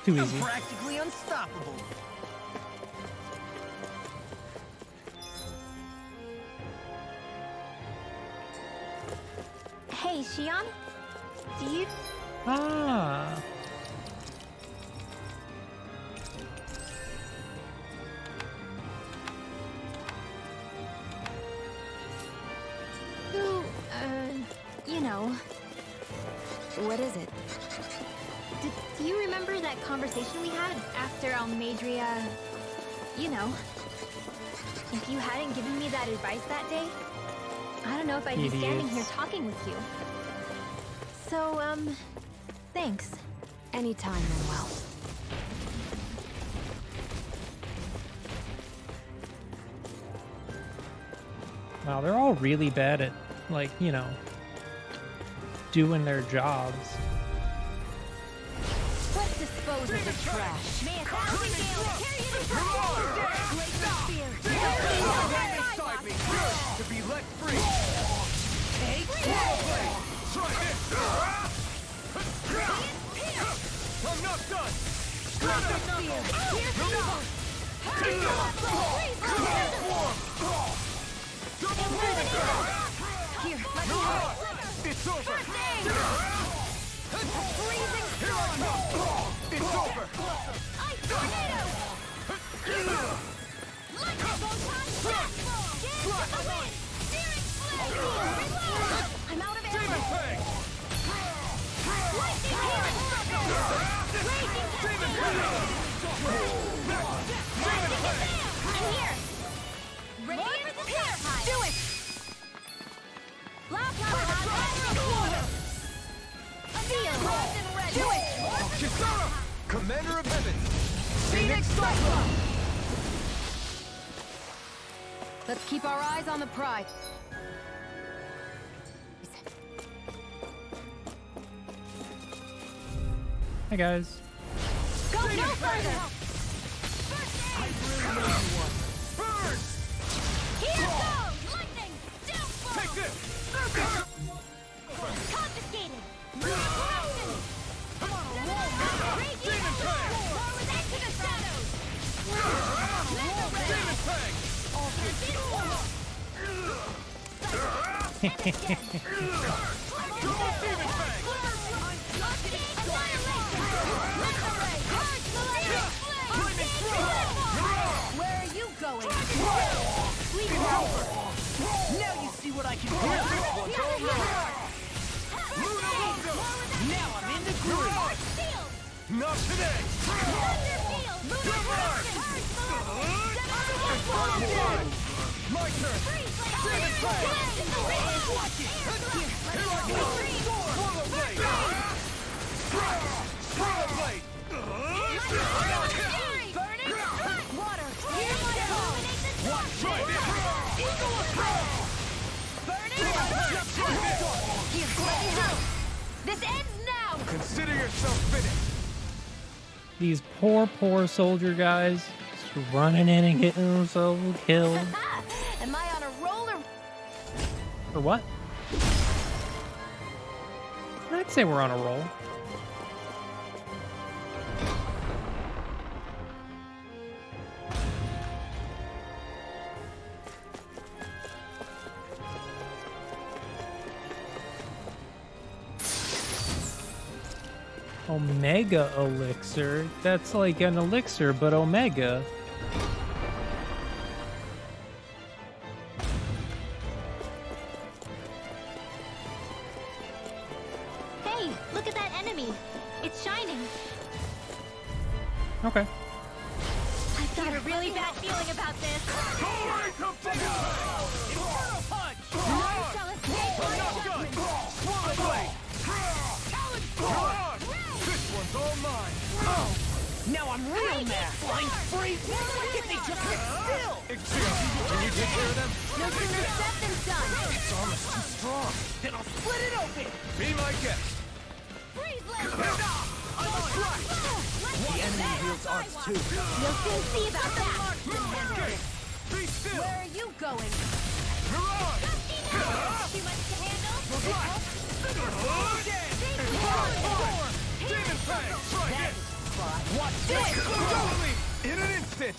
Too I'm easy. practically unstoppable. Hey, Shion? Do you... Ah. Who, you know... What is it? Do you remember that conversation we had after Almadria... You know. If you hadn't given me that advice that day, I don't know if I'd be standing here Idiots. talking with you. So, thanks. Anytime, Manuel. Wow, they're all really bad at, like, you know, doing their jobs. Let's dispose of the trash. May a thousand gales carry it into Great spear. Inside me, to be let free. Hey, try this. I'm not done. Grab the spear. Here, let me help. It's over. Freezing storm. It's over. Ice tornado. Lightning photon blast. Get the wind. Searing flame. I'm out of Demon arrows. Fang. Lightning hail. Raging cascade. I'm here. Radiant Purified. Do it. Blah, blah, blah, water. Feel. Do it. Kisara, Commander of Heaven. Phoenix Cyclone. Let's keep our eyes on the prize. Hi guys. Go no further. Burn! Here goes. Lightning. Downfall. Take this. Confiscated. Corruption. Radiant Demon Fang. Forward into the shadows. Demon Fang. Where are you going? Now you see what I can do. Now I'm in the groove. Not today. My turn. Demon Fang. Watch it. Here I go. Swallow Blade. Swallow Blade. Burning strike. Water. Hear my call. Try this. Eagle approach. Burning Here, let me help. This ends now. Consider yourself finished. These poor soldier guys just running in and getting themselves killed. Am I on a roller? For what? I'd say we're on a roll. Omega elixir? That's like an elixir, but omega. Hey, look at that enemy. It's shining. Okay. I've got a really bad feeling about this. Inferno Punch! None shall escape my Not done. judgment. Swallow Blade. Come on. This one's all mine. Now I'm real mad. Flying free. Why can't they just sit still? Exhale. Can you take care of them? No sooner said than done. It's almost too strong. Then I'll split it open. Be my guest. Freeze Blade. I'm on track. The enemy wields arts too. You'll soon see about that. Escape. Be still. Where are you going? Mirage. Too much to handle? Demon Fang. Try this. Watch this! In an instant!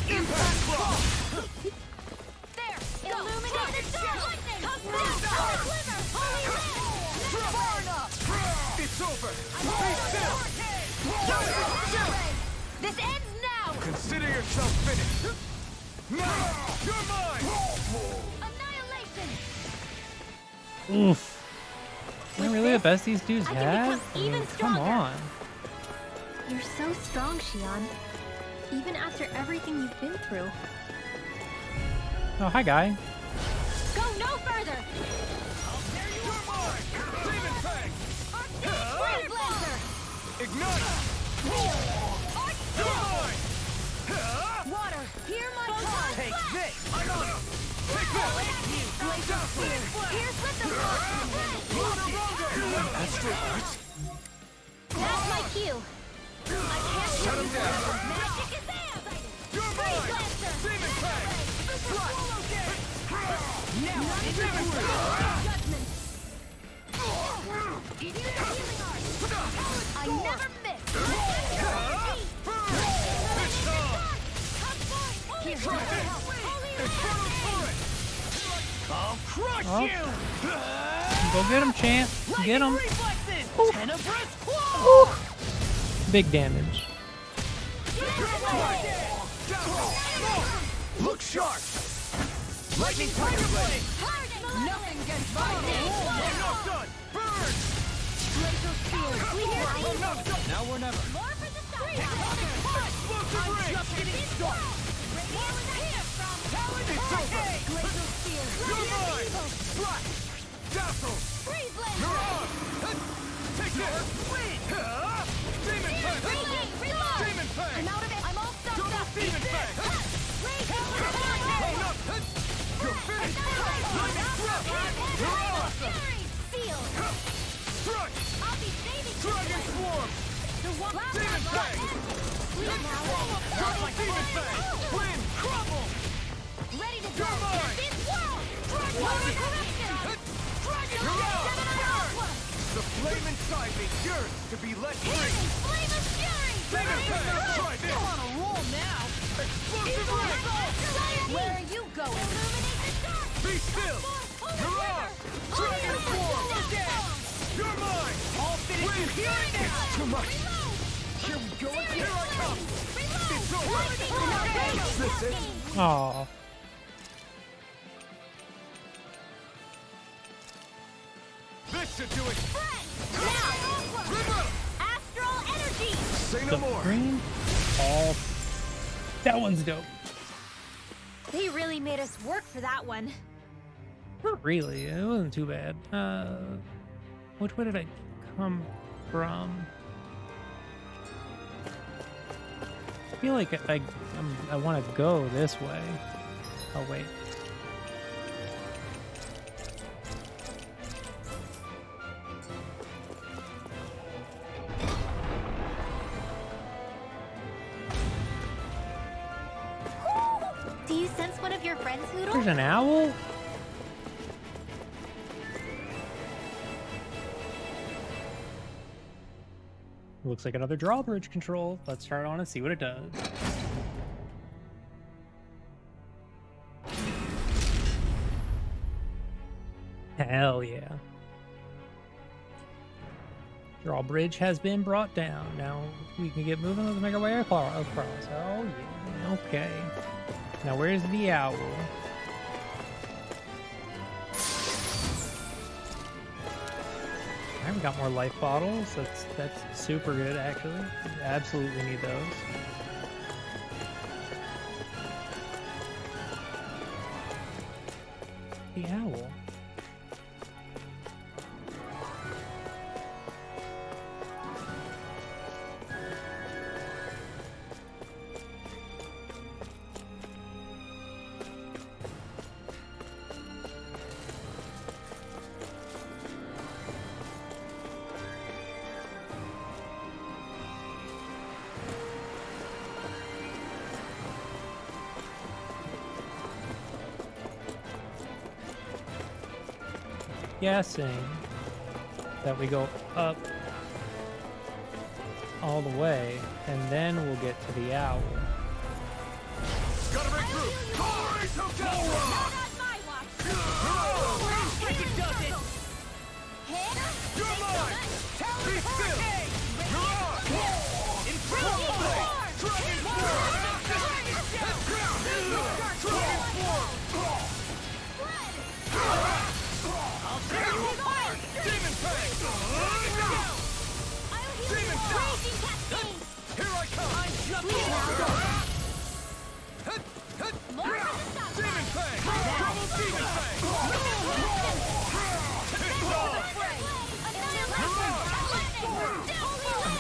Impact block! There! Illuminate the dark! Lightning! Come down! Glimmer! Holy Red! Far enough! It's over! This ends now! Consider yourself finished! Now! You're mine! Annihilation! Oof. Is that really the best these dudes I can have? become even come stronger. on. You're so strong, Shion. Even after everything you've been through. Oh, hi, guy. Go no further! You're mine! Demon Fang! Freeze Blazer! Ignite! You're mine! Water! Hear my call! Take this! I got him! Take this! Here's with the Astral Arts? That's my cue! I can't Shut him down! Magic is there! You're mine! Demon Fang! Now, Demon Fang! Judgment! I never miss! I'll crush Oh. you! Go get him, champ. Get him. Reflexes! Oof. Tenebrous Claw! Big damage. Look sharp! Lightning Tiger Blade! Nothing gets by me! I'm not done! Burn! I'm not done! Now or never. Explosive ring! Just getting started! It's over! You're mine! Slash! Dazzle! You're on! Take this! Demon Fang! Demon Fang! I'm out of it! I'm all stuck Double up! Demon Fang! Hold up! You're finished! Lightning Thrust! You're awesome! Strike! Dragon Swarm! Demon Fang! Double Demon Fang! Wind! Crumble! Ready to You're burn mine! this world! Dragon corruption! Dragon You're on! Burn! The flame inside me yearns to be let free! Flame of fury! Demon Fang! Try this! You're on a roll now! Explosive ring! Where are you going? Illuminate the dark! Be still! You're on! Dragon Swarm! You're mine! All finished Wind! hearing now! It's too much! Here we go! Here I come! It's over! Is this it? Aw. This should do it! Now! Astral energy! Say no The more! green ball. That one's dope. They really made us work for that one. Not really. It wasn't too bad. Which way did I come from? I feel like I want to go this way. Oh wait. Do you sense one of your friends, Hoodle? There's an owl? Looks like another drawbridge control. Let's turn it on and see what it does. Hell yeah. Drawbridge has been brought down. Now we can get moving. Let's make our way across. Oh yeah. Okay. Now where's the owl? I haven't got more life bottles. That's super good actually. Absolutely need those. The owl. Guessing that we go up all the way, and then we'll get to the owl. Gotta break through! Not on my watch. I can do it! You're mine! Be still! You're on! Incredible blade! Dragon form! Dragon form! I'll tear you apart! Demon Fang! Demon Fang! Here I come! I'm jumping! Demon Fang! Double Demon Fang!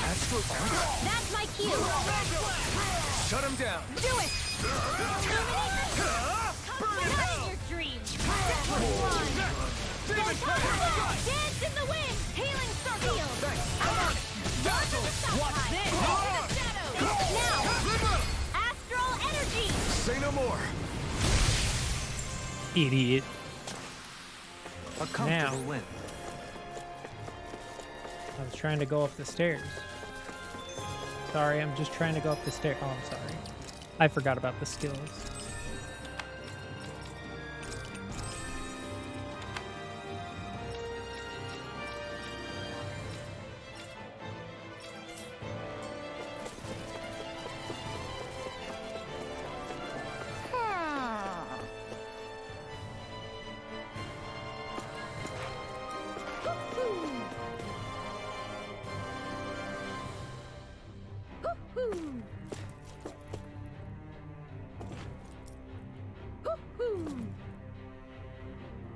Astral Arc? That's my cue. Shut him down! Do it! Burn it out! Your dreams. Demon Fang! Dance in the wind. Healing circle. Watch this! Now, astral energy. Say no more! Idiot. A comfortable win. I was trying to go up the stairs. Sorry, I'm just trying to go up the stairs. Oh, I'm sorry. I forgot about the skills.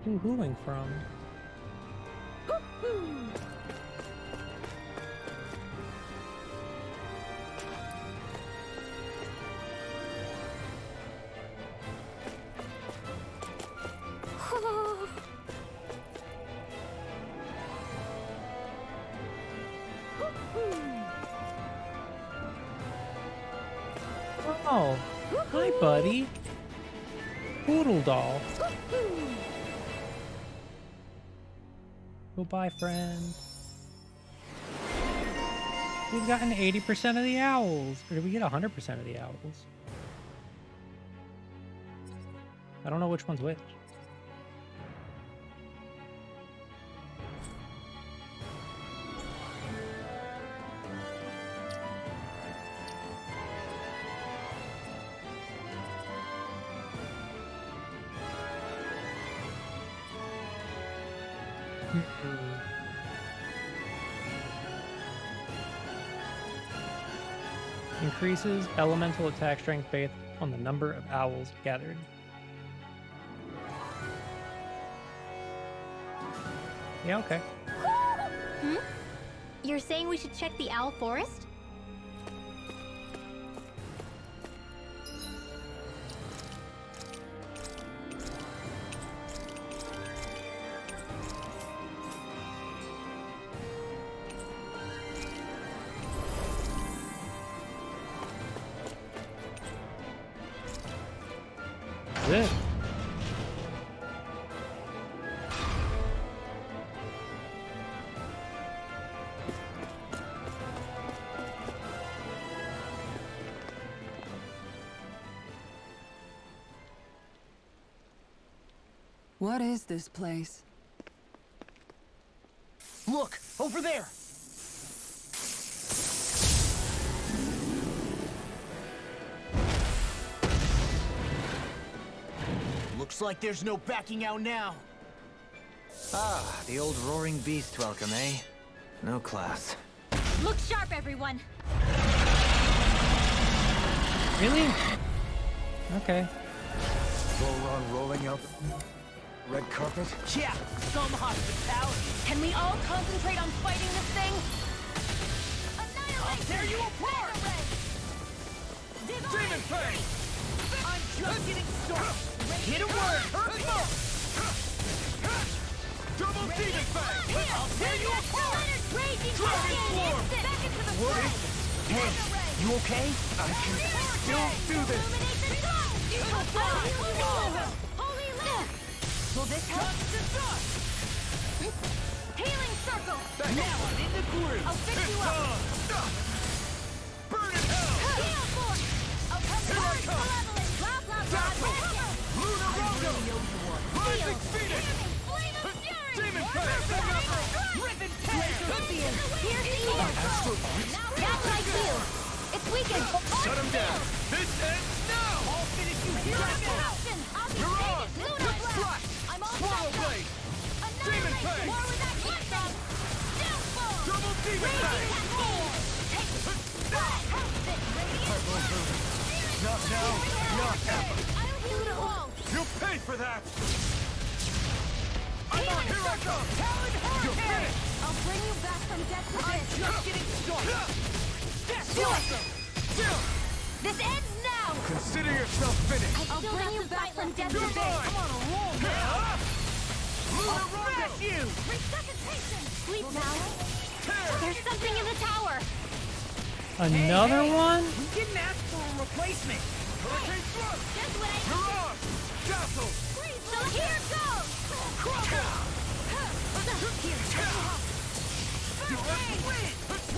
Woohooing from? Oh, hi, buddy. Poodle doll. Goodbye, friend. We've gotten 80% of the owls. Or did we get 100% of the owls? I don't know which one's which. Increases elemental attack strength based on the number of owls gathered. Yeah, okay. Hmm? You're saying we should check the owl forest? That's it. What is this place? Look, over there! Looks like there's no backing out now. Ah, the old roaring beast welcome, eh? No class. Look sharp, everyone. Really? Okay. Goron rolling out red carpet? Yeah, some hospitality. Can we all concentrate on fighting this thing? I'll tear you apart! Demon Fang! I'm just getting started. Hit a word! Double Demon Fang! I'll tear you apart! Dragon form! What is this? Hey, you okay? I can still do this! Will this help? Healing circle! Now I'm in the groove! I'll fix you up! Burn in hell! Heal force! Oh, come Here I on, come! malevolent! Blah, blah, blah, Dazzle! Lunar Rondo! Rising Phoenix! Flame of fury! Demon Fang! Ribbon Champion! Here's the evil! That's my shield! It's weakened! Shut him down! This ends now! I'll finish you here and now! You're on! Lunar Blast! I'm all Swallow set up! Blade! Demon Fang! More where that came from! Downfall! Double Demon Fang! Not now, not ever! I'll heal it all! You'll pay for that! I'm on! Here I come! You're finished! I'll bring you back from death to I'm this! just getting started! Do it! This ends now! Consider yourself finished! I'll bring you back from death to You're this! mine! I'm on a roll now! Lunar Rondo! you! Resuscitation! Sleep now! Tear! There's something in the tower! Another one? We didn't ask for a replacement. Hurricane Thrust! Just what I You're on! Dazzle! So here goes! Crumble! Here, Wind that's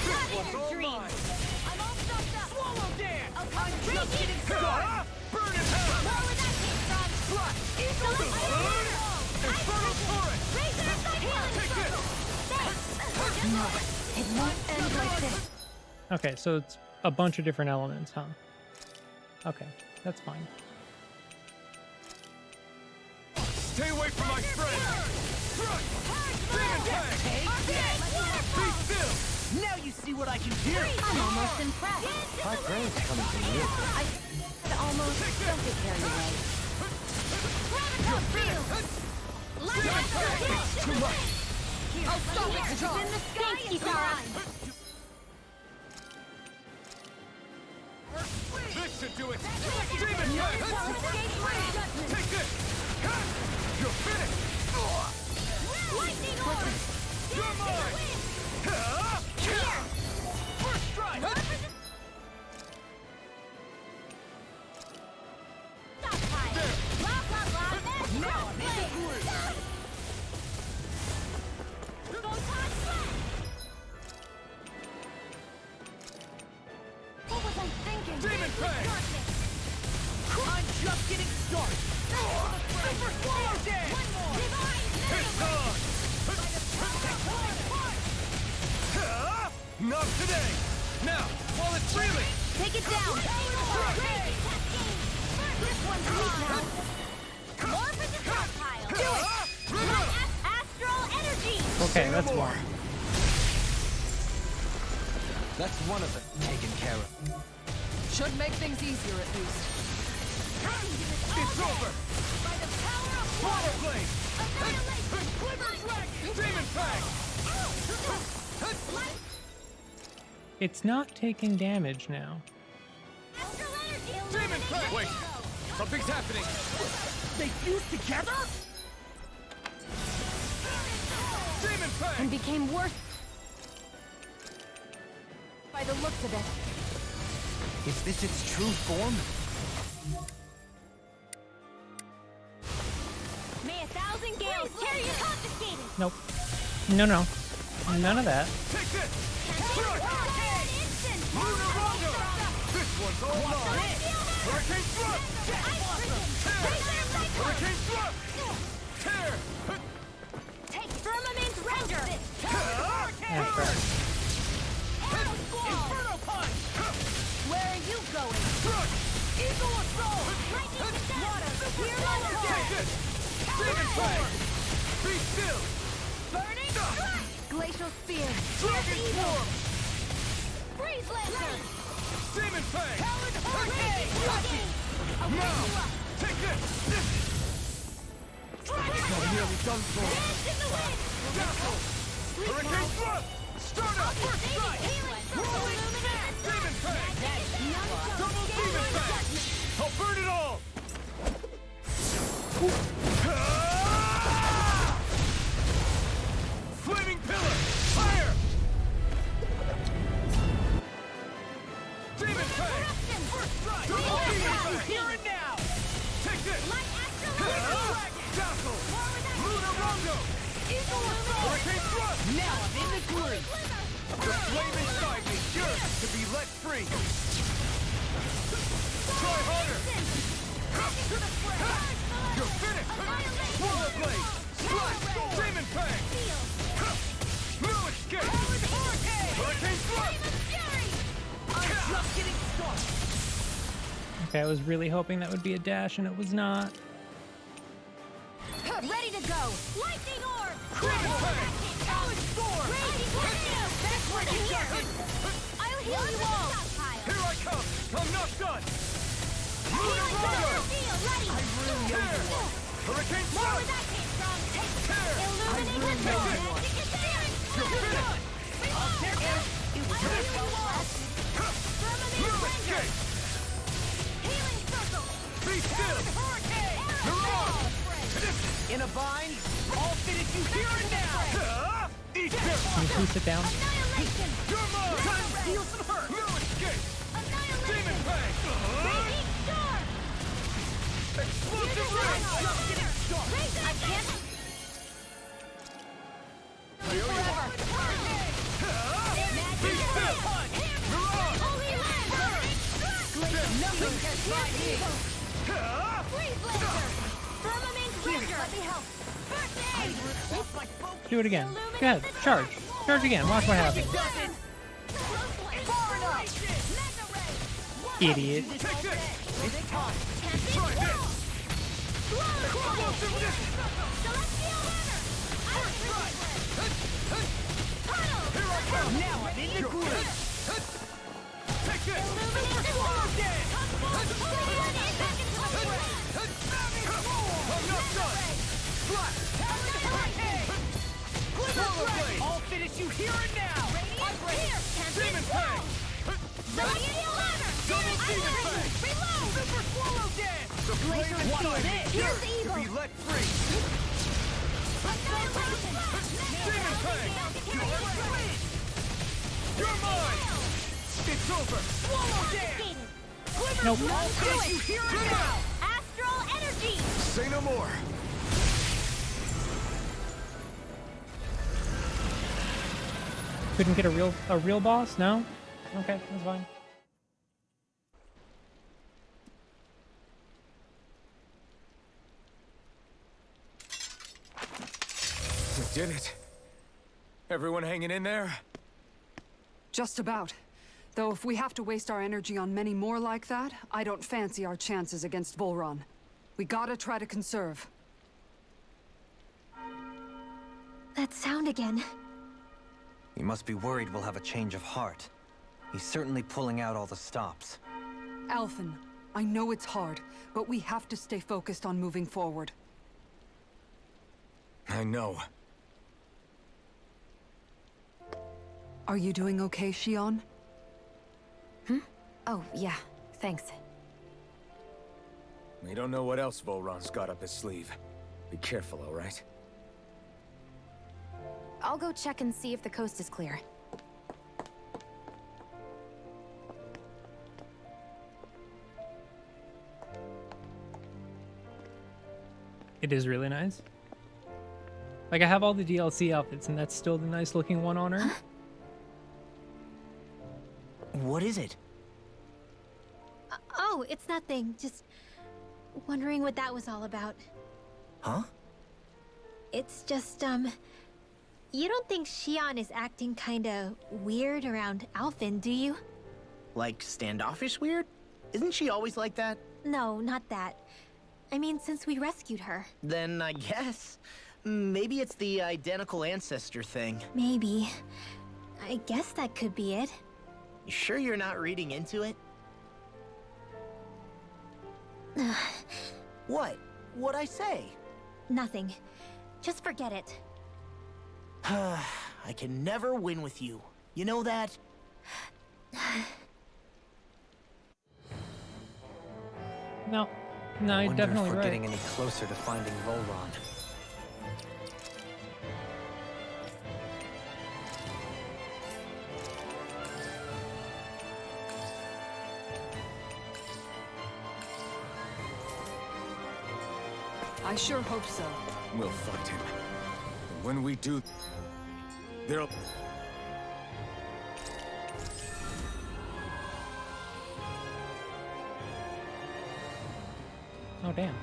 not in your dreams! I'm all stuffed up! Swallow dance. I'm just getting Ah! Burn in hell! More where that came from! Flash! Eagle Infernal Torrent! Razor healing Take this! circle! No, it won't end like this! Okay, so it's a bunch of different elements, huh? Okay, that's fine. Stay away from my friend! Demon Fang! Be still! Now you see what I can do. I'm almost impressed! High praise coming from you. I almost don't get carried away. It's too much! I'll stop it! It's in the sky! Thanks, Kisara! This should do it! Demon Fang! Take this! You're finished! Lightning orb! You're mine! First strike! Blah, blah, blah! Now I'm in the groove! Photon blast! What was I thinking? Demon Fang! I'm just getting started. Super swallow dance. One more! Divine! It's on! Not today! Now, while it's reeling! Take it down! This one's weak now! More for the stockpile! Do it! Astral energy! Okay, that's one. That's one of them taken care of. Should make things easier at least. It's over! By the power of Water Blade! annihilation! Quiver Dragon! Demon Fang! It's not taking damage now. Astral energy! Demon Fang! Wait! Something's happening! They fused together? Demon Fang! And became worse by the looks of it. Is this its true form? May 1,000 gales tear you confiscated! Nope. No. None of that. Take this! Instant! Lunar Rondo! This one's all mine! Hurricane Thrust! Tear! Hurricane Thrust! Tear! Take Firmament Render! Yeah, fair. Inferno Punch! Where are you going? Thrust! Eagle Assault! Lightning Water! Take this! Demon Fang! Be still! Burning Strike! Glacial Spear. Dragon Form! Freeze Lancer! Demon Fang! Powered Hurricane! Now! Take this! Dragon Nearly done for! Dance in the wind! Dazzle! Hurricane Thrust! Start up! First strike! Rolling Demon Fang! Double Demon Fang! I'll burn it all! Flaming Pillar! Fire! Demon Fang! First strike! Double Demon Fang! Here and now. Take this! Light Astral Dazzle! Lunar Rondo! Hurricane Thrust! Now I'm in the groove. The flame inside me yearns to be let Okay, I was really hoping that would be a dash, and it was not. Ready to go! Lightning orb! Critical hit! Challenge storm! Raging tornado! That's what I'm here! I'll heal you all! Here I come! I'm not done! Healing circle! Ready! Hurricane More Thrust! where that came from! Here! Illuminate Take control! it! Magic is there! You're finished! I'll heal you all! Firmament Move Ranger! escape! Healing circle! Be still! Hurricane! You're on! In a bind? I'll finish you here and now! Eat Can this! you please sit down? Annihilation! You're mine! Time to deal some hurt! No escape! Annihilation! Demon Fang! Raging storm! Explosive ray! Just getting started! I can't... Forever! Be still! You're on! Holy land! Nothing can stop me! Freeze laser! Firmament Ranger! Let me help! First aid! Lost my focus! Do it again. Go ahead. Charge. Charge again. Watch what happens. Far enough! Idiot. Take this! It's time! Try this! Explosive distance! Celestial Runner! Iron Fist! Tunnel! Here I come! Now I'm in the groove! Take this! Illuminate the wall! Again! Holy Land is back into the fray! I'm not done! Flash! Annihilation! Swallow blade! I'll finish you here and now! Radiant here! Demon Fang! Radiant Ladder! Double Demon Fang! Reload! Super Swallow Dance! The flame is blinding! Here's the To evil! be let free! Annihilation! Demon Fang! You're mine! It's over! Swallow Dance! Nope. I'll finish you here and now! Astral Energy! Say no more. Couldn't get a real boss? No? Okay, that's fine. We did it. Everyone hanging in there? Just about. Though if we have to waste our energy on many more like that, I don't fancy our chances against Volron. We gotta try to conserve. That sound again. You must be worried we'll have a change of heart. He's certainly pulling out all the stops. Alphen, I know it's hard, but we have to stay focused on moving forward. I know. Are you doing okay, Shion? Oh, yeah. Thanks. We don't know what else Volron's got up his sleeve. Be careful, all right? I'll go check and see if the coast is clear. It is really nice. Like, I have all the DLC outfits, and that's still the nice looking one on her. What is it? Oh, it's nothing. Just wondering what that was all about. Huh? It's just, you don't think Shion is acting kinda weird around Alphen, do you? Like standoffish weird? Isn't she always like that? No, not that. I mean, since we rescued her. Then I guess. Maybe it's the identical ancestor thing. Maybe. I guess that could be it. You sure you're not reading into it? What? What'd I say? Nothing. Just forget it. I can never win with you. You know that? No. No, you're Wonder definitely if we're right. getting any closer to finding Volron. I sure hope so. We'll find him. And when we do, there'll... Oh, damn.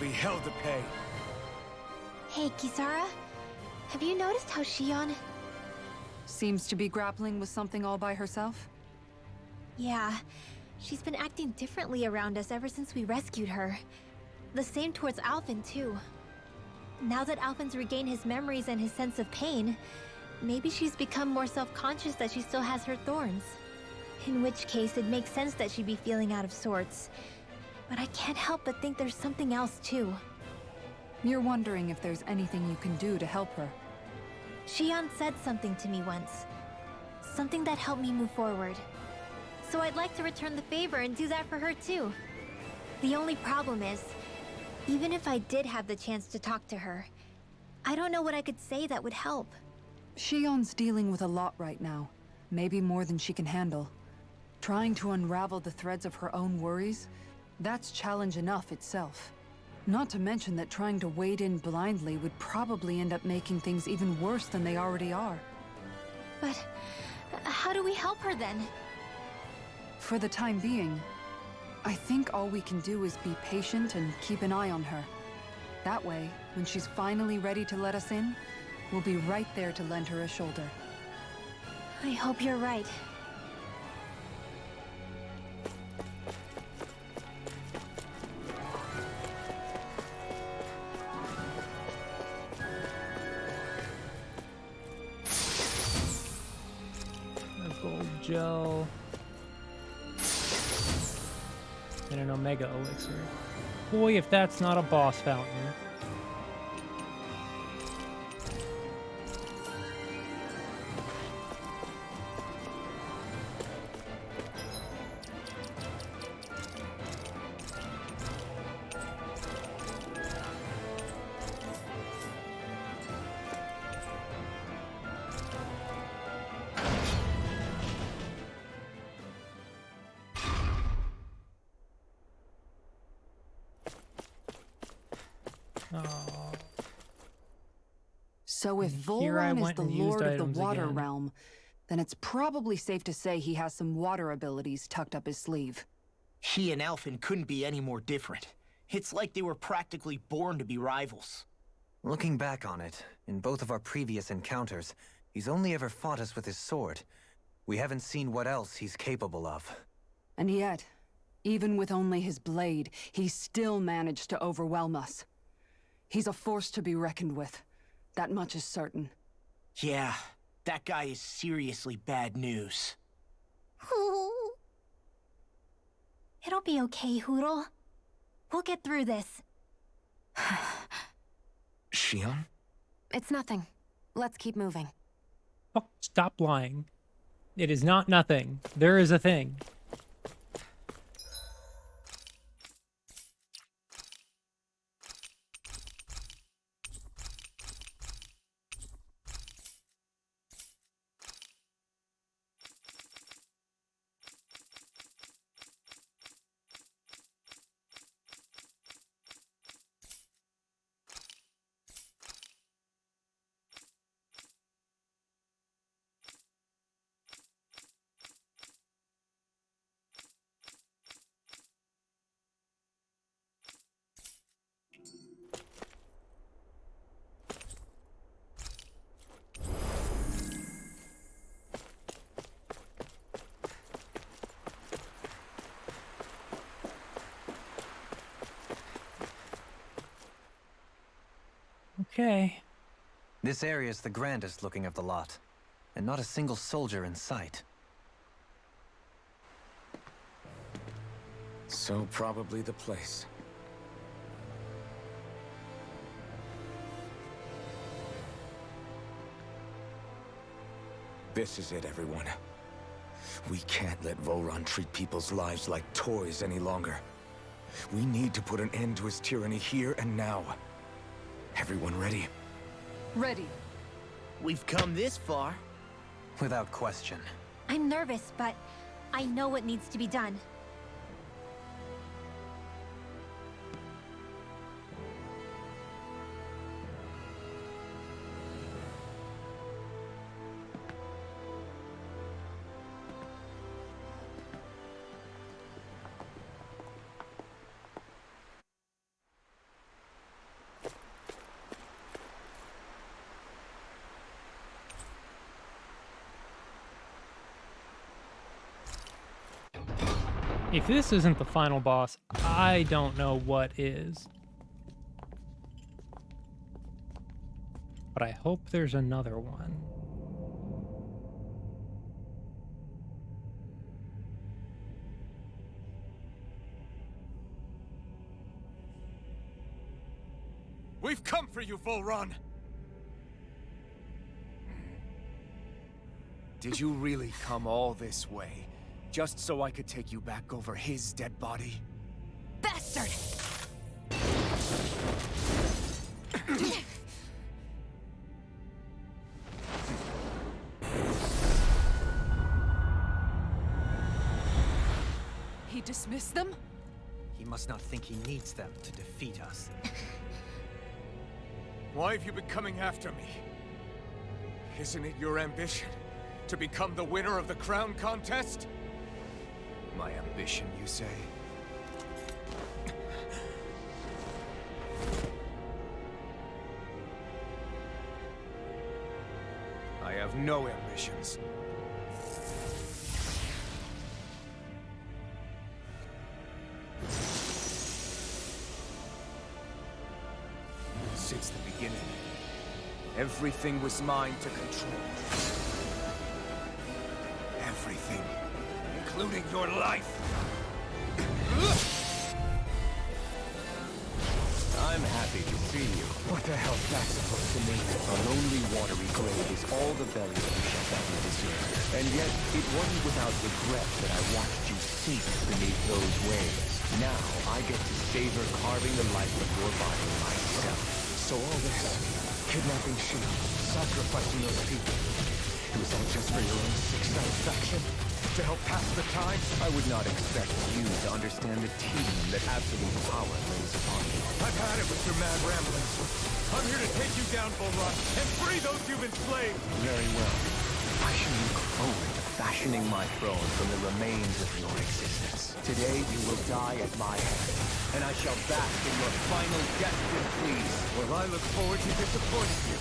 be hell to pay. Hey, Kisara. Have you noticed how Shion... Seems to be grappling with something all by herself? Yeah, she's been acting differently around us ever since we rescued her. The same towards Alphen, too. Now that Alphen's regained his memories and his sense of pain, maybe she's become more self-conscious that she still has her thorns. In which case, it makes sense that she'd be feeling out of sorts. But I can't help but think there's something else, too. You're wondering if there's anything you can do to help her. Shion said something to me once. Something that helped me move forward. So I'd like to return the favor and do that for her too. The only problem is, even if I did have the chance to talk to her, I don't know what I could say that would help. Shion's dealing with a lot right now. Maybe more than she can handle. Trying to unravel the threads of her own worries, that's challenge enough itself. Not to mention that trying to wade in blindly would probably end up making things even worse than they already are. But how do we help her then? For the time being, I think all we can do is be patient and keep an eye on her. That way, when she's finally ready to let us in, we'll be right there to lend her a shoulder. I hope you're right. A gold gel. And an Omega Elixir. Boy, if that's not a boss fountain. So if here I Volron is went the and used lord of the items water again. realm, then it's probably safe to say he has some water abilities tucked up his sleeve. He and Alphen couldn't be any more different. It's like they were practically born to be rivals. Looking back on it, in both of our previous encounters, he's only ever fought us with his sword. We haven't seen what else he's capable of. And yet, even with only his blade, he still managed to overwhelm us. He's a force to be reckoned with. That much is certain. Yeah, that guy is seriously bad news. It'll be okay, Hootle. We'll get through this. Shion? It's nothing. Let's keep moving. Oh, stop lying. It is not nothing. There is a thing. Okay. This area is the grandest looking of the lot, and not a single soldier in sight. So probably the place. This is it, everyone. We can't let Volron treat people's lives like toys any longer. We need to put an end to his tyranny here and now. Everyone ready? Ready. We've come this far. Without question. I'm nervous, but I know what needs to be done. If this isn't the final boss, I don't know what is. But I hope there's another one. We've come for you, Volron! Did you really come all this way, just so I could take you back over his dead body? Bastard! He dismissed them? He must not think he needs them to defeat us. Why have you been coming after me? Isn't it your ambition to become the winner of the crown contest? My ambition, you say? I have no ambitions. Since the beginning, everything was mine to control. Everything, including your life. I'm happy to see you. What the hell's that supposed to mean? A lonely, watery grave is all the burial you shall ever deserve. And yet, it wasn't without regret that I watched you sink beneath those waves. Now, I get to savor carving the life of your body myself. So all this, kidnapping sheep, sacrificing those people, it was all just for your own sick satisfaction? To help pass the time? I would not expect you to understand the tedium that absolute power lays upon you. I've had it with your mad ramblings. I'm here to take you down, Volron, and free those you've enslaved! Very well. I shall look forward to fashioning my throne from the remains of your existence. Today you will die at my hand, and I shall bask in your final death and please. Well, I look forward to disappointing you.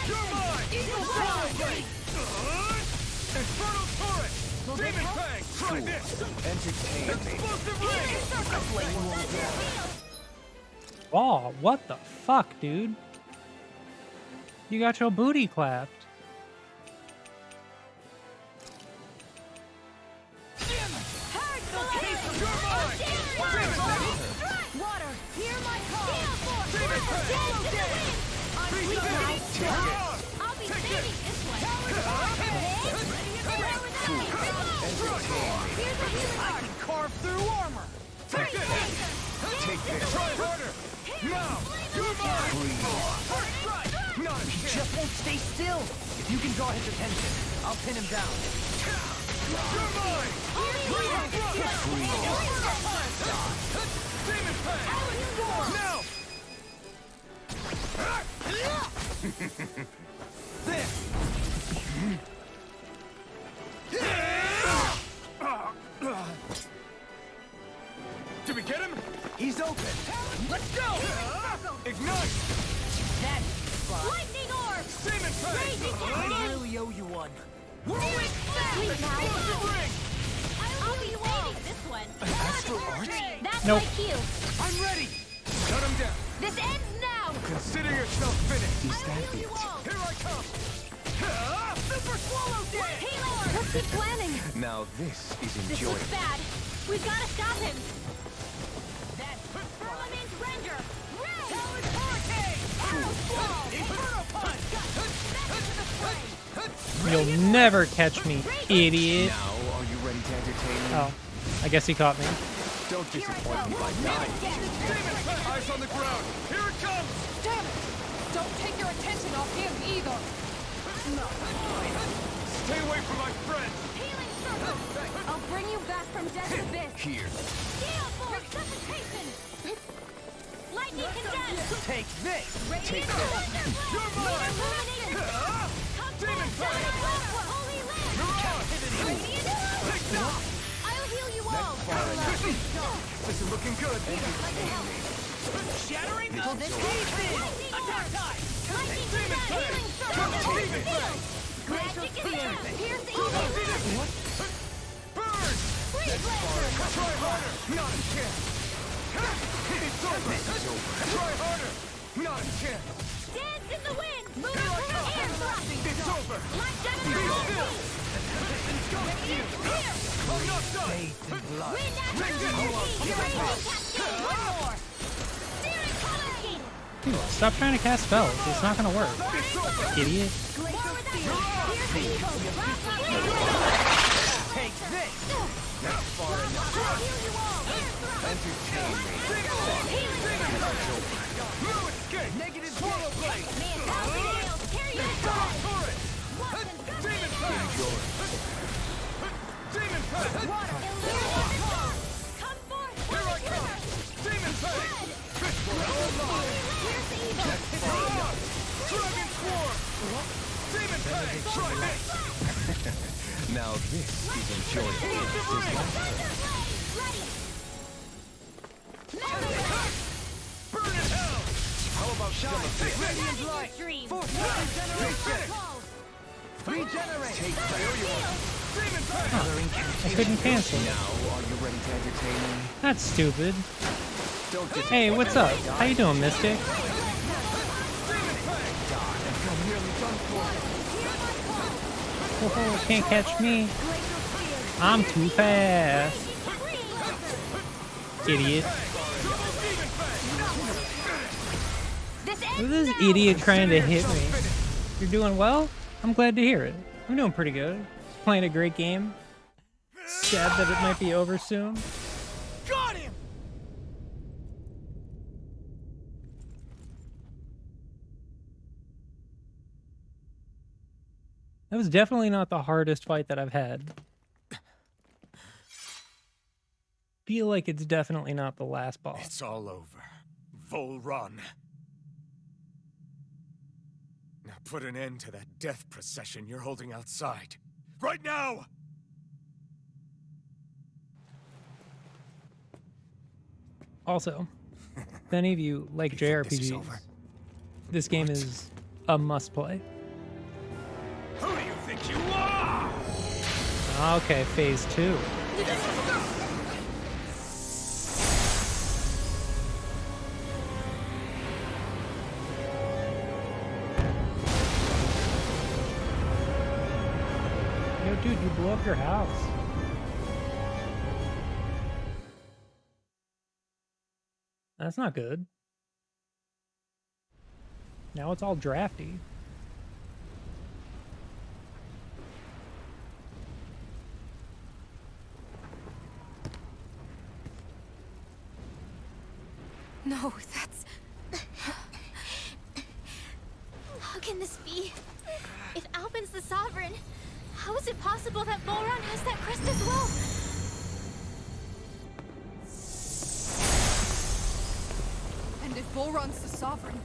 You're mine! Eagle Fly! Infernal Turret! Demon Fang! Try this! Entertain me. Explosive Ring! Oh, what the fuck, dude? You got your booty clapped. Water, hear my call! I'll be saving this one! I can carve through armor! Take this! Take this! Try harder! Now! You're mine! First strike! Not a chance! He just won't stay still! If you can draw his attention, I'll pin him down. You're mine! Demon Fang! Now! This! Did we get him? He's open. Let's go! Ignite! That's fun. Lightning Orb! Demon Fang! I really owe you one. Whirlwind Smash! Explosive Ring! I'll be saving this one. Astral Arch? That's Nope. my cue. I'm ready! Shut him down! This ends now! Consider yourself finished! Is that it? Here I come! Super Swallow Dance! Healer! Let's keep planning. Now this is This enjoyable. looks bad. We've got to stop him. Firmament Ranger! Ray! Talon Hurricane! Arrow Squall! Inferno Punch! Back into the fray! You'll never catch me, idiot. Now, are you ready to entertain me? Oh, I guess he caught me. Don't disappoint me by dying. Demon Fang! Eyes on the ground! Here it comes! Damn it! Don't take your attention off him either! Stay away from my friends! Healing Circle! I'll bring you back from death's abyss. Here. Gale Force! Resuscitation! Lightning Condense! Take this! Radiant Thunder! You're mine! Illuminator! Demon Fang! Holy Land! Captivity! Radiant I'll heal you all! This is looking good! Shattering the Attack time! Lightning Condense! Healing Circle! Magic is here! Pierce evil! Burn! Freeze Lancer! Try harder! Not a chance! It's over! Try harder! Not a chance! Dance in the wind! Move up to air thrust! It's over! Light down Be the still! Here! I'm not done! Wind after energy! Raging cascade! One more! Spirit color! Dude, stop trying to cast spells. It's not gonna work. Idiot. More with that! Here's evil! Take this! That's far enough. I'll heal you all! Air thrust! Entertain me. No escape! Negative swallow blade! Me and Thousand Nails! Carry your side! Turret! Demon pass! Demon pass! Water! Illusion! Come forth! Here I come! Demon pass! This will all lie! Here's the evil! Dragon Swarm! Demon pass! Try this! Now this is enjoyable. Burn in hell! How about shine? Take radiant light! Dream! Force regenerate! Take there you are! Demon pass! I couldn't cancel. Now, are you ready to entertain me? That's stupid. Don't just Hey, what's up? How you doing, Mystic? Oh, can't catch me. I'm too fast. Idiot. Who's this idiot trying to hit me? You're doing well? I'm glad to hear it. I'm doing pretty good. Playing a great game. Sad that it might be over soon. Got him! That was definitely not the hardest fight that I've had. Feel like it's definitely not the last boss. It's all over. Vol Run. Now put an end to that death procession you're holding outside. Right now! Also, if any of you like JRPGs, this game is a must-play. Who do you think you are? Okay, phase 2. Yo, dude, you blew up your house. That's not good. Now it's all drafty. No, that's... How can this be? If Alpin's the Sovereign, how is it possible that Volron has that crest as well? And if Volron's the Sovereign,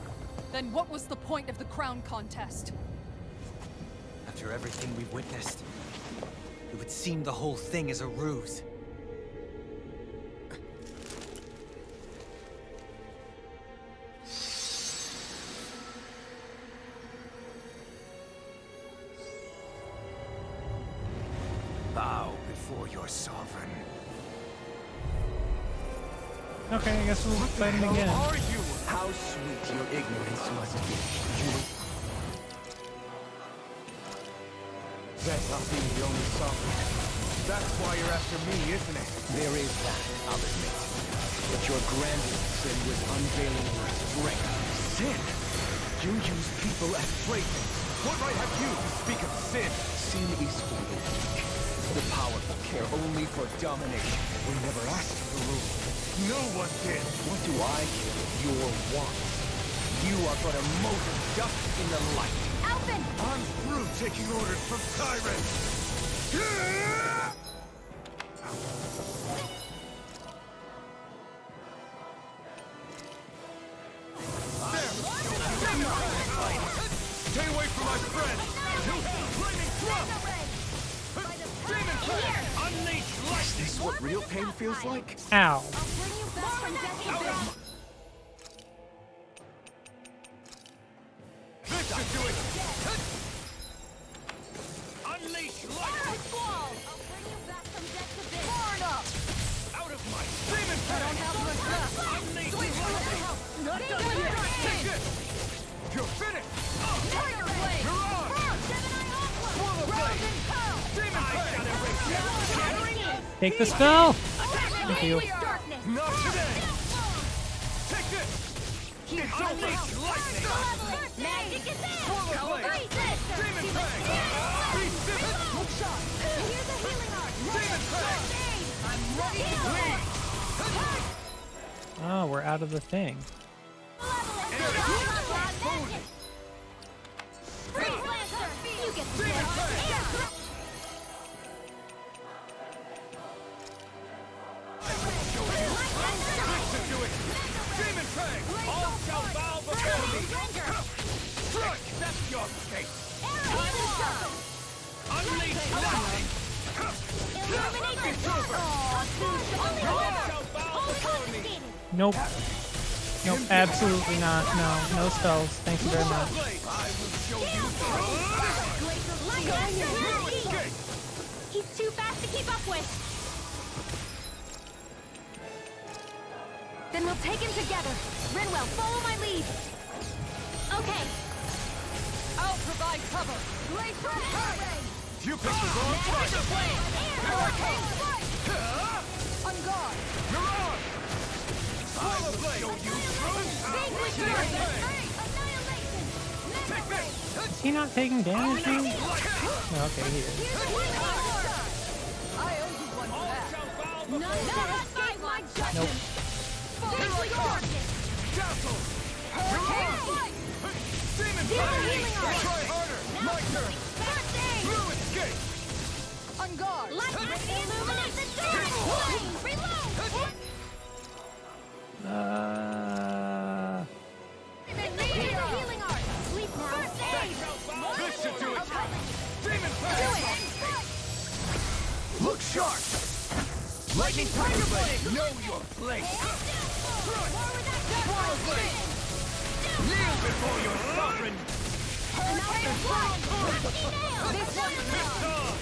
then what was the point of the crown contest? After everything we've witnessed, it would seem the whole thing is a ruse. Bow before your sovereign. Okay, I guess we'll fight him again. Are you? How sweet your ignorance must be. That's not being the only sovereign. That's why you're after me, isn't it? There is that, I'll admit. But your grandest sin was unveiling your strength. Sin? You use people as playthings. What right have you to speak of sin? Sin is for the weak. The powerful care only for domination. We never asked for rule. No one did. What do I care? Your wants. You are but a mote of dust in the light. Alpin! I'm through taking orders from tyrants! Stay away from my friend! Flaming thrust! Demon Blade! Unleash lightning! Is this what real pain feels like? Ow. This should do it! Unleash lightning! I'll bring you back from death to this. not done yet! Take this! You're finished! Tiger Blade! You're on! Swallow Blade! Demon Blade! Take the spell. Thank you. Not today! Take this! It's only lightning! Magic is in! Swallow Blade! Demon Fang! Hook shot! Here's a healing art! Demon Fang! I'm ready to Lead! Oh, we're out of the thing. Freeze Lancer! You get the Demon Fang! Demon Fang! All shall bow before me! Crush! That's your fate! Unleash lightning! Illuminate the All shall bow before me! Nope. Nope, absolutely not. No, no spells. Thank you very much. I will show you escape! He's too fast to keep up with. Then we'll take him together. Rinwell, follow my lead. Okay. I'll provide cover! You picked the wrong fight! Hurricane! On guard! You're on! I will show you true power! Take this! Is he not taking damage? Dude? Lightning! No, okay, he is. I owe you one for that! None can escape my judgment. Nope. Castle! You're on! Demon Fang! Try harder! My turn! Blue escape! On guard. Let me illuminate the dark flame. Reload. Healing art. Sleep now. First aid. This should do it! Demon Fang! Look sharp! Lightning Tiger Blade! Know your place! Swallow Blade! Kneel before your sovereign! This one is mine.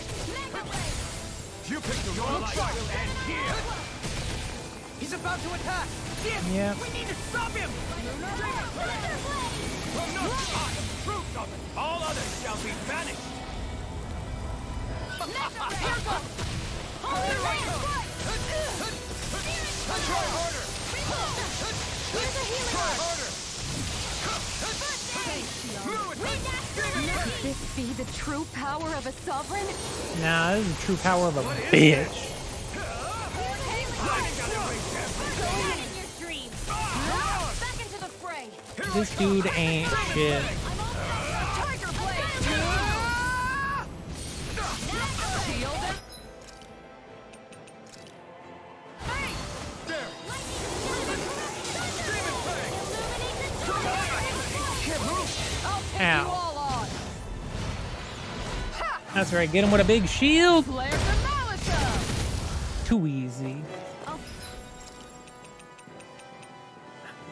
You picked the wrong fight will end here! He's about to attack! Yep. We need to stop him! From no I am truth of it! All others shall be banished! Holy Land! Try harder! Here's a healing Try art. harder! Could this be the true power of a sovereign? Nah, this is the true power of a bitch. Back into the fray. This dude ain't shit. Tiger Blade. Shield him. Ow. That's right, get him with a big shield. Too easy. Oh,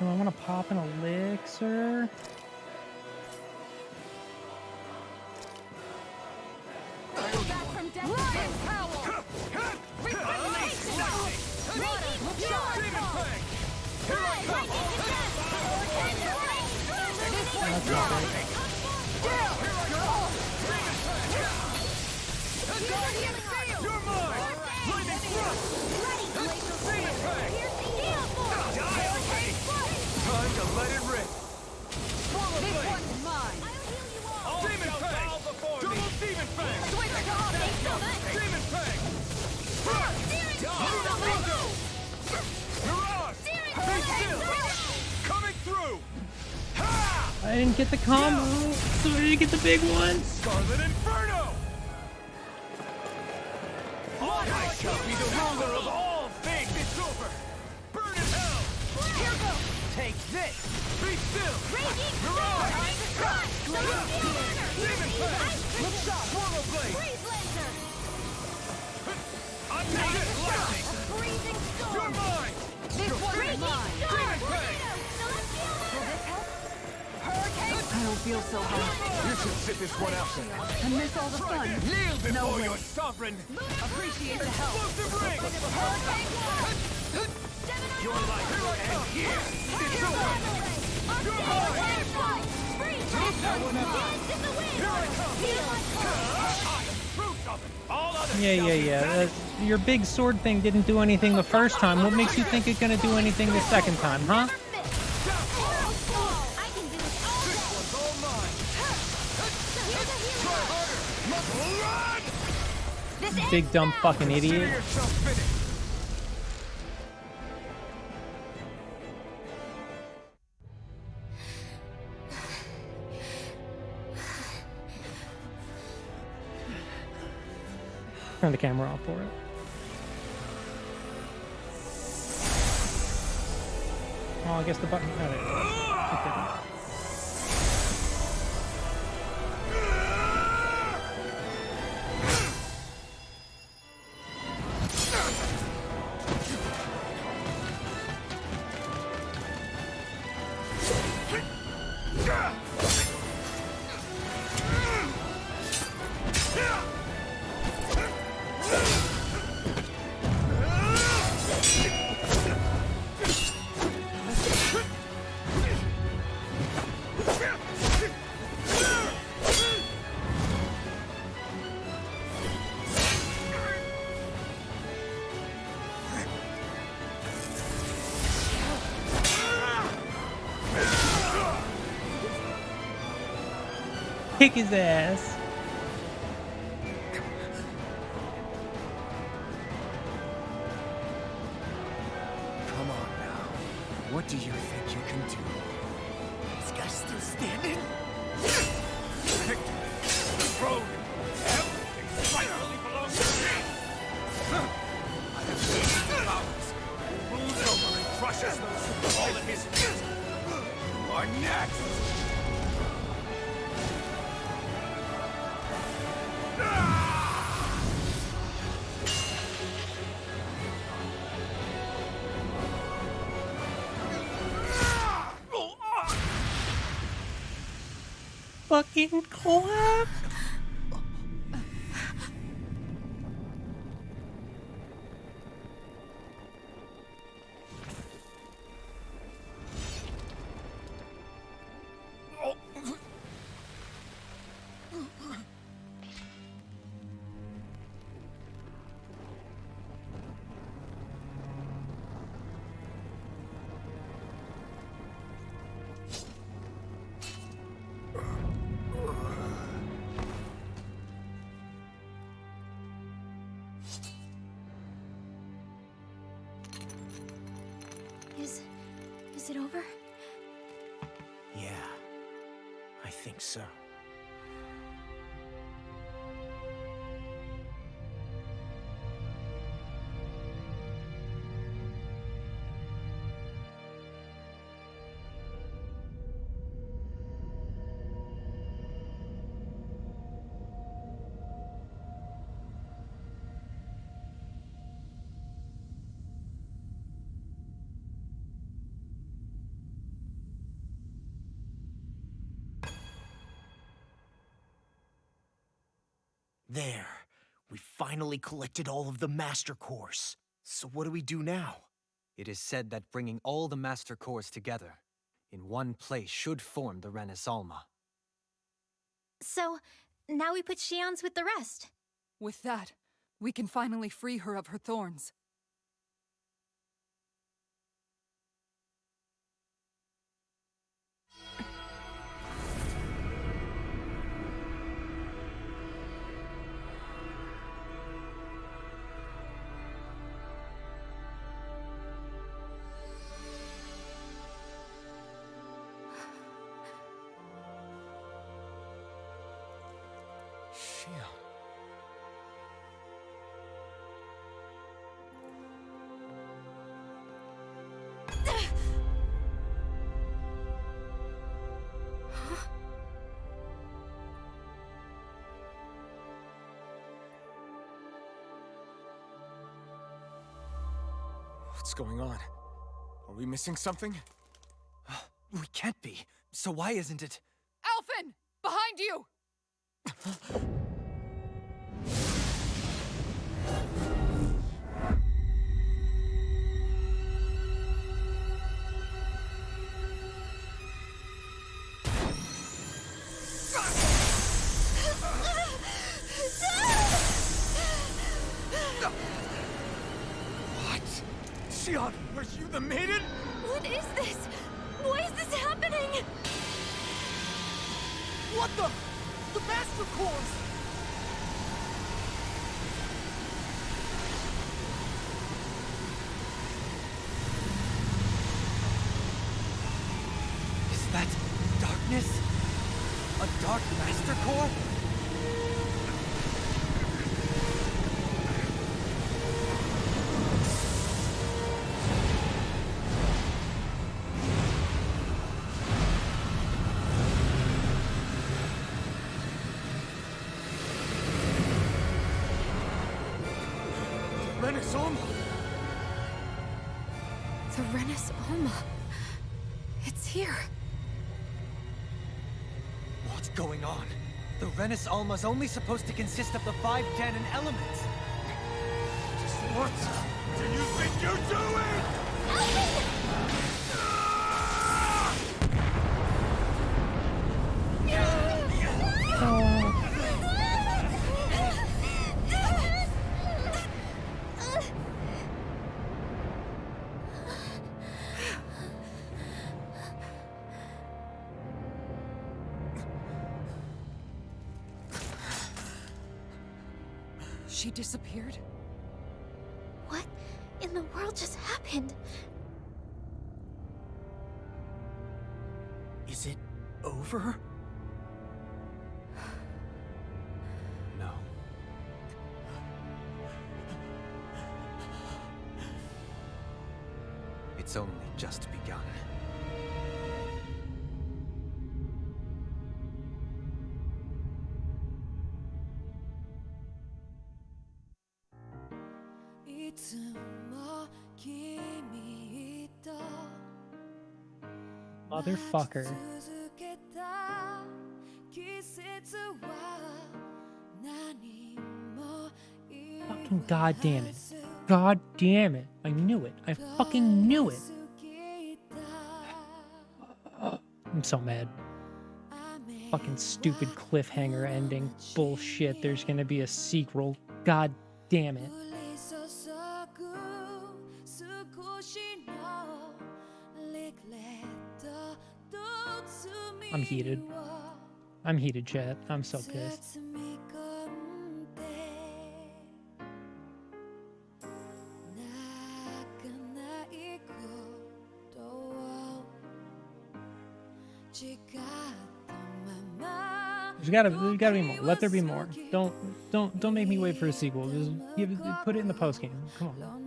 I want to pop an elixir. That's not right. You're mine! Lightning thrust! Die already! Time to let it rip! Swallow Blade! Demon Fang! Double Demon Fang! Demon Fang! You're on! Be still! Coming through! Ha! I didn't get the combo, so I didn't get the big one. Scarlet Inferno! I shall be the ruler of all things! It's over! Burn in hell! Here goes! Take this! Be still! You're on! Demon Fang! Swallow Blade! I'm taking lightning! You're mine! This one is mine. Demon Fang! I don't feel so hot. You should sit this one out. I miss all the fun. Kneel before No way. your sovereign! Appreciate the help. Explosive ring! Hurricane! Your life will end here. It's over. You're mine. That one up. Here I come. I am proof of it. All other Yeah. Your big sword thing didn't do anything the first time. What makes you think it's gonna do anything the second time, huh? Big dumb fucking idiot. Turn the camera off for it. Oh, I guess the button. Oh, there it is. Kick his ass. Come on now. What do you think you can do? This guy's still standing? Victory, the throne, everything rightfully belongs to me. I have seen the powers. Moves over and crushes those who fall at his feet. You are next. Fucking clap. Is it over? Yeah, I think so. There. We finally collected all of the Master Cores. So what do we do now? It is said that bringing all the Master Cores together in one place should form the Renis Alma. So, now we put Shionne's with the rest. With that, we can finally free her of her thorns. What's going on? Are we missing something? We can't be. So why isn't it? Alphen! Behind you! Xion, are you the maiden? What is this? Why is this happening? What the? The Master Cores! Is that darkness? A Dark Master Core? Renis Alma! The Renis Alma. It's here. What's going on? The Renis Alma's only supposed to consist of the 5 Ganon elements. Just what do you think you're doing? She disappeared? What in the world just happened? Is it over? No. It's only just begun. Motherfucker. Fucking goddamn it. God damn it. I knew it. I fucking knew it. I'm so mad. Fucking stupid cliffhanger ending. Bullshit. There's gonna be a sequel. God damn it. I'm heated. I'm heated, chat. I'm so pissed. There's gotta be more. Let there be more. Don't make me wait for a sequel. Just put it in the post game. Come on.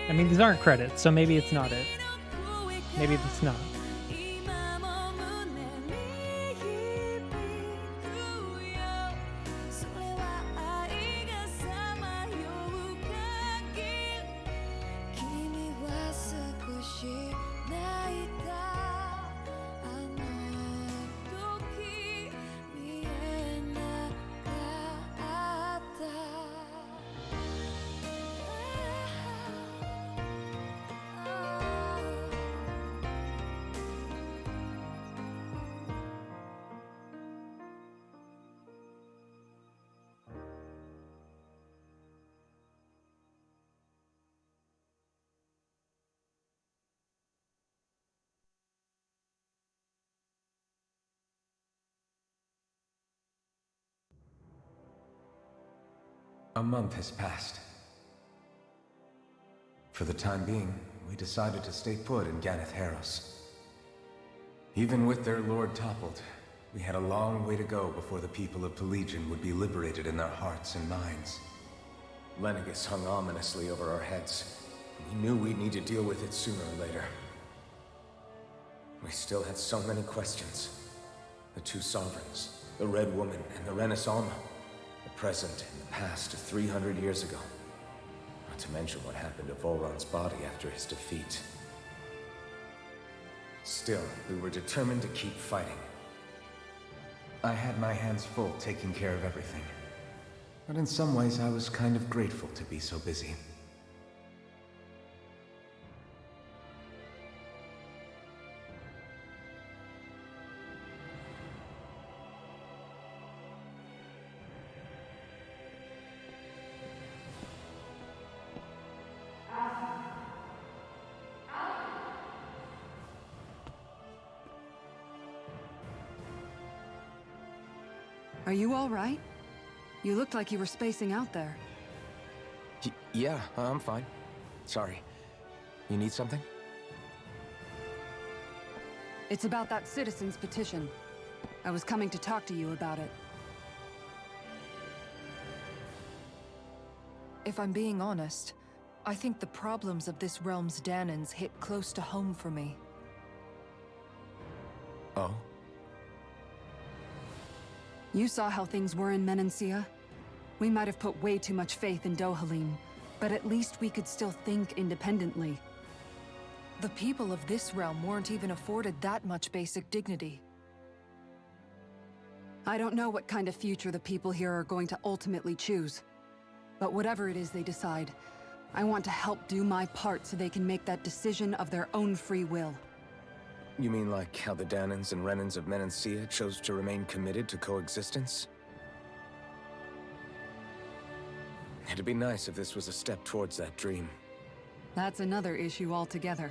I mean, these aren't credits, so maybe it's not it. Maybe it's not. A month has passed. For the time being, we decided to stay put in Ganath Haros. Even with their lord toppled, we had a long way to go before the people of Pelegion would be liberated in their hearts and minds. Lenegis hung ominously over our heads. We knew we'd need to deal with it sooner or later. We still had so many questions. The two sovereigns, the Red Woman and the Renis Alma. The present and the past of 300 years ago. Not to mention what happened to Volron's body after his defeat. Still, we were determined to keep fighting. I had my hands full taking care of everything. But in some ways, I was kind of grateful to be so busy. Are you all right? You looked like you were spacing out there. Yeah, I'm fine. Sorry. You need something? It's about that citizen's petition. I was coming to talk to you about it. If I'm being honest, I think the problems of this realm's Dahnans hit close to home for me. Oh? You saw how things were in Menancia. We might have put way too much faith in Dohalim, but at least we could still think independently. The people of this realm weren't even afforded that much basic dignity. I don't know what kind of future the people here are going to ultimately choose. But whatever it is they decide, I want to help do my part so they can make that decision of their own free will. You mean like how the Dahnans and Renans of Menancia chose to remain committed to coexistence? It'd be nice if this was a step towards that dream. That's another issue altogether.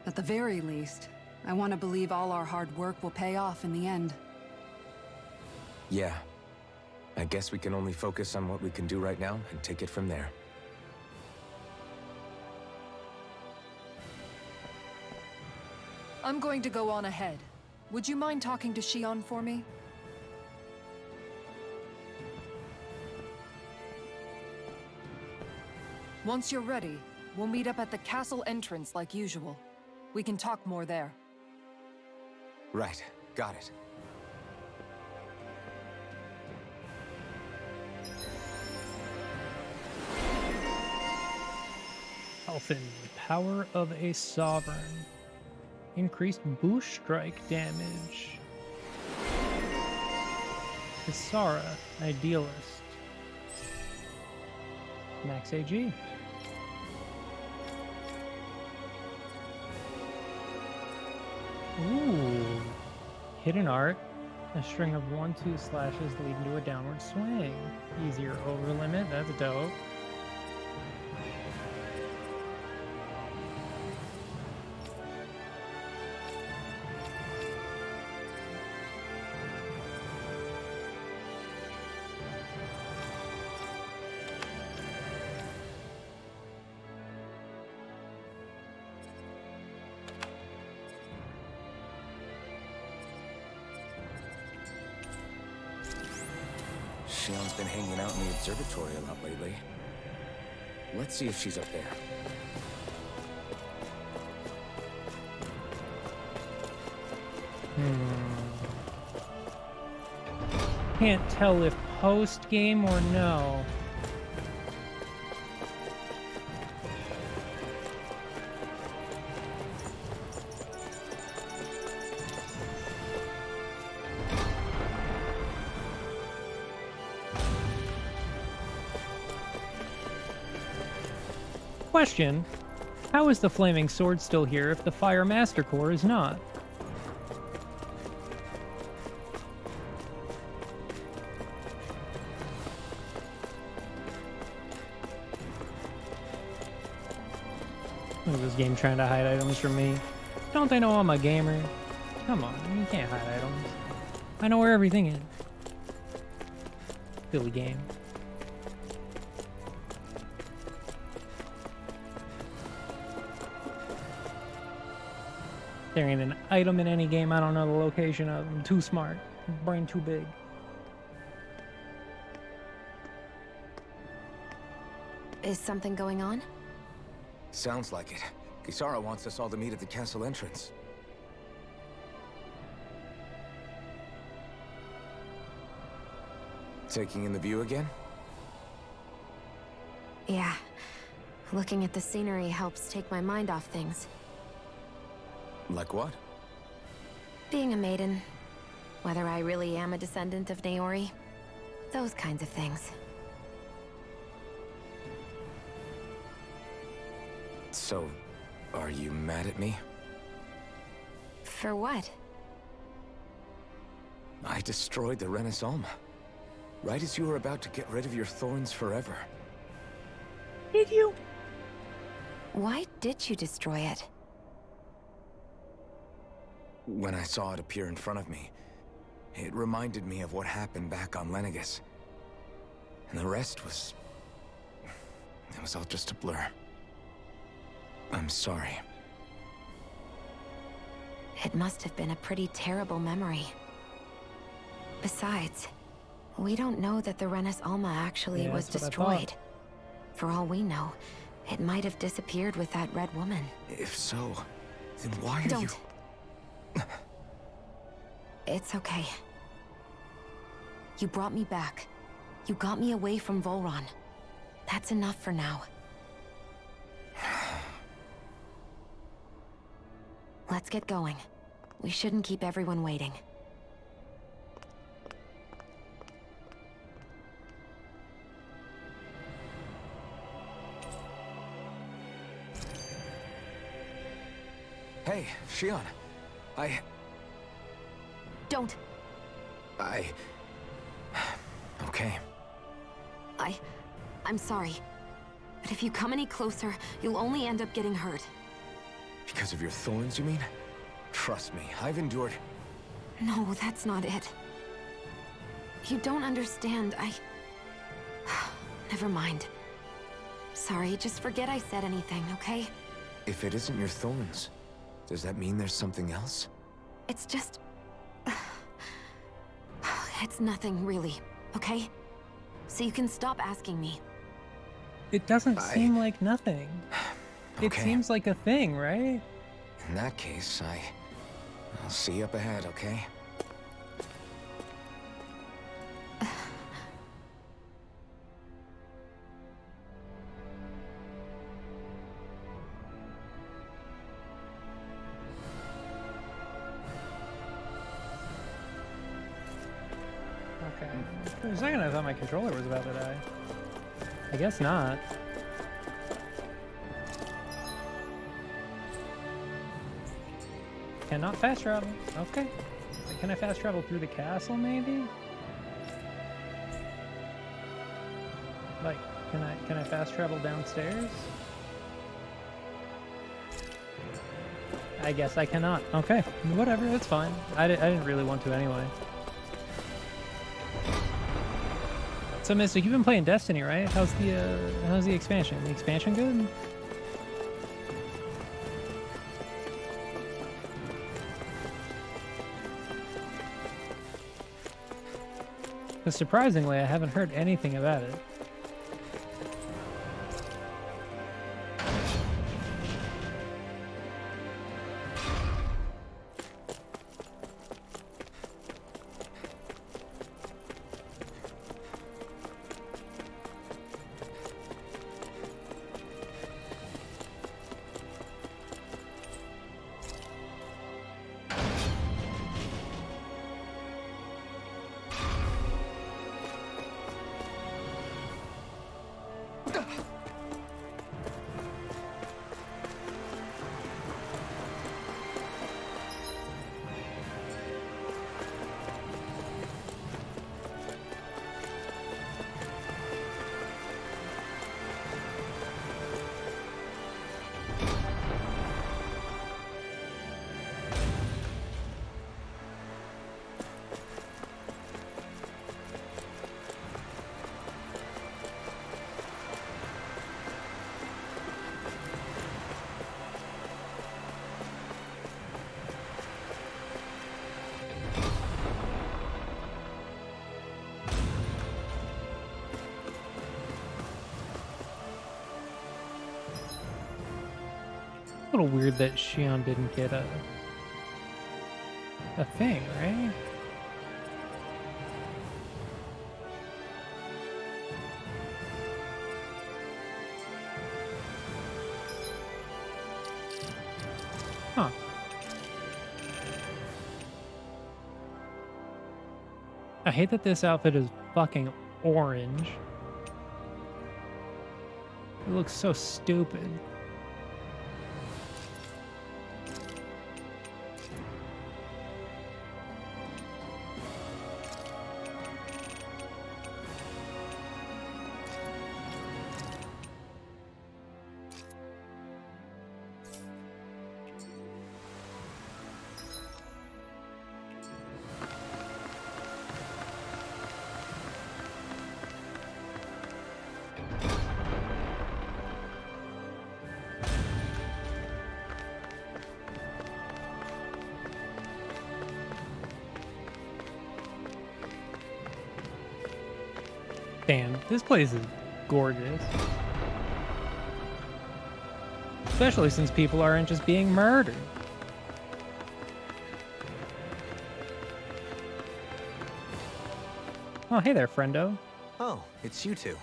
At the very least, I want to believe all our hard work will pay off in the end. Yeah. I guess we can only focus on what we can do right now and take it from there. I'm going to go on ahead. Would you mind talking to Xion for me? Once you're ready, we'll meet up at the castle entrance like usual. We can talk more there. Right. Got it. Elfin, power of a sovereign. Increased boost strike damage. Kisara, idealist. Max AG. Ooh. Hidden art. A string of 1/2 slashes leading to a downward swing. Easier over limit, that's dope. Xion's been hanging out in the observatory a lot lately. Let's see if she's up there. Can't tell if post-game or no. Question: how is the Flaming Sword still here if the Fire Master Core is not? Look at this game trying to hide items from me. Don't they know I'm a gamer? Come on, you can't hide items. I know where everything is. Silly game. There ain't an item in any game I don't know the location of. I'm too smart. Brain too big. Is something going on? Sounds like it. Kisara wants us all to meet at the castle entrance. Taking in the view again? Yeah. Looking at the scenery helps take my mind off things. Like what? Being a maiden. Whether I really am a descendant of Naori. Those kinds of things. So, are you mad at me? For what? I destroyed the Renis Alma. Right as you were about to get rid of your thorns forever. Did you? Why did you destroy it? When I saw it appear in front of me, It reminded me of what happened back on Lenegis. And the rest was... it was all just a blur. I'm sorry. It must have been a pretty terrible memory. Besides, we don't know that the Renis Alma actually Yeah, was that's what I thought. destroyed. For all we know, it might have disappeared with that red woman. If so, then why are Don't. It's okay. You brought me back. You got me away from Volron. That's enough for now. Let's get going. We shouldn't keep everyone waiting. Hey, Shion. Don't. Okay. I'm sorry. But if you come any closer, you'll only end up getting hurt. Because of your thorns, you mean? Trust me, I've endured... No, that's not it. You don't understand. Never mind. Sorry, just forget I said anything, okay? If it isn't your thorns, does that mean there's something else? It's just... It's nothing, really, okay? So you can stop asking me. It doesn't seem like nothing. It Okay. seems like a thing, right? In that case, I'll see you up ahead, okay? Okay. For a second, I thought my controller was about to die. I guess not. Cannot fast travel. Okay. Can I fast travel through the castle, maybe? Like, can I fast travel downstairs? I guess I cannot. Okay, whatever, that's fine. I didn't really want to anyway. So, Mystic, you've been playing Destiny, right? How's the expansion? The expansion good? Because surprisingly, I haven't heard anything about it. A little weird that Shion didn't get a thing, right? Huh. I hate that this outfit is fucking orange. It looks so stupid. Damn, this place is gorgeous. Especially since people aren't just being murdered. Oh, hey there, friendo. Oh, it's you two.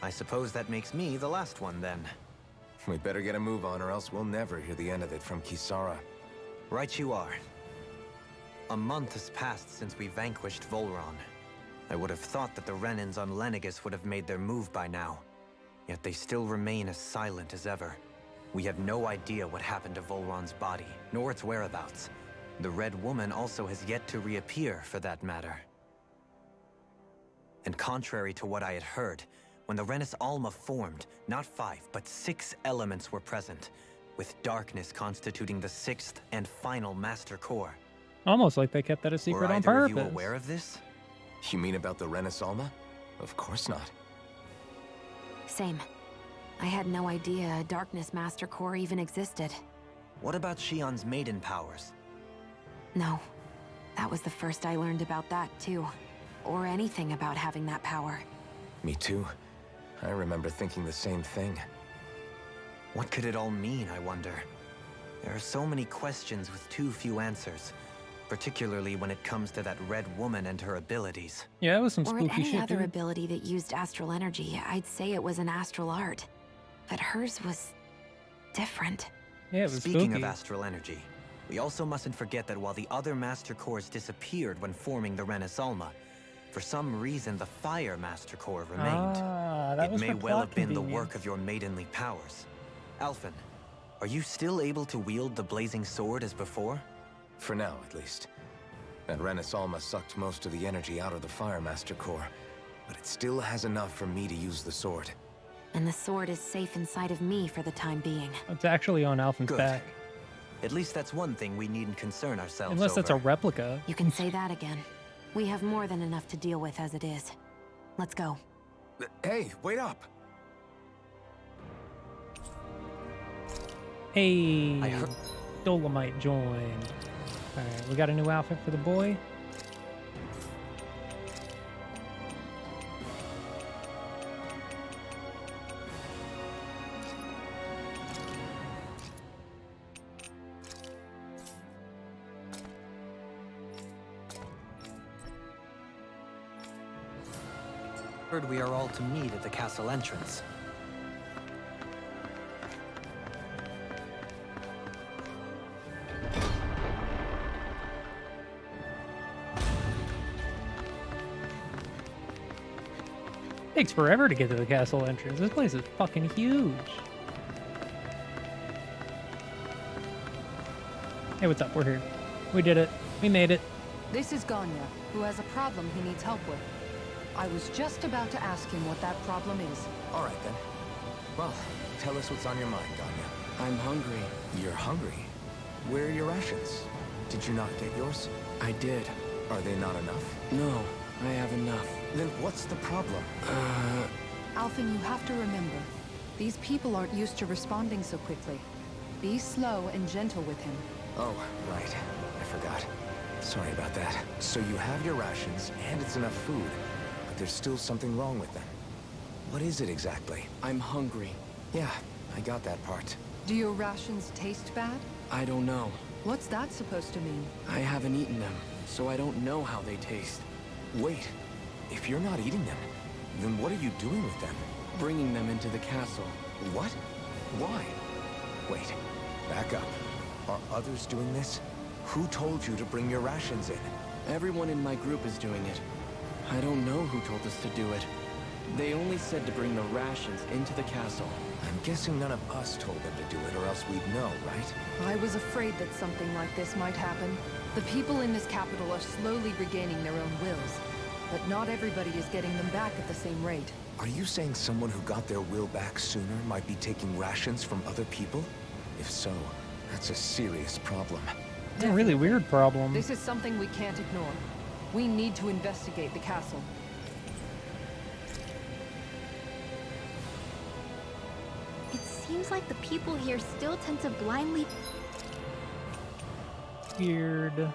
I suppose that makes me the last one then. We better get a move on or else we'll never hear the end of it from Kisara. Right you are. A month has passed since we vanquished Volron. I would have thought that the Renans on Lenegis would have made their move by now. Yet they still remain as silent as ever. We have no idea what happened to Volron's body, nor its whereabouts. The Red Woman also has yet to reappear, for that matter. And contrary to what I had heard, when the Renis Alma formed, not 5, but 6 elements were present, with darkness constituting the 6th and final Master Core. Almost like they kept that a secret Were on either of purpose. you aware of this? You mean about the Renis Alma? Of course not. Same. I had no idea a Darkness Master Core even existed. What about Shion's maiden powers? No. That was the first I learned about that, too. Or anything about having that power. Me too. I remember thinking the same thing. What could it all mean, I wonder? There are so many questions with too few answers, particularly when it comes to that Red Woman and her abilities. Yeah, it was some Or spooky any shit, other dude. ability that used astral energy, I'd say it was an astral art. But hers was different. Yeah, it was Speaking spooky. of astral energy, we also mustn't forget that while the other Master Cores disappeared when forming the Renis Alma, for some reason the Fire Master Core remained. Ah, that It was may for well plot have been the convenience. work of your maidenly powers. Alphen, are you still able to wield the blazing sword as before? For now, at least. That Renis Alma sucked most of the energy out of the Fire Master Core, but it still has enough for me to use the sword. And the sword is safe inside of me for the time being. It's actually on Alphen's Good. back. At least that's one thing we needn't concern ourselves Unless that's a over. replica. You can say that again. We have more than enough to deal with as it is. Let's go. Hey, wait up! Hey, I heard- Dolomite joined. Alright, we got a new outfit for the boy. Heard we are all to meet at the castle entrance. Takes forever to get to the castle entrance. This place is fucking huge. Hey, what's up? We're here. We did it. We made it. This is Ganya, who has a problem he needs help with. I was just about to ask him what that problem is. All right, then. Well, tell us what's on your mind, Ganya. I'm hungry. You're hungry? Where are your rations? Did you not get yours? I did. Are they not enough? No, I have enough. Then what's the problem? Alphen, you have to remember, these people aren't used to responding so quickly. Be slow and gentle with him. Oh, right. I forgot. Sorry about that. So you have your rations, and it's enough food, but there's still something wrong with them. What is it exactly? I'm hungry. Yeah, I got that part. Do your rations taste bad? I don't know. What's that supposed to mean? I haven't eaten them, so I don't know how they taste. Wait, if you're not eating them, then what are you doing with them? Bringing them into the castle. What? Why? Wait, back up. Are others doing this? Who told you to bring your rations in? Everyone in my group is doing it. I don't know who told us to do it. They only said to bring the rations into the castle. I'm guessing none of us told them to do it, or else we'd know, right? I was afraid that something like this might happen. The people in this capital are slowly regaining their own wills, but not everybody is getting them back at the same rate. Are you saying someone who got their will back sooner might be taking rations from other people? If so, that's a serious problem. It's a really weird problem. This is something we can't ignore. We need to investigate the castle. It seems like the people here still tend to blindly... Weird.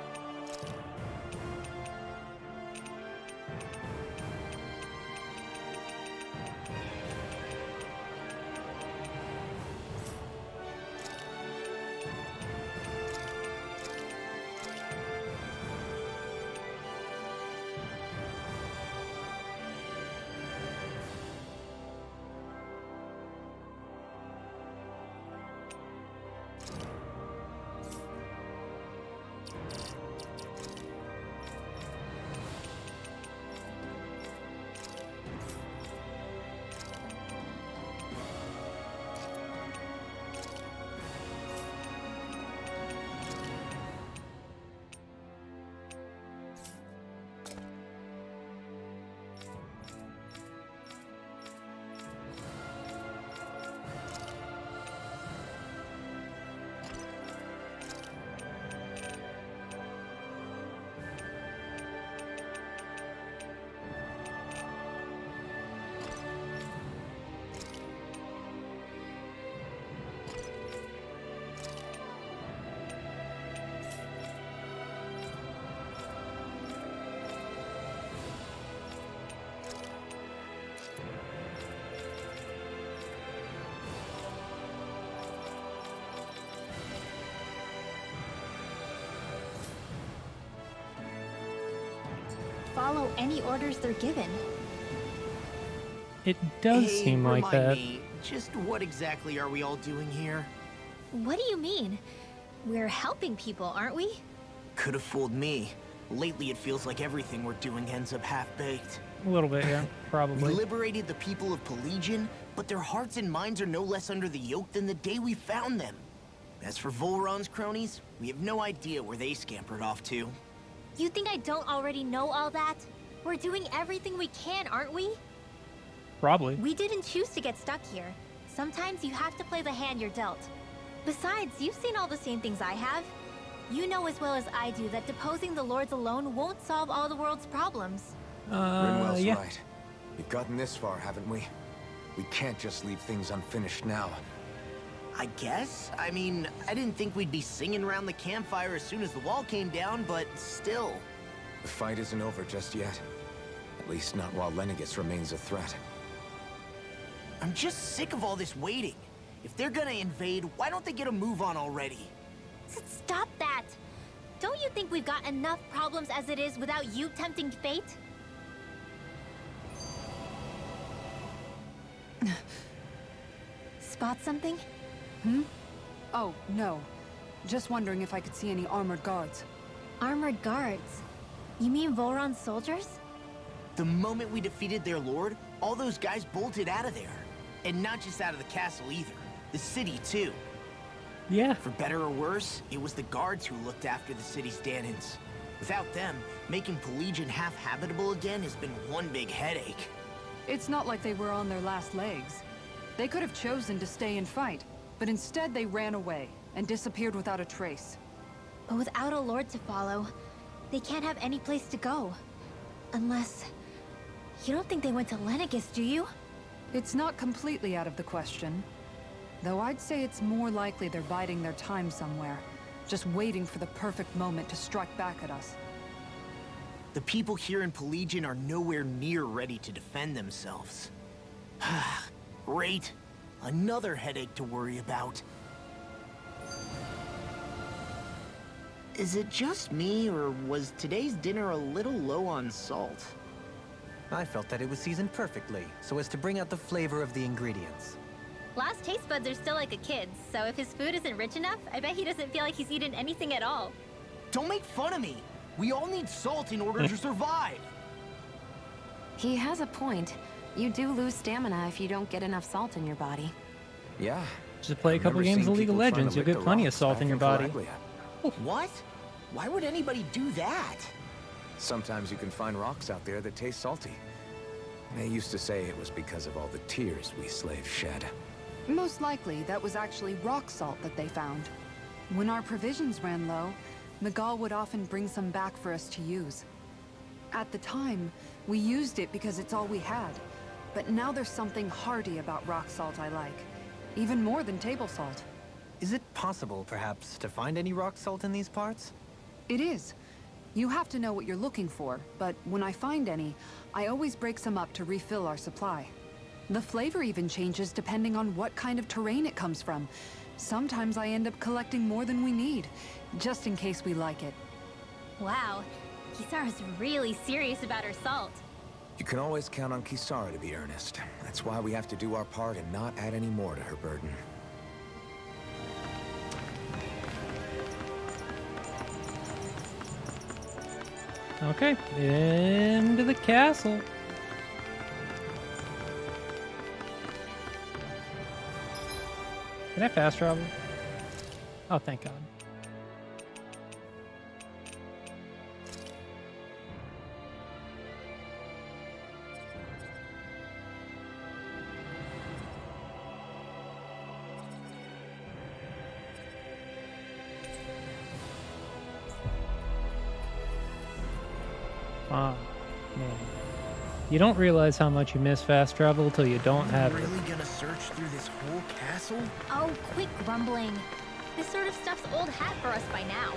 follow any orders they're given. It does Hey, seem like remind that. me, just what exactly are we all doing here? What do you mean? We're helping people, aren't we? Could have fooled me. Lately, it feels like everything we're doing ends up half-baked. A little bit, yeah, We probably. liberated the people of Pelagian, but their hearts and minds are no less under the yoke than the day we found them. As for Volron's cronies, we have no idea where they scampered off to. You think I don't already know all that? We're doing everything we can, aren't we? Probably. We didn't choose to get stuck here. Sometimes you have to play the hand you're dealt. Besides, you've seen all the same things I have. You know as well as I do that deposing the lords alone won't solve all the world's problems. Rinwell's Yeah. right. We've gotten this far, haven't we? We can't just leave things unfinished now. I guess? I mean, I didn't think we'd be singing around the campfire as soon as the wall came down, but still. The fight isn't over just yet. At least not while Lenegis remains a threat. I'm just sick of all this waiting. If they're gonna invade, why don't they get a move on already? Stop that! Don't you think we've got enough problems as it is without you tempting fate? Spot something? Oh, no. Just wondering if I could see any armored guards. Armored guards? You mean Volron's soldiers? The moment we defeated their lord, all those guys bolted out of there. And not just out of the castle either. The city, too. Yeah. For better or worse, it was the guards who looked after the city's Danans. Without them, making Pelagian half-habitable again has been one big headache. It's not like they were on their last legs. They could have chosen to stay and fight, but instead they ran away and disappeared without a trace. But without a lord to follow, they can't have any place to go. Unless... You don't think they went to Lenegis, do you? It's not completely out of the question. Though I'd say it's more likely they're biding their time somewhere, just waiting for the perfect moment to strike back at us. The people here in Pelagian are nowhere near ready to defend themselves. Great. Another headache to worry about. Is it just me, or was today's dinner a little low on salt? I felt that it was seasoned perfectly, so as to bring out the flavor of the ingredients. Last taste buds are still like a kid's, so if his food isn't rich enough, I bet he doesn't feel like he's eaten anything at all. Don't make fun of me! We all need salt in order to survive! He has a point. You do lose stamina if you don't get enough salt in your body. Yeah. Just play a couple games of League of Legends, you'll get plenty of salt in your body. What? Why would anybody do that? Sometimes you can find rocks out there that taste salty. They used to say it was because of all the tears we slaves shed. Most likely, that was actually rock salt that they found. When our provisions ran low, Miguel would often bring some back for us to use. At the time, we used it because it's all we had. But now there's something hearty about rock salt I like. Even more than table salt. Is it possible, perhaps, to find any rock salt in these parts? It is. You have to know what you're looking for, but when I find any, I always break some up to refill our supply. The flavor even changes depending on what kind of terrain it comes from. Sometimes I end up collecting more than we need, just in case we like it. Wow, Kisara's really serious about her salt. You can always count on Kisara to be earnest. That's why we have to do our part and not add any more to her burden. Okay, into the castle. Can I fast travel? Oh, thank God. Ah, man. You don't realize how much you miss fast travel till you don't have it. Really gonna search through this whole castle? Oh, quit grumbling. This sort of stuff's old hat for us by now.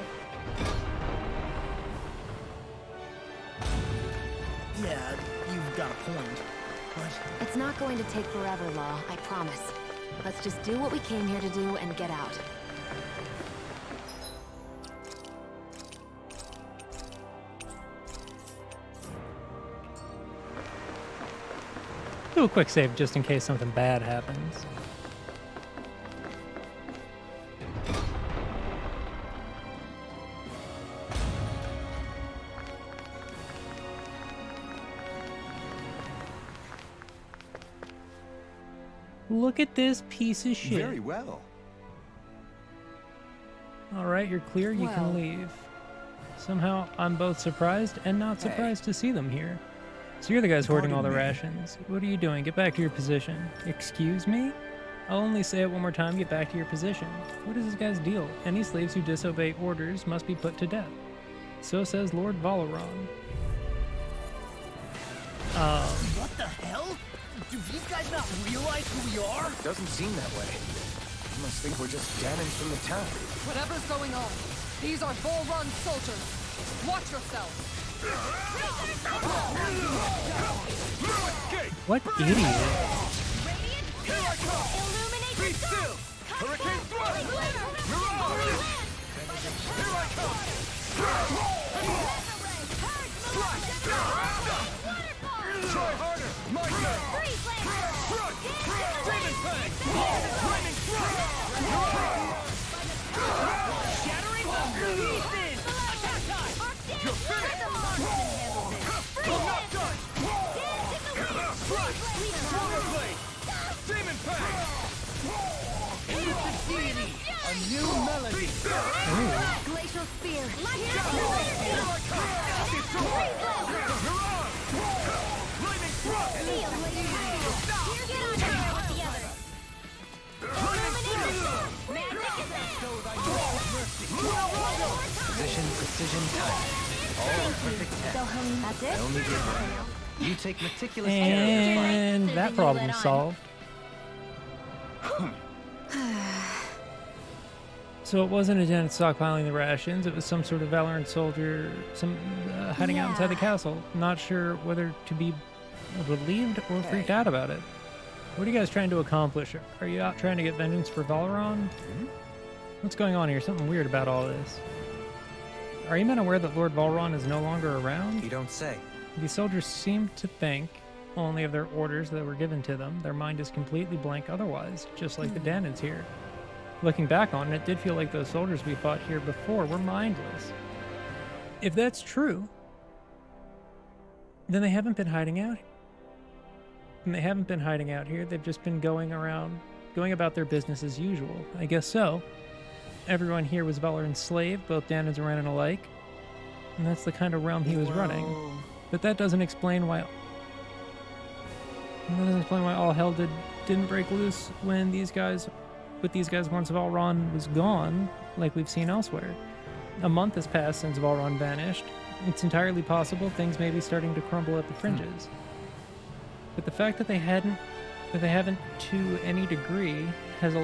Yeah, you've got a point. But It's not going to take forever, Law, I promise. Let's just do what we came here to do and get out. Do a quick save just in case something bad happens. Look at this piece of shit. Very well. Alright, you're clear, you Well. can leave. Somehow, I'm both surprised and not surprised to see them here. So you're the guys hoarding all the rations. What are you doing? Get back to your position. Excuse me? I'll only say it one more time, get back to your position. What is this guy's deal? Any slaves who disobey orders must be put to death. So says Lord Valeron. What the hell? Do these guys not realize who we are? Doesn't seem that way. You must think we're just Danins from the town. Whatever's going on, these are Volrun soldiers. Watch yourselves. What idiot? Here I come! Illuminate the still! Hurricane thrust! Mirage! Here I come! Try harder! My turn! Thrust! Demon Fang! Flaming thrust! Shattering the pieces! Attack time! You're finished! I'm not done! Thrust! Solar Blade! Demon Fang! Ancient Deity! A new melody! Glacial Spear! Here I come! Mirage! Lightning Thrust! Get on here with the others! Position, precision, timing. All in perfect So, test. honey, that's it? I only did one. You take meticulous care of your fight. And that problem solved. So it wasn't a Janet stockpiling the rations, it was some sort of Valorant soldier hiding out inside the castle. Not sure whether to be relieved or freaked out about it. What are you guys trying to accomplish? Are you out trying to get vengeance for Valeron? What's going on here? Something weird about all this. Are you men aware that Lord Valeron is no longer around? You don't say. These soldiers seem to think only of their orders that were given to them. Their mind is completely blank otherwise, just like the Danins here. Looking back on it, it did feel like those soldiers we fought here before were mindless. If that's true, then they haven't been hiding out. And they haven't been hiding out here. They've just been going about their business as usual. I guess so. Everyone here was Valoran's slave, both Danins and Renan alike. And that's the kind of realm he was running. But that doesn't explain why all hell didn't break loose when these guys once Valeron was gone, like we've seen elsewhere. A month has passed since Valeron vanished. It's entirely possible things may be starting to crumble at the fringes. But the fact that they haven't to any degree has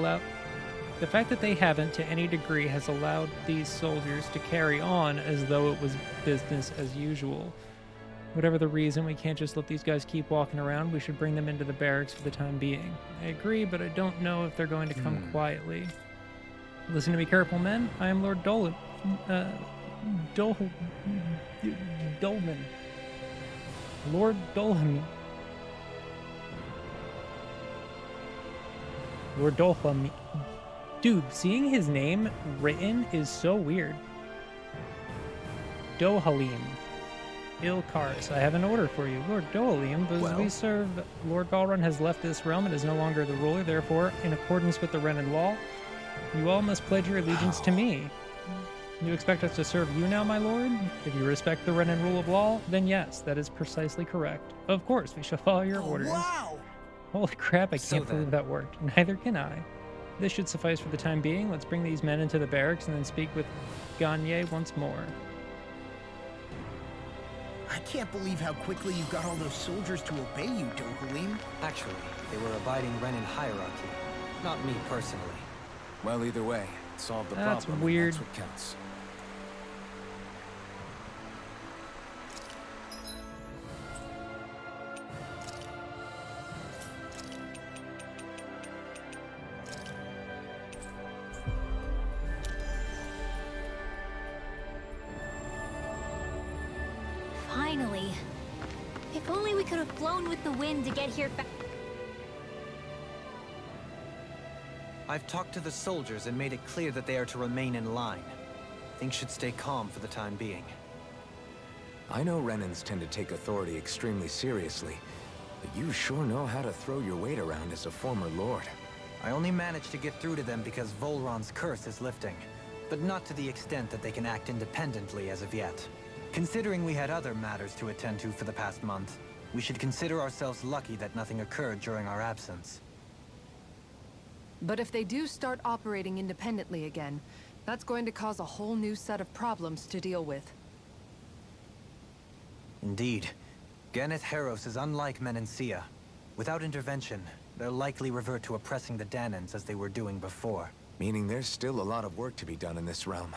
allowed these soldiers to carry on as though it was business as usual. Whatever the reason, we can't just let these guys keep walking around. We should bring them into the barracks for the time being. I agree, but I don't know if they're going to come quietly. Listen to me careful, men. I am Lord Dolman. Lord Dolman. Lord Dolman. Dude, seeing his name written is so weird. Dohalim. Ilkars, I have an order for you. Lord Dohalim, as we serve, Lord Valeron has left this realm and is no longer the ruler. Therefore, in accordance with the Renan law, you all must pledge your allegiance to me. You expect us to serve you now, my lord? If you respect the Renan rule of law, then yes, that is precisely correct. Of course, we shall follow your orders. Wow! Holy crap, I So can't believe that worked. Neither can I. This should suffice for the time being. Let's bring these men into the barracks and then speak with Gagne once more. I can't believe how quickly you got all those soldiers to obey you, Dohalim. Actually, they were abiding Renan hierarchy, not me personally. Well, either way, solve the That's problem. weird. That's what counts. Finally. If only we could have flown with the wind to get here I've talked to the soldiers and made it clear that they are to remain in line. Things should stay calm for the time being. I know Renans tend to take authority extremely seriously, but you sure know how to throw your weight around as a former lord. I only managed to get through to them because Volron's curse is lifting, but not to the extent that they can act independently as of yet. Considering we had other matters to attend to for the past month, we should consider ourselves lucky that nothing occurred during our absence. But if they do start operating independently again, that's going to cause a whole new set of problems to deal with. Indeed. Ganeth Heros is unlike Menancia. Without intervention, they'll likely revert to oppressing the Danans as they were doing before. Meaning there's still a lot of work to be done in this realm.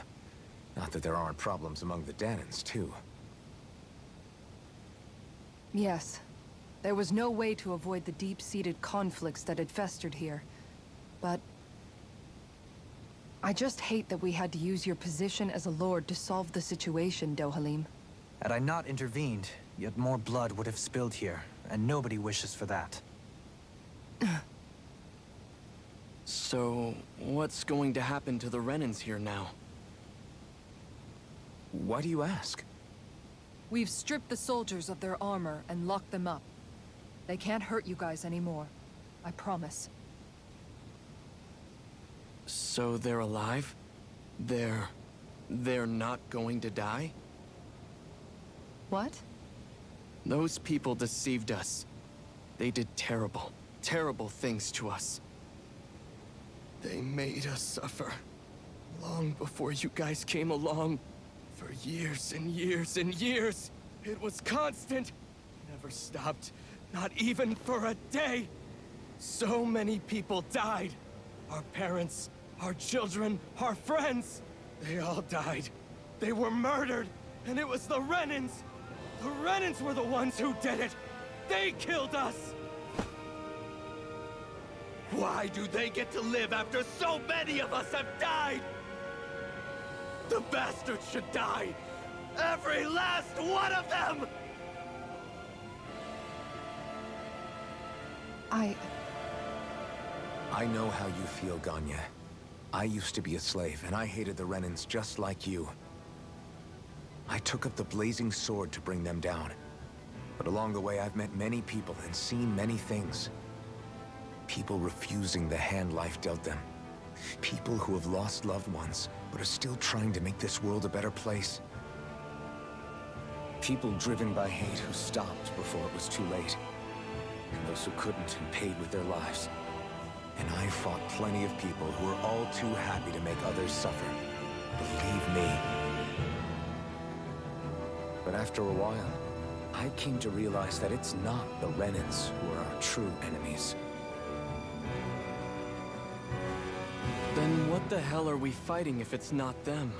Not that there aren't problems among the Danans, too. Yes. There was no way to avoid the deep-seated conflicts that had festered here. But I just hate that we had to use your position as a lord to solve the situation, Dohalim. Had I not intervened, yet more blood would have spilled here, and nobody wishes for that. So, what's going to happen to the Renans here now? Why do you ask? We've stripped the soldiers of their armor and locked them up. They can't hurt you guys anymore. I promise. So they're alive? They're not going to die? What? Those people deceived us. They did terrible, terrible things to us. They made us suffer. Long before you guys came along. For years and years and years. It was constant. Never stopped. Not even for a day. So many people died. Our parents, our children, our friends. They all died. They were murdered. And it was the Renans. The Renans were the ones who did it. They killed us. Why do they get to live after so many of us have died? The bastards should die! Every last one of them! I know how you feel, Ganya. I used to be a slave, and I hated the Renans just like you. I took up the blazing sword to bring them down. But along the way, I've met many people and seen many things. People refusing the hand life dealt them. People who have lost loved ones, but are still trying to make this world a better place. People driven by hate who stopped before it was too late. And those who couldn't and paid with their lives. And I fought plenty of people who were all too happy to make others suffer. Believe me. But after a while, I came to realize that it's not the Renans who are our true enemies. Then what the hell are we fighting if it's not them?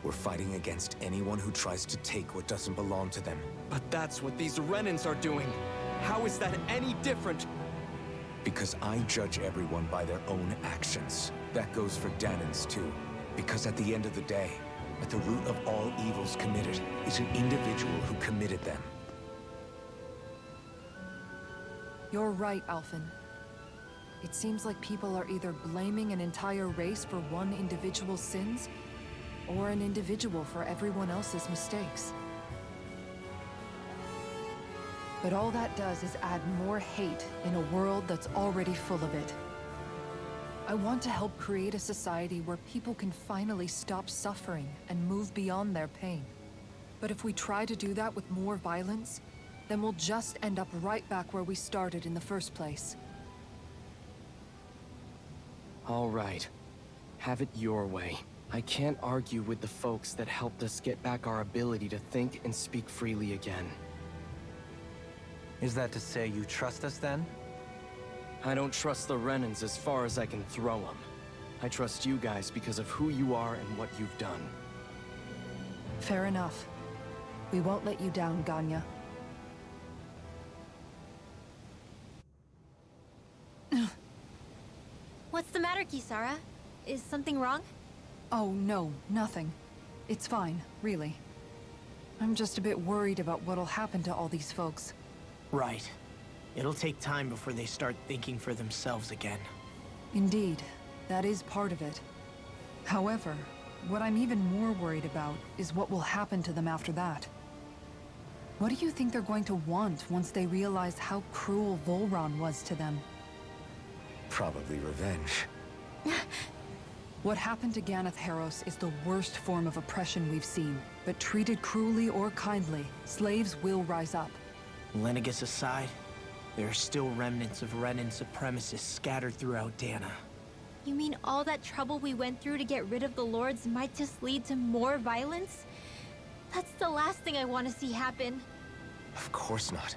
We're fighting against anyone who tries to take what doesn't belong to them. But that's what these Renans are doing. How is that any different? Because I judge everyone by their own actions. That goes for Danans too. Because at the end of the day, at the root of all evils committed is an individual who committed them. You're right, Alphen. It seems like people are either blaming an entire race for one individual's sins, or an individual for everyone else's mistakes. But all that does is add more hate in a world that's already full of it. I want to help create a society where people can finally stop suffering and move beyond their pain. But if we try to do that with more violence, then we'll just end up right back where we started in the first place. All right. Have it your way. I can't argue with the folks that helped us get back our ability to think and speak freely again. Is that to say you trust us then? I don't trust the Renans as far as I can throw them. I trust you guys because of who you are and what you've done. Fair enough. We won't let you down, Ganya. What's the matter, Kisara? Is something wrong? Oh, no, nothing. It's fine, really. I'm just a bit worried about what'll happen to all these folks. Right. It'll take time before they start thinking for themselves again. Indeed, that is part of it. However, what I'm even more worried about is what will happen to them after that. What do you think they're going to want once they realize how cruel Volron was to them? Probably revenge. What happened to Ganeth Heros is the worst form of oppression we've seen, but treated cruelly or kindly, slaves will rise up. Lenegis aside, there are still remnants of Renan supremacists scattered throughout Dana. You mean all that trouble we went through to get rid of the Lords might just lead to more violence? That's the last thing I want to see happen. Of course not.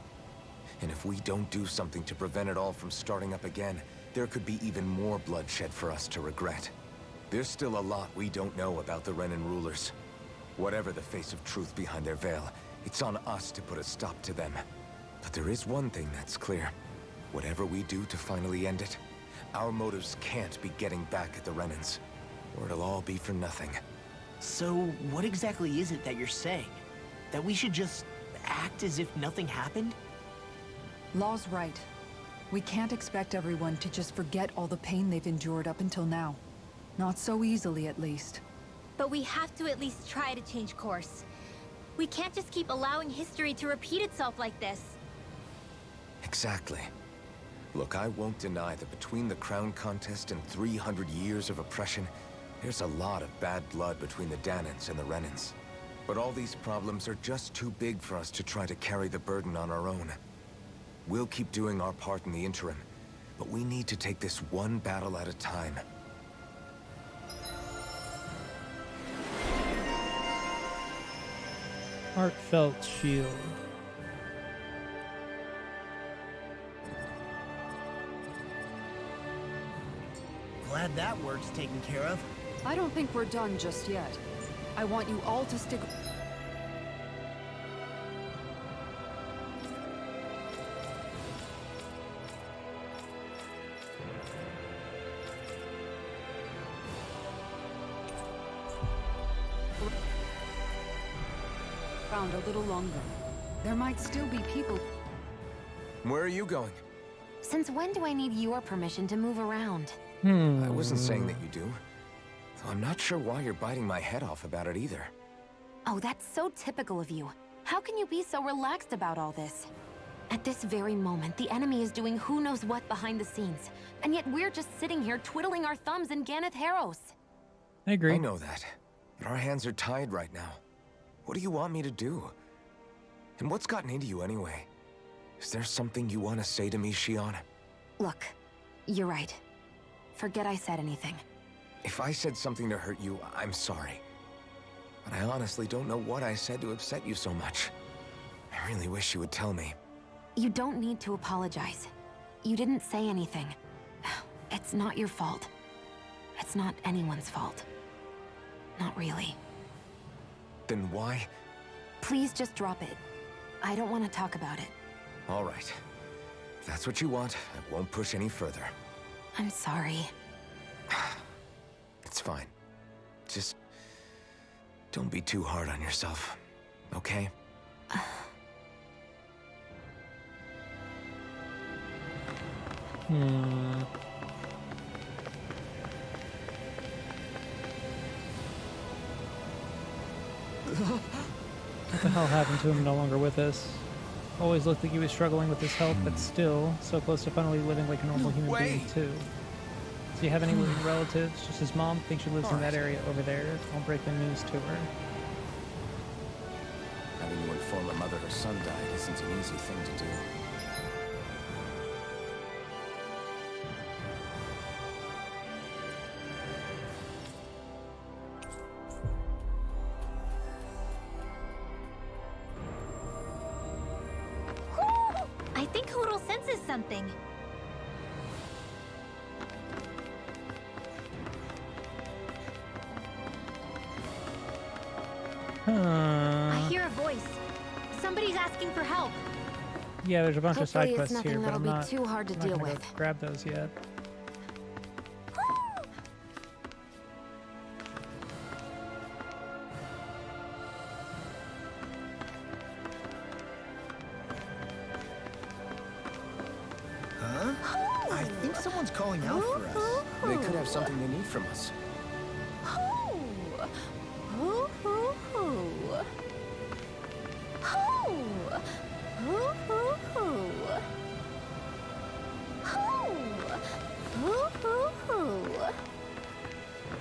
And if we don't do something to prevent it all from starting up again, there could be even more bloodshed for us to regret. There's still a lot we don't know about the Renan rulers. Whatever the face of truth behind their veil, it's on us to put a stop to them. But there is one thing that's clear. Whatever we do to finally end it, our motives can't be getting back at the Renans, or it'll all be for nothing. So, what exactly is it that you're saying? That we should just act as if nothing happened? Law's right. We can't expect everyone to just forget all the pain they've endured up until now. Not so easily, at least. But we have to at least try to change course. We can't just keep allowing history to repeat itself like this. Exactly. Look, I won't deny that between the crown contest and 300 years of oppression, there's a lot of bad blood between the Danans and the Renans. But all these problems are just too big for us to try to carry the burden on our own. We'll keep doing our part in the interim, but we need to take this one battle at a time. Heartfelt shield. Glad that work's taken care of. I don't think we're done just yet. I want you all to stick... around a little longer. There might still be people... Where are you going? Since when do I need your permission to move around? I wasn't saying that you do. Though I'm not sure why you're biting my head off about it either. Oh, that's so typical of you. How can you be so relaxed about all this? At this very moment, the enemy is doing who knows what behind the scenes. And yet we're just sitting here twiddling our thumbs in Ganeth Heros. I agree. I know that. But our hands are tied right now. What do you want me to do? And what's gotten into you anyway? Is there something you want to say to me, Shionne? Look, you're right. Forget I said anything. If I said something to hurt you, I'm sorry. But I honestly don't know what I said to upset you so much. I really wish you would tell me. You don't need to apologize. You didn't say anything. It's not your fault. It's not anyone's fault. Not really. Then why? Please just drop it. I don't want to talk about it. All right. If that's what you want, I won't push any further. I'm sorry. It's fine. Just don't be too hard on yourself, okay? What the hell happened to him no longer with us? Always looked like he was struggling with his health, but still so close to finally living like a normal human being too. Does he have any living relatives? Just his mom thinks she lives in that area over there. Don't break the news to her. Having to inform a mother her son died isn't an easy thing to do. I think Hootle senses something. I hear a voice. Somebody's asking for help. Yeah, there's a bunch of side Hopefully it's quests here, nothing but I'm that'll be not, too hard to I'm not deal gonna with. go grab those yet. Someone's calling out for us. They could have something they need from us.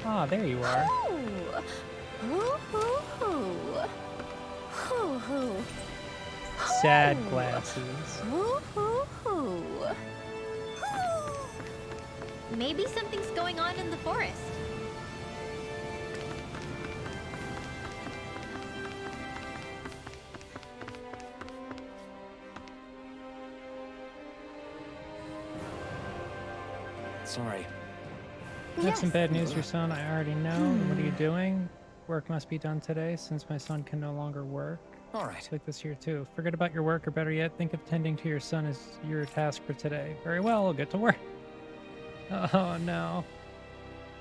Ah, there you are. Sad glasses. Maybe something's going on in the forest. Sorry. I have some bad news, your son. I already know. What are you doing? Work must be done today since my son can no longer work. All right. It's like this here too. Forget about your work, or better yet, think of tending to your son as your task for today. Very well, I'll get to work. Oh no.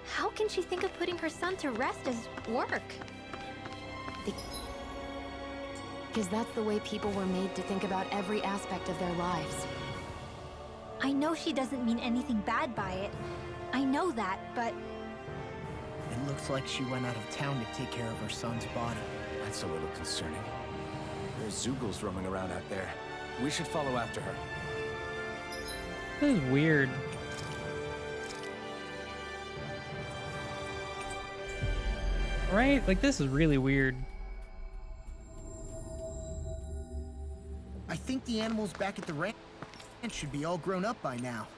How can she think of putting her son to rest as work? Because that's the way people were made to think about every aspect of their lives. I know she doesn't mean anything bad by it. I know that, but It looks like she went out of town to take care of her son's body. That's a little concerning. There's Zeugles roaming around out there. We should follow after her. This is weird. Right? Like, this is really weird. I think the animals back at the ranch should be all grown up by now.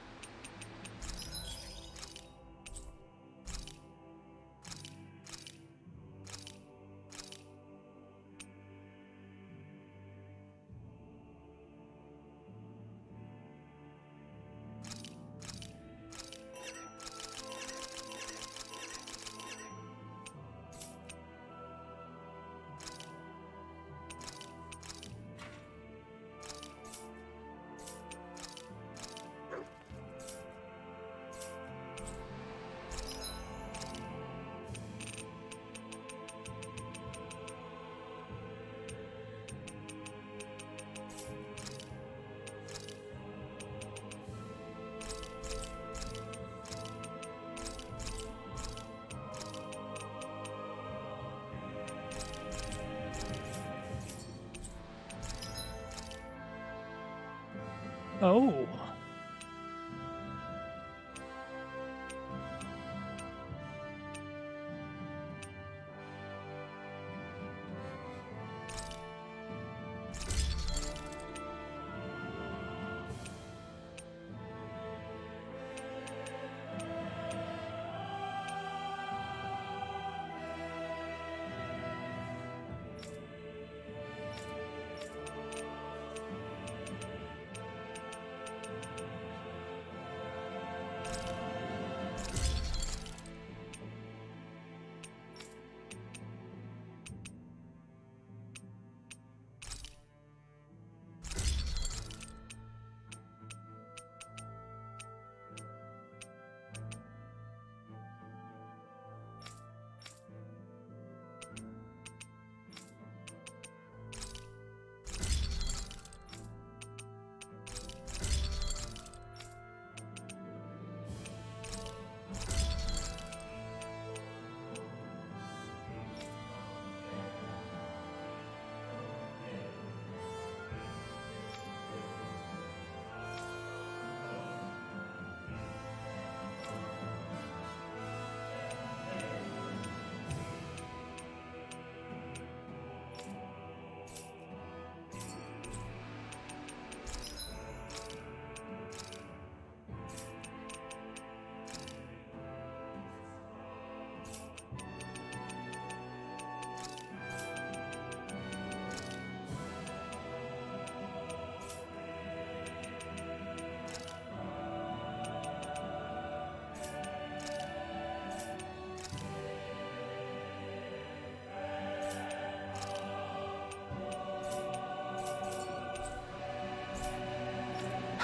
Oh.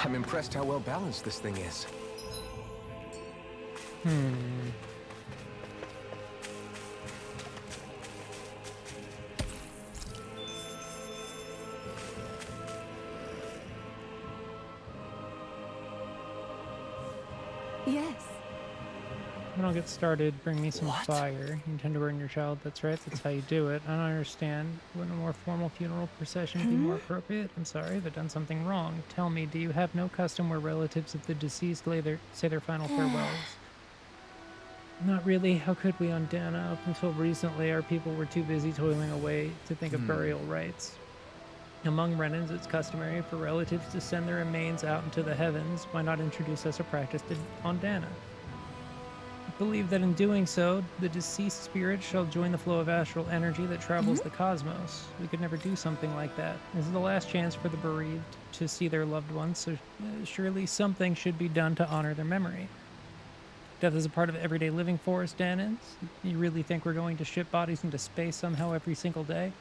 I'm impressed how well balanced this thing is. Yes. Don't get started. Bring me some fire. You intend to burn your child. That's right. That's how you do it. I don't understand. Wouldn't a more formal funeral procession be more appropriate? I'm sorry, I've done something wrong. Tell me, do you have no custom where relatives of the deceased say their final farewells? Not really. How could we on Dana? Up until recently, our people were too busy toiling away to think of burial rites. Among Renans, it's customary for relatives to send their remains out into the heavens. Why not introduce us a practice on Dana? Believe that in doing so, the deceased spirit shall join the flow of astral energy that travels the cosmos. We could never do something like that. This is the last chance for the bereaved to see their loved ones, so surely something should be done to honor their memory. Death is a part of everyday living for us, Danans. You really think we're going to ship bodies into space somehow every single day?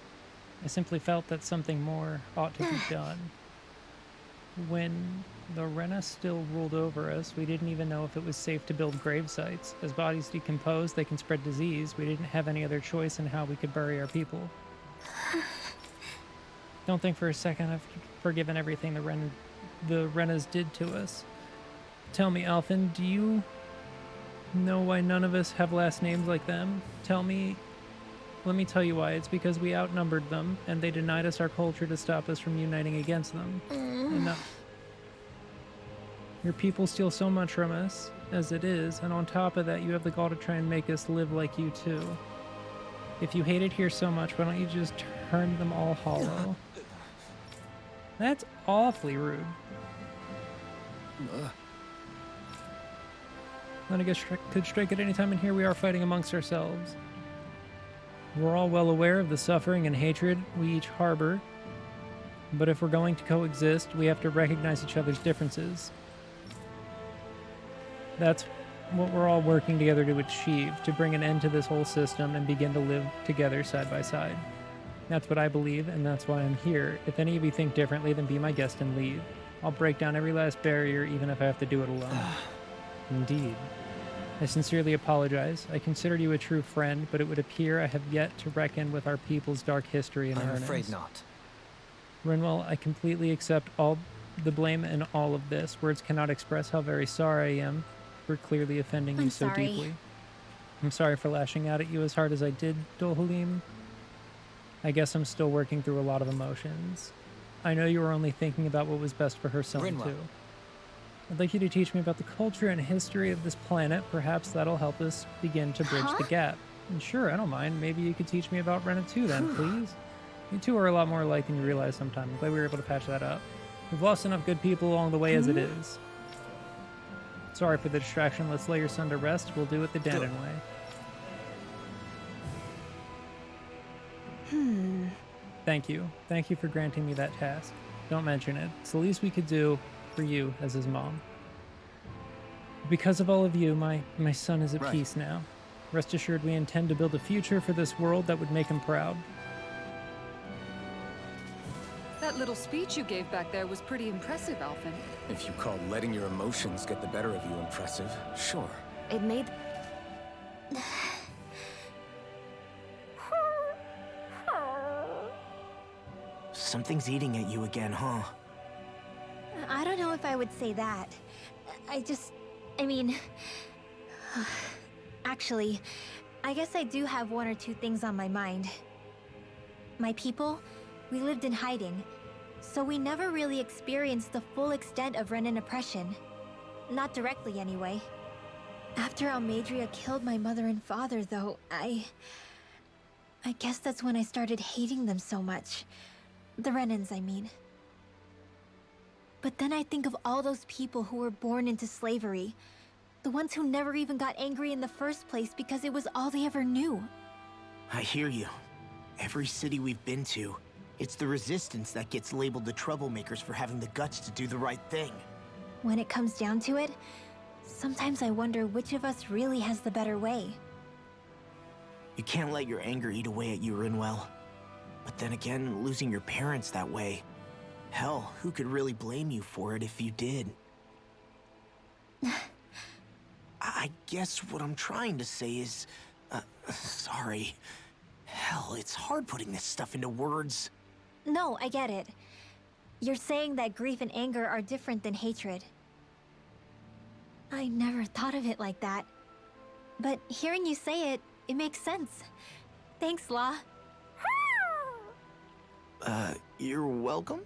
I simply felt that something more ought to be done. When the Rena still ruled over us, we didn't even know if it was safe to build grave sites. As bodies decompose, they can spread disease. We didn't have any other choice in how we could bury our people. Don't think for a second I've forgiven everything the Renas did to us. Tell me, Alphen, do you know why none of us have last names like them? Let me tell you why. It's because we outnumbered them, and they denied us our culture to stop us from uniting against them. Enough. Your people steal so much from us, as it is, and on top of that, you have the gall to try and make us live like you too. If you hate it here so much, why don't you just turn them all hollow? That's awfully rude. Lenegis could strike at any time, and here we are fighting amongst ourselves. We're all well aware of the suffering and hatred we each harbor, but if we're going to coexist, we have to recognize each other's differences. That's what we're all working together to achieve, to bring an end to this whole system and begin to live together side by side. That's what I believe, and that's why I'm here. If any of you think differently, then be my guest and leave. I'll break down every last barrier, even if I have to do it alone. Indeed. I sincerely apologize. I considered you a true friend, but it would appear I have yet to reckon with our people's dark history and I'm earnings. afraid not. Rinwell, I completely accept all the blame in all of this. Words cannot express how very sorry I am for clearly offending you so deeply. I'm sorry for lashing out at you as hard as I did, Dol Halim. I guess I'm still working through a lot of emotions. I know you were only thinking about what was best for her son, Rinwell. too. I'd like you to teach me about the culture and history of this planet. Perhaps that'll help us begin to bridge the gap. And sure, I don't mind. Maybe you could teach me about Rena too then, please. You two are a lot more alike than you realize sometimes. I'm glad we were able to patch that up. We've lost enough good people along the way as it is. Sorry for the distraction. Let's lay your son to rest. We'll do it the Dandan way. Thank you. Thank you for granting me that task. Don't mention it. It's the least we could do for you as his mom. Because of all of you, my son is at peace now. Rest assured we intend to build a future for this world that would make him proud. That little speech you gave back there was pretty impressive, Alphen. If you call letting your emotions get the better of you impressive, sure. It made... Something's eating at you again, huh? I don't know if I would say that. I mean... Actually, I guess I do have one or two things on my mind. My people, we lived in hiding, so we never really experienced the full extent of Renan oppression. Not directly, anyway. After Almadria killed my mother and father, though, I guess that's when I started hating them so much. The Renans, I mean. But then I think of all those people who were born into slavery. The ones who never even got angry in the first place because it was all they ever knew. I hear you. Every city we've been to, it's the resistance that gets labeled the troublemakers for having the guts to do the right thing. When it comes down to it, sometimes I wonder which of us really has the better way. You can't let your anger eat away at you, Rinwell. But then again, losing your parents that way... Hell, who could really blame you for it if you did? I guess what I'm trying to say is... sorry. Hell, it's hard putting this stuff into words. No, I get it. You're saying that grief and anger are different than hatred. I never thought of it like that. But hearing you say it, it makes sense. Thanks, Law. You're welcome?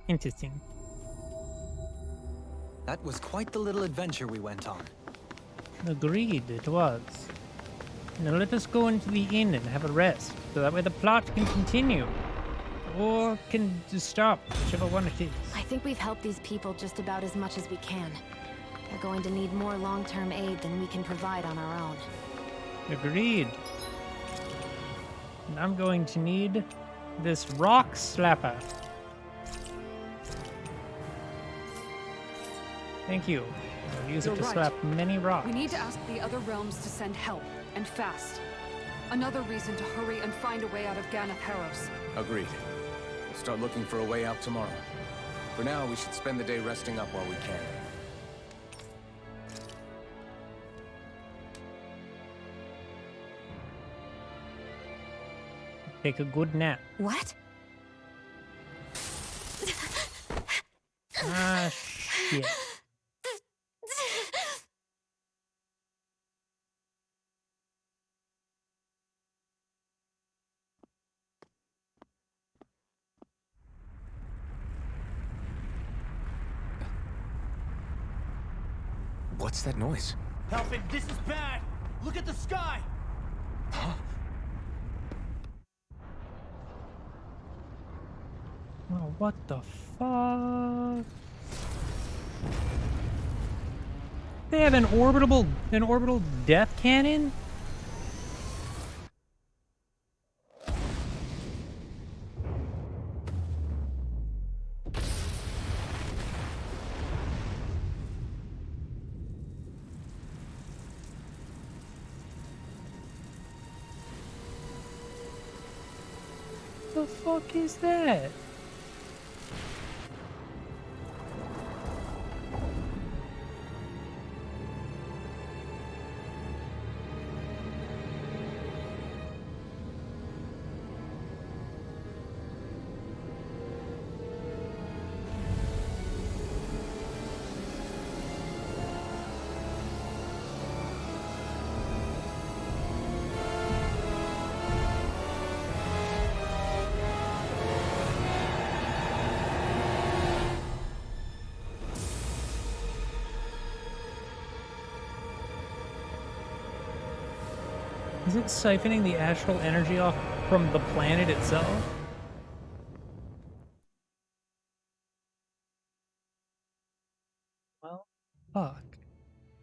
Interesting. That was quite the little adventure we went on. Agreed, it was. Now let us go into the inn and have a rest, so that way the plot can continue. Or can just stop, whichever one it is. I think we've helped these people just about as much as we can. They're going to need more long-term aid than we can provide on our own. Agreed. And I'm going to need this rock slapper. Thank you. I'll use it You're to right. slap many rocks. We need to ask the other realms to send help, and fast. Another reason to hurry and find a way out of Ganath Haros. Agreed. We'll start looking for a way out tomorrow. For now, we should spend the day resting up while we can. Take a good nap. What? Ah, shit. What's that noise? Helpin, this is bad! Look at the sky! Oh, what the fuck? They have an orbital death cannon? The fuck is that? Is it siphoning the astral energy off from the planet itself? Well, fuck.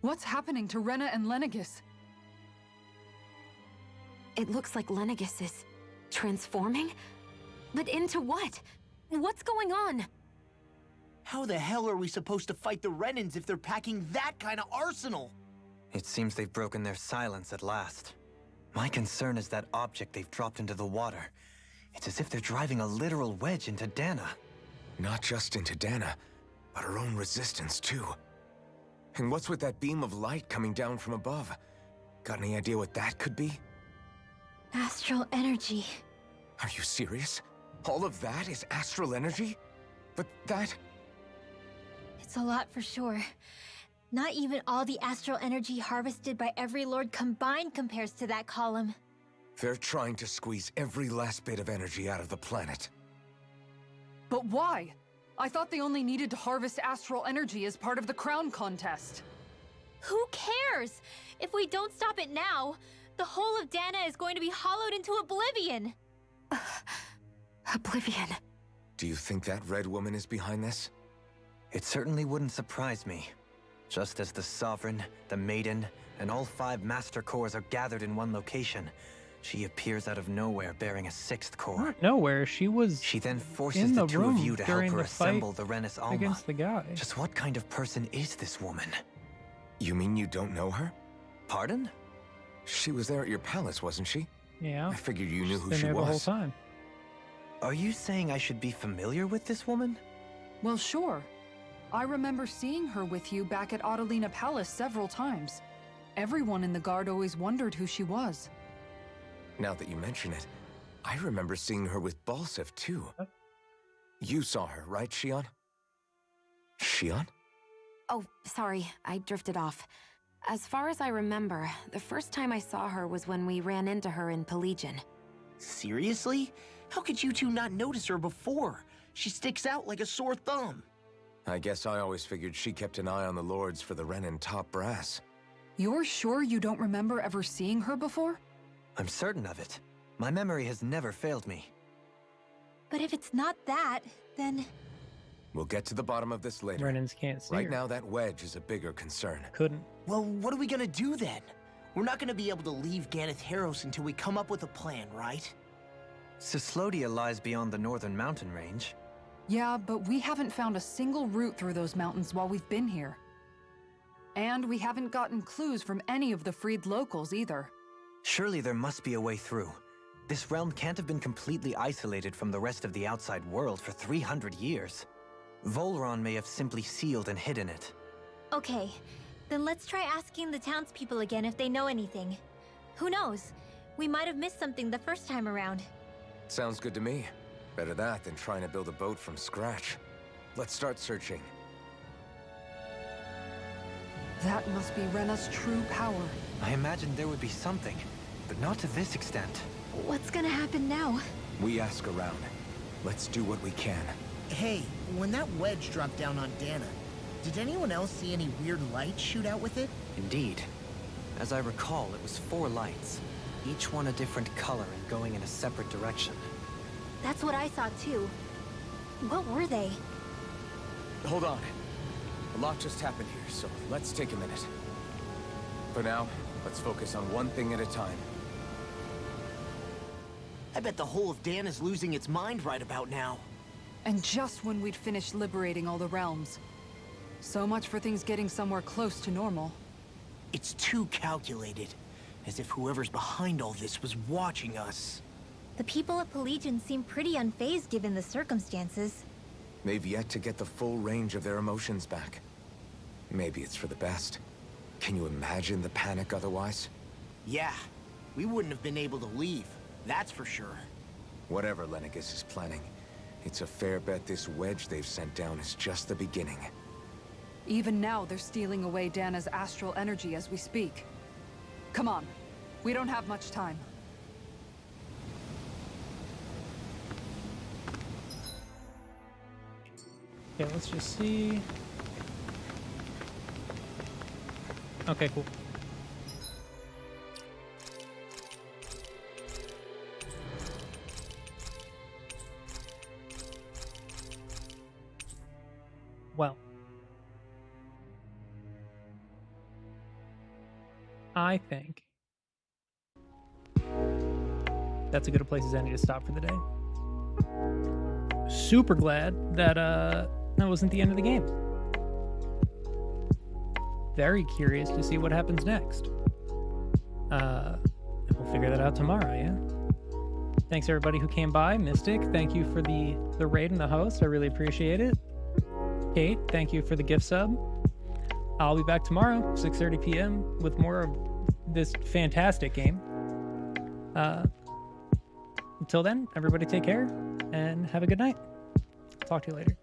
What's happening to Rena and Lenegis? It looks like Lenegis is transforming? But into what? What's going on? How the hell are we supposed to fight the Renans if they're packing that kind of arsenal? It seems they've broken their silence at last. My concern is that object they've dropped into the water. It's as if they're driving a literal wedge into Dana. Not just into Dana, but her own resistance too. And what's with that beam of light coming down from above? Got any idea what that could be? Astral energy. Are you serious? All of that is astral energy? But that... It's a lot for sure. Not even all the astral energy harvested by every lord combined compares to that column. They're trying to squeeze every last bit of energy out of the planet. But why? I thought they only needed to harvest astral energy as part of the crown contest. Who cares? If we don't stop it now, the whole of Dana is going to be hollowed into oblivion. Oblivion. Do you think that red woman is behind this? It certainly wouldn't surprise me. Just as the Sovereign, the Maiden, and all 5 Master Cores are gathered in one location, she appears out of nowhere bearing a 6th core. Not nowhere, she was She then forces in the the two room of you to help during her the assemble fight the Renis Alma. against the guy. Just what kind of person is this woman? You mean you don't know her? Pardon? She was there at your palace, wasn't she? Yeah. I figured you knew who Been she there the whole was. time. Are you saying I should be familiar with this woman? Well, sure. I remember seeing her with you back at Adelina Palace several times. Everyone in the guard always wondered who she was. Now that you mention it, I remember seeing her with Balseph too. You saw her, right, Shion? Shion? Oh, sorry, I drifted off. As far as I remember, the first time I saw her was when we ran into her in Pelegion. Seriously? How could you two not notice her before? She sticks out like a sore thumb. I guess I always figured she kept an eye on the lords for the Renan top brass. You're sure you don't remember ever seeing her before? I'm certain of it. My memory has never failed me. But if it's not that, then... We'll get to the bottom of this later. Renans can't see Right her. now, that wedge is a bigger concern. Couldn't. Well, what are we gonna do then? We're not gonna be able to leave Ganath Haros until we come up with a plan, right? Cyslodia lies beyond the northern mountain range. Yeah, but we haven't found a single route through those mountains while we've been here. And we haven't gotten clues from any of the freed locals either. Surely there must be a way through. This realm can't have been completely isolated from the rest of the outside world for 300 years. Volron may have simply sealed and hidden it. Okay, then let's try asking the townspeople again if they know anything. Who knows? We might have missed something the first time around. Sounds good to me. Better that than trying to build a boat from scratch. Let's start searching. That must be Rena's true power. I imagined there would be something, but not to this extent. What's gonna happen now? We ask around. Let's do what we can. Hey, when that wedge dropped down on Dana, did anyone else see any weird lights shoot out with it? Indeed. As I recall, it was 4 lights, each one a different color and going in a separate direction. That's what I saw too. What were they? Hold on. A lot just happened here, so let's take a minute. For now, let's focus on one thing at a time. I bet the whole of Dan is losing its mind right about now. And just when we'd finished liberating all the realms. So much for things getting somewhere close to normal. It's too calculated. As if whoever's behind all this was watching us. The people of Pelegion seem pretty unfazed given the circumstances. They've yet to get the full range of their emotions back. Maybe it's for the best. Can you imagine the panic otherwise? Yeah, we wouldn't have been able to leave. That's for sure. Whatever Lenegis is planning, it's a fair bet this wedge they've sent down is just the beginning. Even now, they're stealing away Dana's astral energy as we speak. Come on. We don't have much time. Okay, let's just see. Okay, cool. Well, I think that's as good a place as any to stop for the day. Super glad that that wasn't the end of the game. Very curious to see what happens next. We'll figure that out tomorrow, yeah? Thanks everybody who came by. Mystic, thank you for the raid and the host. I really appreciate it. Kate, thank you for the gift sub. I'll be back tomorrow, 6:30 p.m. with more of this fantastic game. Until then, everybody take care and have a good night. Talk to you later.